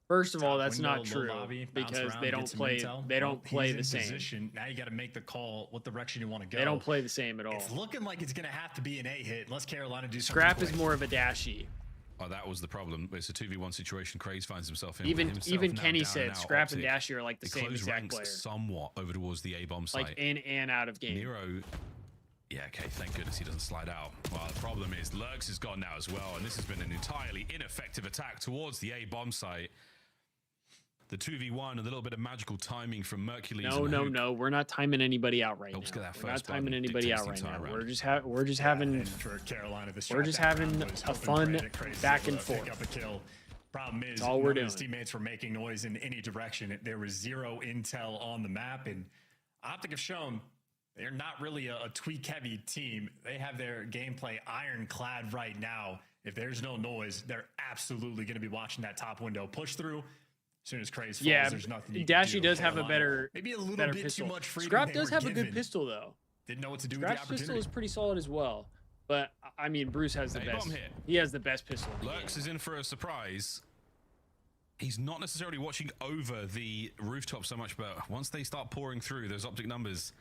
First of all, Top that's window, not low true lobby, bounce because around, they get don't some play. intel. They don't play he's the in same. Position. Now you got to make the call what direction you want to go. They don't play the same at all. It's looking like it's going to have to be an A hit unless Carolina do something Scrap quick. is more of a dashy. Oh, that was the problem. It's a 2v1 situation. Craze finds himself in. Even Kenny said Scrap and Dashy are like the same exact player. Somewhat over towards the A-bomb site. Like in and out of game. Nero, yeah, okay, thank goodness he doesn't slide out. Well, the problem is Lurks is gone now as well, and this has been an entirely ineffective attack towards the A-bomb site. The 2v1 and a little bit of magical timing from Mercules. No. We're not timing anybody out right now. We're not timing anybody out right now. We're just having for Carolina, we're just having a fun back and forth. Problem is, that's all we're doing. His teammates were making noise in any direction. There was zero intel on the map, and Optic have shown they're not really a tweak-heavy team. They have their gameplay ironclad right now. If there's no noise, they're absolutely going to be watching that top window push through. As soon as Craze falls, there's nothing you Dashy can do. does have a better, maybe a little better bit pistol. too much freedom. Scrap does have a good pistol though. Didn't know what to do with the Scrap's opportunity. pistol is pretty solid as well. But I mean, Bruce has the best. He has the best pistol. Lurks is in for a surprise. He's not necessarily watching over the rooftop so much, but once they start pouring through those Optic numbers,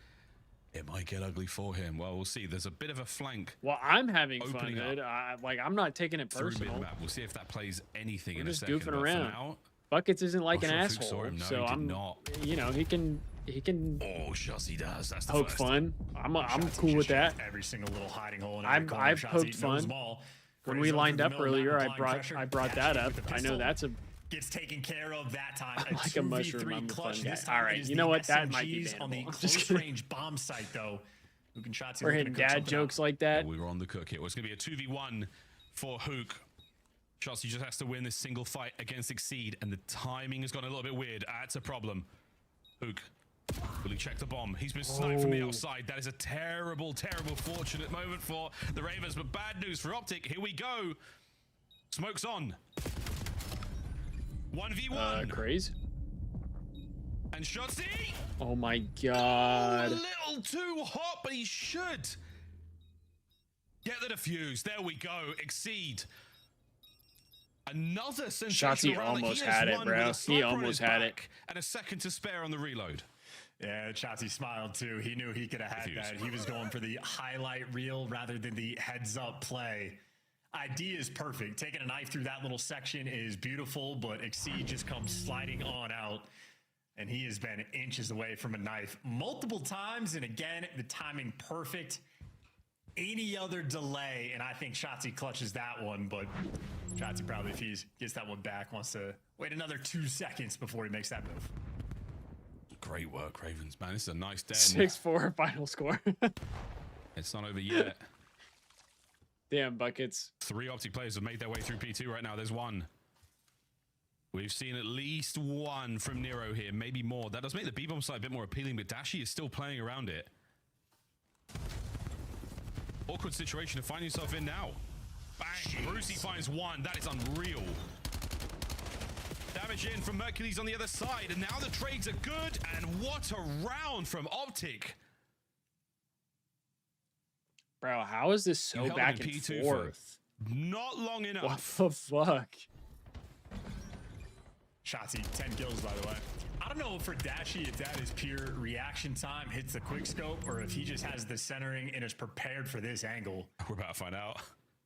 it might get ugly for him. Well, we'll see. There's a bit of a flank. Well, I'm having fun, dude. I'm not taking it personal. Mid-map. We'll see if that plays anything We're in a just second. goofing around. Buckets isn't like an asshole, no, so I'm not. You know, he can. Oh, Shazzy does. That's the poke first. fun. I'm cool with that. Every single little hiding hole. I've poked fun. When we lined up earlier, I brought that up. I know that's a. Gets taken care of that time. I'm like a mushroom. I'm a fun guy. All right, you know what? That might be on the bannable. close range bomb site though. Who can shots? We're hitting dad jokes like that. We were on the cook here. It's going to be a 2v1 for Hook. Shotzi just has to win this single fight against Exceed, and the timing has gone a little bit weird. That's a problem. Hook, will he check the bomb? He's been sniped from the outside. That is a terrible, terrible, fortunate moment for the Ravens, but bad news for Optic. Here we go. Smoke's on. 1v1. Craze. And Shotzi. Oh my god. A little too hot, but he should get the defuse. There we go. Exceed. Another sensational Shotzi round. almost had it, bro. He almost had it. And a second to spare on the reload. Yeah, Shotzi smiled too. He knew he could have had that. He was going for the highlight reel rather than the heads-up play. Idea is perfect. Taking a knife through that little section is beautiful, but Exceed just comes sliding on out. And he has been inches away from a knife multiple times. And again, the timing perfect. Any other delay, and I think Shotzi clutches that one, but Shotzi probably, if he gets that one back, wants to wait another 2 seconds before he makes that move. Great work, Ravens, man. This is a nice den. 6-4 final score. It's not over yet. Damn, Buckets. 3 Optic players have made their way through P2 right now. There's one. We've seen at least one from Nero here, maybe more. That does make the B-bomb side a bit more appealing, but Dashy is still playing around it. Awkward situation to find yourself in now. Bang! Brucey finds one. That is unreal. Damage in from Mercules on the other side, and now the trades are good. And what a round from Optic. Bro, how is this so back and forth? Not long enough. What the fuck? Shotzi, 10 kills, by the way. I don't know for Dashy if that is pure reaction time, hits the quick scope, or if he just has the centering and is prepared for this angle. We're about to find out.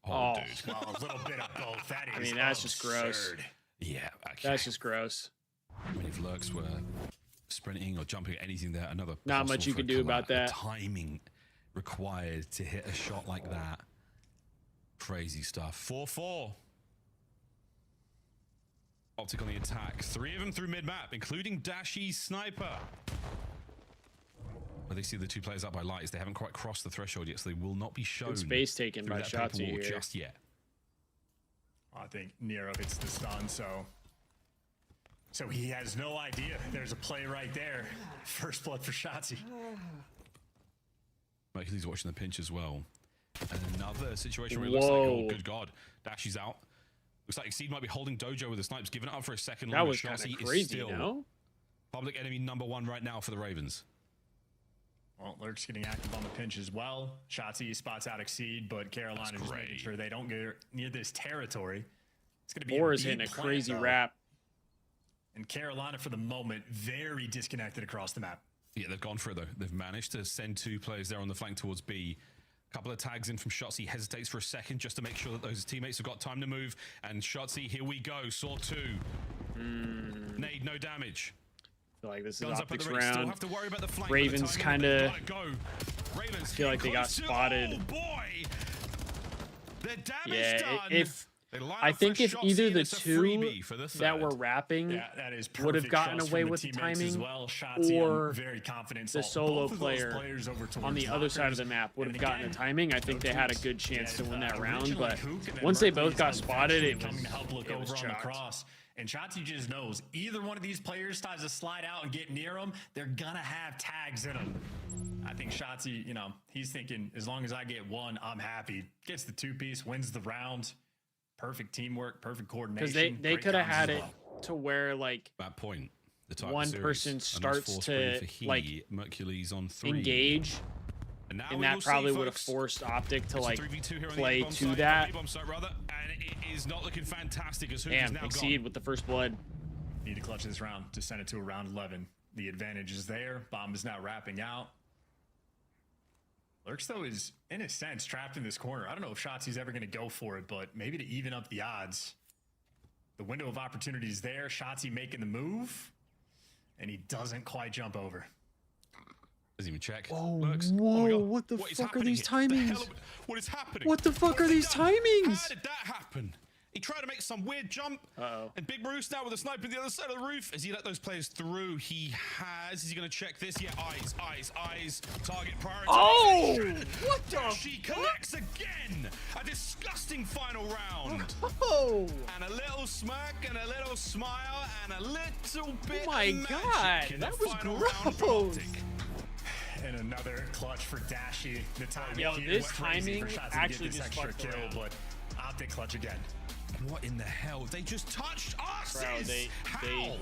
Oh, dude. Well, a little bit of both. That is I mean, that's just gross. Yeah, okay. That's just gross. I mean, if Lurks were sprinting or jumping at anything there, another not much you can do about that. The timing required to hit a shot like that. Crazy stuff. 4-4. Optic on the attack. 3 of them through mid-map, including Dashy's sniper. Well, they see the 2 players up by lights. They haven't quite crossed the threshold yet, so they will not be shown. Good space taken by Shotzi here. Just yet. I think Nero hits the stun, so he has no idea. There's a play right there. First blood for Shotzi. He's watching the pinch as well. And another situation where it looks like, oh, good God. Dashy's out. Looks like Exceed might be holding Dojo with the snipes, giving it up for a second. That was kind of crazy, no? Public enemy #1 right now for the Ravens. Well, Lurk's getting active on the pinch as well. Shotzi spots out Exceed, but Carolina just making sure they don't get near this territory. It's going to be Boris hitting a crazy wrap. And Carolina, for the moment, very disconnected across the map. Yeah, they've gone for it, though. They've managed to send 2 players there on the flank towards B. Couple of tags in from Shotzzy, hesitates for a second just to make sure that those teammates have got time to move. And Shotzzy, here we go. Saw 2. Nade, no damage. I feel like this is Guns up at optics the ready. Still round. have to worry about the flank, Ravens kind of. Ravens I feel like they got spotted. Oh boy, their damage Yeah, done. if I think if either the two that were rapping that is would have perfect gotten shots away from the with the teammates as timing, well. Shotzzy, or I'm very confident the saw solo both of those player players over on the towards other side of the lockers. map would And have gotten a again, timing, I think they had a good chance to win that round. But Hook and then once they Merkley's both got spotted, it was coming to help look it was over on the chalked. cross. And Shotzzy just knows either one of these players tries to slide out and get near them, they're gonna have tags in them. I think Shotzzy, you know, he's thinking as long as I get one, I'm happy. Gets the 2-piece, wins the round. Perfect teamwork, perfect coordination. Because they could have had it to where like that point, the type one of series, person and that's starts force to free for he, like Mercury's on 3. engage, and now and that probably would have forced Optic to It's a like 3v2 here on the play A-bomb to site, that. A-bomb site rather, and it is not looking fantastic as Hook is Damn, now exceed gone. with the first blood. Need to clutch this round to send it to a round 11. The advantage is there. Bomb is now wrapping out. Lurks, though, is, in a sense, trapped in this corner. I don't know if Shotzzy's ever going to go for it, but maybe to even up the odds. The window of opportunity is there. Shotzzy making the move, and he doesn't quite jump over. Doesn't even check. Oh, Lurks. whoa, Oh my God. what the What is fuck are happening these here? The hell timings? what is happening? What the fuck are these timings? How did that happen? He tried to make some weird jump. And Big Bruce now with a sniper on the other side of the roof. Has he let those players through? He has. Is he going to check this? Yeah, eyes. Target prioritization. Oh! What the? She connects again. A disgusting final round. Oh! And a little smirk and a little smile and a little bit Oh my of magic God, in that the was final round for gross. Optic. And another clutch for Dashy. The timing Yo, here this went crazy timing for Shotzzy to actually get this just extra fucked kill, around. but Optic clutch again. What in the hell? They just touched asses. Bro, How?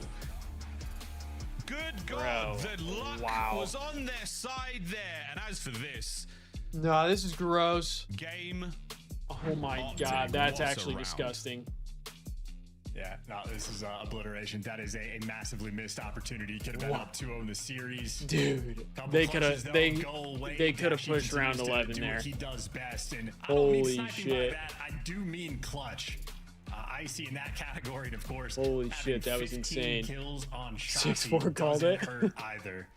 Good God, the luck was on their side there. And as for this, No, this is gross. Game. Oh my Optic God, that's lost a actually round. disgusting. Yeah, no, this is obliteration. That is a massively missed opportunity. Could have been up 2-0 in the series. Dude, Couple they could clutches, have though, go away. they could have Dashy pushed round continues to 11 do there. what he does best, and I don't Holy mean sniping shit. by that. I do mean clutch. Icy in that category, and of course, Holy having shit, that was 15 insane. Kills on 6-4 called doesn't it. hurt either.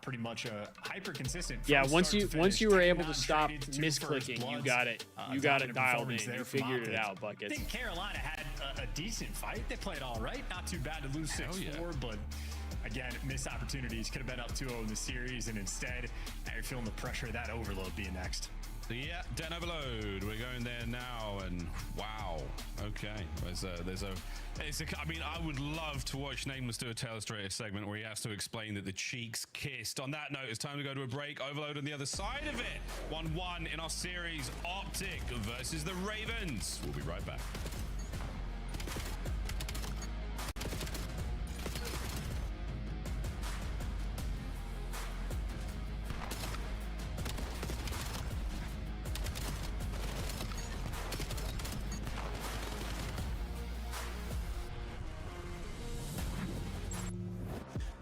Pretty much a hyper consistent. Yeah, from once start you to once finish. you were 10 able to stop non-traded, 2 first misclicking, you bloods. got it. You got it Dominant dialed in. performance there You from figured it Optic. out, I buckets. think Carolina had a decent fight. They played all right. Not too bad to lose 6-4, but again, missed opportunities. Could have been up 2-0 in the series, and instead, now you're feeling the pressure of that overload being next. Yeah, Den Overload. We're going there now, and wow. Okay, I mean, I would love to watch Nameless do a Telestrator segment where he has to explain that the cheeks kissed. On that note, it's time to go to a break. Overload on the other side of it. 1-1 in our series. Optic versus the Ravens. We'll be right back.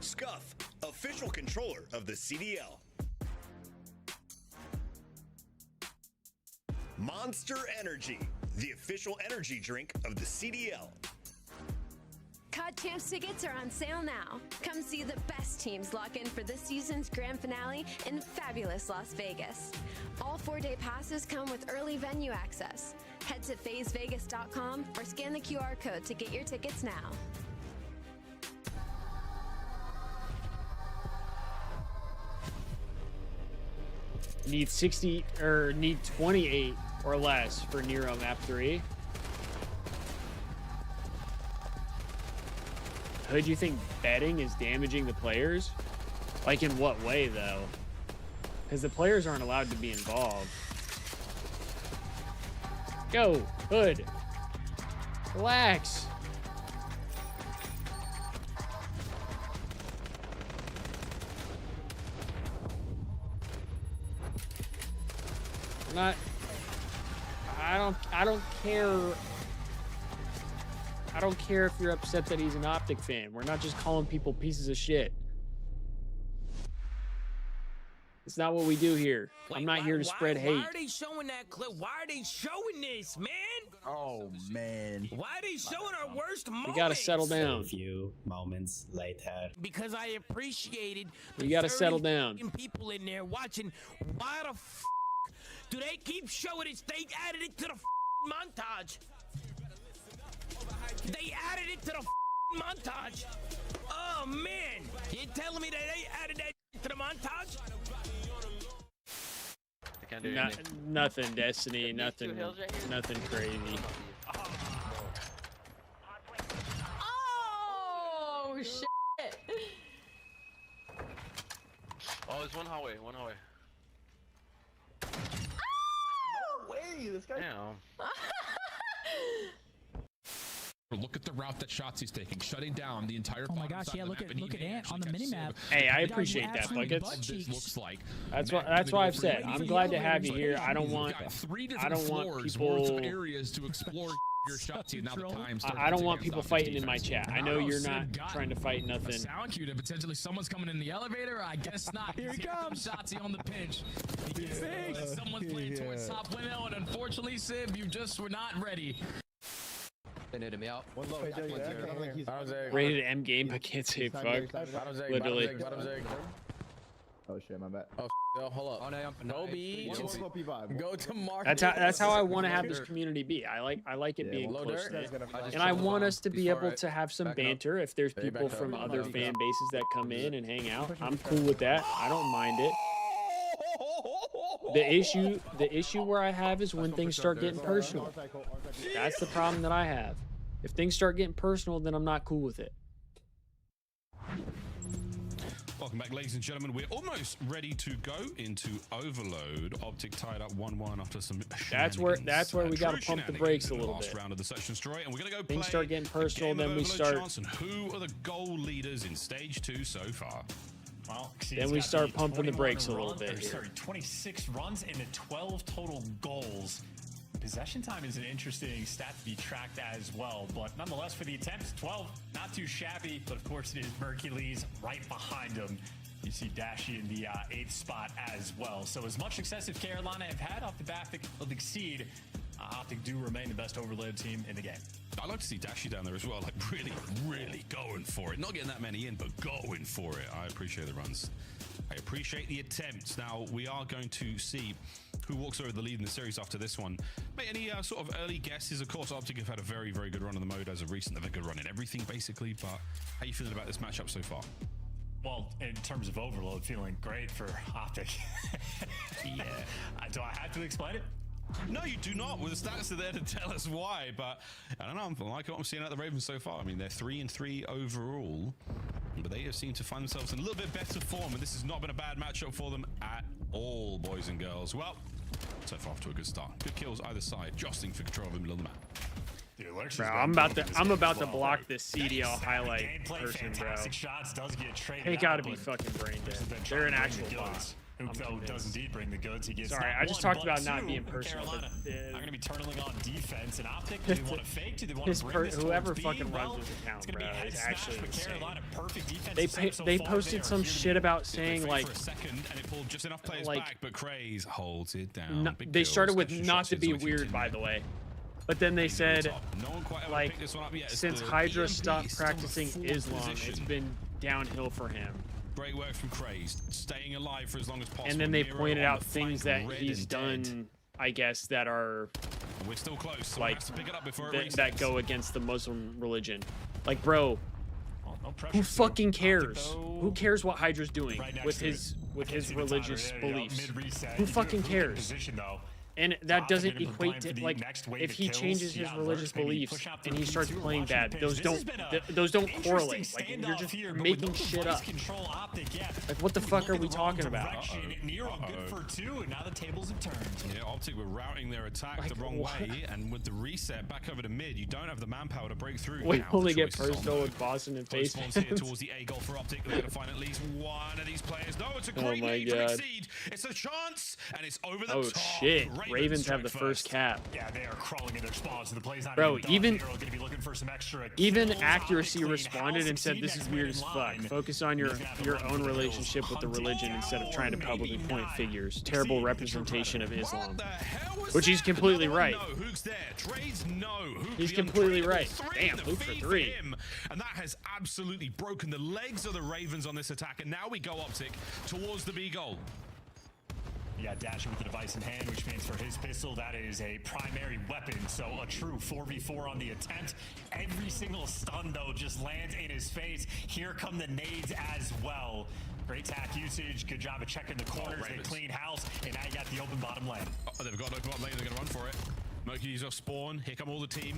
Scuff, official controller of the CDL. Monster Energy, the official energy drink of the CDL. COD Champs tickets are on sale now. Come see the best teams lock in for this season's grand finale in fabulous Las Vegas. All 4-day passes come with early venue access. Head to phasevegas.com or scan the QR code to get your tickets now. Need 60 or need 28 or less for Nero map 3. Hood, you think betting is damaging the players? Like in what way though? Because the players aren't allowed to be involved. Go, Hood. Relax. I'm not. I don't care. I don't care if you're upset that he's an Optic fan. We're not just calling people pieces of shit. It's not what we do here. I'm not here to spread hate. Why are they showing that clip? Why are they showing this, man? Oh man. Why are they showing our worst moments? We gotta settle down. A few moments later. Because I appreciated. We gotta settle down. People in there watching. Why the f do they keep showing it? They added it to the montage. They added it to the montage. Oh man, you telling me that they added that to the montage? Nothing, Destiny. Nothing crazy. Oh shit! Oh, there's one hallway. No way, this guy. Damn. Look at the route that Shotzi's taking, shutting down the entire. Oh my gosh! Yeah, look at Ant on the minimap. Hey, I appreciate that, Buckets. This looks like. That's why I've said I'm glad to have you here. I don't want people. Areas to explore your Shotzi. Now the time. I don't want people fighting in my chat. I know you're not trying to fight nothing. Sound cue that potentially someone's coming in the elevator. I guess not. Here he comes. Shotzi on the pinch. Someone's playing towards top window, and unfortunately, Sib, you just were not ready. They needed me out. One low. Rated M game, but can't say fuck. Literally. Oh shit, my bad. Oh, hold up. No B. Go to Mark. That's how I want to have this community be. I like it being close, and I want us to be able to have some banter. If there's people from other fan bases that come in and hang out, I'm cool with that. I don't mind it. The issue where I have is when things start getting personal. That's the problem that I have. If things start getting personal, then I'm not cool with it. Welcome back, ladies and gentlemen. We're almost ready to go into Overload. Optic tied up 1-1 after some. That's where we got to pump the brakes a little bit. Last round of the search and destroy, and we're gonna go. Things start getting personal, then we start. And who are the goal leaders in stage 2 so far? Well, then we start pumping the brakes a little bit. Sorry, 26 runs into 12 total goals. Possession time is an interesting stat to be tracked as well, but nonetheless, for the attempts, 12, not too shabby. But of course, it is Mercules right behind him. You see Dashy in the 8th spot as well. So as much success as Carolina have had off the back of Exceed, Optic do remain the best overload team in the game. I'd like to see Dashy down there as well, like really going for it. Not getting that many in, but going for it. I appreciate the runs. I appreciate the attempts. Now, we are going to see who walks over the lead in the series after this one. Mate, any sort of early guesses? Of course, Optic have had a very good run in the mode as of recent. They've had a good run in everything, basically. But how are you feeling about this matchup so far? Well, in terms of overload, feeling great for Optic. Yeah. Do I have to explain it? No, you do not. Well, the stats are there to tell us why, but I don't know. I'm liking what I'm seeing out of the Ravens so far. I mean, they're 3-3 overall, but they have seemed to find themselves in a little bit better form, and this has not been a bad matchup for them at all, boys and girls. Well, so far off to a good start. Good kills either side, jostling for control of the middle of the map. Dude, bro, I'm about to block this CDL highlight person, bro. Shots does get traded. They gotta be fucking brain dead. They're an actual bot. Who does indeed bring the goods. He gets. Sorry, I just talked about not being personal. Carolina are going to be turning on defense and Optic. Do they want to fake? Do they want to bring this whoever towards fucking B? runs this account, bro, is actually insane. Carolina, perfect defense. They posted some shit about saying like for a second, and it pulled just enough players back, but Craze holds it down. They started with not to be weird, by the way. But then they said, like, since Hydra stopped practicing Islam, it's been downhill for him. Great work from Crazed, staying alive for as long as possible. And then they pointed out things that he's done, I guess, that are. And we're still close, so like to pick it up before that go against the Muslim religion. Like, bro, who fucking cares? Who cares what Hydra's doing with his religious beliefs? Who fucking cares? And that doesn't equate to, like, if he changes his religious beliefs and he starts playing bad, those don't correlate. Like, you're just making shit up. Like, what the fuck are we talking about? Nero good for 2, and now the tables have turned. Yeah, Optic were routing their attack the wrong way, and with the reset back over to mid, you don't have the manpower to break through. We only get personal with Boston and face fans. Here towards the A goal for Optic. They're going to find at least one of these players. No, it's a great lead to Exceed. It's a chance, and it's over the top. Shit. Ravens have the first cap. Yeah, they are crawling in their spawns. The play's not Bro, even kills. accuracy responded and said, "This is weird as fuck. Focus on your own relationship with the religion instead of trying to publicly point figures. Terrible representation of Islam." Which he's completely right. He's completely right. Damn, Luke for 3. And that has absolutely broken the legs of the Ravens on this attack. And now we go Optic towards the B goal. You got Dasher with the device in hand, which means for his pistol, that is a primary weapon. So a true 4v4 on the attempt. Every single stun, though, just lands in his face. Here come the nades as well. Great tack usage. Good job of checking the corners. They clean house, and now you got the open bottom lane. Oh, they've got an open bottom lane. They're going to run for it. Mercury's off spawn. Here come all the team.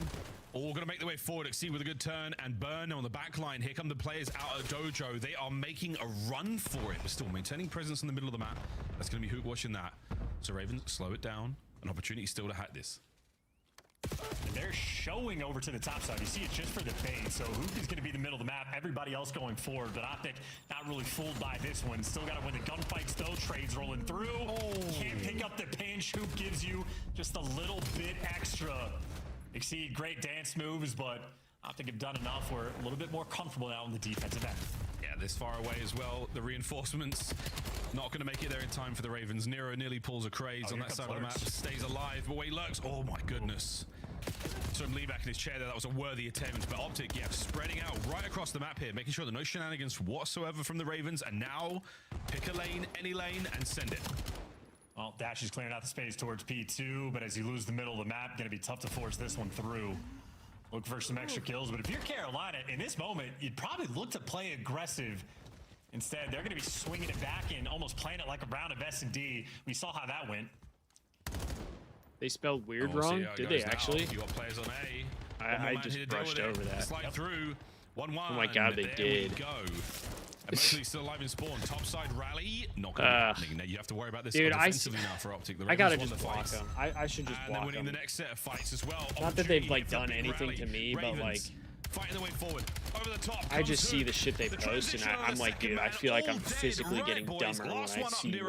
All going to make their way forward. Exceed with a good turn and burn on the back line. Here come the players out of Dojo. They are making a run for it, but still maintaining presence in the middle of the map. That's going to be Hook watching that. So Ravens, slow it down. An opportunity still to hack this. And they're showing over to the top side. You see it just for the fade. So Hook is going to be the middle of the map. Everybody else going forward. But Optic not really fooled by this one. Still got to win the gunfights though. Trades rolling through. Can't pick up the pinch. Hook gives you just a little bit extra. Exceed, great dance moves, but Optic have done enough. We're a little bit more comfortable now on the defensive end. Yeah, this far away as well. The reinforcements not going to make it there in time for the Ravens. Nero nearly pulls a craze on that side of the map. Stays alive, but where he lurks. Oh my goodness. Saw him lean back in his chair there. That was a worthy attempt. But Optic, yeah, spreading out right across the map here, making sure that no shenanigans whatsoever from the Ravens. And now pick a lane, any lane, and send it. Well, Dash is clearing out the space towards P2, but as you lose the middle of the map, going to be tough to force this one through. Look for some extra kills, but if you're Carolina, in this moment, you'd probably look to play aggressive. Instead, they're going to be swinging it back and almost playing it like a round of S&D. We saw how that went. They spelled weird wrong? Did they actually? You got players on A. I just brushed over that. Slide through. 1-1. Oh my god, they did. Go. And Mercury's still alive in spawn. Topside rally. Not going to be happening. Now you have to worry about this defensively now for Optic. I gotta just block them. I should just block them. And they're winning the next set of fights as well. Not that they've like done anything to me, but like fighting their way forward. Over the top. I just see the shit they post, and I'm like, dude, I feel like I'm physically getting dumber when I see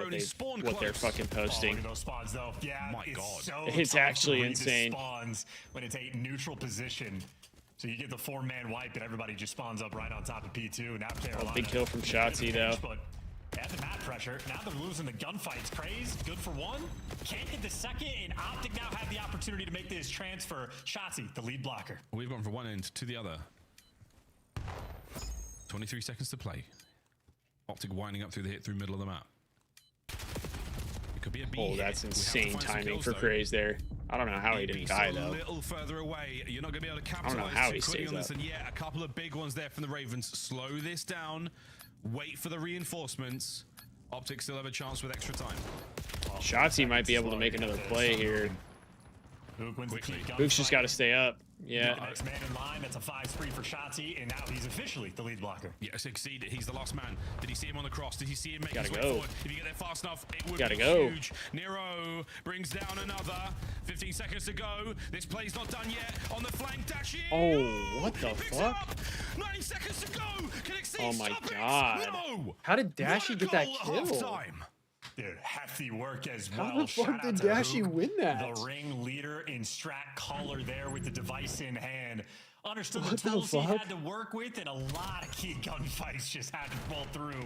what they're fucking posting. Those spawns, though. Yeah, my god, it's actually insane. Spawns when it's a neutral position. So you get the 4-man wipe and everybody just spawns up right on top of P2. Now Carolina. Big kill from Shotzzy though. But they have the map pressure. Now they're losing the gunfights. Craze, good for one. Can't get the second, and Optic now have the opportunity to make this transfer. Shotzzy, the lead blocker. We've gone from one end to the other. 23 seconds to play. Optic winding up through the hit through middle of the map. It could be a B. Oh, that's insane timing for Craze there. I don't know how he didn't die though. A little further away. You're not going to be able to capitalize. I don't know how he stays on this. And yeah, a couple of big ones there from the Ravens. Slow this down. Wait for the reinforcements. Optic still have a chance with extra time. Shotzzy might be able to make another play here. Hook's just got to stay up. Yeah. Next man in line, that's a 5 spree for Shotzzy, and now he's officially the lead blocker. Yeah, succeed. He's the last man. Did he see him on the cross? Did he see him make his way forward? If you get there fast enough, it would be huge. Nero brings down another. 15 seconds to go. This play's not done yet. On the flank, dashing. Oh, what the fuck? 90 seconds to go. Can Exceed oh my stop god. No. How did Dashy get that kill? Dude, hefty work as well. How the fuck did Dashy win that? The ring leader in strat caller there with the device in hand. Understood what the tools he had to work with, and a lot of key gunfights just had to pull through.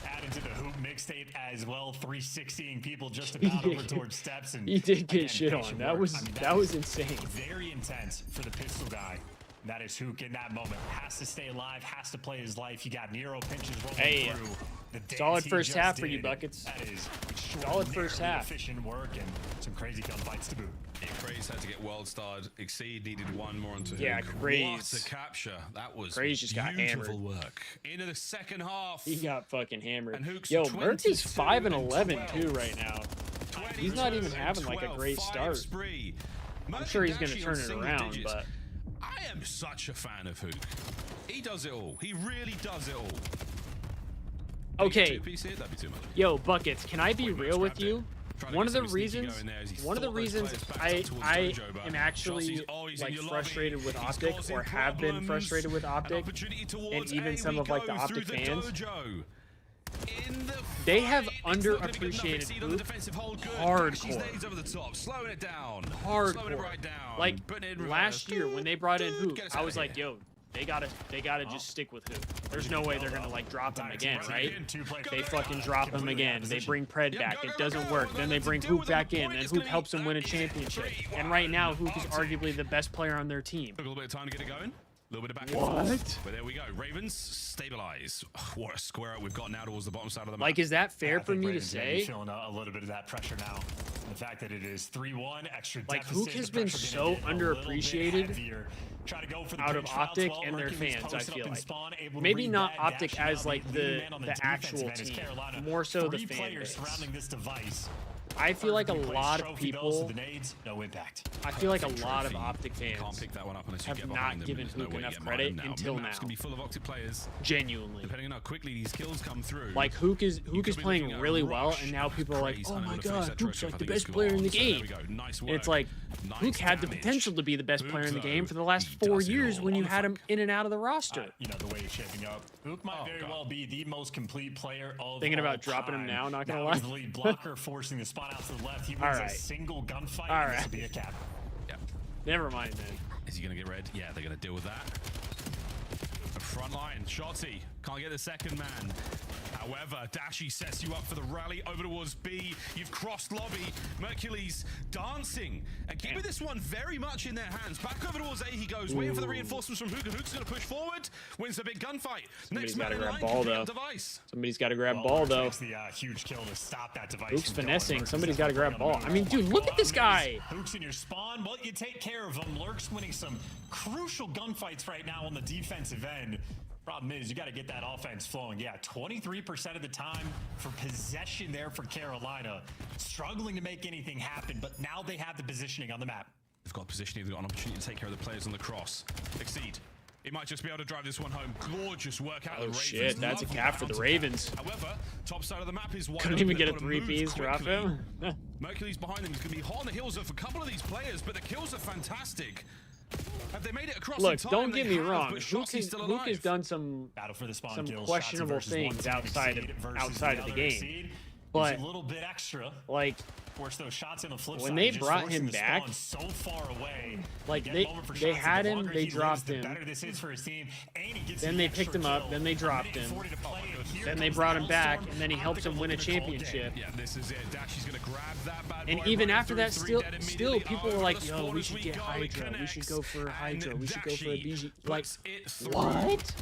Add into the Hoop mixtape as well, 360ing people just about over towards steps. And he did get shit on. That was insane. Very intense for the pistol guy. That is Hook in that moment. Has to stay alive, has to play his life. You got Nero pinches rolling through. Solid first half for you, Buckets. That is solid first half. Efficient work and some crazy gunfights to boot. Yeah, Craze had to get world starred. Exceed needed one more onto yeah, Hook. Craze. What a capture. That was Craze just got beautiful hammered. work. Into the second half. He got fucking hammered. And Hook's yo, Merc is 5-11 too right now. He's not even having like a great start. Spree. I'm sure he's going to turn it around, but I am such a fan of Hook. He does it all. He really does it all. Okay. That'd be too much. Yo, Buckets, can I be real with you? One of the reasons I am actually like frustrated with Optic or have been frustrated with Optic, and even some of like the Optic fans, They have underappreciated Hook hardcore. Over the top, slowing it down. Hardcore. Slowing it right down. Like last year when they brought in Hook, I was like, yo, they gotta just stick with Hook. There's no way they're gonna like drop him again, right? They fucking drop him again. They bring Pred back. It doesn't work. Then they bring Hook back in, and Hook helps them win a championship. And right now, Hook is arguably the best player on their team. Took a little bit of time to get it going. A little bit of back and What? forth. But there we go. Ravens stabilize. What a square up we've got now towards the bottom side of the map. Like, is that fair for me to say? Feeling a little bit of that pressure now. The fact that it is 3-1, extra like deficit, Hook has been so underappreciated out of Optic and their fans, I feel like. Maybe not Optic as like the actual team, more so the fan base. I feel like a lot of people, I feel like a lot of Optic fans have not given Hook enough credit until now. It's gonna be full of Optic players. Genuinely. Depending on how quickly these kills come through. Like Hook is playing really well, and now people are like, oh my god, Hook's like the best player in the game. And it's like, Hook had the potential to be the best player in the game for the last 4 years when you had him in and out of the roster. You know, the way he's shaping up. Hook might very well be the most complete player of Thinking about dropping him now, not gonna lie. The lead blocker forcing the spot out to the left. He wins a single gunfight. And this will be a cap. Yeah. Never mind then. Is he gonna get red? Yeah, they're gonna deal with that. The front line, Shotzi can't get the second man. However, Dashy sets you up for the rally over towards B. You've crossed lobby. Mercules dancing and keeping this one very much in their hands. Back over towards A he goes, waiting for the reinforcements from Hook. And Hook's going to push forward. Wins a big gunfight. Somebody's got to grab ball, though. Somebody's got to grab ball, though. The huge kill to stop that device. Hook's finessing. Somebody's got to grab ball. I mean, dude, look at this guy. Hook's in your spawn. Well, you take care of him. Lurk's winning some crucial gunfights right now on the defensive end. Problem is, you got to get that offense flowing. Yeah, 23% of the time for possession there for Carolina. Struggling to make anything happen, but now they have the positioning on the map. They've got positioning. They've got an opportunity to take care of the players on the cross. Exceed. He might just be able to drive this one home. Gorgeous work out of the Ravens. Shit, that's a cap for the Ravens. However, top side of the map is wide. Couldn't even get a 3-piece, drop him. Mercury's behind them. He's going to be hot on the heels of a couple of these players, but the kills are fantastic. Have they made it across Look, the time? don't get me wrong. Hook has done some questionable things outside of the game. But a little bit extra. Like, force those shots in the flip when side, they brought him back, so far away, like they had him, they dropped him. Then they picked him up, then they dropped him. Then they brought him back, and then he helps them win a championship. Yeah, this is it. Dashy's gonna grab that bad boy. And even after that, still people were like, "Yo, we should get Hydra. We should go for Hydra. We should go for a BG." Like, what?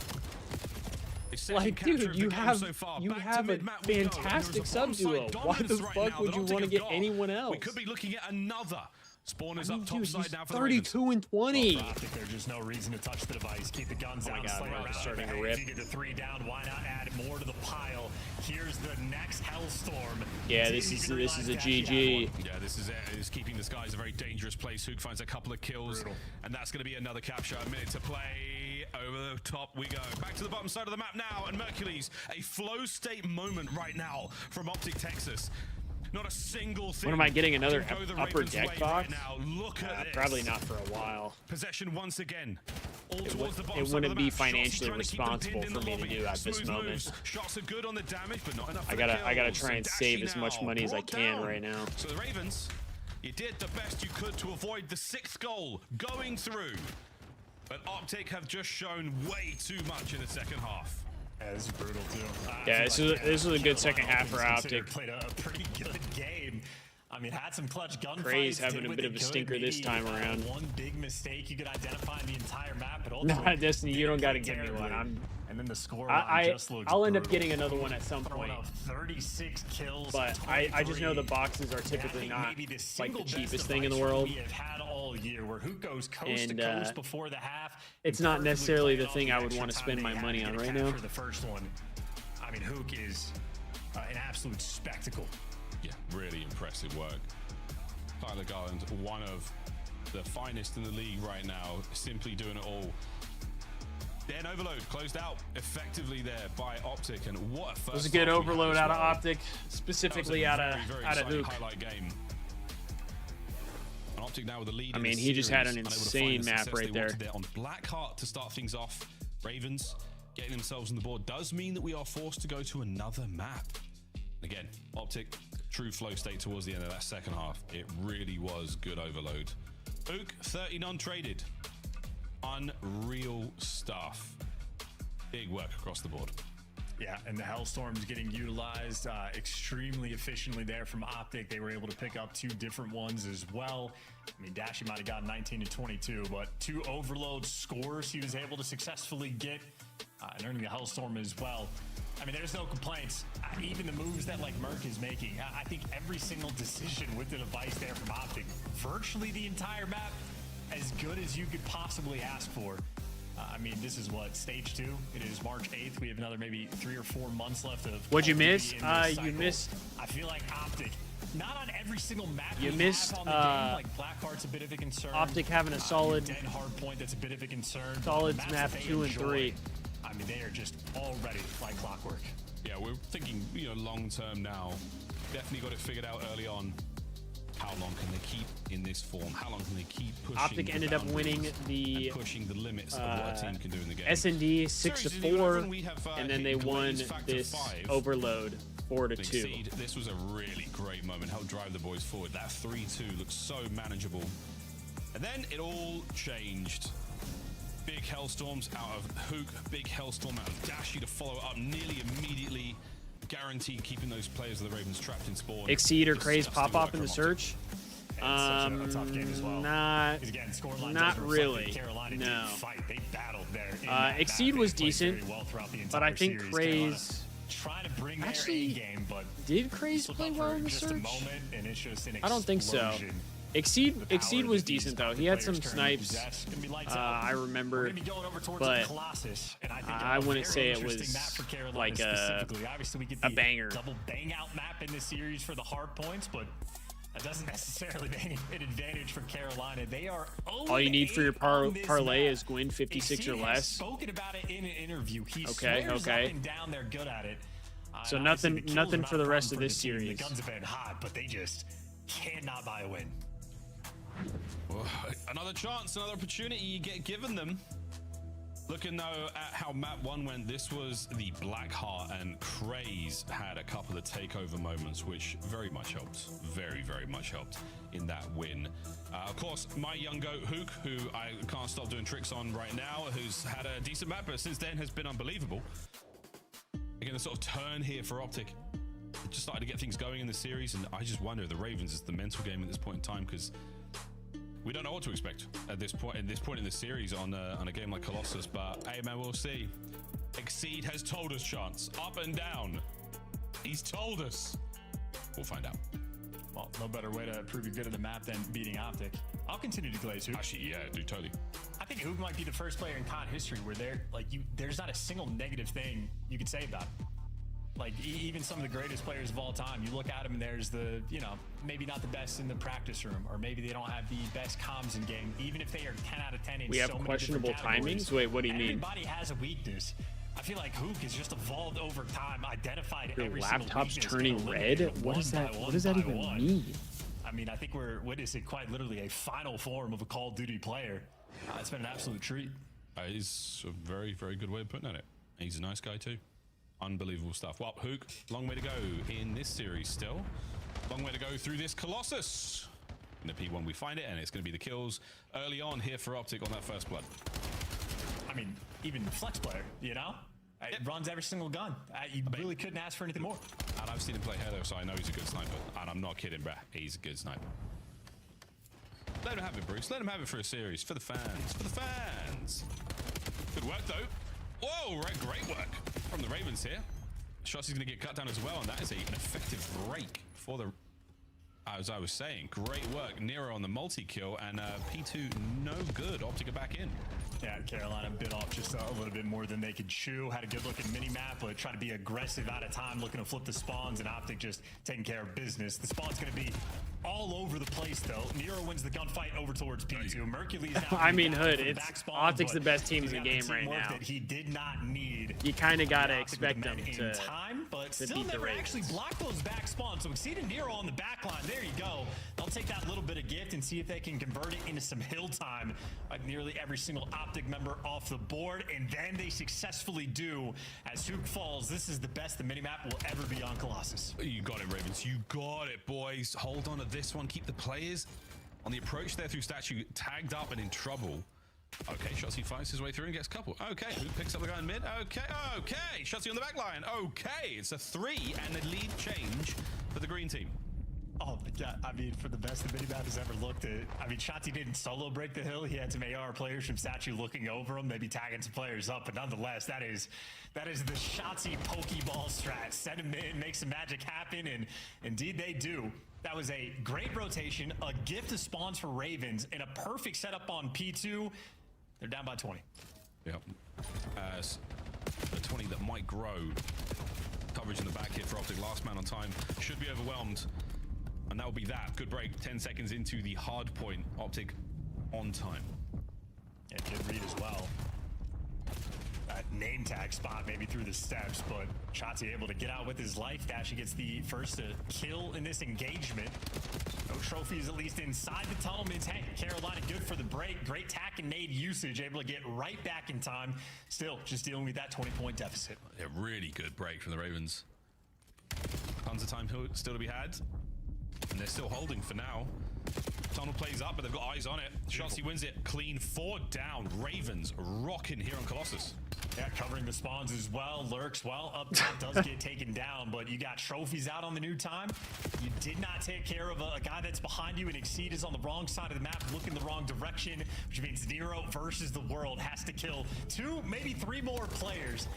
Like, dude, you have a fantastic sub duo. Why the fuck would you want to get anyone else? We could be looking at another. Spawners up top side now for 32 and 20. There's just no reason to touch the device. Keep the guns down. Starting to rip. You get the 3 down. Why not add more to the pile? Here's the next hellstorm. Yeah, this is a GG. Yeah, this is it. It's keeping the skies a very dangerous place. Hook finds a couple of kills, and that's going to be another capture. A minute to play. Over the top we go. Back to the bottom side of the map now, and Mercules, a flow state moment right now from Optic Texas. Not a single thing. When am I getting another upper deck box? Right now. Look at this. Probably not for a while. Possession once again. It wouldn't be financially responsible for me to do at this moment. Shots are good on the damage, but not enough. I gotta try and save as much money as I can right now. So the Ravens, you did the best you could to avoid the 6th goal going through, but Optic have just shown way too much in the second half. Yeah, this is brutal too. Yeah, this was a good second half for Optic. Played a pretty good game. I mean, had some clutch gunfights. Craze having a bit of a stinker this time around. One big mistake you could identify in the entire map, but ultimately, Destiny, you don't got to give me one. And then the score just looks I'll end up getting another one at some point. 36 kills. But I just know the boxes are typically not like the cheapest thing in the world. We have had all year where Hook goes coast to coast before the half. It's not necessarily the thing I would want to spend my money on right now. For the first one, I mean, Hook is an absolute spectacle. Yeah, really impressive work. Tyler Garland, one of the finest in the league right now, simply doing it all. Then Overload closed out effectively there by Optic, and what a first. It was a good overload out of Optic, specifically out of Hook. Highlight game. And Optic now with the lead. I mean, he just had an insane map right there. On Blackheart to start things off. Ravens getting themselves on the board does mean that we are forced to go to another map. Again, Optic, true flow state towards the end of that second half. It really was good overload. Ook, 30 non-traded. Unreal stuff. Big work across the board. Yeah, and the Hellstorm's getting utilized extremely efficiently there from Optic. They were able to pick up 2 different ones as well. I mean, Dashy might have gotten 19 and 22, but 2 overload scores he was able to successfully get, and earning the Hellstorm as well. I mean, there's no complaints. Even the moves that like Merc is making, I think every single decision with the device there from Optic, virtually the entire map, as good as you could possibly ask for. I mean, this is what, stage 2? It is March 8th. We have another maybe 3 or 4 months left of. What'd you miss? You missed. I feel like Optic, not on every single map. You missed. On the game, like Blackheart's a bit of a concern. Optic having a solid. Dead hard point. That's a bit of a concern. Solid map 2 and 3. I mean, they are just already like clockwork. Yeah, we're thinking, long term now. Definitely got it figured out early on. How long can they keep in this form? How long can they keep pushing? Optic ended up winning the pushing the limits of what a team can do in the game. S&D 6-4, and then they won this overload 4-2. This was a really great moment. Helped drive the boys forward. That 3-2 looks so manageable, and then it all changed. Big Hellstorms out of Hook, big Hellstorm out of Dashy to follow up nearly immediately. Guaranteed keeping those players of the Ravens trapped in spawn. Exceed or Craze pop up in the search? A tough game as well. Not really. No. They battled there. Exceed was decent, but I think Craze. Actually, did Craze play well in the search? I don't think so. Exceed was decent though. He had some snipes. I remember, but I wouldn't say it was like a banger. Double bang out map in the series for the hard points, but that doesn't necessarily make an advantage for Carolina. They are all you need for your parlay is Gwyn 56 or less. Spoken about it in an interview. He okay. Up and down, they're good at it. So nothing for the rest of this series. The guns have been hot, but they just cannot buy a win. Well, another chance, another opportunity you get given them. Looking though at how map 1 went, this was the Blackheart, and Craze had a couple of takeover moments which very much helped, very much helped in that win. Of course, my young goat Hook, who I can't stop doing tricks on right now, who's had a decent map but since then has been unbelievable. Again, a sort of turn here for Optic. It just started to get things going in the series, and I just wonder if the Ravens is the mental game at this point in time, because we don't know what to expect at this point in the series on a game like Colossus. But hey man, we'll see. Exceed has told us, Chance, up and down. He's told us. We'll find out. Well, no better way to prove you're good at the map than beating Optic. I'll continue to glaze Hook. Actually, yeah, dude, totally. I think Hook might be the first player in COD history where there's not a single negative thing you could say about it. Like, even some of the greatest players of all time, you look at them and there's the, maybe not the best in the practice room, or maybe they don't have the best comms in game, even if they are 10 out of 10 in we have questionable timings? Wait, what do you mean? Everybody has a weakness. I feel like Hook has just evolved over time, identified your every laptop's single turning red? What does that even mean? I mean, I think we're witnessing quite literally a final form of a Call of Duty player. It's been an absolute treat. He's a very good way of putting it. He's a nice guy too. Unbelievable stuff. Well, Hook, long way to go in this series still. Long way to go through this Colossus. In the P1 we find it, and it's going to be the kills early on here for Optic on that first blood. I mean, even flex player, It runs every single gun. You really couldn't ask for anything more. And I've seen him play Halo, so I know he's a good sniper. And I'm not kidding, bruh. He's a good sniper. Let him have it, Bruce. Let him have it for a series. For the fans. For the fans. Good work, though. Whoa, great work from the Ravens here. Shots is going to get cut down as well, and that is an effective break for the... As I was saying, great work. Nero on the multi-kill, and P2 no good. Optic are back in. Yeah, Carolina bit off just a little bit more than they could chew. Had a good-looking mini-map, but tried to be aggressive out of time, looking to flip the spawns, and Optic just taking care of business. The spawn's going to be all over the place, though. Nero wins the gunfight over towards P2. Mercury's now I mean, Hood, Optic's the best team in the game right now. That he did not need. You kind of got to expect them to time, but to still beat the never Ravens. actually block those back spawns. So Exceed and Nero on the back line, they're there you go. They'll take that little bit of gift and see if they can convert it into some hill time. Like nearly every single Optic member off the board, and then they successfully do. As Hook falls, this is the best the minimap will ever be on Colossus. You got it, Ravens. You got it, boys. Hold on to this one. Keep the players on the approach there through Statue tagged up and in trouble. Okay, Shotzzy fights his way through and gets a couple. Okay, who picks up the guy in mid? Okay, Shotzzy on the back line. Okay, it's a 3 and a lead change for the green team. Oh my God, I mean, for the best the minimap has ever looked at. I mean, Shotzzy didn't solo break the hill. He had some AR players from Statue looking over him, maybe tagging some players up, but nonetheless, that is the Shotzzy Pokeball strat. Send him in, make some magic happen, and indeed they do. That was a great rotation, a gift of spawns for Ravens, and a perfect setup on P2. They're down by 20. Yep. The 20 that might grow. Coverage in the back here for Optic. Last man on time. Should be overwhelmed. And that will be that. Good break. 10 seconds into the hard point. Optic on time. Yeah, good read as well. That name tag spot maybe through the steps, but Shotzzy able to get out with his life dash. He gets the first kill in this engagement. No trophies, at least inside the tunnel. Means, hey, Carolina good for the break. Great tack and nade usage. Able to get right back in time. Still just dealing with that 20-point deficit. Yeah, really good break from the Ravens. Tons of time still to be had. And they're still holding for now. Tunnel plays up, but they've got eyes on it. Shotzzy wins it. Clean 4 down. Ravens rocking here on Colossus. Yeah, covering the spawns as well. Lurks well. Up top does get taken down, but you got trophies out on the new time. You did not take care of a guy that's behind you, and Exceed is on the wrong side of the map, looking the wrong direction, which means Nero versus the world has to kill 2, maybe 3 more players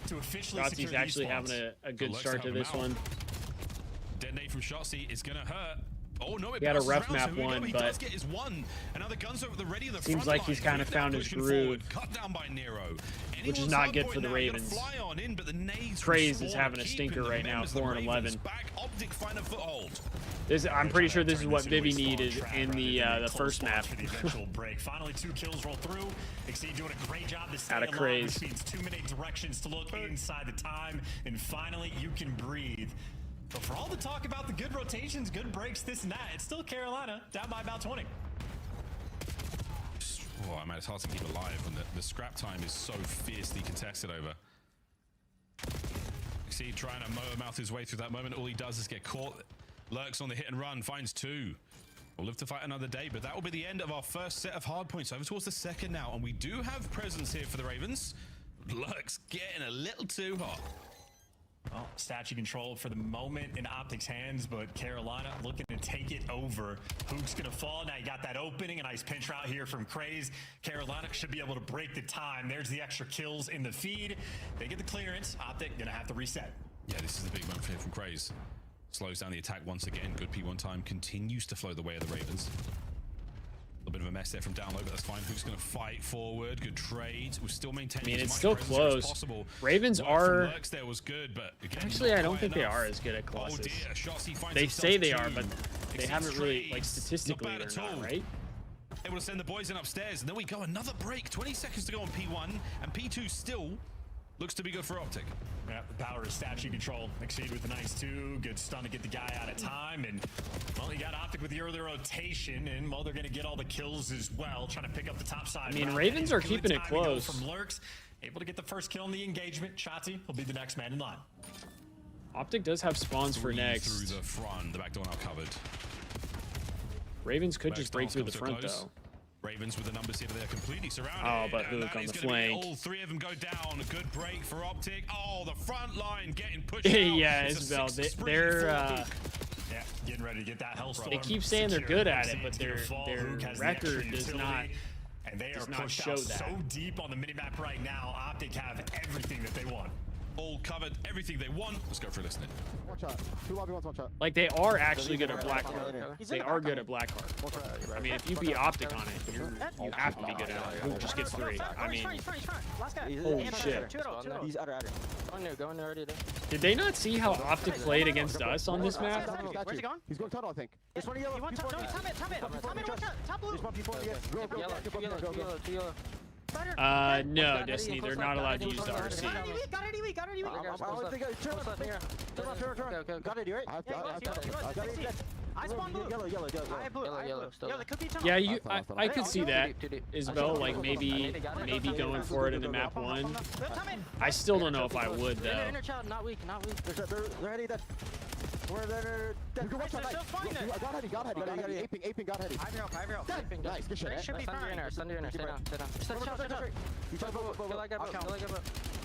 to officially secure these actually spawns. having a good start to this one. Detonate from Shotzzy is gonna hurt. Oh no, it he had a rough around, map so one, he but does get his one. And now the guns are at the ready of the seems front like line. he's kind of found his groove, Cut down by Nero. Which is not good for the Ravens. Craze is having a stinker right now, 4-11. Optic find a foothold. I'm pretty sure this is what Vivi needed in the first map. Break. Finally, 2 kills roll through. Exceed doing a great job to stay Out of alive, Craze. which means 2 minute directions to look inside the time, and finally you can breathe. But for all the talk about the good rotations, good breaks, this and that, it's still Carolina down by about 20. Oh man, it's hard to keep alive when the scrap time is so fiercely contested over. Exceed trying to mouth his way through that moment. All he does is get caught. Lurks on the hit and run, finds 2. We'll live to fight another day, but that will be the end of our first set of hard points. Over towards the second now, and we do have presence here for the Ravens. Lurks getting a little too hot. Well, statue control for the moment in Optic's hands, but Carolina looking to take it over. Hook's gonna fall. Now you got that opening, a nice pinch route here from Craze. Carolina should be able to break the time. There's the extra kills in the feed. They get the clearance. Optic gonna have to reset. Yeah, this is the big moment here from Craze. Slows down the attack once again. Good P1 time. Continues to flow the way of the Ravens. A little bit of a mess there from down low, but that's fine. Who's going to fight forward? Good trades. We're still maintaining. I mean, as it's much still presence as close. possible. Ravens are. There was good, but again, actually, I don't quite think they enough. are as good at Colossus. Oh dear, Shotzzy finds they say they himself are, but they haven't really, like, statistically, not bad they're at not, all. right? Able to send the boys in upstairs, and then we go another break. 20 seconds to go on P1, and P2 still looks to be good for Optic. Yeah, the power of statue control. Exceed with a nice 2. Good stun to get the guy out of time. And, well, you got Optic with the early rotation. And, well, they're going to get all the kills as well. Trying to pick up the top side. I mean, Ravens are keeping it close. From Lurks. Able to get the first kill in the engagement. Shotzzy will be the next man in line. Optic does have spawns for next. Through the front. The back door now covered. Ravens could just break through the front, though. Ravens with the numbers here, they're completely surrounded. Oh, but Hook on the flank. All 3 of them go down. A good break for Optic. Oh, the front line getting pushed out. Yeah, Isabel, they're yeah, getting ready to get that Hellstorm. They keep saying they're good at it, but their record does not. And they are pushed out so deep on the minimap right now. Optic have everything that they want. All covered, everything they want. Let's go for listening. Watch out. 2 lobby ones, watch out. Like, they are actually good at Blackheart. They are good at Blackheart. I mean, if you be Optic on it, you have to be good at it. Who just gets 3? I mean, holy shit. He's under. Go in there already. Did they not see how Optic played against us on this map? Where's he going? He's going tunnel, I think. This one yellow. No, top blue. Go. No, Destiny, they're not allowed to use the RC. Got it, Got it, you right? I got it. I spawned blue. Yellow. I have blue. Yellow. Yo, they could be tunnel. Yeah, I could see that, Isabel, like maybe going for it into map 1. I still don't know if I would though. Inner child, not weak. They're heady dead. You can watch that. Got heady. Aping, got heady. I've help. Nice, good shit. Should be fine. Stay down. Stay down. You try to go.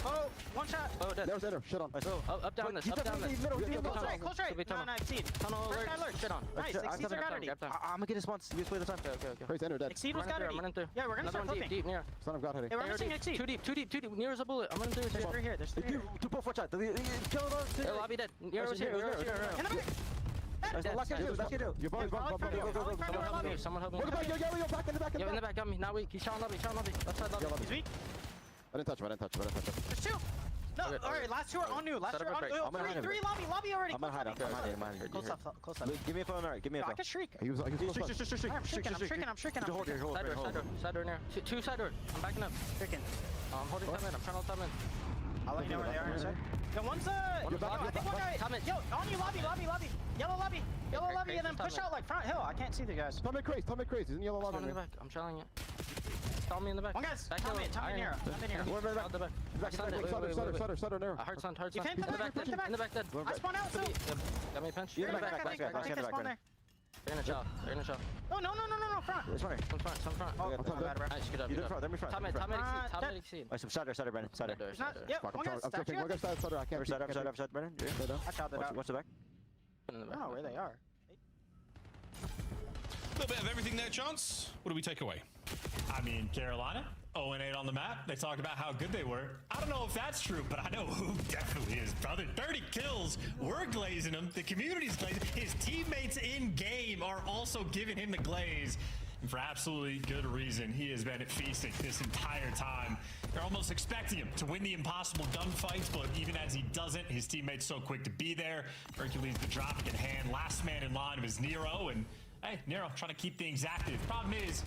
Oh, one shot. Oh, dead. There's Ender. Shit on. Up down this. Close right. No, I've seen. Tunnel alert. Shit on. Nice. Exceeds are got already. I'm gonna get his once. Use play the time. Okay. Crazy Ender dead. Exceed was got already. Yeah, we're gonna start flipping. Deep near. Son of God heady. Hey, we're missing Exceed. Too deep. Near is a bullet. I'm gonna do it. There's three here. Two pull for shot. Kill those. Lobby dead. Near is here. In the back. Let's get you. You're both. Go. Someone help me. Yo, back in the back. Yo, in the back, got me. Not weak. He's shot lobby. Left side lobby. He's weak. I didn't touch him. There's two. No, alright, last two are on new. Three lobby already. I'm gonna hide him. Close up. Give me a phone, alright. Give me a phone. I can shriek. He was shriek. I'm shrieking. Side door near. Two side door. I'm backing up. Shrieking. I'm holding time in. I'm trying to hold time in. I'll let you know where they are inside. Yo, one's I think one guy. Yo, on you, lobby. Yellow lobby, and then push out like front hill. I can't see the guys. Tommy crazy. He's in yellow lobby. In the back. I'm trailing it. Tell me in the back. One guy's. Tommy near. Sutter near. Hard sun. You pinned in the back dead. I spawned out too. Got me a pinch. In the back. I think they spawned there. They're in a shot. Oh, no, front. This one. Some front. Oh, nice, good up. You did front, let me front. Tom exceed. Some Sutter, Brennan. Sutter. Yeah, one guy's statue. One guy's Sutter. I can't. Side, Brennan. I shot that out. What's the back? I don't know where they are. A little bit of everything there, Chance. What do we take away? I mean, Carolina, 0-8 on the map. They talked about how good they were. I don't know if that's true, but I know who definitely is, brother. 30 kills. We're glazing him. The community's glazing. His teammates in game are also giving him the glaze. And for absolutely good reason, he has been feasting this entire time. They're almost expecting him to win the impossible gunfights, but even as he doesn't, his teammates so quick to be there. Hercules the dropping in hand. Last man in line was Nero, and hey, Nero trying to keep things active. Problem is,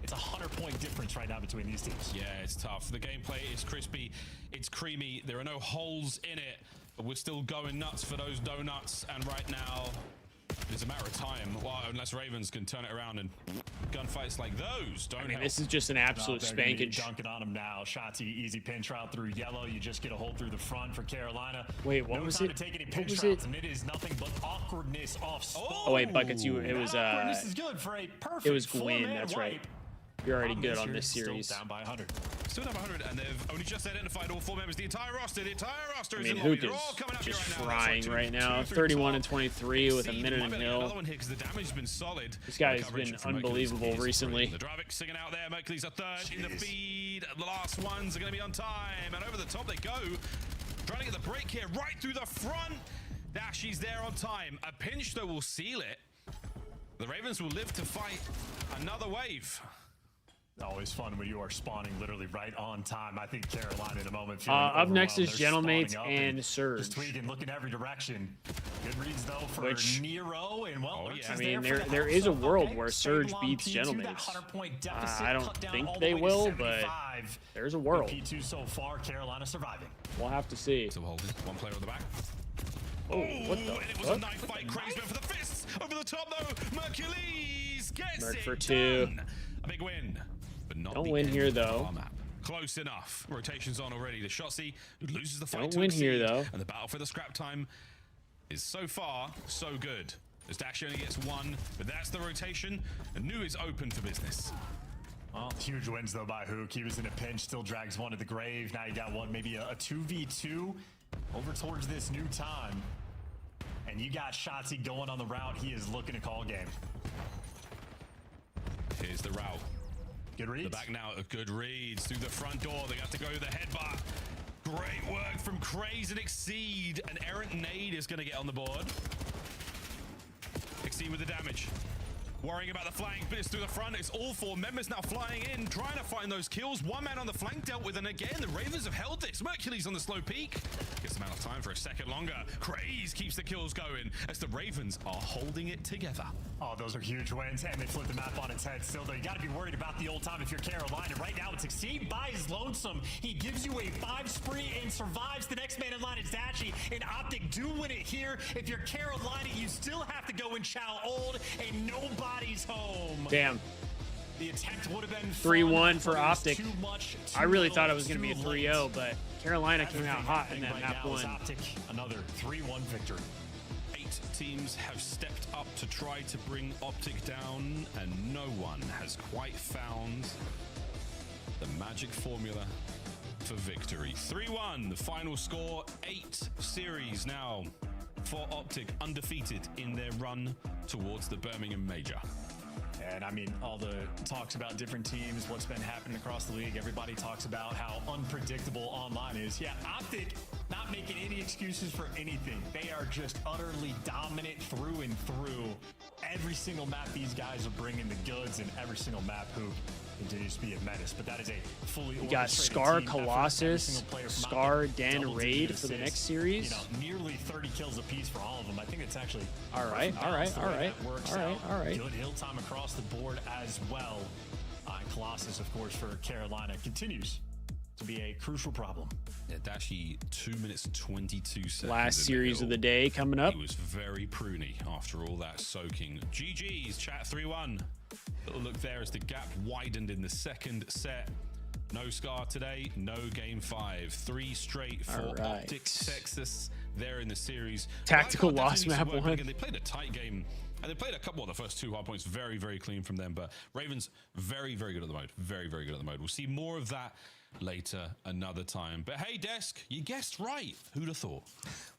it's a 100-point difference right now between these teams. Yeah, it's tough. The gameplay is crispy, it's creamy. There are no holes in it, but we're still going nuts for those donuts. And right now, it's a matter of time. Well, unless Ravens can turn it around, and gunfights like those don't help. This is just an absolute spanking. Dunking on him now. Shotzi, easy pinch route through yellow. You just get a hold through the front for Carolina. Wait, what was it? No time to take any pinch routes, and it is nothing but awkwardness off spawn. Oh wait, Buckets, it was awkwardness is good for a perfect. It was Gwyn, that's right. You're already good on this series. Still down by 100. Still down by 100, and they've only just identified all 4 members. The entire roster is in Hook is just frying right now. 31 and 23 with a minute and nil. Another one here because the damage has been solid. This guy has been unbelievable recently. The Dravik singing out there. Mercury's a third in the feed. The last ones are going to be on time, and over the top they go. Trying to get the break here right through the front. Dashy's there on time. A pinch though will seal it. The Ravens will live to fight another wave. Always fun when you are spawning literally right on time. I think Carolina in a moment. Up next is Gentlemates and Surge. Just tweaking, looking every direction. Good reads though for Nero, and well, I mean, there is a world where Surge beats Gentlemates. I don't think they will, but there's a world. P2 so far, Carolina surviving. We'll have to see. Still holding. One player on the back. Oh, what the and it was a knife fight. Crazy for the fists. Over the top though. Mercules gets Merc it for 2. done. A big win. But not don't win here though. Close enough. Rotations on already. The Shotzi loses the fight. Don't win here though. And the battle for the scrap time is so far so good. As Dashi only gets 1, but that's the rotation. And Nu is open for business. Well, huge wins though by Hook. He was in a pinch, still drags one to the grave. Now you got one, maybe a 2v2 over towards this new time. And you got Shotzi going on the route. He is looking to call game. Here's the route. Good reads. The back now of good reads through the front door. They have to go to the headbutt. Great work from Craze and Exceed. An errant nade is going to get on the board. Exceed with the damage. Worrying about the flank, but it's through the front. It's all 4 members now flying in, trying to find those kills. 1 man on the flank dealt with, and again, the Ravens have held this. Mercury's on the slow peak. Gets them out of time for a second longer. Craze keeps the kills going as the Ravens are holding it together. Oh, those are huge wins, and they flip the map on its head. Still, though, you got to be worried about the old time if you're Carolina. Right now, it's Exceed by his lonesome. He gives you a 5 spree and survives. The next man in line is Dashy, and Optic do win it here. If you're Carolina, you still have to go and chow old, and nobody's home. Damn. The attempt would have been 3-1 for Optic. I really thought it was going to be a 3-0, but Carolina came out hot in that map 1. Optic, another 3-1 victory. 8 teams have stepped up to try to bring Optic down, and no one has quite found the magic formula for victory. 3-1, the final score. 8 series now for Optic, undefeated in their run towards the Birmingham Major. And I mean, all the talks about different teams, what's been happening across the league, everybody talks about how unpredictable online is. Yeah, Optic not making any excuses for anything. They are just utterly dominant through and through. Every single map, these guys are bringing the goods, and every single map who continues to be a menace. But that is a fully You got Scar, Colossus, Scar, Dan, Raid for the next series. You know, nearly 30 kills apiece for all of them. I think it's actually all right. Good hill time across the board as well. And Colossus, of course, for Carolina continues to be a crucial problem. Yeah, Dashi, 2 minutes and 22 seconds. Last series of the day coming up. He was very pruny after all that soaking. GG's, chat 3-1. Little look there as the gap widened in the second set. No Scar today, no game 5. 3 straight for Optic Texas there in the series. Tactical loss map 1. They played a tight game. And they played a couple of the first 2 hard points very, very clean from them. But Ravens, very, very good at the mode. Very, very good at the mode. We'll see more of that later another time. But hey, Desk, you guessed right. Who'd have thought?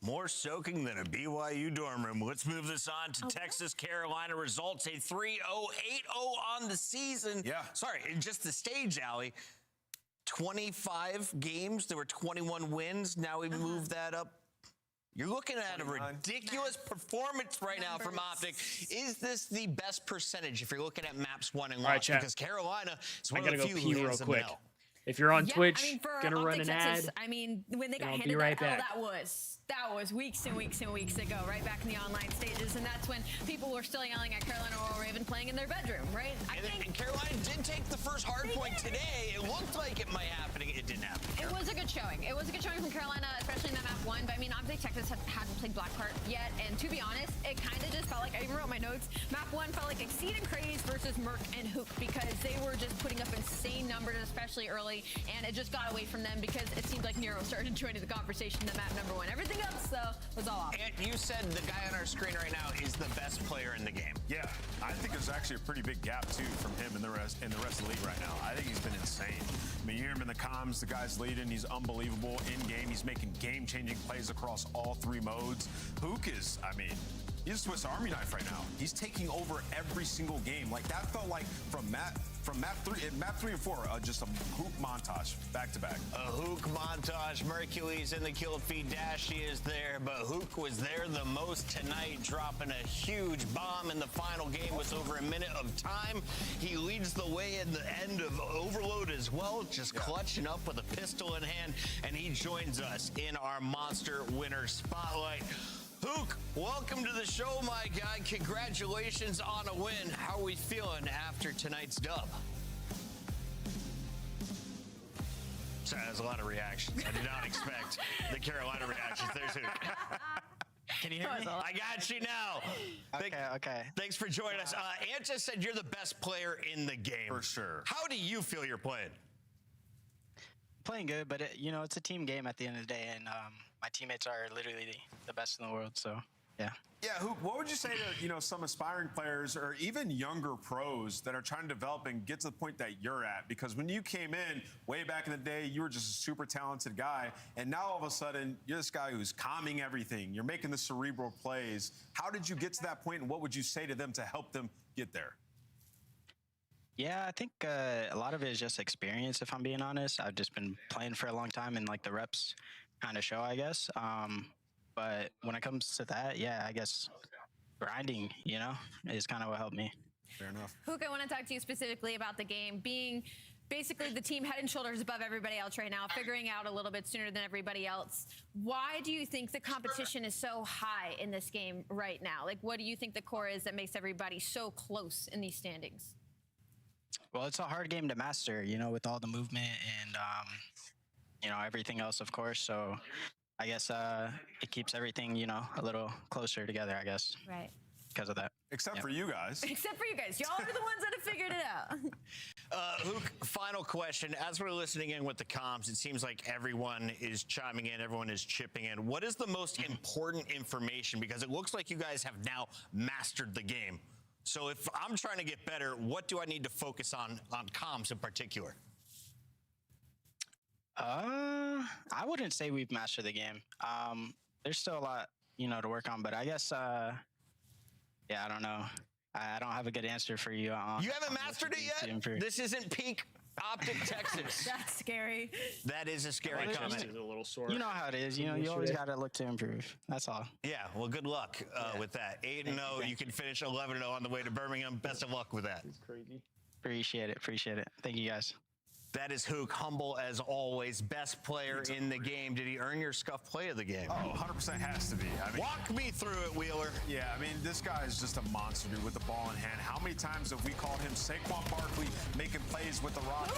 More soaking than a BYU dorm room. Let's move this on to Texas Carolina results. A 3-0, 8-0 on the season. Yeah. Sorry, just the stage, Allie. 25 games. There were 21 wins. Now we moved that up. You're looking at a ridiculous performance right now from Optic. Is this the best percentage if you're looking at maps 1 and lost? Because Carolina is one of the few who hands them out. If you're on Twitch, I mean, for gonna run an Texas, ad. I mean, when they got handed that was weeks and weeks and weeks ago, right back in the online stages, and that's when people were still yelling at Carolina Royal Raven playing in their bedroom, right? And Carolina did take the first hard point today. It looked like it might happen. It didn't happen. It was a good showing. It was a good showing from Carolina, especially in that map 1. But I mean, obviously Texas hadn't played Blackheart yet, and to be honest, it kind of just felt like, I even wrote my notes, map 1 felt like Exceed and Craze versus Merc and Hook, because they were just putting up insane numbers, especially early, and it just got away from them because it seemed like Nero started joining the conversation in map number 1. Everything else, though, was all off. And you said the guy on our screen right now is the best player in the game. Yeah, I think there's actually a pretty big gap too from him and the rest of the league right now. I think he's been insane. I mean, you hear him in the comms, the guy's leading, he's unbelievable in game. He's making game-changing plays across all 3 modes. Hook is, I mean, he's a Swiss Army knife right now. He's taking over every single game. Like that felt like from map 3 and 4, just a Hook montage back to back. A Hook montage. Mercury's in the kill feed. Dashy is there, but Hook was there the most tonight, dropping a huge bomb in the final game with over a minute of time. He leads the way in the end of Overload as well, just clutching up with a pistol in hand, and he joins us in our Monster Winner Spotlight. Hook, welcome to the show, my guy. Congratulations on a win. How are we feeling after tonight's dub? Sorry, there's a lot of reactions. I did not expect the Carolina reactions. There's Hook. Can you hear me? I got you now. Okay. Thanks for joining us. Ant just said you're the best player in the game. For sure. How do you feel you're playing? Playing good, but it's a team game at the end of the day, and my teammates are literally the best in the world. So yeah. Yeah, Hook, what would you say to some aspiring players or even younger pros that are trying to develop and get to the point that you're at? Because when you came in way back in the day, you were just a super talented guy, and now all of a sudden you're this guy who's calming everything. You're making the cerebral plays. How did you get to that point, and what would you say to them to help them get there? Yeah, I think a lot of it is just experience, if I'm being honest. I've just been playing for a long time, and like the reps kind of show, I guess. But when it comes to that, yeah, I guess grinding, is kind of what helped me. Fair enough. Hook, I want to talk to you specifically about the game being basically the team head and shoulders above everybody else right now, figuring out a little bit sooner than everybody else. Why do you think the competition is so high in this game right now? Like, what do you think the core is that makes everybody so close in these standings? Well, it's a hard game to master, you know, with all the movement and, you know, everything else, of course. So I guess it keeps everything, you know, a little closer together, I guess. Right. Because of that. Except for you guys. Except for you guys. Y'all are the ones that have figured it out. Hook, final question. As we're listening in with the comms, it seems like everyone is chiming in, everyone is chipping in. What is the most important information? Because it looks like you guys have now mastered the game. So if I'm trying to get better, what do I need to focus on comms in particular? I wouldn't say we've mastered the game. There's still a lot, you know, to work on, but I guess, yeah, I don't know. I don't have a good answer for you. You haven't mastered it yet? This isn't peak Optic Texas. That's scary. That is a scary comment. A little sore. You know how it is. You know, you always got to look to improve. That's all. Yeah, well, good luck with that. 8-0, you can finish 11-0 on the way to Birmingham. Best of luck with that. It's crazy. Appreciate it. Appreciate it. Thank you, guys. That is Hook, humble as always, best player in the game. Did he earn your scuff play of the game? Oh, 100% has to be. I mean, walk me through it, Wheeler. Yeah, I mean, this guy is just a monster, dude, with the ball in hand. How many times have we called him Saquon Barkley making plays with the rock?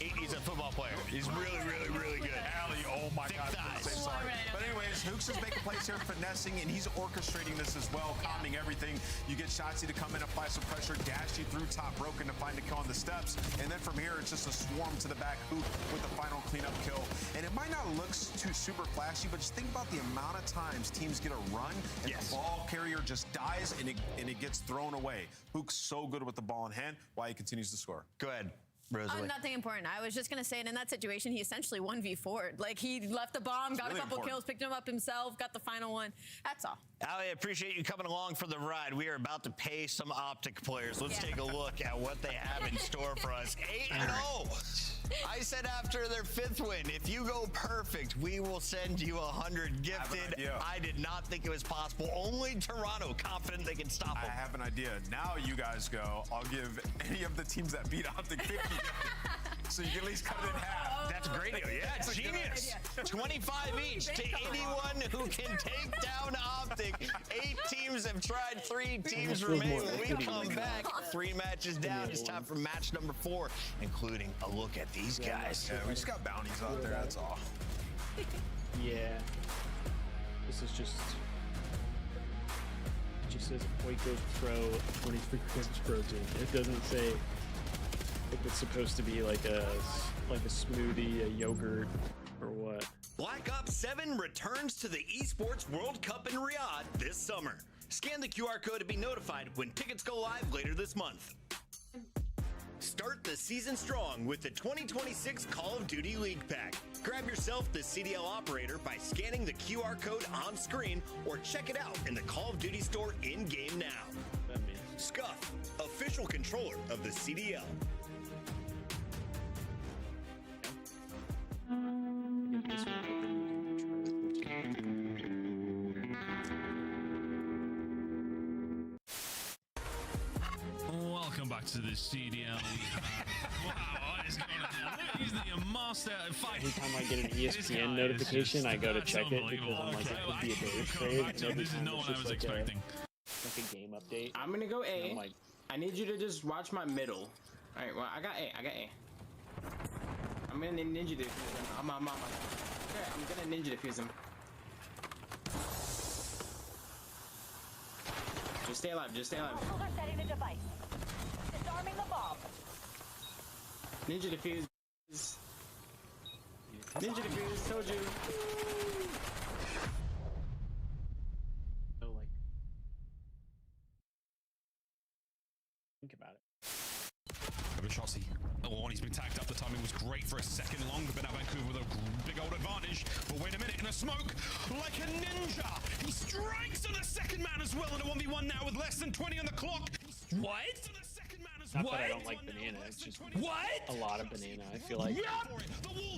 He's a football player. He's really, really, really good. Allie, oh my God. Sorry. But anyways, Hook's is making plays here, finessing, and he's orchestrating this as well, calming everything. You get Shotzi to come in, apply some pressure, dash you through top broken to find a kill on the steps, and then from here, it's just a swarm to the back hoop with the final cleanup kill. And it might not look too super flashy, but just think about the amount of times teams get a run and the ball carrier just dies and it gets thrown away. Hook's so good with the ball in hand, why he continues to score. Go ahead. Rosalie. Nothing important. I was just going to say, and in that situation, he essentially 1v4'd. Like, he left the bomb, got a couple kills, picked him up himself, got the final one. That's all. Allie, I appreciate you coming along for the ride. We are about to pay some Optic players. Let's take a look at what they have in store for us. 8-0. I said after their 5th win, if you go perfect, we will send you 100 gifted. I did not think it was possible. Only Toronto confident they can stop them. I have an idea. Now you guys go. I'll give any of the teams that beat Optic 50 gifted. So you can at least cut it in half. That's a great deal. Yeah, it's genius. 25 each to anyone who can take down Optic. 8 teams have tried. 3 teams remain. When we come back, 3 matches down. It's time for match number 4, including a look at these guys. Yeah, we just got bounties out there. That's all. Yeah. This is just. It just says Oikos Pro 23 grams protein. It doesn't say if it's supposed to be like a smoothie, a yogurt, or what. Black Ops 7 returns to the Esports World Cup in Riyadh this summer. Scan the QR code to be notified when tickets go live later this month. Start the season strong with the 2026 Call of Duty League Pack. Grab yourself the CDL operator by scanning the QR code on screen or check it out in the Call of Duty store in-game now. Scuff, official controller of the CDL. Welcome back to the CDL. Wow, what is going on? He's the master fight. Every time I get an ESPN notification, I go to check it because I'm like, it could be a Bears trade. This is not what I was expecting. Like a game update. I'm gonna go A. I'm like, I need you to just watch my middle. Alright, well, I got A. I'm gonna ninja defuse him. Okay, I'm gonna ninja defuse him. Just stay alive, Hostiles are setting the device. Disarming the bomb. Ninja defuse. Ninja defuse, told you. so like, think about it. Shotzi. Oh, and he's been tagged up. The timing was great for a second long, but now Vancouver with a big old advantage. But wait a minute, in a smoke, like a ninja, he strikes on the second man as well in a 1v1 now with less than 20 on the clock. What? Not that I don't like banana, it's just a lot of banana, I feel like.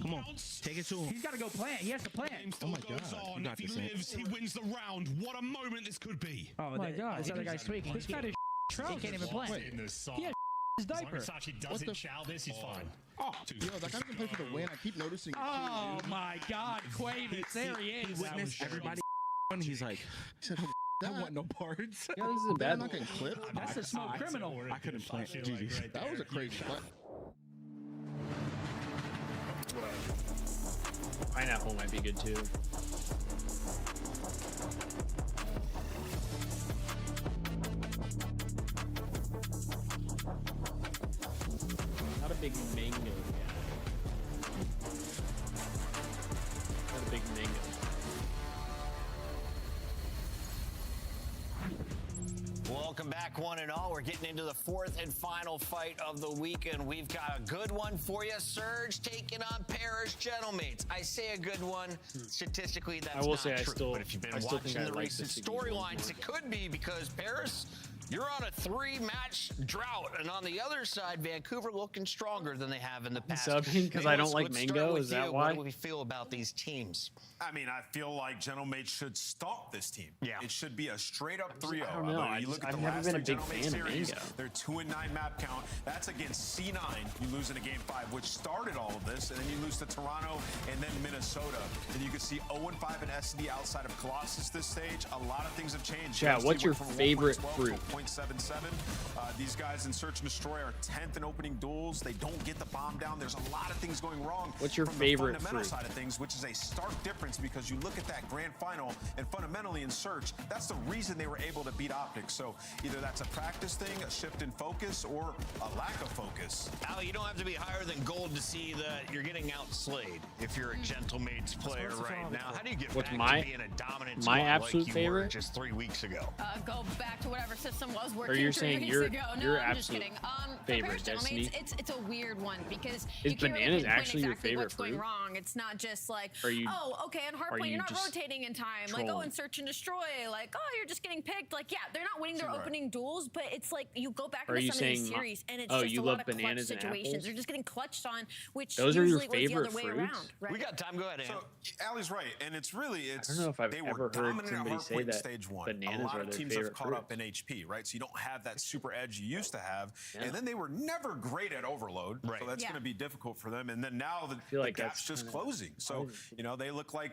Come on, take it to him. He's got to go plant. He has to plant. Oh my God. On. If he lives, he wins the round. What a moment this could be. Oh my God. This other guy's tweaking. This guy is He can't even play. In this song. Yeah, his As long diaper. as Sachi doesn't chow this, he's fine. Oh, yo, that guy doesn't play for the win. I keep noticing. Oh my God, Quavis, there he is. Witnessed everybody. And he's like, I want no parts. Yeah, this isn't bad. I'm not getting clipped. That's a smoke criminal. I couldn't play. GG. That was a crazy play. Pineapple might be good too. Not a big mango guy. Not a big mango. Welcome back, one and all. We're getting into the fourth and final fight of the weekend. We've got a good one for you. Surge taking on Paris Gentlemates. I say a good one. Statistically, that's I will not say true. But if you've been I still watching think I the like recent this storylines, it could be because Paris, you're on a 3-match drought. And on the other side, Vancouver looking stronger than they have in the past. Subbing because I don't like Let's start mango. with Is that you. why? What do we feel about these teams? I mean, I feel like Gentlemates should stalk this team. Yeah. It should be a straight up 3-0. I don't know. You look at I've the never last been a three big Gentlemates fan of series, mango. they're 2-9 map count. That's against C9. You lose in a game 5, which started all of this, and then you lose to Toronto and then Minnesota. And you can see 0-5 in SD outside of Colossus this stage. A lot of things have changed. Yeah, SD what's your went from favorite 1.12 fruit? to 0.77. These guys in Search and Destroy are 10th in opening duels. They don't get the bomb down. There's a lot of things going wrong. What's your from favorite the fundamental fruit? side of things, which is a stark difference because you look at that grand final and fundamentally in Search, that's the reason they were able to beat Optics. So either that's a practice thing, a shift in focus, or a lack of focus. Al, you don't have to be higher than gold to see that you're getting outslayed if you're a Gentlemates player right now. How do you get What's back my- to being a dominant my squad absolute like you were favorite? just 3 weeks ago? Go back to whatever system was working. Or you're 3 saying weeks your ago. No, your I'm just absolute kidding. favorite For Destiny? it's a weird one because Is you can't really bananas pinpoint actually your exactly favorite what's going fruit? wrong. It's not just like, Are you- oh, okay, on are hardpoint you you're not just rotating in time. Like, oh, trolling? in Search and Destroy, like, oh, you're just getting picked. Like, yeah, they're not winning their Right. opening duels, but it's like you go back Are into you some of these saying series and it's oh, just you a love lot of clutch bananas and situations. apples? They're just getting clutched on, which Those are your usually was the favorite other way fruits? around. Right? We got time. Go ahead, Ann. So Allie's right, and it's really I don't know if I've they ever were heard dominant at somebody say hardpoint in that stage 1. bananas a lot are of their teams have favorite caught fruit. up in HP, right? So you don't have that super edge you used to have, Yeah. and then they were never great at overload, Right. so that's Yeah. going to be difficult for them. And then now the, feel like the gap's that's just kinda closing. So they look like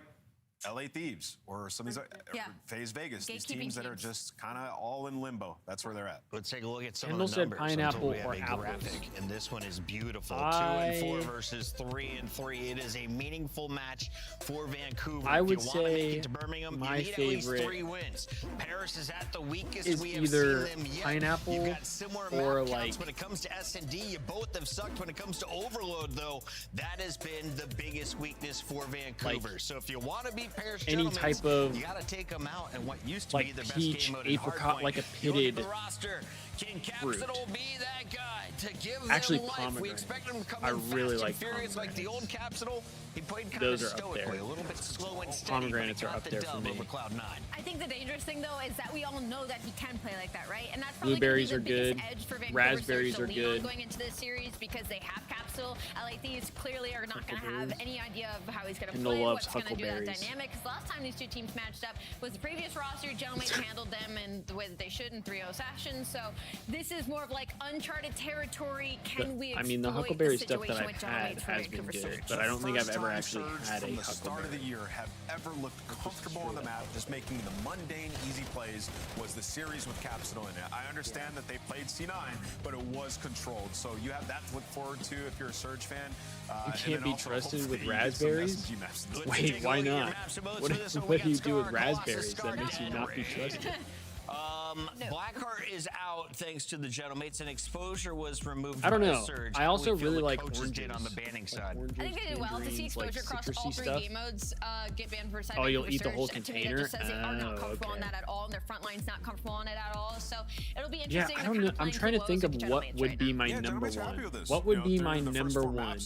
LA Thieves or some of these Yeah. FaZe Vegas, these Gatekeeping teams that are teams. just kind of all in limbo. That's where they're at. Let's take a look at some Kendall of the said numbers. pineapple until we have or a apples. graphic, and this one is beautiful. I- 2-4 versus 3-3. It is a meaningful match for Vancouver. I If would you want to make say it to Birmingham, my you need at least favorite 3 wins. Paris is at the weakest is we have either seen them yet. pineapple You've got similar or map counts like- when it comes to S&D. You both have sucked when it comes to overload, though. That has been the biggest weakness for Vancouver. Like, so if you want to beat Paris any Gentlemen's, type of, you got to take them out and what used to like be the best peach, game mode in apricot, Hardpoint. like a You look at pitted the roster. Can fruit. Capsule be that guy to give Actually, them life? pomegranate. We expect him to come I in really fast like and furious like the old Capsule. He played kind Those of are up stoically, there. a little bit slow and steady. Pomegranates but are he got up the there for dub me. over Cloud9. I think the dangerous thing though is that we all know that he can play like that, right? And that's probably Blueberries gonna are be the good. biggest edge for Vancouver Raspberries to are lean good. on going into this series because they have Capsule. LA Thieves clearly are not going to have any idea of how he's going to Kendall play, loves what's going to do that huckleberries. dynamic. Because last time these two teams matched up was the previous roster. Gentlemen handled them in the way that they should in 3-0 sessions. So this is more of like uncharted territory. Can we I mean, the exploit huckleberry the stuff that situation I've with had Gentlemen for has been Vancouver good, Surge? but I don't think I've First ever time actually Surge had a from the start of the huckleberry. year have ever looked comfortable on the map, just making the mundane, easy plays was the series with Capsule in it. I understand that they played C9, but it was controlled. So you have that to look forward to if you're a Surge fan. You can't be trusted with hopefully you get some raspberries? SMG maps. Wait, why not? What do you do with raspberries that makes you not be trusted? Blackheart is out thanks to the Gentlemans, and Exposure was removed. I don't by know. Surge. I How also we feel really the like coaches oranges. did on the banning side. Oranges, I think they did well to see tangerines, like exposure across all citrusy 3 stuff. game modes get banned for side. Oh, you'll Vancouver eat the whole Surge. To me, container? that just says they are not Oh, comfortable on okay. that at all, and their front line's not comfortable on it at all. So it'll be Yeah, interesting. I don't know. I'm trying to think of what would be my number one. What would be my number one?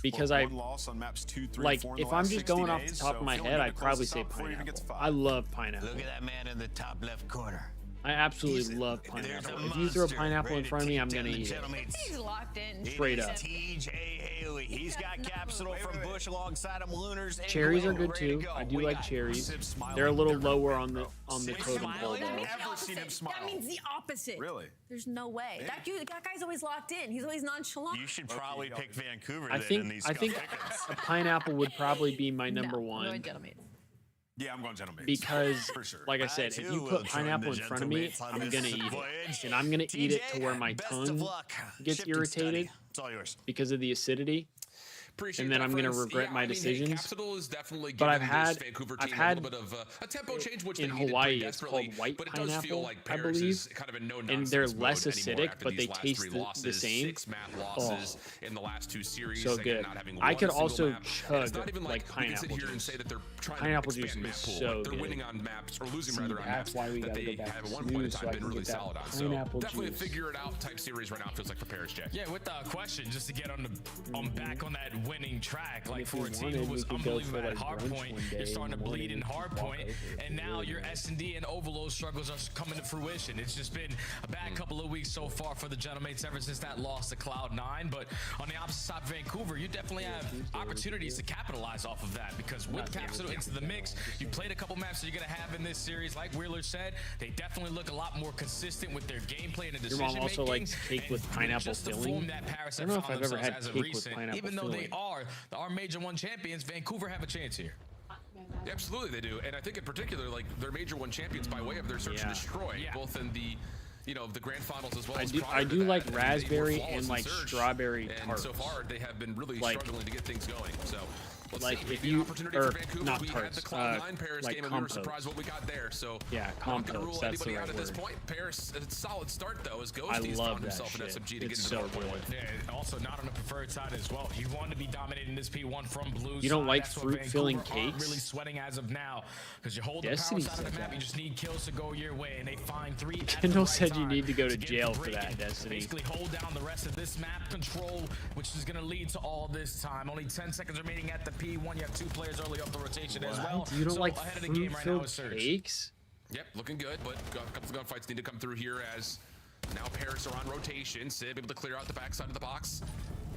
Because I loss on maps 2, 3, like 4 in the if I'm last just 60 going off the days, top so of my if you only head, get I'd to probably close say this out before you even get to pineapple. 5. I love pineapple. Look at that man in the top left corner. I absolutely love pineapple. If you throw pineapple in front of me, I'm gonna eat it. He's locked in. Straight up. TJ Absolutely. He's got Capsule from Bush alongside him. Lunars. and Cherries are Glenn good ready to too. go. I do We like got cherries. Sib smiling. They're a little They're lower really on the Sib totem pole smiling? though. That means Never seen him smile. That means the opposite. Really? There's no way. That guy's always locked in. He's always nonchalant. You should probably pick Vancouver I then think in these I think pickings. a pineapple would probably be my number I'm one. going gentlemen. Yeah, I'm going gentlemen. Because, For sure. like I said, if you put pineapple in front of me, I'm gonna eat it, and I'm gonna eat it to where my tongue gets irritated It's all yours. because of the acidity. Appreciate And then that, I'm gonna friends. regret Yeah, my I mean, hey, decisions. Capsule is definitely But giving I've had- this Vancouver I've team had- a little bit of a tempo change, which in they needed Hawaii, pretty it's desperately. called white But it does feel pineapple, like I Paris believe. is kind of in no And nonsense they're mode less anymore acidic, after but these they last taste three the losses, same. 6 map losses in the last 2 series. So again, good. Not having I won could a single also map. And chug it's not even like we can sit pineapple here and juice. say that they're trying Pineapple to juice expand is map pool. so Like they're good. winning on maps or losing See, rather on that's maps why we that gotta they go back have to at one point in snooze so time I been can really get that solid on. So pineapple definitely a juice. figure it out type series right now. Feels like for Paris, Jay. Yeah, with the question, just to get on back on that winning track, like if for we a team who wanted, was we could go unbelievable for, at like, hard brunch point, one day you're starting to in the bleed in morning, hard walk point, over, and now really your nice. S&D and overload struggles are coming to fruition. It's just been a bad couple of weeks so far for the Gentlemen ever since that loss to Cloud9, but on the opposite side of Vancouver, you definitely have opportunities to capitalize off of that, because with Capsule into the mix, you played a couple maps that you're going to have in this series. Like Wheeler said, they definitely look a lot more consistent with their gameplay and the Your decision mom also making. likes cake with pineapple just the filling. form that Paris I have don't know if found I've ever themselves had as of cake with recent, pineapple even though they filling. are our Major 1 champions, Vancouver have a chance here. Yeah, absolutely they do, and I think in particular, like they're Major 1 champions by way of their search and destroy, both in the the grand finals as well. I do like raspberry and like strawberry and tarts. so far they have been really Like- struggling to get things going. So let's like see. if Maybe an you opportunity or for Vancouver. not We had tarts, the Cloud9 Paris like game, and we were compotes. surprised what we got there. So Yeah, not going to compotes, rule that's the anybody right out at this word. point. Paris, a solid start though, as I Ghosties love found that himself in shit. SMG to It's get into so the hard point. good. Yeah, and also not on the preferred side as well. You want to be dominating this P1 from blue You don't side. like That's what fruit-filling Vancouver aren't cakes? really sweating as of now, because you hold the Destiny power side of the said map, that. you just need kills to go your way, and they find 3 at the Kendall right said you time need to go to get jail the for break that, in. Destiny. Basically hold down the rest of this map control, which is going to lead to all this time. Only 10 seconds remaining at the P1. You have 2 players early off the rotation as well. You don't So like ahead of the game right now fruit-filled is Surge. cakes? Yep, looking good, but a couple of gunfights need to come through here as now Paris are on rotation. Sib able to clear out the backside of the box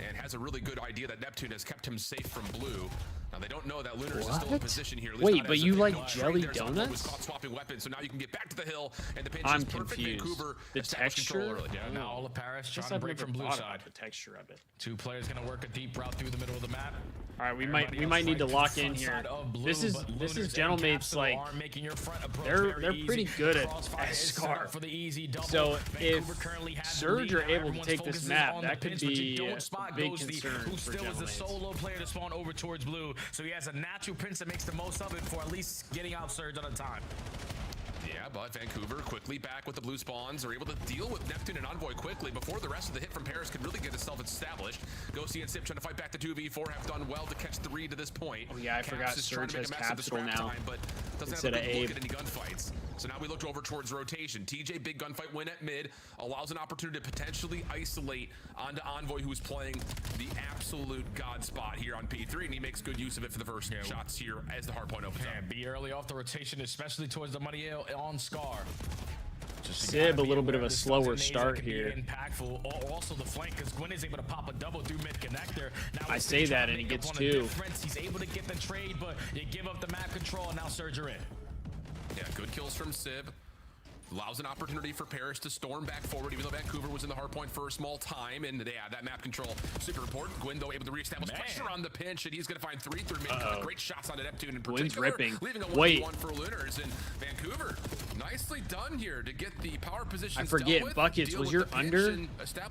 and has a really good idea that Neptune has kept him safe from blue. Now they don't know that Lunars is still in What? position here. At least Wait, not but as of you yet. like No, jelly there's someone who was donuts? caught swapping weapons, so now you can get back to the hill, and the pinch I'm is perfect. confused. Vancouver The established control texture? early. Yeah, now all of Paris Guess trying to I've break never from blue thought side. about the texture of it. 2 players going to work a deep route through the middle of the map. All right, we Everybody might else need to right lock the in front here. side of blue, This is but this Lunars is and Gentleman's Capsule like are making your front approach they're very pretty easy. good at Crossfire is set Scar. up for the easy double. So Vancouver if currently has the Surge lead. are Now able to everyone's take this focus is map, on the that could pinch, but you be don't a spot big Ghosty, concern who for still is the Gentleman's. solo player to spawn over towards blue. So he has a natural pinch that makes the most of it for at least getting out Surge on a time. Yeah, but Vancouver quickly back with the blue spawns, are able to deal with Neptune and Envoy quickly before the rest of the hit from Paris can really get itself established. Ghosty and Sib trying to fight back to 2v4 have done well to catch 3 to this point. Oh yeah, I forgot Caps is trying Surge to make has a mess of the Capsule scrap now time, but doesn't instead have a of good look Abe. at any gunfights. So now we looked over towards rotation. TJ, big gunfight win at mid, allows an opportunity to potentially isolate onto Envoy, who is playing the absolute god spot here on P3, and he makes good use of it for the first shots here as the hard point opens up. Be early off the rotation, especially towards the money on Scar. Sib a little bit of a slower start here. Impactful. Also the flank, because Gwen is able to pop a double through mid connector. Now I say that and he gets 2. He's able to get the trade, but you give up the map control, and now Surge are in. Yeah, good kills from Sib. Allows an opportunity for Paris to storm back forward, even though Vancouver was in the hard point for a small time. And yeah, that map control, super important. Gwyn, though, able to reestablish pressure on the pinch, and he's going to find 3 through mid. Great shots on Neptune in Gwyn's particular. ripping. Leaving a Wait. 1v1 for Lunars. And Vancouver, nicely done here to get the power position. I forget, Buckets, was your under?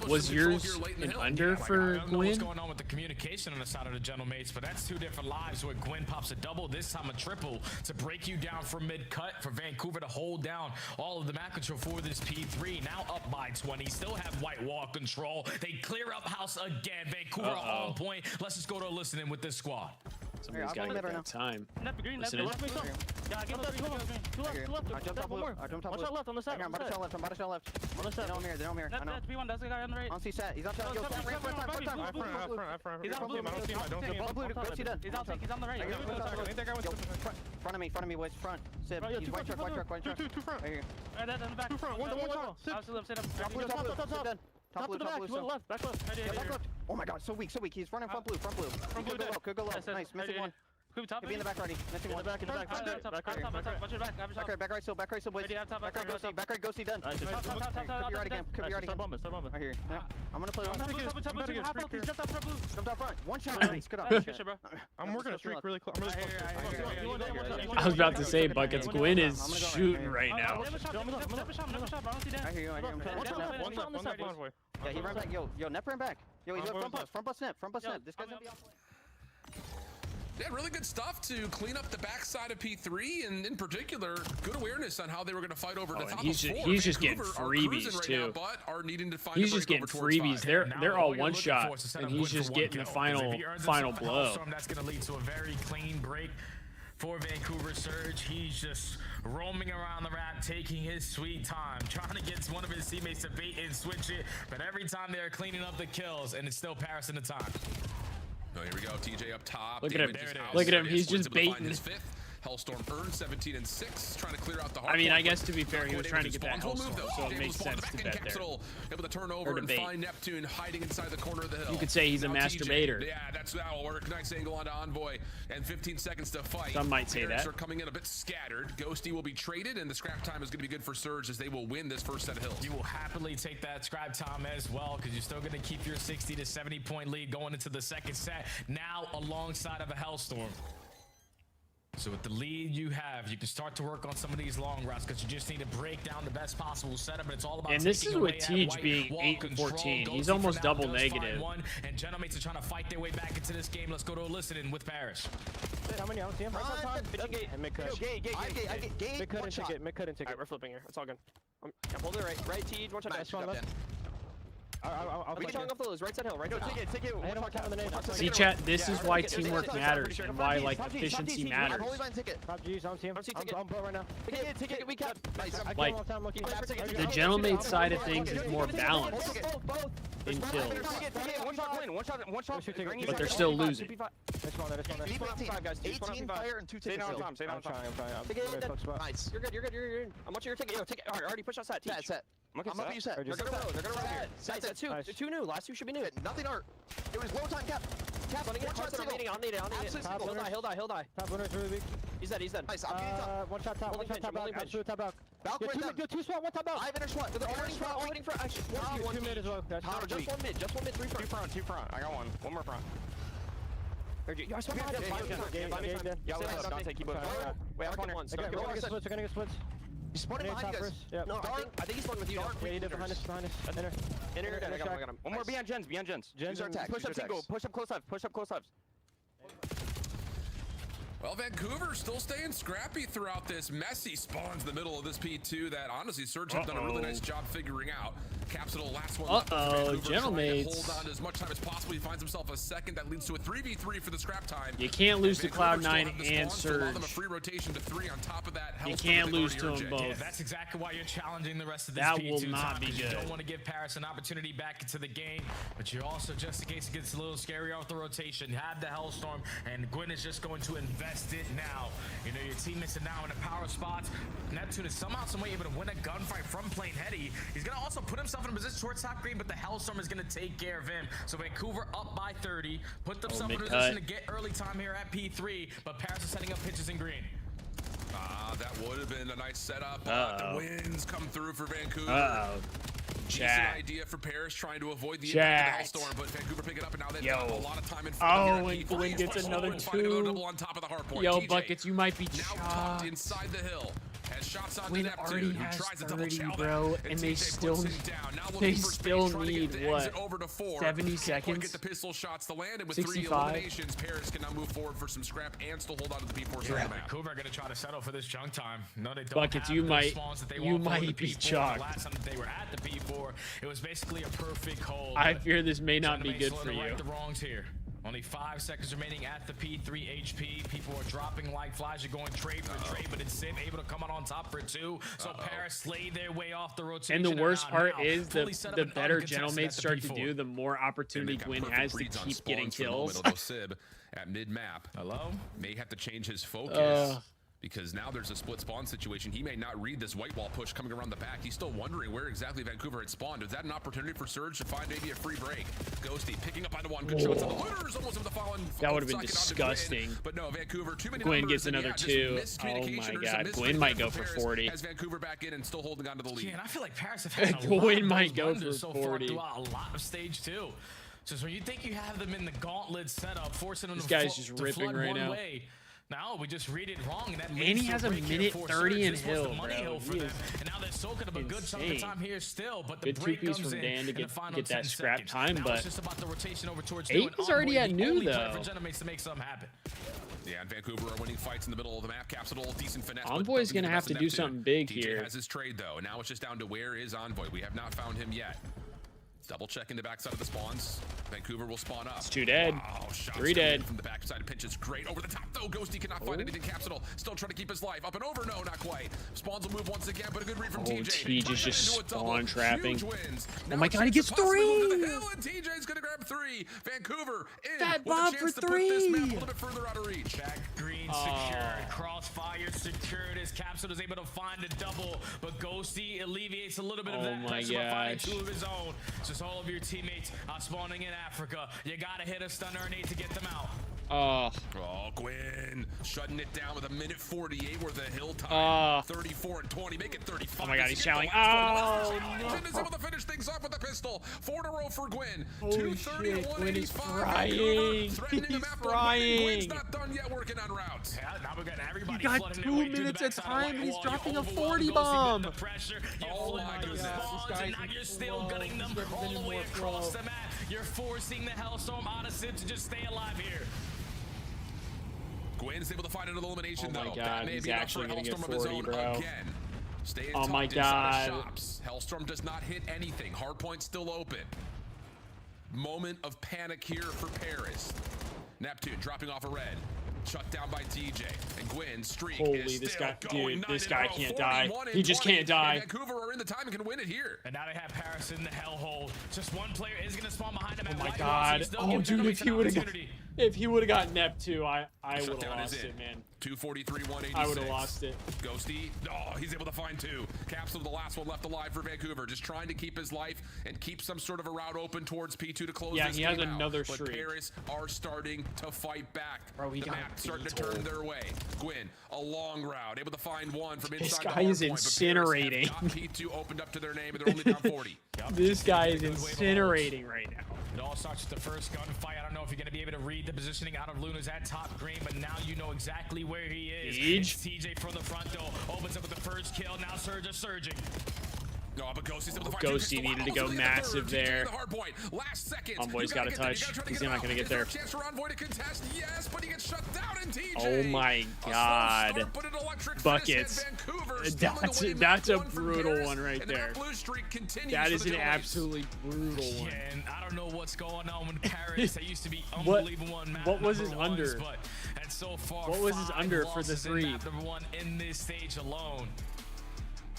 Was yours an under for I don't know Gwyn? what's going on with the communication on the side of the Gentlemates, but that's 2 different lives where Gwyn pops a double, this time a triple, to break you down from mid-cut for Vancouver to hold down all of the map control for this P3. Now up by 20, still have white wall control. They clear up house again. Vancouver on point. Let's just go to listening with this squad. Somebody's got to get that time. Listening. I jumped up blue. I jumped up blue. Left on the side. I'm about to shell left. I'm about to shell left. On the side. They don't mirror. They don't mirror. I know. P1. That's the guy on the right. On C set. He's on shell. He's on blue. Front of me. Front of me. Boys. Front. Sib. He's white truck. White truck. White truck. Right here. Right in the back. Two front. One shot. Sib. Drop blue. Top blue. Sib dead. Top blue, top blue. Left, back left. Yeah, back left. Oh my god, so weak. He's running front blue. He could go low. Nice, missing one. Could be in the back already. Missing one. Back right, boys. Back right, ghosty, done. Could be right again. Start bombing. I hear you. Yeah. I'm gonna play. Jumped out front. One shot. Nice. Good shit, bro. I'm working a streak really close. I'm really close. I was about to say, Buckets. Gwyn is shooting right now. I hear you. Yeah, he ran back. Yo, Nep ran back. Yo, he's front bus Nep. This guy's gonna be off. Yeah, really good stuff to clean up the backside of P3, and in particular, good awareness on how they were going to fight over the top of 4. He's just getting freebies right too. Now, but are needing to find he's just getting freebies. They're all one shot, and he's just getting the final blow. That's going to lead to a very clean break for Vancouver Surge. He's just roaming around the map, taking his sweet time, trying to get one of his teammates to bait and switch it, but every time they're cleaning up the kills, and it's still Paris in the time. Oh, here we go. TJ up top. Look at him. Look at him. He's just baiting. Hellstorm earned 17 and 6, trying to clear out the hard. I mean, I guess to be fair, he was trying to get that Hellstorm, so it makes sense to bet there. Able to turn over and find Neptune hiding inside the corner of the hill. You could say he's a masturbator. Yeah, that'll work. Nice angle onto Envoy, and 15 seconds to fight. Some might say that. Are coming in a bit scattered. Ghosty will be traded, and the scrap time is going to be good for Surge as they will win this first set of hills. You will happily take that scrap time as well, because you're still going to keep your 60 to 70 point lead going into the second set, now alongside of a Hellstorm. So with the lead you have, you can start to work on some of these long routes, because you just need to break down the best possible setup. But it's all about. And this is with Teej being 8 and 14. He's almost double negative. And Genomates are trying to fight their way back into this game. Let's go to a listening with Paris. How many? I don't see him. Mid cut and ticket. We're flipping here. It's all good. I'm holding it right. Teej. One shot. Nice one left. I'll be showing up those right side hill. Right. Take it. See, chat. This is why teamwork matters and why efficiency matters. I'm blow right now. Ticket. We cap. Like the Gentlemate side of things is more balanced in kills, but they're still losing. 18 fire and 2 tickets. Stay down. Nice. You're good. I'm watching your ticket. Yo, ticket. Already push outside. Set. I'm up you set. They're gonna roll here. Set 2. 2 new. Last 2 should be new. Nothing art. It was low time cap. One shot remaining. I'll need it. He'll die. Top winner is really weak. He's dead. Nice. I'm getting top. One shot top. Absolute top back. Yo, 2 SWAT, 1 top out. 5 inner SWAT. Opening front. Actually, 2 mid as well. Just one mid, 3 front. 2 front. I got one. One more front. Yo, I swear Dante, keep moving. Wait, I'm corner. They're gonna get splits. He's spawning behind you guys. Yep. No, I think he's spawning with you. Yeah, he's behind us. Inner. I got him. One more behind gens. Use our attack. Push up single. Push up close ups. Well, Vancouver still staying scrappy throughout this. Messy spawns in the middle of this P2 that honestly Surge have done a really nice job figuring out. Capsule last one. Gentlemates. Hold on as much time as possible. He finds himself a second. That leads to a 3v3 for the scrap time. You can't lose to Cloud9 and Surge. Allow them a free rotation to 3 on top of that. You can't lose to them both. Yeah, that's exactly why you're challenging the rest of this That P2 will not be good. You don't want to give Paris an opportunity back into the game, but you also, just in case it gets a little scary off the rotation, have the Hellstorm, and Gwyn is just going to invest it now. You know, your teammates are now in a power spot. Neptune is somehow, some way able to win a gunfight from playing Hetty. He's going to also put himself in a position towards top green, but the Hellstorm is going to take care of him. So Vancouver up by 30, put themselves in a position to get early time here at P3, but Paris is setting up pitches in green. That would have been a nice setup. The wins come through for Vancouver. Decent idea for Paris trying to avoid the impact of the Hellstorm, but Vancouver pick it up, and now they've got a lot of time in front. And Gwyn gets another 2. On top of the hard point. Yo, TJ, Buckets, you might be now tucked inside the hill. Has shots on Gwyn already has 30, bro, and they still need what? 70 seconds. Get the pistol shots to land, and with 65. 3 eliminations, Paris can now move forward for some scrap and still hold on to the P4 side of the map. Vancouver are going to try to settle for this chunk time. No, they don't. Buckets, you might be shocked. Last time that they were at the P4, it was basically a perfect hold. I fear this may not be good for you. Right the wrongs here. Only 5 seconds remaining at the P3 HP. People are dropping like flies. You're going trade for trade, but it's Sim able to come out on top for 2. So Paris slayed their way off the rotation. And the worst part is the better Gentlemates start to do, the more opportunity Gwyn has to keep getting kills. Sib at mid-map. May have to change his focus. because now there's a split spawn situation. He may not read this white wall push coming around the back. He's still wondering where exactly Vancouver had spawned. Is that an opportunity for Surge to find maybe a free break? Ghosty picking up on the one. Good shots on the looters. Almost able to fall in. That would have been disgusting. But no, Vancouver, too many Gwen numbers, gets another two. Oh my god. Gwen might go for 40. Has Vancouver back in and still holding on to the lead. Yeah, and I feel like Paris have had a Gwen lot might of go those for blunders so 40. far throughout a lot of stage 2. Just when you think you have them in the gauntlet setup, forcing them This to guy's just to ripping flood right one now. way. Now we just read it wrong, and that And leads he to has a break here minute for 30 in Surge. This was hill, the money bro. hill for He them, is and now they're soaking up a good chunk of insane. time here still. But the Good break two-piece comes from in Dan to in the get final that 10 scrap seconds. time, Now but it's just about the rotation over towards Ape is already at new, though. For Genemates to make something happen. Yeah, and Vancouver are winning fights in the middle of the map. Capsule, decent finesse. Envoy's gonna have to do something big TJ here. has his trade though, and now it's just down to where is Envoy. We have not found him yet. Double checking the backside of the spawns. Vancouver will spawn up. It's 2 dead. Wow, shots 3 dead. from the backside. Pinch is great. Over the top though. Ghosty cannot find anything. Capsule still trying to keep his life. Up and over. No, not quite. Spawns will move once again, but a good read from TJ. TJ's just spawn trapping. Oh my god, he gets 3! And TJ's gonna grab 3. Vancouver in Fat with Bob a chance for to put this 3. map a little bit further out of reach. Back green secured, crossfire secured. His Capsule is able to find a double, but Ghosty alleviates a little bit of that my pressure by finding gosh. 2 of his own. Just all of your teammates are spawning in Africa. You gotta hit a stunner or need to get them out. Oh, Gwyn shutting it down with a minute 48 worth of hill time. 34 and 20, make it 35. Oh my god, he's shouting. Oh, no. Gwyn is able to finish things off with a pistol. 4 in a row for Gwyn. Holy 230 and shit, Gwyn is 185. frying. Threatening the He's map. frying. Gwyn's not done yet working on routes. Yeah, now we're getting everybody He got flooding 2 their way through the minutes at backside time, of and the he's wall. dropping You a overwhelm 40 Ghosty bomb. with the pressure. You Oh flood my the goodness. spawns, and now you're still gutting them all the way across the map. You're forcing the Hellstorm out of Sim to just stay alive here. Gwyn's able to find another elimination Oh my though. God, that may he's be enough actually for gonna get Hellstorm of his 40, own bro. again. Staying Oh my tucked inside God. of shops. Hellstorm does not hit anything. Hardpoint still open. Moment of panic here for Paris. Neptune dropping off a red. Shut down by TJ. And Gwyn's streak Holy, is this still guy, going. dude, this 9 in a guy row, can't die. 41 and He just 20. can't die. And Vancouver are in the time and can win it here. And now they have Paris in the hellhole. Just one player is going to spawn behind him. Oh at my White god. House. He still Oh, gives dude, them if he would have got, opportunity. if he would have got Nep 2, I would have Shutdown lost is in. it, man. 243, 186. I would have lost it. Ghosty, oh, he's able to find 2. Capsule, the last one left alive for Vancouver, just trying to keep his life and keep some sort of a route open towards P2 to close Yeah, this he game has out. another But streak. Paris are starting to fight back. Bro, he the got map starting to beat. turn their way. Gwyn, a long route, able to find 1 from inside This the guy hard is point, but Paris incinerating. have got P2 opened up to their name, and they're only down 40. This guy is incinerating right now. It all starts with the first gunfight. I don't know if you're going to be able to read the positioning out of Luna's at top green, but now you know exactly where he is. Siege. It's TJ from the front door. Opens up with the first kill. Now Surge is surging. No, but Ghosty's able to find Ghosty needed to go massive there. Last second. Envoy's got to touch. He's not going to get there. Chance for Envoy to contest. Yes, but he gets shut down in TJ. Oh my god. Buckets. That's a brutal one right there. That is an absolutely brutal one. Yeah, and I don't know what's going on with Paris. They used to be unbelievable on map what was his number ones, under? But and so far, What was his 5 under for the losses in 3? map number 1 in this stage alone.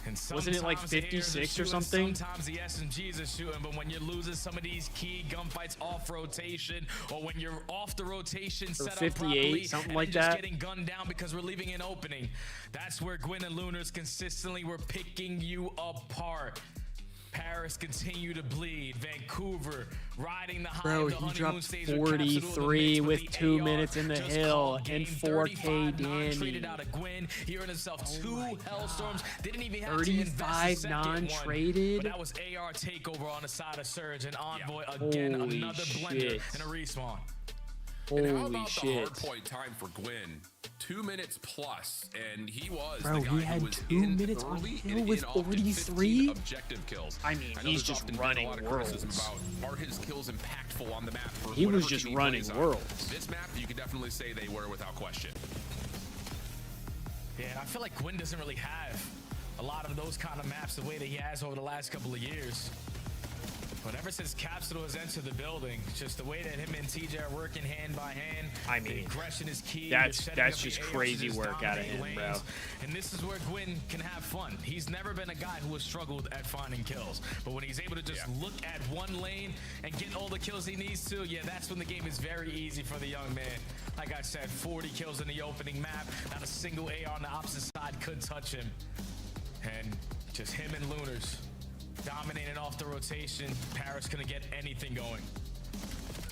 And Wasn't it like sometimes the Airs are 56 or shooting, something? Sometimes the SMGs are shooting, but when you're losing some of these key gunfights off rotation, or when you're off the rotation set up 58, properly, something and like just that. getting gunned down because we're leaving an opening, that's where Gwyn and Lunars consistently were picking you apart. Paris continue to bleed. Vancouver riding the high Bro, of the he honeymoon dropped stage with 43 Capsule with the 2 AR, minutes in the just hill called and game 4K 35 Danny. non-traded out of Gwyn. He earned himself 2 Hellstorms. Didn't even have to 35 invest a second non-traded? one. But that was AR takeover on the side of Surge and Envoy again. Holy Another blender shit. and a respawn. And how Holy about the shit. hard point time for Gwyn? 2 minutes plus, and he was Bro, the guy he had who was 2 in minutes on early hill and with in often 43? 15 objective kills. I mean, know he's there's just often been running a lot of criticism worlds. about are his kills impactful on the map for He was whatever just team he running plays on. worlds. This map, you could definitely say they were without question. Yeah, and I feel like Gwyn doesn't really have a lot of those kind of maps the way that he has over the last couple of years. But ever since Capsule has entered the building, just the way that him and TJ are working hand by hand, I mean, the aggression is key. that's just crazy work out of him, bro. And this is where Gwyn can have fun. He's never been a guy who has struggled at finding kills. But when he's able to just look at one lane and get all the kills he needs to, yeah, that's when the game is very easy for the young man. Like I said, 40 kills in the opening map. Not a single AR on the opposite side could touch him. And just him and Lunars dominating off the rotation. Paris couldn't get anything going.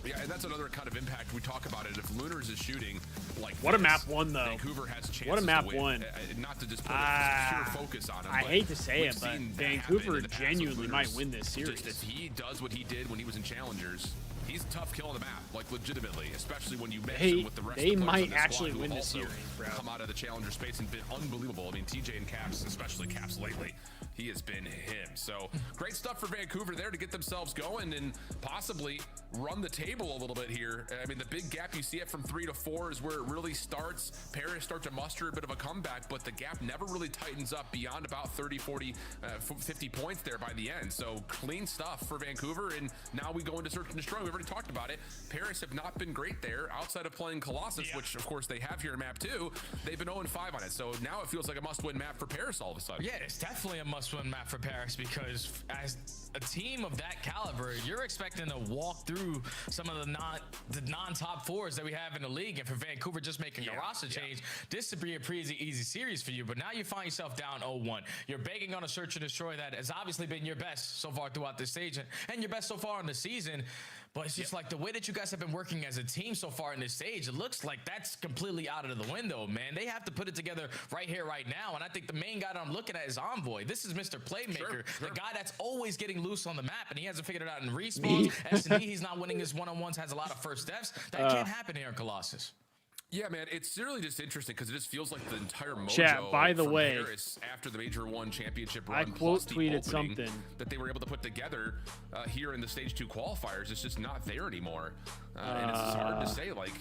Yeah, and that's another kind of impact. We talk about it. If Lunars is shooting like what a map one though. Vancouver has chances. What a map to win. one. Not to just put pure focus on him. I hate to say it, but Vancouver genuinely might win this series. Just if he does what he did when he was in Challengers, he's a tough kill on the map, like legitimately, especially when you mix him with the rest of the players might in the actually squad win who this series, bro. come out of the Challenger space and been unbelievable. I mean, TJ and Caps, especially Caps lately, he has been him. So great stuff for Vancouver there to get themselves going and possibly run the table a little bit here. I mean, the big gap you see it from 3 to 4 is where it really starts. Paris start to muster a bit of a comeback, but the gap never really tightens up beyond about 30, 40, 50 points there by the end. So clean stuff for Vancouver. And now we go into Search and Destroy. We've already talked about it. Paris have not been great there outside of playing Colossus, which of course they have here in map 2. They've been 0-5 on it. So now it feels like a must-win map for Paris all of a sudden. Yeah, it's definitely a must-win map for Paris because as a team of that caliber, you're expecting to walk through some of the non-top 4s that we have in the league, and for Vancouver just making a roster change, this would be a pretty easy series for you. But now you find yourself down 0-1. You're begging on a Search and Destroy that has obviously been your best so far throughout this stage and your best so far in the season. But it's just like the way that you guys have been working as a team so far in this stage, it looks like that's completely out of the window, man. They have to put it together right here, right now. And I think the main guy that I'm looking at is Envoy. This is Mr. Playmaker, the guy that's always getting loose on the map, and he hasn't figured it out in respawns. S&D, he's not winning his one-on-ones, has a lot of first steps. That can't happen here in Colossus. Yeah, man, it's really just interesting because it just feels like the entire mojo Chat, by the way, Paris after the Major 1 championship run, I plus the tweeted opening something that they were able to put together here in the Stage 2 qualifiers. It's just not there anymore. And it's just hard to say, like,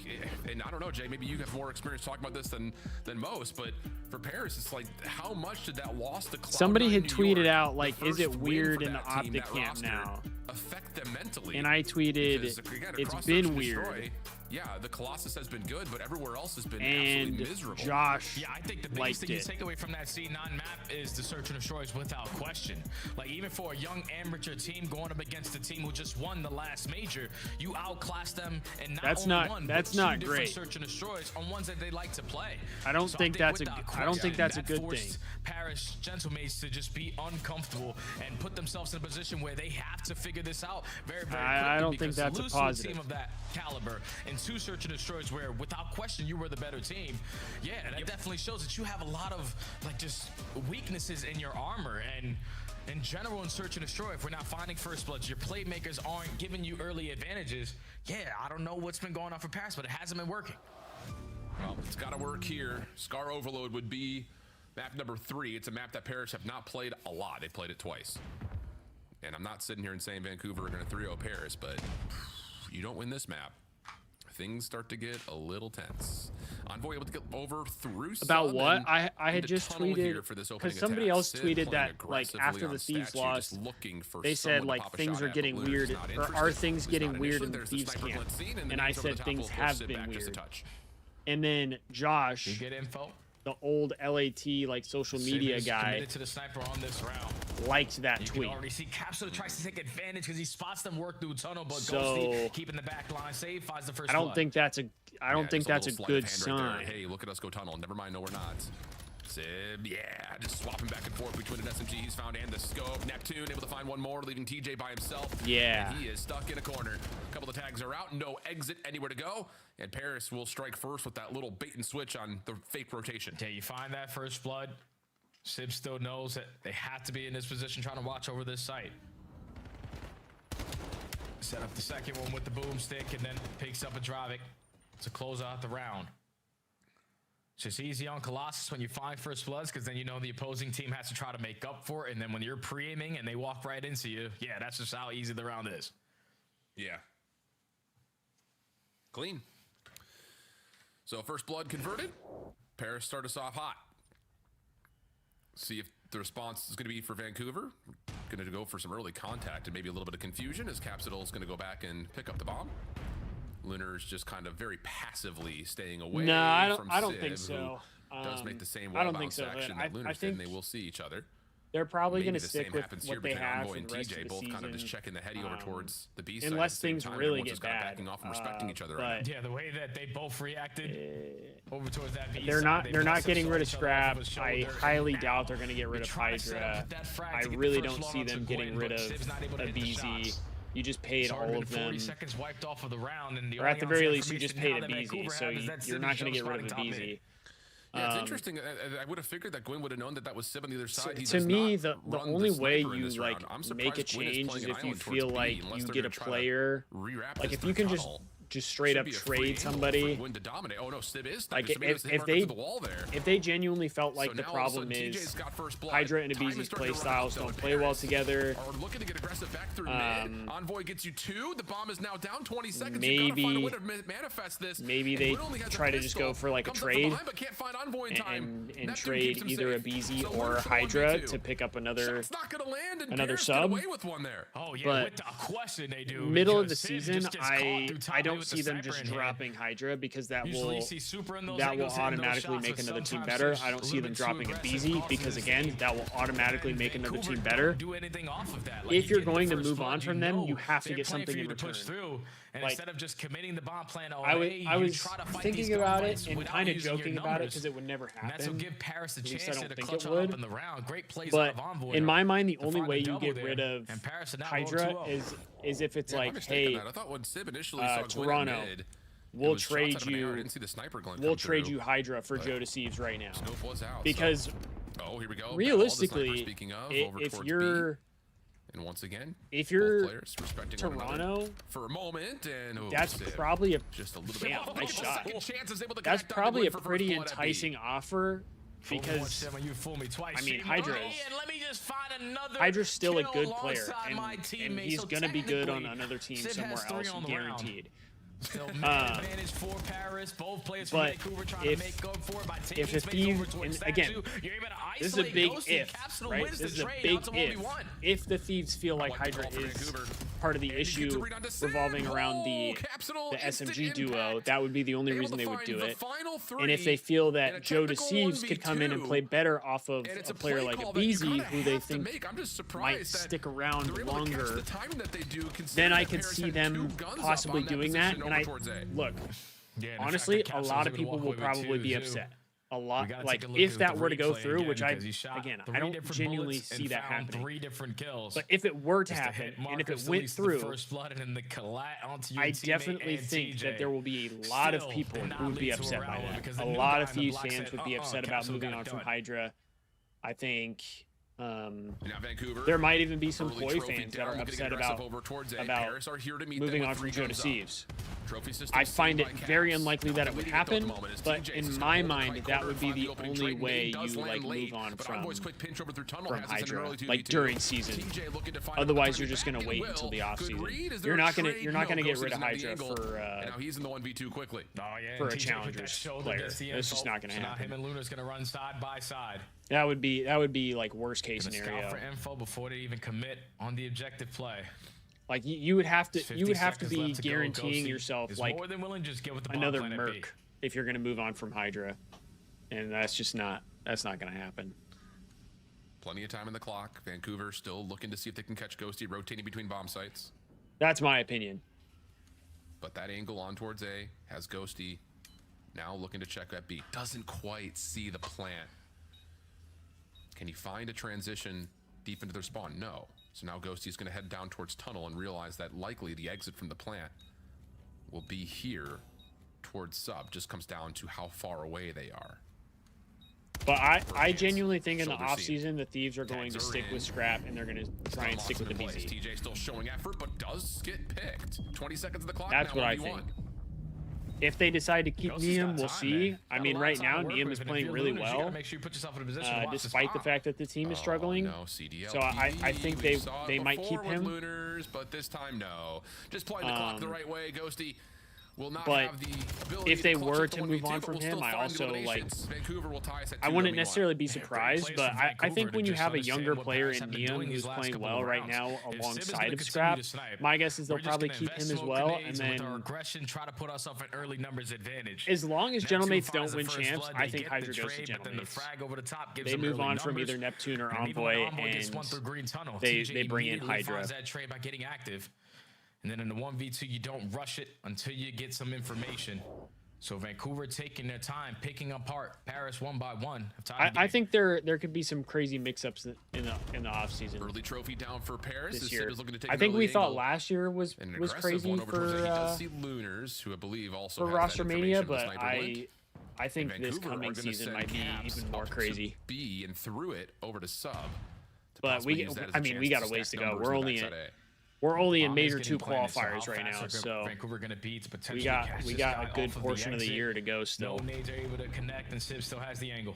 and I don't know, Jay, maybe you have more experience talking about this than most, but for Paris, it's like, how much did that loss to Cloud9 somebody had New tweeted York, out, like, the is it first weird win in the for that team, Optic that camp roster, now? affect them mentally? And I tweeted, Because, again, it's across been Search and weird. Destroy, yeah, the Colossus has been good, but everywhere else has been And absolutely miserable. Josh Yeah, I think the biggest thing you take away from that C9 map is the Search and Destroys without question. Like, even for a young amateur team going up against a team who just won the last major, you outclass them and that's not great. Search and Destroys on ones that they like to play. I don't think that's a good thing. Forced Paris Gentlemates to just be uncomfortable and put themselves in a position where they have to figure this out very, very quickly. I don't think that's a lose to positive. team of that caliber and 2 Search and Destroys where without question you were the better team. Yeah, that definitely shows that you have a lot of like just weaknesses in your armor. And in general in Search and Destroy, if we're not finding first bloods, your playmakers aren't giving you early advantages. Yeah, I don't know what's been going on for Paris, but it hasn't been working. Well, it's got to work here. Scar Overload would be map number 3. It's a map that Paris have not played a lot. They played it twice. And I'm not sitting here and saying Vancouver are going to 3-0 Paris, but you don't win this map, things start to get a little tense. Envoy able to get over through about what I had just tweeted because somebody else tweeted that like after the Thieves lost, they said like things are getting weird, or are things getting weird in the Thieves camp? And I said things have been weird. And then Josh, you get info? The old LAT like social media guy, committed to the sniper on this round. Liked that tweet. You can already see Capsule tries to take advantage because he spots them work through tunnel, but So, Ghosty keeping the back line safe, finds the first I don't blood. think that's a good sign. Right, hey, look at us go tunnel. Never mind, no, we're not. Sib, yeah, just swapping back and forth between an SMG he's found and the scope. Neptune able to find one more, leaving TJ by himself. Yeah. And he is stuck in a corner. A couple of tags are out, no exit anywhere to go. And Paris will strike first with that little bait and switch on the fake rotation. Okay, you find that first blood. Sib still knows that they have to be in this position trying to watch over this site. Set up the second one with the boomstick and then picks up a Dravic to close out the round. It's just easy on Colossus when you find first bloods because then you know the opposing team has to try to make up for it. And then when you're pre-aiming and they walk right into you, yeah, that's just how easy the round is. Yeah. Clean. So first blood converted. Paris start us off hot. See if the response is going to be for Vancouver. Going to go for some early contact and maybe a little bit of confusion as Capsidol is going to go back and pick up the bomb. Lunar's just kind of very passively staying away. No, I don't Civ, think so. who does make the same I wall don't think bounce so. action I that Lunar's did, think and they will see each other. they're probably going to the stick same with happens what here they between have Envoy for and the rest TJ, of the both season. kind of just checking the heady over towards the B side. Unless at the same things time, really everyone's get just kind of bad. backing off and respecting each other. But Yeah, the way that they both reacted over towards that B they're side, not must have getting saw rid of each other off Scrap. his I shoulder, highly and doubt now they're going to get rid you're of trying to set Hydra. up that frag I to get the really first don't long see onto them getting Gwyn, rid but of Siv's not able to a hit the BZ. shots. You just paid It's all already of been 40 them. seconds wiped off of the round, and the Or at the only very outside least, you just information paid now a that BZ, Vancouver so have is that you're Civ not is going to get rid of a top mid. BZ. Yeah, it's interesting. I would have figured that Gwyn would have known that was Civ on the other side. He To does me, not the run only way sniper in you this like round. I'm make a surprised Gwyn is change playing is an if you island towards feel B, like unless you they're get a gonna try to player rewrap like this if you can through just tunnel. straight Should up be a free trade angle somebody. for Gwyn to dominate. Oh no, Civ is Like stuck. if they genuinely felt like So the now all of a problem sudden, is TJ's got first blood. Hydra and Time is Abizi's starting play to run out, styles though, don't and play well Paris together. Are looking to get aggressive back through mid. Envoy gets you 2. The bomb is now down 20 seconds. You gotta find a way to manifest this. Maybe they try to just go for like a trade and trade either Abizi or Hydra to pick up another sub. Oh yeah, But with the question they do. middle of the because Civ season, just gets caught through top I mid don't with see the them sniper just in hand. dropping Hydra because that Usually you will see Super in those angles, hitting those automatically shots, make but another team sometimes better. there's I don't see a them little bit too dropping a aggressive, BZ because causes again that will automatically make another team Vancouver better. don't do anything off of that. Like, If you you're get the going to first move blood, on from them, you have to they're get playing something for in you to push return. through, and Like, instead of just committing the bomb plan away, I was you try to fight thinking these about it gunfights and without kind of using your joking about it numbers. because it would never And that's what happen. give Paris a At least chance I don't to think clutch it it up would. in the round. Great plays But out of Envoy. in my mind, the to only find way a you double get there, rid of and Paris are now Hydra rolling 2-0. is if it's Yeah, like, my mistake on hey, that. I thought when Civ initially saw Gwyn at Toronto, mid, we'll it was shots trade out of an AR. I you. didn't see the sniper glint We'll come trade through, you Hydra for but Joe Deceives right now. Scope was out. Because oh, here we go. realistically, Speaking of, over if towards you're B. And once again, if you're both players respecting one another Toronto, for a moment, and that's Civ, probably a just a little bit. damn, nice shot. Second chance is able to That's connect on probably a Gwyn for pretty first blood at B. enticing offer because You fool me twice. I mean Shit, Hydra money, is and let me just find another Hydra's still a kill good player, alongside my and teammate. he's So gonna be good on technically, another team Civ somewhere has 3 else, on the round. guaranteed. Still man advantage for Paris. Both players from But Vancouver trying to if make up for it by taking the space Thieves, over towards and that again, two, you're able to this is a isolate big Ghosty. if, Capsule right? wins This is the a trade big out to if. 1v1. If the Thieves feel like Hydra is part of the issue revolving around the SMG duo, that would be the only reason they would do it. And if they feel that Joe Deceives could come in and play better off of a player like Abizi, who they think might stick around longer, then I could see them possibly doing that. And look, honestly, a lot of people will probably be upset. A lot, like if that were to go through, which I don't genuinely see that happening. 3 different kills. But if it were to happen, and if it went through, I definitely think that there will be a lot of people who would be upset by that. A lot of Thieves fans would be upset about moving on from Hydra. I think there might even be some Koi fans that are upset about moving on from Joe Deceives. I find it very unlikely that it would happen, but in my mind, that would be the only way you like move on from Hydra, like during season. Otherwise, you're just gonna wait until the off season. You're not gonna get rid of Hydra for a challengers player. It's just not gonna happen. Him and Luna's gonna run side by side. That would be like worst case scenario. Scout for info before they even commit on the objective play. Like you would have to be guaranteeing yourself like more than willing, just get with the another Merc if you're going to move on from Hydra, and that's not going to happen. Plenty of time in the clock. Vancouver still looking to see if they can catch Ghosty rotating between bomb sites. That's my opinion. But that angle on towards A has Ghosty now looking to check at B. Doesn't quite see the plant. Can he find a transition deep into their spawn? No. So now Ghosty's going to head down towards tunnel and realize that likely the exit from the plant will be here towards sub. Just comes down to how far away they are. But I genuinely think in the offseason the Thieves are going to stick with Scrap and they're going to try and stick with the BZ. TJ still showing effort, but does get picked. 20 seconds of the clock. That's what I think. If they decide to keep Neum, we'll see. I mean, right now, Neum is playing really well, despite the fact that the team is struggling. No, CDL. So I think they might keep him. Lunars, but this time, no. Just playing the clock the right way. Ghosty but if they were to move on from him, I also like. I wouldn't necessarily be surprised, but I think when you have a younger player in Neum who's playing well right now alongside of Scrap, my guess is they'll probably keep him as well, and then try to put ourselves an early numbers advantage. As long as Gentlemates don't win champs, I think Hydra goes to Gentlemates. They move on from either Neptune or Envoy, and they bring in Hydra. That trade by getting active. And then in the 1v2, you don't rush it until you get some information. So Vancouver taking their time, picking apart Paris one by one. I think there could be some crazy mix-ups in the offseason. Early trophy down for Paris. This year. Is looking to take I think we thought last year was crazy for Lunars, who I believe also for Rostermania, but I think this coming season might be even more crazy. B and through it over to sub. But we got a ways to go. We're only in Major 2 qualifiers right now, so Vancouver gonna beat we got a good portion of the year to go still. No nades are able to connect, and Sib still has the angle.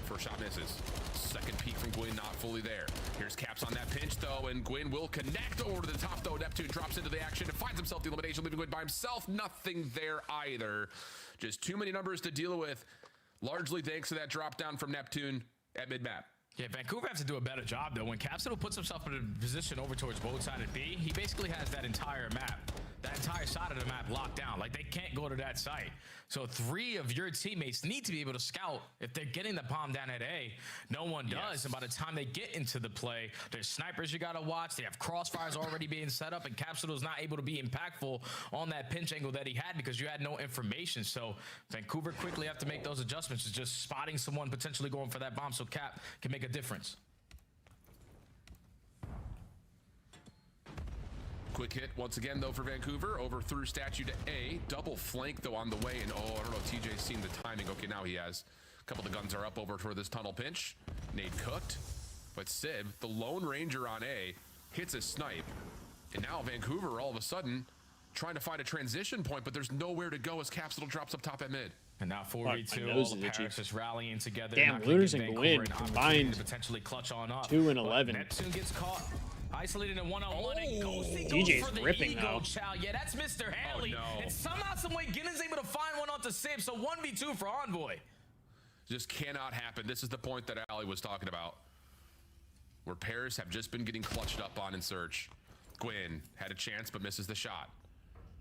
First shot misses. Second peek from Gwyn, not fully there. Here's Caps on that pinch though, and Gwyn will connect over to the top though. Neptune drops into the action and finds himself the elimination, leaving Gwyn by himself. Nothing there either. Just too many numbers to deal with, largely thanks to that drop down from Neptune at mid-map. Yeah, Vancouver has to do a better job, though. When Capsule puts himself in a position over towards both side of B, he basically has that entire map, that entire side of the map locked down. Like, they can't go to that site. So 3 of your teammates need to be able to scout. If they're getting the bomb down at A, no one does. Yes. And by the time they get into the play, there's snipers you got to watch. They have crossfires already being set up, and Capsule is not able to be impactful on that pinch angle that he had because you had no information. So Vancouver quickly have to make those adjustments. It's just spotting someone potentially going for that bomb so Cap can make a difference. Quick hit once again though for Vancouver, over through statue to A, double flank though on the way, and oh, I don't know if TJ's seen the timing. Okay, now he has. A couple of the guns are up over toward this tunnel pinch. Nade cooked, but Sib, the Lone Ranger on A, hits a snipe, and now Vancouver all of a sudden trying to find a transition point, but there's nowhere to go as Capsule drops up top at mid. And now 4v2, all the Paris is rallying together. Damn, Lunars and Gwyn combined potentially clutch on up. 2 and 11. Neptune gets caught. Isolated in one-on-one, and Ghosty DJ's goes for the ripping ego now. chow. Yeah, that's Mr. Haley. Oh, no. And somehow, some way, Ginnon's able to find one onto Sib, so 1v2 for Envoy. Just cannot happen. This is the point that Ali was talking about, where Paris have just been getting clutched up on in search. Gwyn had a chance, but misses the shot.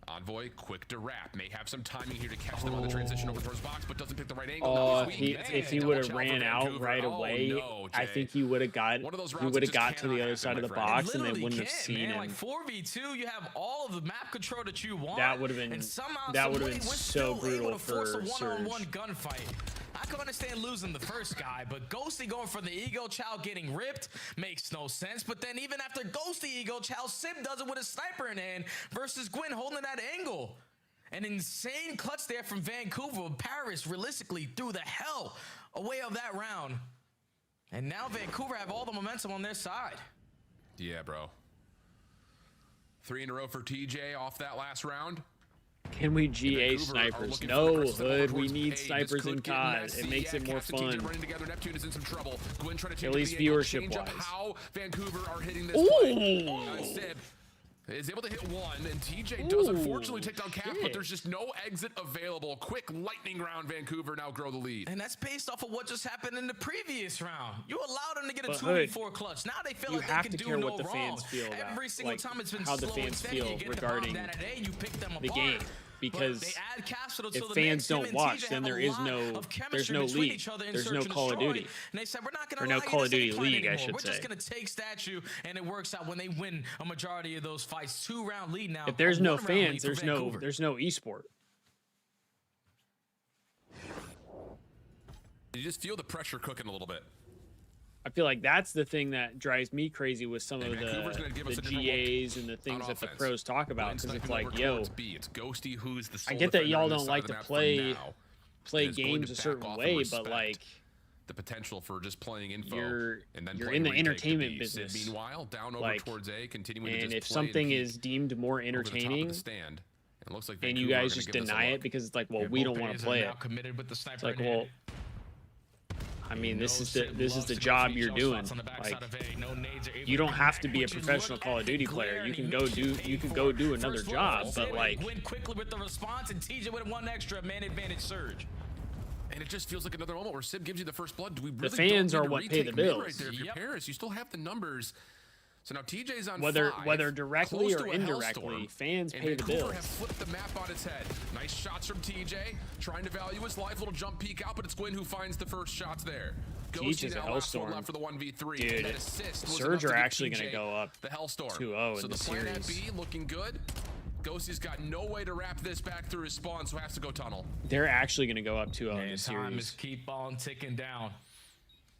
Envoy, quick to wrap. May have some timing here to catch them on the transition over towards box, but doesn't pick the right angle. If he would have ran out right away, I think he would have got to the other side of the box, and they wouldn't have seen him. Like 4v2, you have all of the map control that you want. That would have been so brutal for Surge. One-on-one gunfight. I can understand losing the first guy, but Ghosty going for the ego chow getting ripped makes no sense. But then even after Ghosty ego chow, Sib does it with a sniper in hand versus Gwyn holding that angle. An insane clutch there from Vancouver. Paris realistically threw the hell away of that round. And now Vancouver have all the momentum on their side. Yeah, bro. 3 in a row for TJ off that last round. Can we GA snipers? No, Hood. We need snipers in COD. It makes it more fun. At least viewership-wise. How Vancouver are hitting this play. Sib is able to hit one, and TJ does unfortunately take down Cap, but there's just no exit available. Quick lightning round. Vancouver now grow the lead. And that's based off of what just happened in the previous round. You allowed them to get a 2v4 clutch. Now they feel like they can do no wrong. Every single time it's been how the fans feel regarding the game. Because if fans don't watch, then there's no league. There's no Call of Duty. And they said, we're not or no Call of Duty league, I should We're say. just going to take statue, and it works out when they win a majority of those fights. 2-round lead now. If there's no fans, there's no esport. You just feel the pressure cooking a little bit. I feel like that's the thing that drives me crazy with some of the GAs and the things that the pros talk about, because it's like, yo, it's Ghosty, who's the I get that y'all don't like to play games a certain way, but like the potential for just playing info and then you're in the entertainment business. Meanwhile, down over towards A, continuing and to if something is deemed more entertaining, it looks like and you guys just deny it because it's like, well, we don't want to play it. Committed with the sniper. It's like, well, I mean, this is the job you're doing. Like, you don't have to be a professional Call of Duty player. You can go do another job, but like, went quickly with the response, and TJ with one extra man advantage surge. And it just feels like another moment where Sib gives you the first blood. Do we really the fans don't are need to what pay the retake mid bills. right there? If you're Paris, you still have the numbers. So now TJ's on whether 5, directly close or to a indirectly, hellstorm, fans and pay the Vancouver bills. have flipped the map on its head. Nice shots from TJ, trying to value his life. Little jump peek out, but it's Gwyn who finds the first shots there. Teach is a hellstorm. Left for the 1v3. Dude, and that assist was Surge enough are to give actually going to TJ go up the hellstorm. 2-0 so in the the plan at series. B looking good. Ghosty's got no way to wrap this back through his spawn, so has to go tunnel. They're actually going to go up 2-0 in the Time is series. keep on ticking down,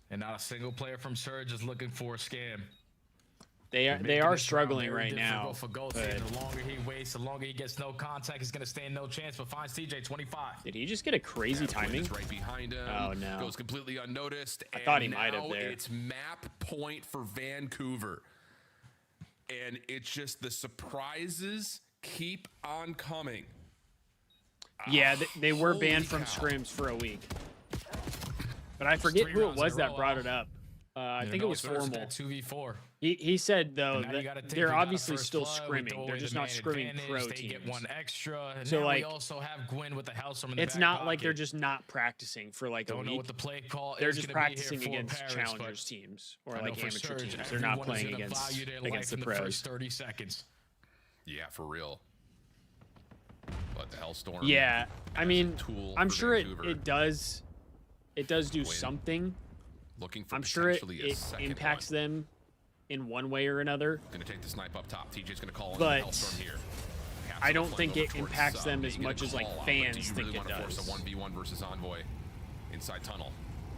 and not a single player from Surge is looking for a scam. They are struggling right now. For Ghosty. The longer he waits, the longer he gets no contact, he's gonna stand no chance. But finds TJ 25. Did he just get a crazy timing? Right behind him. Oh no! Goes completely unnoticed. I thought he might have there. It's map point for Vancouver, and it's just the surprises keep on coming. Yeah, they were banned from scrims for a week, but I forget who it was that brought it up. I think it was Formal. 2v4. He said though that they're obviously still blood, scrimming. They're just not scrimming pro They teams. get one extra. And so now like, we also have Gwyn with the Hellstorm in the it's back not pocket. like they're just not practicing for like a Don't know week. what the play call They're is just gonna be here practicing for against Paris, challengers teams or I know like for amateur Surge, teams. They're not everyone is playing gonna value their life the in pros. The first 30 seconds. Yeah, for real. But the Hellstorm. Yeah, I mean, I'm for sure Vancouver. it does do something. Looking for I'm sure it potentially a second impacts them in one way or another. Gonna take the snipe up top. TJ's gonna call in But the Hellstorm here. I don't think it impacts them as much as like fans think it does. Force a 1v1 versus Envoy inside tunnel.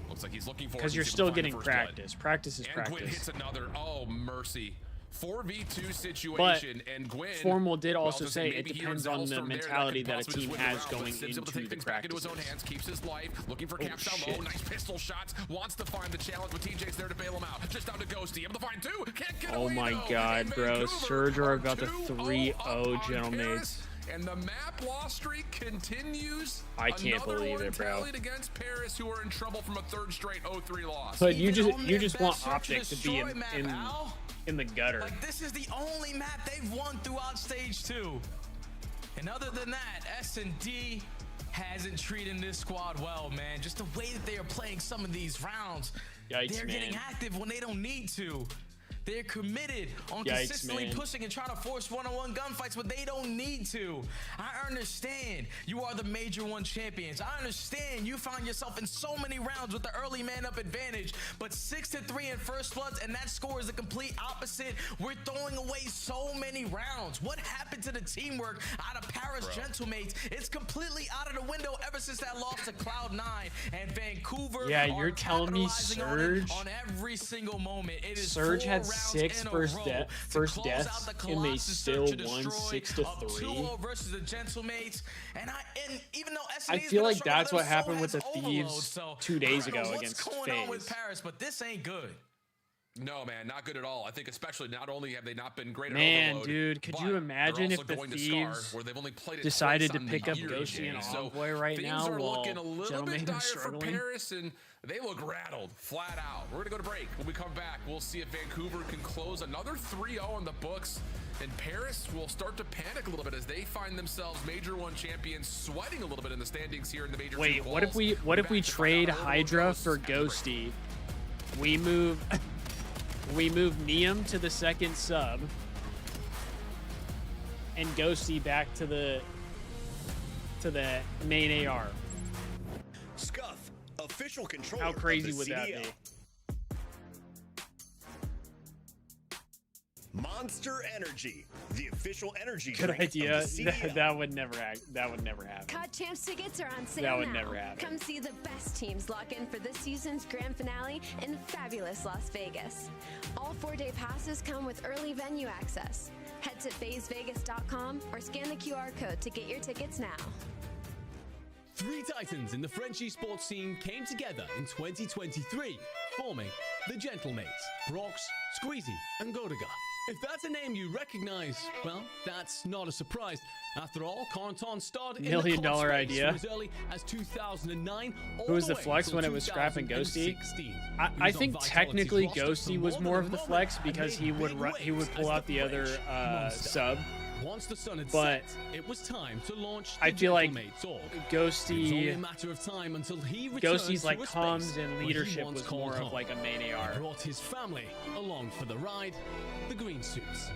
Looks like he's looking for. Because you're still getting practice. Practice is practice. And Gwyn hits another. Oh mercy. 4v2 situation, and Gwyn. Formal did also say it depends on the mentality that a team has going into the practices. Own hands, keeps his life, looking for caps down low, nice pistol shots, wants to find the challenge, but TJ's there to bail him out. Just down to Ghosty, able to find two, can't get away. Oh my god, bro. Surge are about to 3-0 Gentlemates. And the map loss streak continues. I can't believe it, bro. Against Paris, who are in trouble from a third straight 0-3 loss. But you just want Optic to be in the gutter. Like, this is the only map they've won throughout stage 2. And other than that, S&D hasn't treated this squad well, man. Just the way that they are playing some of these rounds. Yikes, they're man. getting active when they don't need to. They're committed on Yikes, consistently man. pushing and trying to force one-on-one gunfights, but they don't need to. I understand you are the Major 1 champions. I understand you found yourself in so many rounds with the early man-up advantage, but 6-3 in first bloods, and that score is the complete opposite. We're throwing away so many rounds. What happened to the teamwork out of Paris Gentlemates? It's completely out of the window ever since that loss to Cloud9 and Vancouver. Yeah, you're telling me Surge on every single moment. It is Surge had 6 first deaths, and they still won 6-3. 2-0 versus the Gentlemates, and even though I feel like that's what happened with the Thieves 2 days ago against FaZe. with Paris, but this ain't good. No, man, not good at all. I think especially not only have they not been great at Man, overload, dude, could you but imagine they're if the also going to Scar, Thieves where they've only played it decided twice to on pick the up year, Ghosty and so Envoy right things now are while looking a little Gentlemen bit are dire for struggling? Paris, and they look rattled, flat out. We're going to go to break. When we come back, we'll see if Vancouver can close another 3-0 in the books, and Paris will start to panic a little bit as they find themselves Major 1 champions, sweating a little bit in the standings here in the Major 2 Wait, what quals. if we trade Hydra for Ghosty? We move Neum to the second sub and Ghosty back to the main AR. Scuff, official controller. How crazy of the would that CDL. be? Monster Energy, the official energy Good drink idea. of the CDL. That would never happen. COD Champs tickets are on sale That would now. never happen. Come see the best teams lock in for this season's grand finale in fabulous Las Vegas. All 4-day passes come with early venue access. Head to FazeVegas.com or scan the QR code to get your tickets now. 3 titans in the French esports scene came together in 2023, forming the Gentlemates, Brox, Squeezy, and Godiga. If that's a name you recognize, well, that's not a surprise. After all, Conton started $1 million in the COD idea. space as early as 2009. Who was the flex when it was Scrap and Ghosty? I think technically Ghosty was more of the flex because he would pull out the other sub. Once the sun had but set, it was time to launch I feel like Ghosty, Ghosty's like comms and leadership was more of like a main AR. Brought his family along for the ride, the green suits.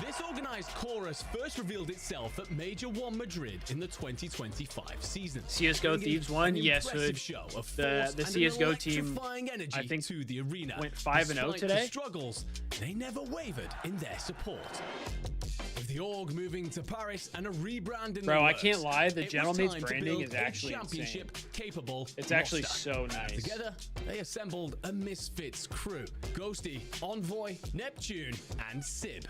This organized chorus first revealed itself at Major 1 Madrid in the 2025 season. CSGO Thieves won, yes, Hood. The CSGO team, I think, to the arena. went 5-0 today. The struggles, they never wavered in their support. With the org moving to Paris and a rebrand in Bro, the I works, can't lie, the it was Gentleman's time to branding build is a actually insane. championship-capable It's actually roster. so nice. Together, they assembled a Misfits crew. Ghosty, Envoy, Neptune, and Sib.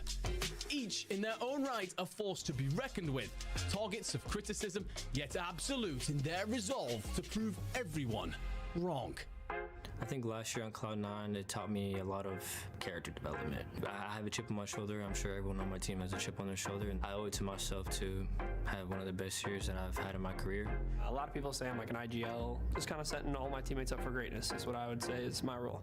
Each in their own right a force to be reckoned with. Targets of criticism, yet absolute in their resolve to prove everyone wrong. I think last year on Cloud9, it taught me a lot of character development. I have a chip on my shoulder. I'm sure everyone on my team has a chip on their shoulder, and I owe it to myself to have one of the best years that I've had in my career. A lot of people say I'm like an IGL, just kind of setting all my teammates up for greatness is what I would say is my role.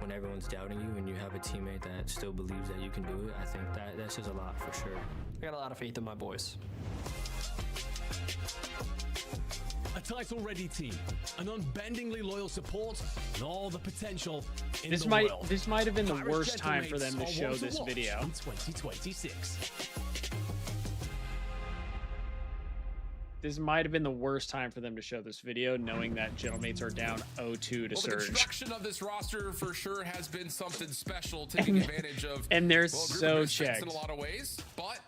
When everyone's doubting you and you have a teammate that still believes that you can do it, I think that says a lot for sure. I got a lot of faith in my boys. A title-ready team, an unbendingly loyal support, and all the potential in This the might world. have been the Pirates worst time for them to Gentlemates are show one this watch video. in 2026. This might have been the worst time for them to show this video, knowing that Gentlemates are down 0-2 to The Surge. construction of this roster for sure has been something special, taking advantage of And they're a group so of misfits checked. in a lot of ways. But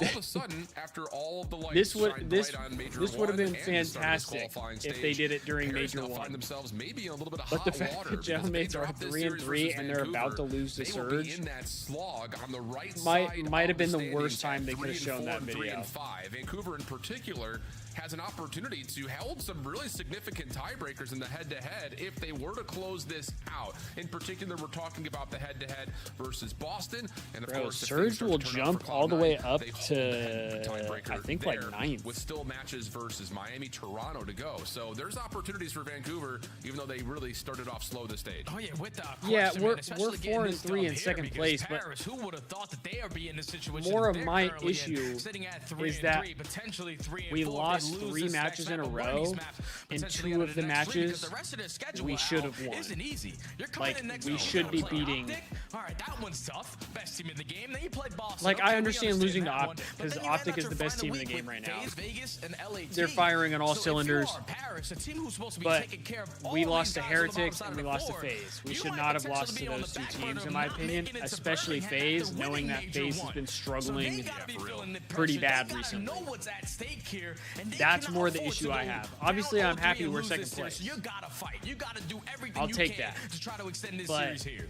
all of a sudden, after all of the lights This would shined this bright on Major this would have 1 been and the start of this fantastic qualifying if they stage, did it during Paris Major now 1. find themselves maybe in a little bit of But hot the fact water that because if they Gentlemen's are drop this 3-3 series and they're versus about to Vancouver, lose to they will be Surge in that slog on the right might side have been the of worst standings time they at could have 3 shown and that 4 and 3 video. and 5. Vancouver in particular has an opportunity to hold some really significant tiebreakers in the head-to-head if they were to close this out. In particular, we're talking about the head-to-head versus Boston, and of Bro, course, if Surge things start will to turn out jump for all the Cloud9, way up they hold to, that tiebreaker I think, there like 9th. with still matches versus Miami, Toronto to go. So there's opportunities for Vancouver, even though they really started off slow this stage. Oh yeah, with the Yeah, question, we're man, especially getting 4 this and 3 dub in here second because place, but Paris, who would have thought that they are be in this situation? more that of they're my currently in, issue sitting at 3 is and that 3, potentially 3 and we 4 if they lost lose 3 this matches next in a map or one of row. these maps, In potentially 2 out of the next week, because matches, the rest of the schedule we out should have won. Isn't easy. You're coming Like, in next we week, should be you're gonna play beating. Optic. All right, that one's tough. Best team in the game. Then you play Boston. Like, Okay, I we understand losing to that one. Optic, But because then you end Optic out is your the best final team in the week game right with now. FaZe, Vegas, and LAT. They're firing on all So cylinders. If you are Paris, a team who's supposed to be But taking care of all we these lost to guys on the bottom Heretics side and of we the lost to board, FaZe. We you should might not have potentially lost to be on those the two back teams, burner in my of not opinion, making it to especially Birmingham FaZe, after knowing winning that Major FaZe has 1. been So struggling they gotta be feeling the pretty pressure. bad They gotta recently. know what's at stake here, and they That's cannot more the afford issue to I go have. down Obviously, I'm 0-3 happy and we're lose second this series. place. So you gotta fight. You gotta do everything I'll you take can that. to try to extend this But series here.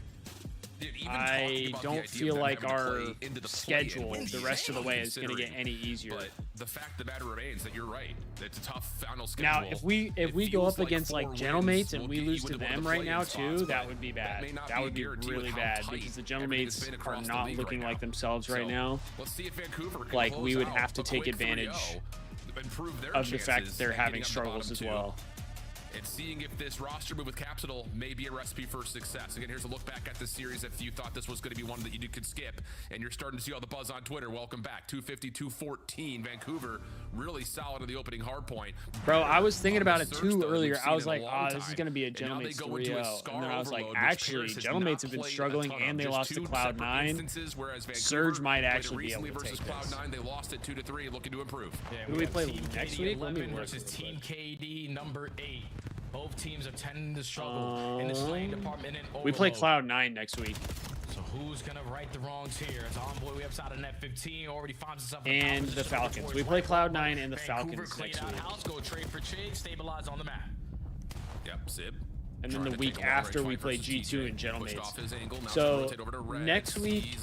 I don't feel like our schedule the rest of the way is going to get any easier. But the fact of the matter remains that you're right. It's a tough final schedule. Now, if we go up against like Gentlemates and we lose to them right now too, that would be bad. That would be really bad because the Gentlemates are not looking like themselves right now. Let's see if Vancouver can Like, we close would out have to a take quick advantage 3-0, improve their of the fact that chances they're at having getting on the struggles bottom as two. well. And seeing if this roster move with Capsule may be a recipe for success. Again, here's a look back at this series. If you thought this was going to be one that you could skip, and you're starting to see all the buzz on Twitter, welcome back. 250-214. Vancouver really solid in the opening hard point. Bro, I was thinking about it Surge, too though, earlier. we've I seen was in a like, long this is time. going to be a And now they Gentlemates go into a 3-0. scar And then I was like, overload, which actually, Paris has Gentlemates not have been played a struggling ton and of. they Just lost to two separate Cloud9. instances, whereas Vancouver Surge might played actually be recently able to versus take this. Cloud9. They lost it 2-3, looking to improve. Yeah, Who do we got play Team next KD week? Let me 11 look versus real Team quick. KD number 8. Both teams are tending to struggle in the slaying department and We play overload. Cloud9 next week. So who's gonna right the wrongs here? As Envoy, we outside of net 15, already finds himself And the Falcons. We play Cloud9 and the Vancouver Falcons clean next out week. house, go trade for trade, stabilize on the map. Yep, Sib. And then the week after we play G2 and Gentleman's. So next week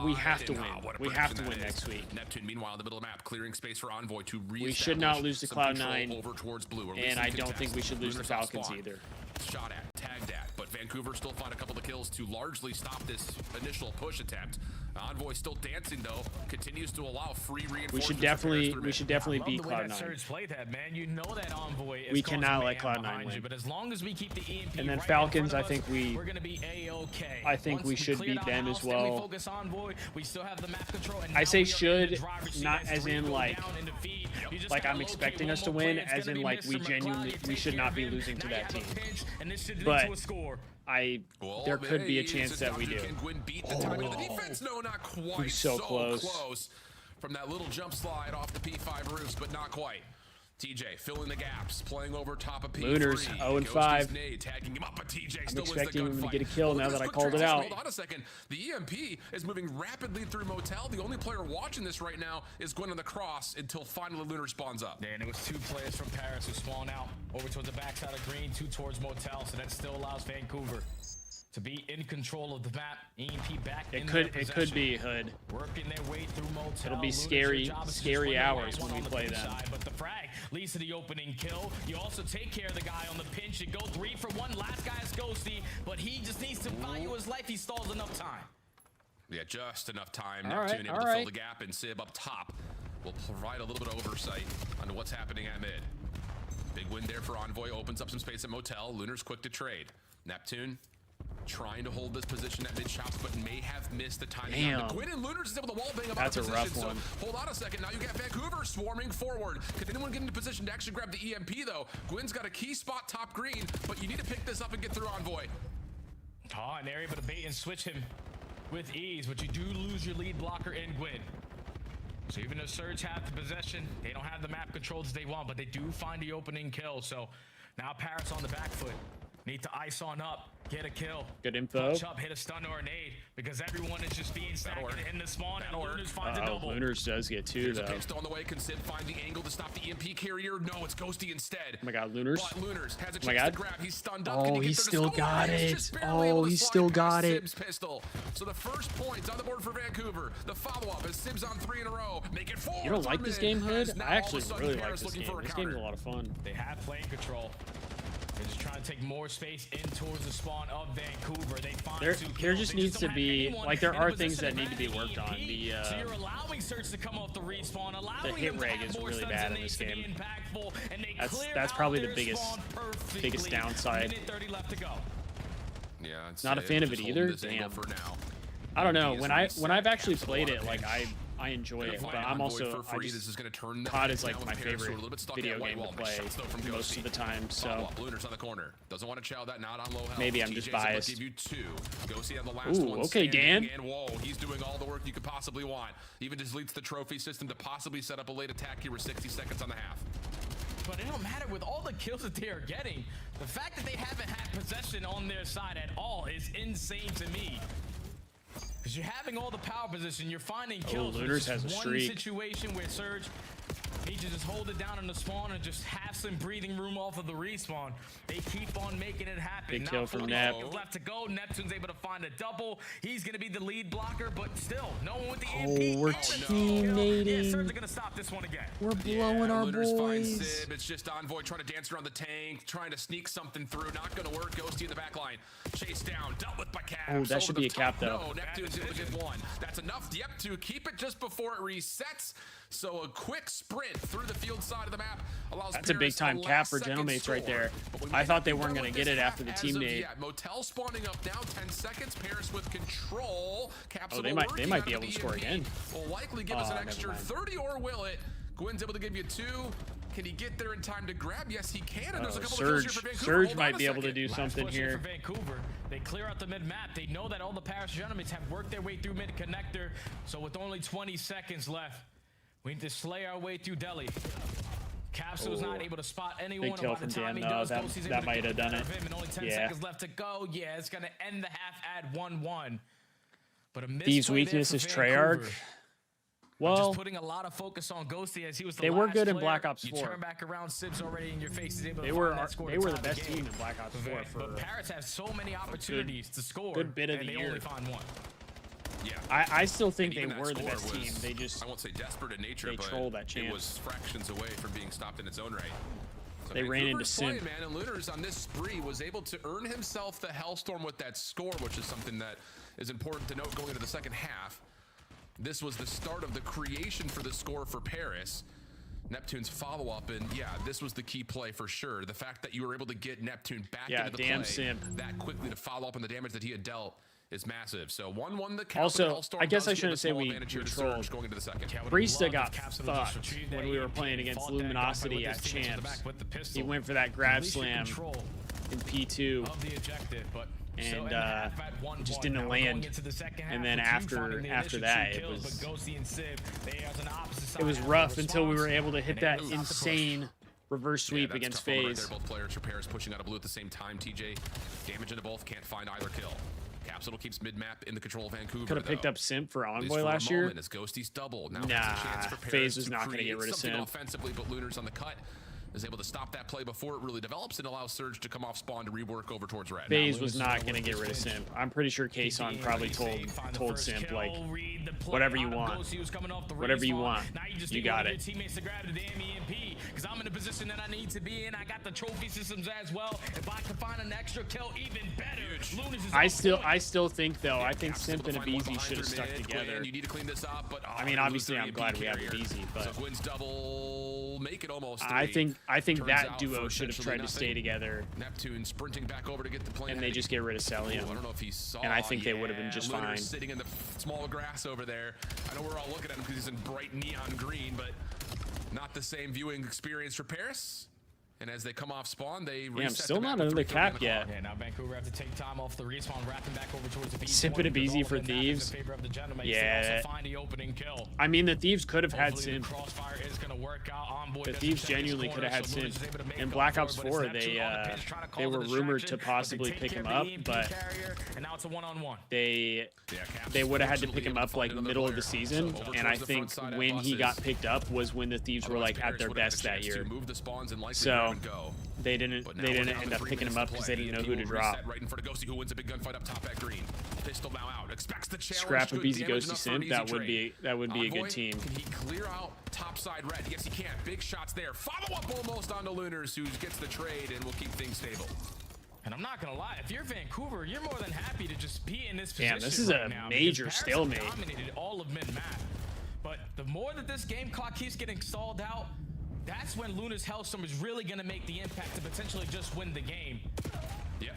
we have to win. We have to win next week. Neptune, meanwhile, in the middle of the map, clearing space for Envoy to we should not lose to Cloud9, and I don't think we should lose to Falcons either. Shot at, tagged at, but Vancouver still find a couple of kills to largely stop this initial push attempt. Envoy still dancing though, continues to allow free reinforcements. We should definitely beat Cloud9. Played that, man. You know that Envoy is we cannot let Cloud9 win. But as long as we keep the EMP and then right Falcons, I think we're gonna be A-okay. I think we should beat them as well. We focus Envoy, we still have the map control, and I say should, not as in like I'm expecting us to win, as in like we should not be losing to that team. But there could be a chance that we do. We're so close. From that little jump slide off the P5 roofs, but not quite. TJ filling the gaps, playing over top of P3. Lunars 0-5. Tagging him up, but TJ I'm still expecting wins the him to get a kill now that I called it out. Hold on a second. The EMP is moving rapidly through Motel. The only player watching this right now is Gwen on the cross until finally Lunar spawns up. Yeah, and it was 2 players from Paris who spawned out over towards the backside of green, 2 towards Motel, so that still allows Vancouver to be in control of the map. EMP back in their possession. It could be Hood. Working their way through Motel. It'll be scary hours when we play them. But the frag leads to the opening kill. You also take care of the guy on the pinch. You go 3 for 1. Last guy is Ghosty, but he just needs to value his life. He stalls enough time. Yeah, just enough time. Neptune able to fill the gap, and Sib up top will provide a little bit of oversight on what's happening at mid. Big win there for Envoy. Opens up some space at Motel. Lunar's quick to trade. Neptune trying to hold this position at mid shops, but may have missed the timing. Damn. Gwyn and Lunars is able to wall bang up That's out of a position. rough one. So hold on a second. Now you got Vancouver swarming forward. Could anyone get into position to actually grab the EMP though? Gwyn's got a key spot top green, but you need to pick this up and get through Envoy. Oh, and they're able to bait and switch him with ease, but you do lose your lead blocker in Gwyn. So even though Surge have the possession, they don't have the map controls they want, but they do find the opening kill. So now Paris on the back foot. Need to ice on up, get a kill. Good info. Punch up, hit a stun or a nade, because everyone is just being stacked in the spawn, and Lunars finds a double. Lunars does get 2 though. Still on the way. Can Sid find the angle to stop the EMP carrier? No, it's Ghosty instead. Oh my god, Lunars. But Lunars has a chance to grab. He's stunned up. Oh, he still got it. Oh, he still got it. Sib's pistol. So the first points on the board for Vancouver. The follow-up is Sib's on 3 in a row. Make it 4. You don't like this game, Hood? I actually really like this game. This game's a lot of fun. They have playing control. They're just trying to take more space in towards the spawn of Vancouver. They find there just needs to be, like, there are things that need to be worked on. So you're allowing Search to come off the respawn, the hit reg is really bad in this game. That's probably the biggest downside. Minute 30 left to go. Yeah, not a fan of it either. Damn. I don't know. When I've actually played it, like I enjoy it, but I'm also COD is like my favorite video game to play most of the time. So Lunars on the corner. Doesn't want to chow that, not on low health. Maybe I'm just biased. Give you 2. Ghosty on the last one. Okay, Dan. And whoa, he's doing all the work you could possibly want. Even just leads the trophy system to possibly set up a late attack here with 60 seconds on the half. But it don't matter with all the kills that they are getting. The fact that they haven't had possession on their side at all is insane to me. Because you're having all the power position, you're finding kills. Lunars has a streak. One situation where Surge needs to just hold it down in the spawn and just have some breathing room off of the respawn. They keep on making it happen. Big kill from Nep. Left to go. Neptune's able to find a double. He's going to be the lead blocker, but still, no one with the EMP. We're teammating. Yeah, Surge are going to stop this one again. We're blowing our boys. Sib. It's just Envoy trying to dance around the tank, trying to sneak something through. Not going to work. Ghosty in the back line. Chase down. Dealt with by Caps. Oh, that should be a cap, though. No, Neptune's able to get 1. That's enough. Yep, to keep it just before it resets. So a quick sprint through the field side of the map allows. That's a big time cap for Gentlemates right there. I thought they weren't going to get it after the team nade. Yeah, Motel spawning up now. 10 seconds. Paris with control. Caps they might be able to score again. Will likely give us an extra 30, or will it? Gwyn's able to give you 2. Can he get there in time to grab? Yes, he can. And there's a couple of kills here for Vancouver. Surge might be able to do something here. For Vancouver, they clear out the mid map. They know that all the Paris Gentlemen have worked their way through mid connector. So with only 20 seconds left, we need to slay our way through Delhi. Capsule's not able to spot anyone. Big kill from Dan, though. That might have done it. And only 10 seconds left to go. Yeah, it's going to end the half at 1-1. But a Thieves' weakness is Treyarch. Well, just putting a lot of focus on Ghosty as he was the they were last good in player. Black Ops 4. You turn back around, Sib's already in your face. He's able to They find were that score they to were tie the best game. team in Black Ops 4 But Paris have so many opportunities to score. good bit of and the they year. only find one. Yeah. I still think they And even were that the best score team. was, They just I won't say desperate in nature, they but trolled that chance. it was fractions away from being stopped in its own right. So They ran into Vancouver's playing, Simp. man, and Lunars on this spree was able to earn himself the Hellstorm with that score, which is something that is important to note going into the second half. This was the start of the creation for the score for Paris. Neptune's follow-up, and yeah, this was the key play for sure. The fact that you were able to get Neptune back into the play Simp that quickly to follow up on the damage that he had dealt is massive. So 1-1 the count. Also, Hellstorm I guess does I give shouldn't a say small we advantage here to trolled. Surge going into the second. Brista got fucked when we were playing against Luminosity at Champs. He went for that grab slam in P2. Of the objective, but and it just didn't land. And then after that, it was rough until we were able to hit that insane reverse sweep against FaZe. Right, both players for Paris pushing out of blue at the same time. TJ damage into both, can't find either kill. Capsule keeps mid-map in the control of Vancouver. Could have picked up Simp for Envoy for last year. As Ghosty's double. Now nah, FaZe was to not going to get rid of Simp. Offensively, but Lunars on the cut is able to stop that play before it really develops and allows Surge to come off spawn to rework over towards red. FaZe was not going to get rid of Simp. I'm pretty sure Kason probably told Simp, like, whatever you want. Whatever you want. You got it. Because I'm in the position that I need to be in. I got the trophy systems as well. If I can find an extra kill, even better. I still think though. I think Simp and Abizi should have stuck together. You need to clean this up, but I mean, obviously, I'm glad we have Abizi, but so Gwyn's double make it almost. I think that duo should have tried to stay together. Neptune sprinting back over to get the play, and they just get rid of Celium. I don't know if he saw. And I think they would have been just fine. Sitting in the small grass over there. I know we're all looking at him because he's in bright neon green, but not the same viewing experience for Paris. And as they come off spawn, they reset. I'm still not another cap yet. Yeah, now Vancouver have to take time off the respawn, wrapping back over towards the B. Simp and Abizi for Thieves. Yeah. I mean, the Thieves could have had Simp. The Thieves genuinely could have had Simp. In Black Ops 4, they were rumored to possibly pick him up, but they would have had to pick him up like middle of the season. And I think when he got picked up was when the Thieves were like at their best that year. So they didn't end up picking him up because they didn't know who to drop. Right in front of Ghosty, who wins a big gunfight up top at green. Pistol now out. Expects the challenge. Scrap Abizi, Ghosty, Simp. That would be a good team. Can he clear out topside red? Yes, he can. Big shots there. Follow up almost onto Lunars, who gets the trade and will keep things stable. And I'm not gonna lie, if you're Vancouver, you're more than happy to just be in this position. Damn, this is a major stalemate. Dominated all of mid-map. But the more that this game clock keeps getting stalled out, that's when Luna's Hellstorm is really going to make the impact to potentially just win the game. Yeah.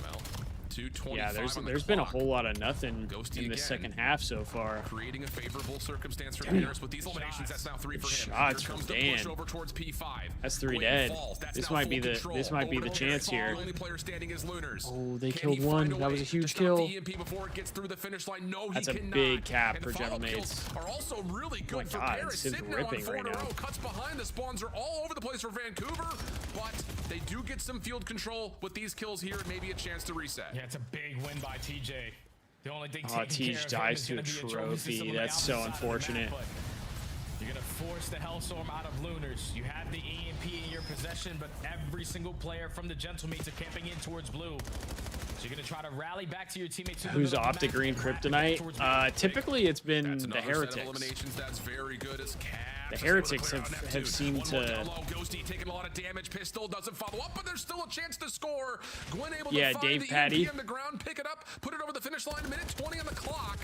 Well, 2:25. Yeah, there's been a whole lot of nothing in the second half so far. Creating a favorable circumstance for Paris with these eliminations. That's now 3 for him. Shots from Dan. Over towards P5. That's 3 dead. This might be the chance here. Only player standing is Lunars. Oh, they killed one. That was a huge kill. Before it gets through the finish line. No, that's a big cap for General Mates. Are also really good for Paris. Sitting ripping right now. Cuts behind. The spawns are all over the place for Vancouver, but they do get some field control with these kills here and maybe a chance to reset. Yeah, it's a big win by TJ. The only thing Tej dies to a trophy. That's so unfortunate. You're gonna force the Hellstorm out of Lunars. You have the EMP in your possession, but every single player from the Gentlemates are camping in towards blue. So you're gonna try to rally back to your teammates. Who's optic green kryptonite? Typically it's been the Heretics. That's very good as the Heretics have seemed to. Ghosty taking a lot of damage. Pistol doesn't follow up, but there's still a chance to score. Gwen able to find Dave the Patty EMP on the ground, pick it up, put it over the finish line. A minute 20 on the clock.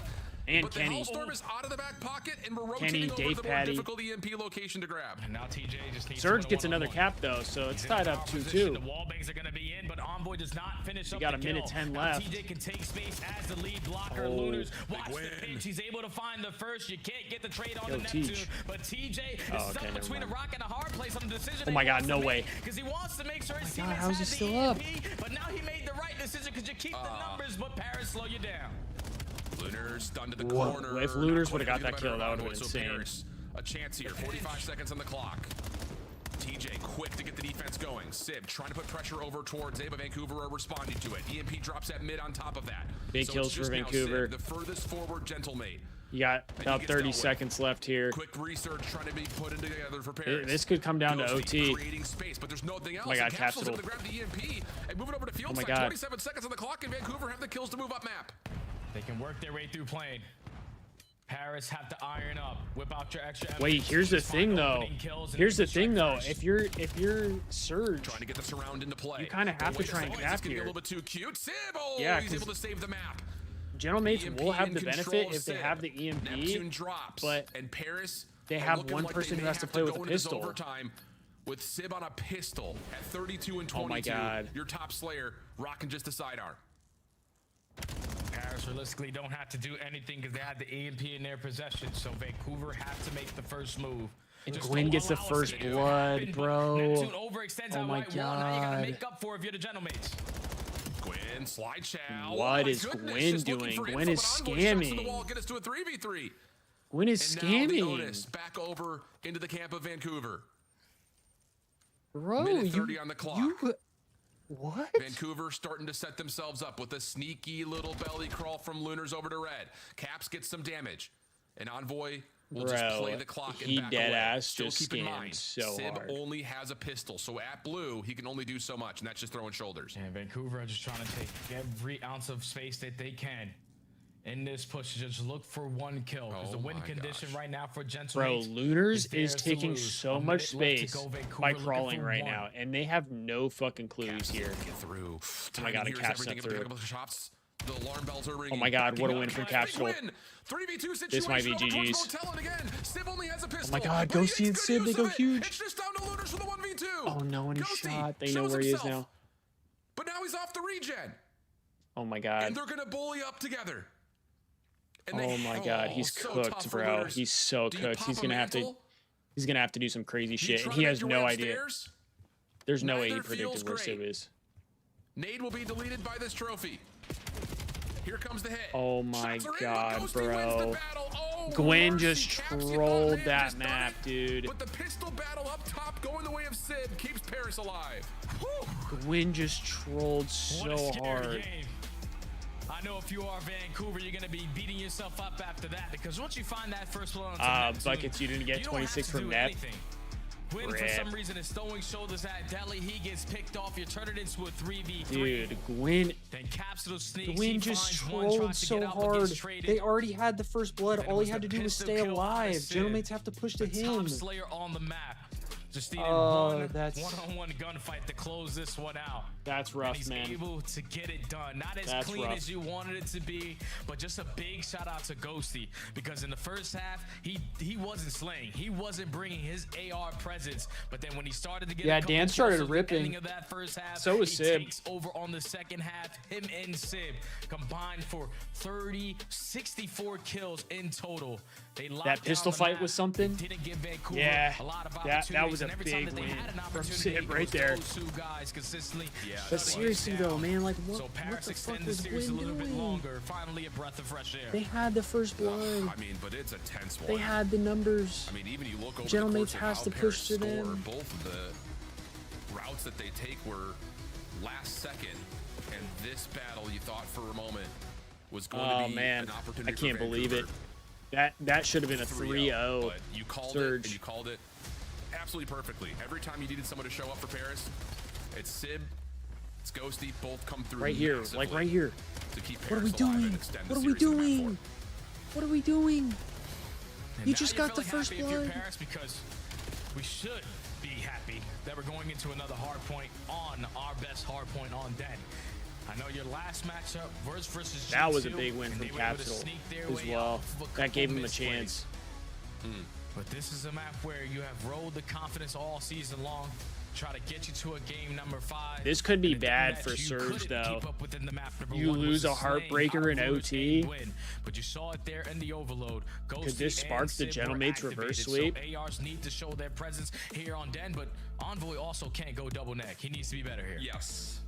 And but Kenny. The Hellstorm is out of the back pocket, and we're rotating over the more difficult EMP location to grab. And now TJ just needs Surge gets another cap though, so it's tied up 2-2. The wall bangs are going to be in, but Envoy does not finish up. You got a minute 10 left. TJ can take space as the lead blocker. Lunars watch the pinch. He's able to find the first. You can't get the trade on the Neptune, but TJ is stuck between a rock and a hard place on the decision. Oh my God, no way. Because he wants to make sure his teammates how's he have still the up? EMP, but now he made the right decision because you keep the numbers, but Paris slow you down. Lunars stunned to the corner. If Lunars would have got that kill, that would have been insane. A chance here. 45 seconds on the clock. TJ quick to get the defense going. Sib trying to put pressure over towards Zeba. Vancouver are responding to it. EMP drops at mid on top of that. Big kills for Vancouver. Sib, the furthest forward gentlemate. You got about 30 seconds left here. Quick research trying to be put in together for Paris. This could come down to OT. Creating space, but there's nothing else. Oh my God, Capsule's Capsule. able to grab the EMP and move it over to field. Oh my side. God. 27 seconds on the clock, and Vancouver have the kills to move up map. They can work their way through plane. Paris have to iron up. Whip out your extra. Wait, here's the thing though. Here's the thing though. If you're Surge, trying to get the surround into play. You kind of have to try and cap here. A here. little bit too cute. Sib, oh, yeah, he's able to save the map. Gentlemates will have the benefit if they have the EMP, Neptune drops, but and Paris they have one person who has to play with a pistol. Overtime with Sib on a pistol at 32 and 22. Oh my God. Your top slayer rocking just a sidearm. Paris realistically don't have to do anything because they had the EMP in their possession, so Vancouver have to make the first move. And Gwyn gets the first blood, bro. Neptune overextends Oh my Now you gotta God. make up for if you're the Gentlemates. Gwyn, slide chow. What is Gwyn doing? Gwyn is scamming. Get us to a 3v3. Gwyn is And now the scamming. Otis back over into the camp of Vancouver. Bro, Minute 30 on the clock. What? Vancouver starting to set themselves up with a sneaky little belly crawl from Lunars over to red. Caps gets some damage. And Envoy will just play the clock and back dead away. ass Still just keep in scammed mind, so Sib hard. only has a pistol. So at blue, he can only do so much, and that's just throwing shoulders. And Vancouver are just trying to take every ounce of space that they can in this push. Just look for one kill. Because the win condition right now for Bro, Gentlemates Lunars is theirs to taking lose. so A much minute left to space go. Vancouver by looking crawling for right one. now, and they have no fucking clues here. Get through. Oh my God, a Here's Caps everything sent at the through. back of the shops. The alarm bells are ringing. Oh my God, what a win from Capsule. 3v2 situation. This might be over towards GG's. Motel again. Sib only has a pistol. Oh my God, but he Ghosty and makes Sib, good they use go of it. huge. It's just down to Lunars for the 1v2. Oh, no one is Ghosty shot. They know shows where he is himself. now. But now he's off the regen. Oh my God. And they're going to bully up together. And Oh my God, he's so cooked, tough for bro. Lunars. He's so Do you cooked. pop He's a gonna have to. mantle? He's gonna have to do some crazy Do you shit, try and to he make has your no way idea. upstairs? There's no way he Neither predicted feels where great. Sib is. Nade will be deleted by this trophy. Here comes the hit. Oh my Shots are in, but God, Ghosty wins the bro. battle. Oh, Gwen mercy, just Caps get trolled one, that just done map, it. dude. But the pistol battle up top going the way of Sib keeps Paris alive. Whew. Gwen just trolled What a so scary hard. game. I know if you are Vancouver, you're going to be beating yourself up after that because once you find that first blow on Neptune, Buckets, you didn't get 26 from Nep. Gwyn, for Rip. some reason, is throwing shoulders at Deli. He gets picked off. You turn it into a 3v3. Dude, Gwen. Then Capsule sneaks. Gwen He just finds one, trolled tries to so get out, but hard. gets traded. They already had the first blood. Then All it was he had to the do was pistol stay kill on alive. the Sib. Gentlemates have to push to The him. top slayer on the map. Just needed Oh, one that's- one-on-one gunfight to close this one out. That's And rough, he's man. able to get it done. Not as That's clean rough. as you wanted it to be, but just a big shout out to Ghosty because in the first half he wasn't slaying. He wasn't bringing his AR presence. But then when he started to get Yeah, a couple Dan started kills at the ripping. ending of that first half, So was he Sib. takes over on the second half. Him and Sib combined for 64 kills in total. They locked That pistol down the fight map, was something. didn't give Vancouver Yeah, a lot of that opportunities, was a and every time big that they win had an from opportunity, Sib it right was there. those two guys consistently. But seriously though, man, like what, So what Paris the fuck extend the was series a Gwyn little bit doing? longer. Finally, a breath of fresh air. They had the first blood. I mean, but it's a tense one. They had the numbers. I mean, even you look over Gentlemates the course of has how to Paris push to score, them. both of the routes that they take were last second, and this battle you thought for a moment was going to be Man, an opportunity I can't for believe it. Vancouver. That should have been a 3-0. But you called Surge. it, and you called it absolutely perfectly. Every time you needed someone to show up for Paris, it's Sib, it's Ghosty, both come through Right here, massively like right here. to keep What are we Paris alive and doing? extend the What are we series to the map doing? forward. What are we doing? And You now just you're got the feeling first happy if you're blood. Paris because we should be happy that we're going into another hard point on our best hard point on Den. I know your last matchup versus That was a G2, big win and from they were able to Capsule sneak their as way well. off of a That gave couple him a misplays. chance. But this is a map where you have rolled the confidence all season long. Try to get you to a game number 5. This could be And the bad match for you Surge, couldn't though. keep up within the map. Number You 1 was lose a the slaying heartbreaker in out of Lewis OT. and win. But you saw it there in the overload. Could Ghosty this spark and the Sib were Gentlemates reverse activated, sweep? So ARs need to show their presence here on Den, but Envoy also can't go double neck. He needs to be better here. Yes.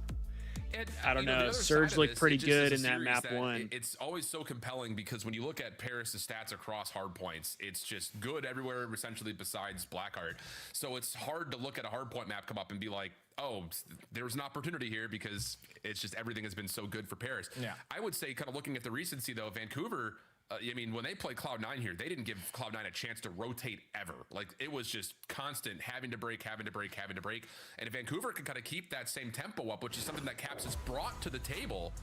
I don't You know. the other Surge side of looked this, pretty it just good is a in that series map one. It's always so compelling because when you look at Paris' stats across hardpoints, it's just good everywhere essentially besides Blackheart. So it's hard to look at a hardpoint map come up and be like, oh, there's an opportunity here because it's just everything has been so good for Paris. Yeah. I would say, kind of looking at the recency though, Vancouver, I mean, when they played Cloud9 here, they didn't give Cloud9 a chance to rotate ever. Like, it was just constant having to break. And if Vancouver can kind of keep that same tempo up, which is something that Caps has brought to the table,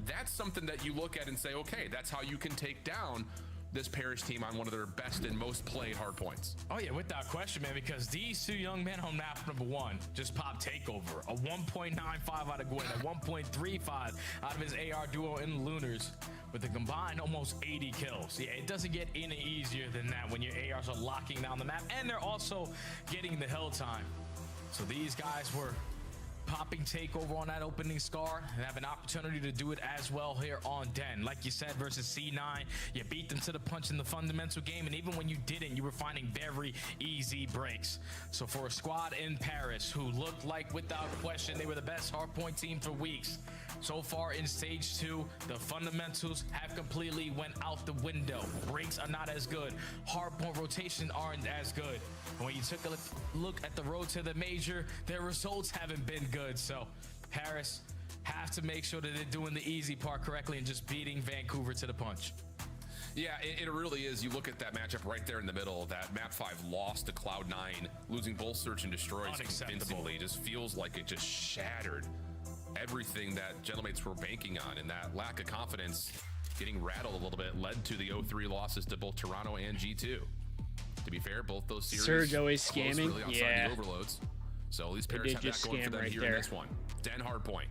that's something that you look at and say, okay, that's how you can take down this Paris team on one of their best and most played hard points. Oh yeah, without question, man, because these two young men on map number one just popped takeover. A 1.95 out of Gwyn, a 1.35 out of his AR duo in the Lunars, with a combined almost 80 kills. Yeah, it doesn't get any easier than that when your ARs are locking down the map, and they're also getting the hill time. So these guys were popping takeover on that opening scar and have an opportunity to do it as well here on Den. Like you said, versus C9, you beat them to the punch in the fundamental game, and even when you didn't, you were finding very easy breaks. So for a squad in Paris who looked like, without question, they were the best hardpoint team for weeks, so far in stage 2, the fundamentals have completely went out the window. Breaks are not as good. Hardpoint rotation aren't as good. And when you took a look at the road to the major, their results haven't been good. So Paris have to make sure that they're doing the easy part correctly and just beating Vancouver to the punch. Yeah, it really is. You look at that matchup right there in the middle, that map 5 lost to Cloud9, losing both Search and Destroy convincingly. Just feels like it just shattered everything that Gentlemates were banking on, and that lack of confidence getting rattled a little bit led to the 0-3 losses to both Toronto and G2. To be fair, both those series Surge always scamming. really Yeah. The overloads. So at least Paris have that going for them here in this one. Den hardpoint.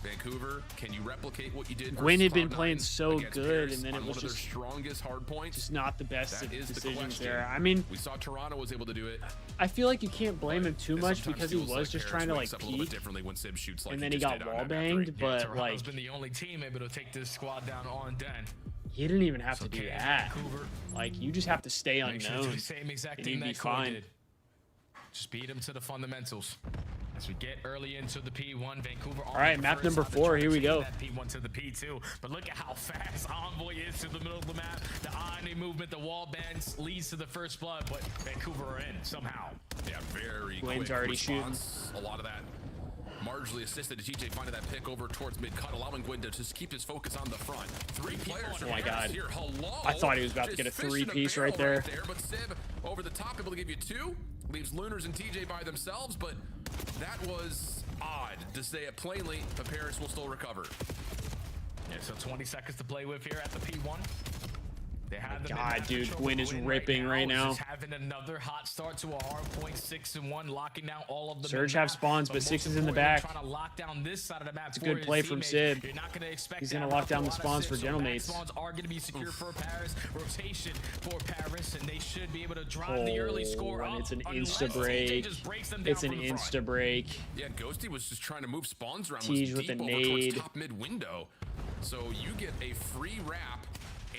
Vancouver, can you replicate what you did? Gwyn had been playing so good, and then it was one of their strongest hard points. Just not the best of decisions there. I I mean, we saw Toronto was able to do it. I feel like you can't blame him too much Sometimes because he feels was just Paris trying to wakes like up a little bit peek, differently when Sib shoots like and then he he just got did on wall that map banged. three. But Toronto's like, been the only team able to take this squad down on Den. he didn't even have to do that. Like, you just have to stay Make sure to do unknown, the same exact and thing you'd be that Koi fine. did. Just beat him to the fundamentals. As we get early into the P1, Vancouver. All right, map number 4. Here we go. That P1 to the P2, but look at how fast Envoy is to the middle of the map. The Omni movement, the wall bends leads to the first blood, but Vancouver are in somehow. Yeah, very Gwyn's quick already response. A lot of that marginally assisted to TJ finding that pick over towards mid-cut, allowing Gwyn to just keep his focus on the front. 3 players Oh my God. here. Hello. I thought he was about to get a Just fishing 3-piece barrel right there. But Sib over the top, able to give you 2. Leaves Lunars and TJ by themselves, but that was odd, to say it plainly, but Paris will still recover. Yeah, so 20 seconds to play with here at the P1. They have them in God, map dude, control. Gwyn is Gwyn ripping right now. Just having another hot start to a hard point, 6-1, locking down all of the Surge mid have map, spawns, but most 6 is in the importantly, back. Trying to lock down this side of the map. It's a for good his play from teammates. Sib. You're not going to expect He's that gonna out lock of down a the lot of spawns for Sib, so Gentlemates. spawns are going to be secure for Paris. Rotation for Paris, and they should be able to drive the early score and up. it's an unless insta TJ break. just breaks them down It's an from the front. insta break. Yeah, Ghosty was just trying to move spawns around. Tej Was with deep a over towards nade. top mid window. So you get a free wrap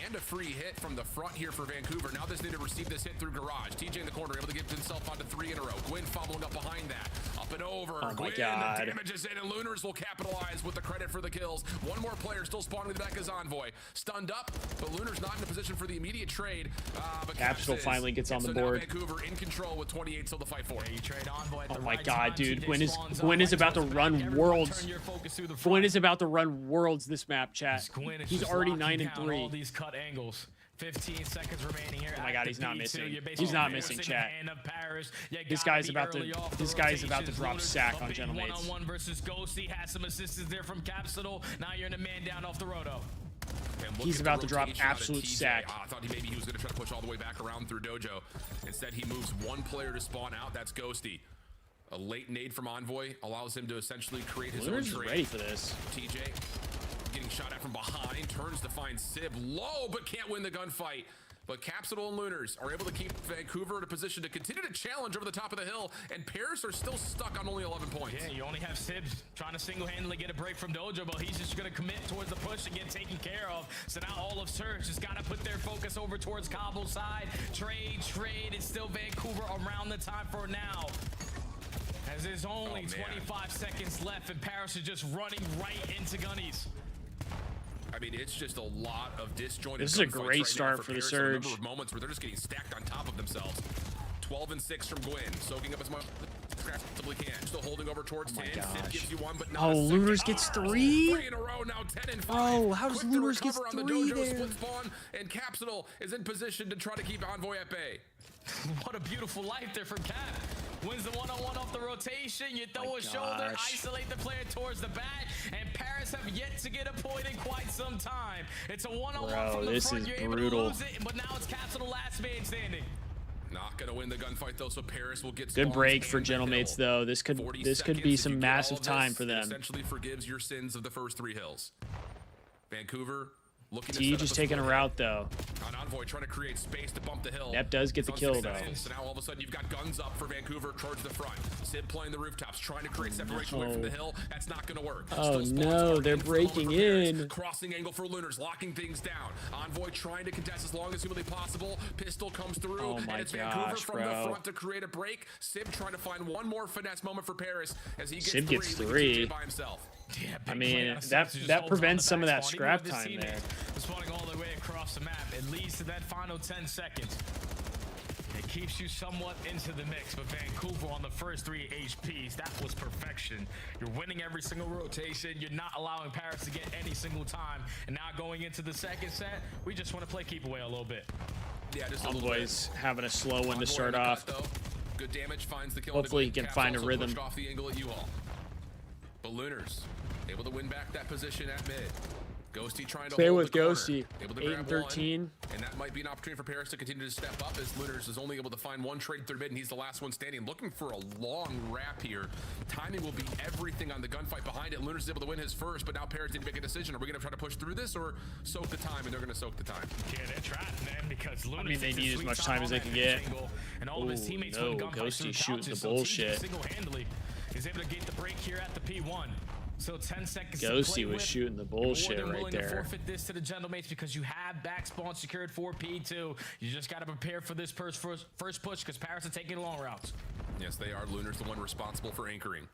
and a free hit from the front here for Vancouver. Now this need to receive this hit through Garage. TJ in the corner, able to get himself onto 3 in a row. Gwyn following up behind that. Up and over. Oh my Gwyn God. damages in, and Lunars will capitalize with the credit for the kills. One more player still spawning in the back is Envoy. Stunned up, but Lunars not in a position for the immediate trade. But Capsule is. finally gets on And the so now board. Vancouver in control with 28 till the fight for. You trade Envoy at Oh the my right God, time. dude. TJ Gwyn is spawns Gwyn up, is about to turns back. run Everyone worlds. turn your focus through the Gwyn front. is about to run worlds this map, chat. Gwyn is He's just already locking 9 and down 3. all these cut angles. 15 seconds remaining here. Oh my at God, the he's not P2. missing. You're basically He's not missing, forcing the chat. hand of Paris. You This gotta guy's be about to- early off this the guy is about to rotations. drop Lunars sack on a big Gentlemates. one-on-one versus Ghosty. Has some assistance there from Capsule. Now you're in a man down off the roto. And look He's at the about to drop rotation out of absolute TJ. sack. I thought maybe he was going to try to push all the way back around through Dojo. Instead, he moves one player to spawn out. That's Ghosty. A late nade from Envoy allows him to essentially create his Lunars is own trade. ready for this. TJ getting shot at from behind, turns to find Sib low, but can't win the gunfight. But Capsule and Lunars are able to keep Vancouver in a position to continue to challenge over the top of the hill, and Paris are still stuck on only 11 points. Yeah, you only have Sibs trying to single-handedly get a break from Dojo, but he's just going to commit towards the push and get taken care of. So now all of Surge has got to put their focus over towards Cobble's side. Trade. It's still Vancouver around the time for now. As there's only 25 seconds left and Paris is just running right into gunnies. I mean, it's just a lot of disjointed. This is a great start for the Surge. A number of moments where they're just getting stacked on top of themselves. 12 and 6 from Gwyn, soaking up as much as possibly can. Still holding over towards 10. Sid gives you one, but not a Lunars gets 3. 3 in a row now, 10 and 5. Oh, how does Quick to Lunars get recover on 3 the Dojo there? split spawn, and Capsule is in position to try to keep Envoy at bay. What a beautiful life there for Cap. Wins the one-on-one off the rotation. You throw a shoulder, isolate the player towards the back, and Paris have yet to get a point in quite some time. It's a one-on-one from the front. You're able to lose it, but now it's Capsule last man standing. Not gonna win the gunfight though, so Paris will get good break for Gentlemates though. This could be some massive time for them. Essentially forgives your sins of the first 3 hills. Vancouver looking T just taking a route though. On Envoy trying to create space to bump the hill. Nep does get the kill though. So now all of a sudden you've got guns up for Vancouver towards the front. Sid playing the rooftops, trying to create separation away from the hill. That's not going to work. Oh no, they're breaking in. Crossing angle for Lunars, locking things down. Envoy trying to contest as long as humanly possible. Pistol comes through, and it's Vancouver from the front to create a break. Sib trying to find one more finesse moment for Paris as he gets 3 by himself. Yeah, I mean, that prevents some of that scrap time there. Spawning all the way across the map. It leads to that final 10 seconds. It keeps you somewhat into the mix, but Vancouver on the first 3 HPs, that was perfection. You're winning every single rotation. You're not allowing Paris to get any single time. And now going into the second set, we just want to play keep away a little bit. Yeah, just Envoy's having a slow one to start off. Good damage finds the kill. Hopefully he can find a rhythm. Off the angle at you all. But Lunars able to win back that position at mid. Ghosty trying to hold the Ghosty. Able to 8 and 13. And that might be an opportunity for Paris to continue to step up as Lunars is only able to find one trade through mid, and he's the last one standing. Looking for a long wrap here. Timing will be everything on the gunfight behind it. Lunars is able to win his first, but now Paris need to make a decision. Are we going to try to push through this or soak the time? And they're going to soak the time. Yeah, they're trapped, man, because Lunars, I mean, they need as much time as they can get. And all of his teammates no, Ghosty shooting the bullshit. Single-handedly is able to get the break here at the P1. So 10 seconds. Ghosty was shooting the bullshit right there. To forfeit this to the Gentlemates because you have back spawn secured for P2. You just got to prepare for this first push because Paris are taking long routes. Yes, they are. Lunar's the one responsible for anchoring.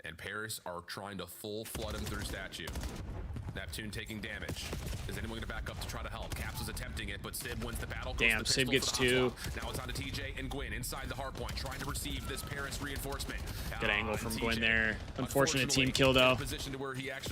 And Paris are trying to full flood him through statue. Neptune taking damage. Is anyone going to back up to try to help? Caps is attempting it, but Sib wins the battle. Damn, Sib gets 2. Now it's on to TJ and Gwyn inside the hard point, trying to receive this Paris reinforcement. Good angle from Gwyn there. Unfortunate team kill though.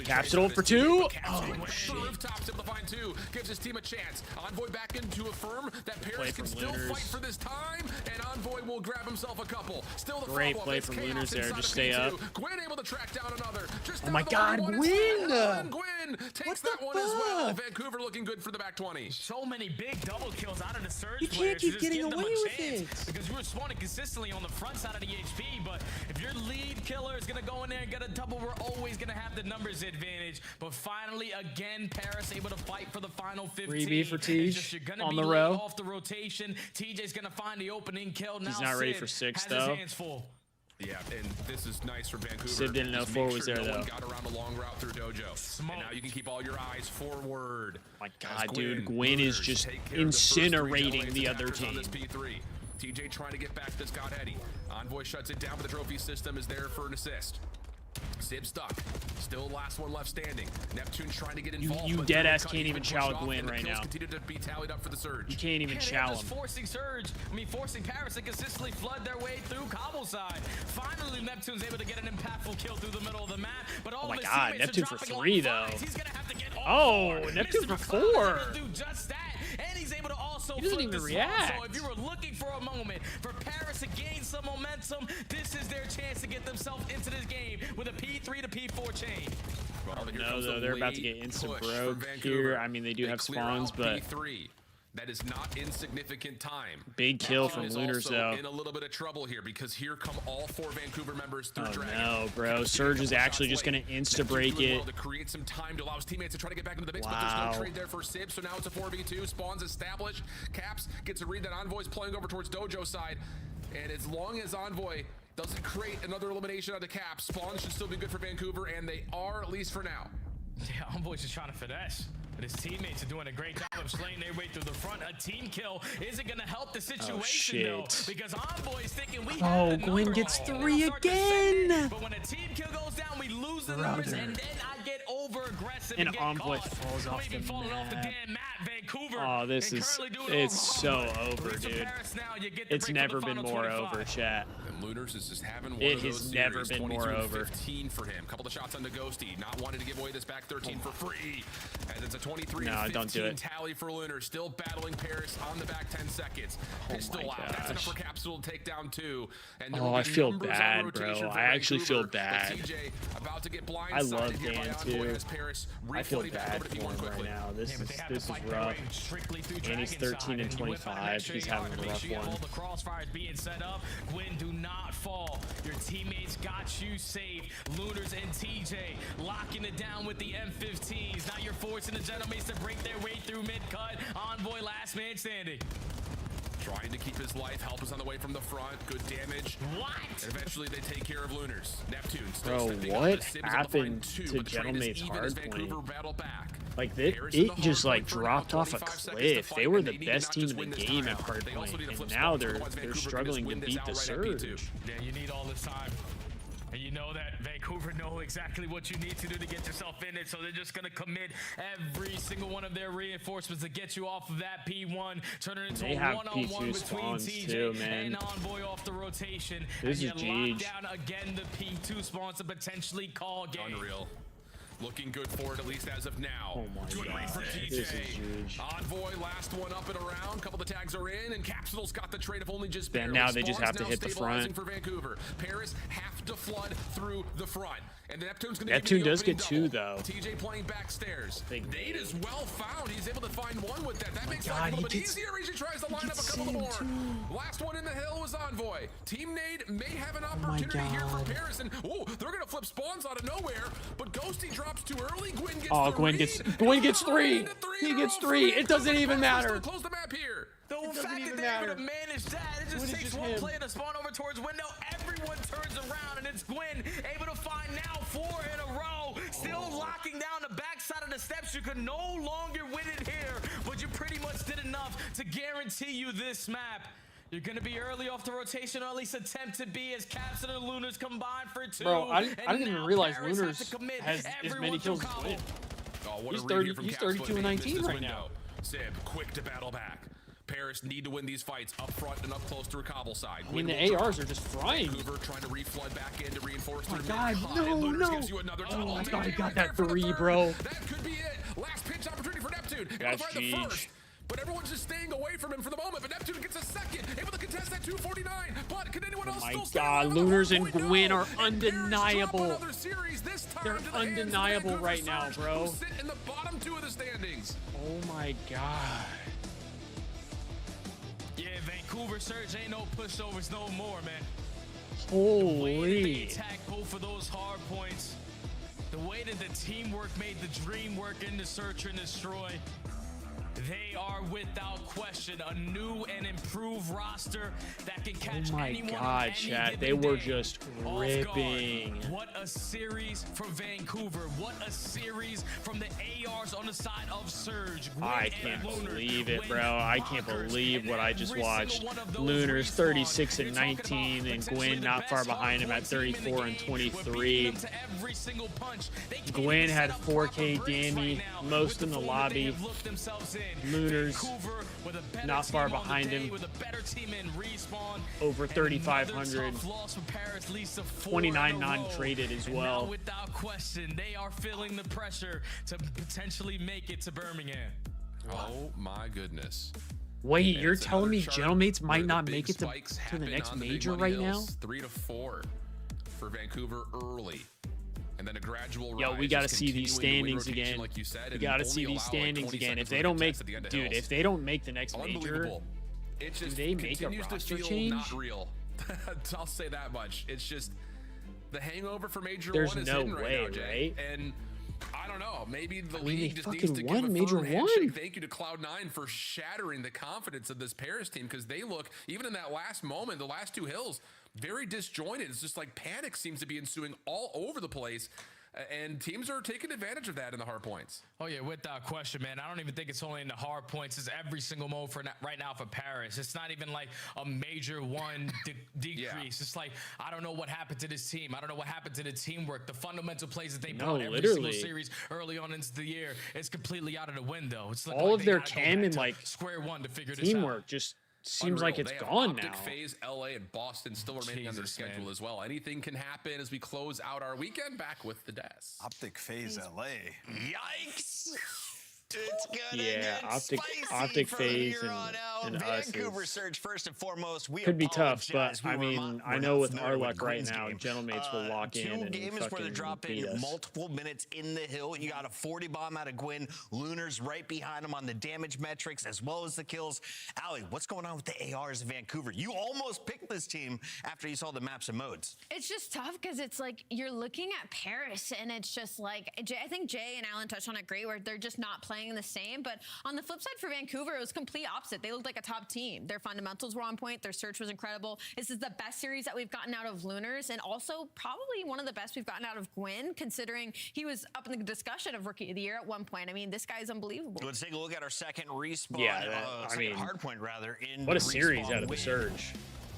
Capsule for 2. Oh, shit. Rooftops able to find 2. Gives his team a chance. Envoy back into affirm that Paris can still fight for this time, and Envoy will grab himself a couple. Still the great play from Lunars there. Just stay up. Gwyn able to track down another. Oh my God, Gwyn! Gwyn takes that one as well. Vancouver looking good for the back 20. So many big double kills out of the Surge You can't keep getting away with it. Because you were spawning consistently on the front side of the HP, but if your lead killer is going to go in there and get a double, we're always going to have the numbers advantage. But finally, again, Paris able to fight for the final 15. 3B for TJ on the row. Off the rotation. TJ's going to find the opening kill. Now he's not ready for 6 though. His hands full. Yeah, and this is nice for Vancouver. Sid didn't know 4 was there, though. Got around the long route through Dojo. And now you can keep all your eyes forward. My God, dude. Gwyn is just incinerating the other team. P3. TJ trying to get back this God Eddie. Envoy shuts it down, but the trophy system is there for an assist. Sib stuck. Still last one left standing. Neptune trying to get involved. You dead ass can't even chow Gwyn right now. Continue to be tallied up for the Surge. You can't even chow him. Forcing Paris to consistently flood their way through Cobble side. Finally, Neptune's able to get an impactful kill through the middle of the map. But all oh my of his God, Neptune for 3 though. He's gonna have to get Neptune for 4. Do just that, and he's able to also. He doesn't even react. So if you were looking for a moment for Paris to gain some momentum, this is their chance to get themselves into this game with a P3 to P4 chain. Well, no, though, they're about to get instant broke here. I mean, they do have spawns, but P3. That is not insignificant time. Big kill from Lunars, though. In a little bit of trouble here because here come all 4 Vancouver members through Dragon. No, bro. Surge is actually just going to insta-break it. To create some time to allow his teammates to try to get back into the mix, but there's no trade there for Sib, so now it's a 4v2. Spawns established. Caps gets a read that Envoy's playing over towards Dojo side, and as long as Envoy doesn't create another elimination out of Caps, spawns should still be good for Vancouver, and they are, at least for now. Yeah, Envoy's just trying to finesse. But his teammates are doing a great job of slaying their way through the front. A team kill isn't going to help the situation, though, because Envoy's thinking we have the Gwyn gets 3 again. But when a team kill goes down, we lose the numbers, and then I get over-aggressive And and get Envoy caught. falls off the damn map. Vancouver. Oh, this is, it's so over, dude. It's never been more over, chat. And Lunars is just having one It of those has never series, been 22 more and over. 15 for him. Couple of shots onto Ghosty, not wanting to give away this back 13 for free. As it's a 23 and 15 don't do it. tally for Lunars. Still battling Paris on the back 10 seconds. Pistol out. That's enough for Capsule to take down 2. And Oh, I feel bad, bro. I actually feel bad. About to get I love Dan too. Paris I feel bad for him right now. This is rough. And he's 13 and 25. He's having a rough one. All the crossfires being set up. Gwyn, do not fall. Your teammates got you safe. Lunars and TJ locking it down with the M15s. Now you're forcing the Gentlemen to break their way through mid-cut. Envoy last man standing. Trying to keep his life. Help is on the way from the front. Good damage. What? And eventually they take care of Lunars. Neptune Bro, still what happened to Gentleman's hardpoint? Like, it just, like, dropped off a cliff. They were the best team in the game at hardpoint, and now they're struggling to beat the Surge. Yeah, you need all this time. And you know that Vancouver know exactly what you need to do to get yourself in it, so they're just going to commit every single one of their reinforcements to get you off of that P1, turn it into a one-on-one between TJ and Envoy off the rotation. This and is you lock GG. down again the P2 spawns to potentially call game. Unreal. Looking good for it, at least as of now. Oh my Good God. race for This is TJ. huge. Envoy, last one up and around. Couple of the tags are in, and Capsule's got the trade of only just barely. Then now they just Spawns have to now hit the stabilizing front. For Vancouver. Paris have to flood through the front. And Neptune's going to Neptune does get 2, though. TJ playing backstairs. Big Nade is well found. He's able to find one with that. That makes God, life a little he bit gets- easier as he tries to line up a Sam couple more. too. Last one in the hill was Envoy. Team Nade may have an my opportunity here for God. Paris. And oh, they're going to flip spawns out of nowhere. But Ghosty drops too early. Gwyn gets Oh, the Gwyn read. gets 3. He gets 3. It doesn't even matter. Close the map here. The fact that they're able to manage that, it just takes one player to spawn over towards window. Everyone turns around, and it's Gwyn able to find now 4 in a row. Still locking down the backside of the steps. You could no longer win it here, but you pretty much did enough to guarantee you this map. You're going to be early off the rotation, or at least attempt to be, as Caps and the Lunars combine for 2. Bro, I didn't even realize Paris Lunars have to commit has as everyone many kills through as Cobble. Gwyn. Oh, what He's a read 30 here from he's Caps 32 and Gwyn. He missed 19 his right window. now. Sib, quick to battle back. Paris need to win these fights up front and up close through Cobble side. I mean, Gwyn the will ARs drop. are just frying. Vancouver trying to reflood back in to reinforce Oh my through God, mid-cut, no, and Lunars no. gives you another Oh double. my TJ God, he got right there that for the 3, third. bro. That could be it. Last pinch opportunity for Neptune. Able That's to find the huge. first. But everyone's just staying away from him for the moment. But Neptune gets a second. Able to contest that 249. But can anyone else Oh my still stay God, alive on the Lunars and hardpoint? Gwyn No. are And Paris drop undeniable. another series, this time They're to the hands of undeniable Vancouver right now, Surge, bro. who sit in the bottom 2 of the standings. Oh my God. Yeah, Vancouver Surge ain't no pushovers no more, man. Holy. They attack both of those hard points. The way that the teamwork made the dream work in the Search and Destroy. They are without question a new and improved roster that can catch Oh my anyone on God, any chat. They given were day just off ripping. guard. What a series from Vancouver. What a series from the ARs on the side of Surge. Gwyn I and can't Lunars. believe it, Gwyn bro. I can't Rockers, believe and what I just every watched. single one of those Lunars respawn. 36 and You're talking 19, about and potentially Gwyn the not best far behind him at hardcore team in the 34 and game. We're beating 23. them to every single punch. They can't Gwyn even had set up proper 4K breaks Dammy, right now most with in the form that they lobby. have looked themselves in. Lunars Vancouver with a better not far team on the behind day, him. with a better team in Respawn. Over And 3,500. another tough loss for Paris, leads to 4 29 in a row. non-traded as And well. now, without question, they are feeling the pressure to potentially make it to Birmingham. Oh my goodness. Wait, And you're it's telling me another chart Gentleman's where might the not big make it to spikes the happen next on the big major money right hills. now? 3 to 4 for Vancouver early. And then a gradual Yo, rise. we got to just see these continuing to win standings rotation, again. like you said, We and got to only see these allow, like, standings 20 again. If seconds they for don't the make, test at the end of dude, hills. if they don't make the next major, Unbelievable. It do just they make a continues to roster feel change? not real. I'll say that much. It's just the hangover for Major There's 1 is no hidden way, right now, Jay. right? And I don't know. Maybe the I mean, league they just needs to fucking give won a Major firm handshake. 1. Thank you to Cloud9 for shattering the confidence of this Paris team, because they look, even in that last moment, the last 2 hills, very disjointed. It's just like panic seems to be ensuing all over the place. And teams are taking advantage of that in the hard points. Oh, yeah, without question, man. I don't even think it's only in the hard points. It's every single mode for right now for Paris. It's not even like a major one decrease. Yeah. It's like, I don't know what happened to this team. I don't know what happened to the teamwork. The fundamental plays that they No, brought every literally. single series early on into the year, it's completely out of the window. It's All like of they their gotta go chem back and to like square one to figure this out. teamwork just seems like Unreal. it's They have gone Optic now. Phase, LA, and Boston still remaining on their Jesus, schedule man. as well. Anything can happen as we close out our weekend. Back with the Des. Optic Phase LA. Yikes! It's gonna Yeah, get Optic spicy from Phase here on out. and us Vancouver is- Surge, first and foremost, we Could be tough, apologize. but I We were mean, not- I we're know not with familiar our luck right Quinn's now, game. Gentleman's will lock in Two and games where they're fucking dropping beat us. multiple minutes in the hill. You got a 40 bomb out of Gwyn. Lunar's right behind him on the damage metrics as well as the kills. Allie, what's going on with the ARs in Vancouver? You almost picked this team after you saw the maps and modes. It's just tough because it's like you're looking at Paris and it's just like I think Jay and Alan touched on it great where they're just not playing the same. But on the flip side for Vancouver, it was complete opposite. They looked like a top team. Their fundamentals were on point. Their search was incredible. This is the best series that we've gotten out of Lunars and also probably one of the best we've gotten out of Gwyn, considering he was up in the discussion of Rookie of the Year at one point. I mean, this guy is unbelievable. Let's take a look at our second respawn. Yeah, I second mean, hard point rather. In What a the series respawn out of the win. Surge.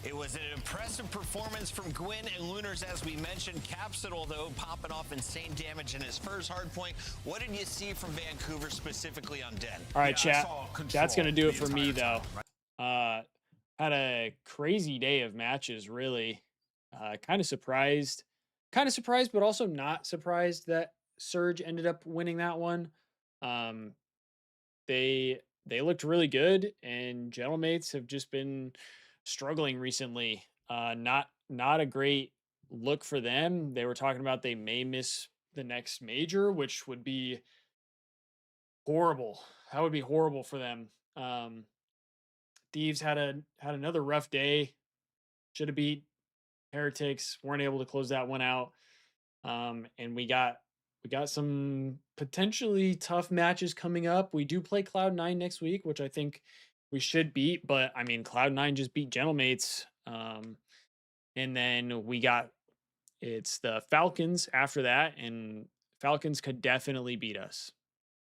It was an impressive performance from Gwyn and Lunars, as we mentioned. Capsidal, though, popping off insane damage in his first hard point. What did you see from Vancouver specifically on Den? All right, chat. That's going to do it for me, though. Had a crazy day of matches, really. Kind of surprised, but also not surprised that Surge ended up winning that one. They looked really good, and Gentlemates have just been struggling recently. Not a great look for them. They were talking about they may miss the next major, which would be horrible. That would be horrible for them. Thieves had another rough day. Should have beat Heretics. Weren't able to close that one out. And we got some potentially tough matches coming up. We do play Cloud9 next week, which I think we should beat. But I mean, Cloud9 just beat Gentlemates. And then it's the Falcons after that, and Falcons could definitely beat us.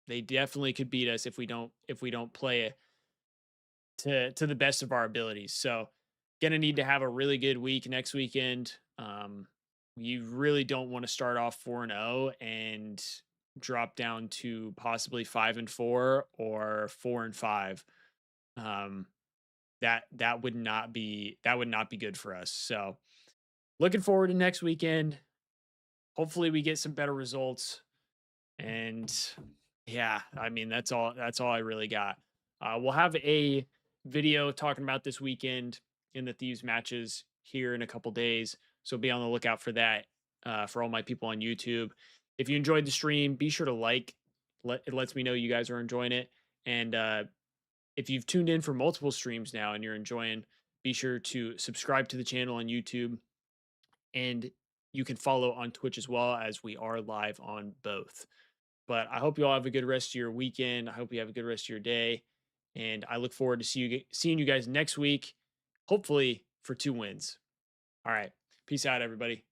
They definitely could beat us if we don't play it to the best of our abilities. So gonna need to have a really good week next weekend. You really don't want to start off 4-0 and drop down to possibly 5-4 or 4-5. That would not be good for us. So looking forward to next weekend. Hopefully we get some better results. And yeah, I mean, that's all I really got. We'll have a video talking about this weekend in the Thieves matches here in a couple days. So be on the lookout for that for all my people on YouTube. If you enjoyed the stream, be sure to like. It lets me know you guys are enjoying it. And if you've tuned in for multiple streams now and you're enjoying, be sure to subscribe to the channel on YouTube. And you can follow on Twitch as well, as we are live on both. But I hope you all have a good rest of your weekend. I hope you have a good rest of your day. And I look forward to seeing you guys next week, hopefully for 2 wins. All right. Peace out, everybody.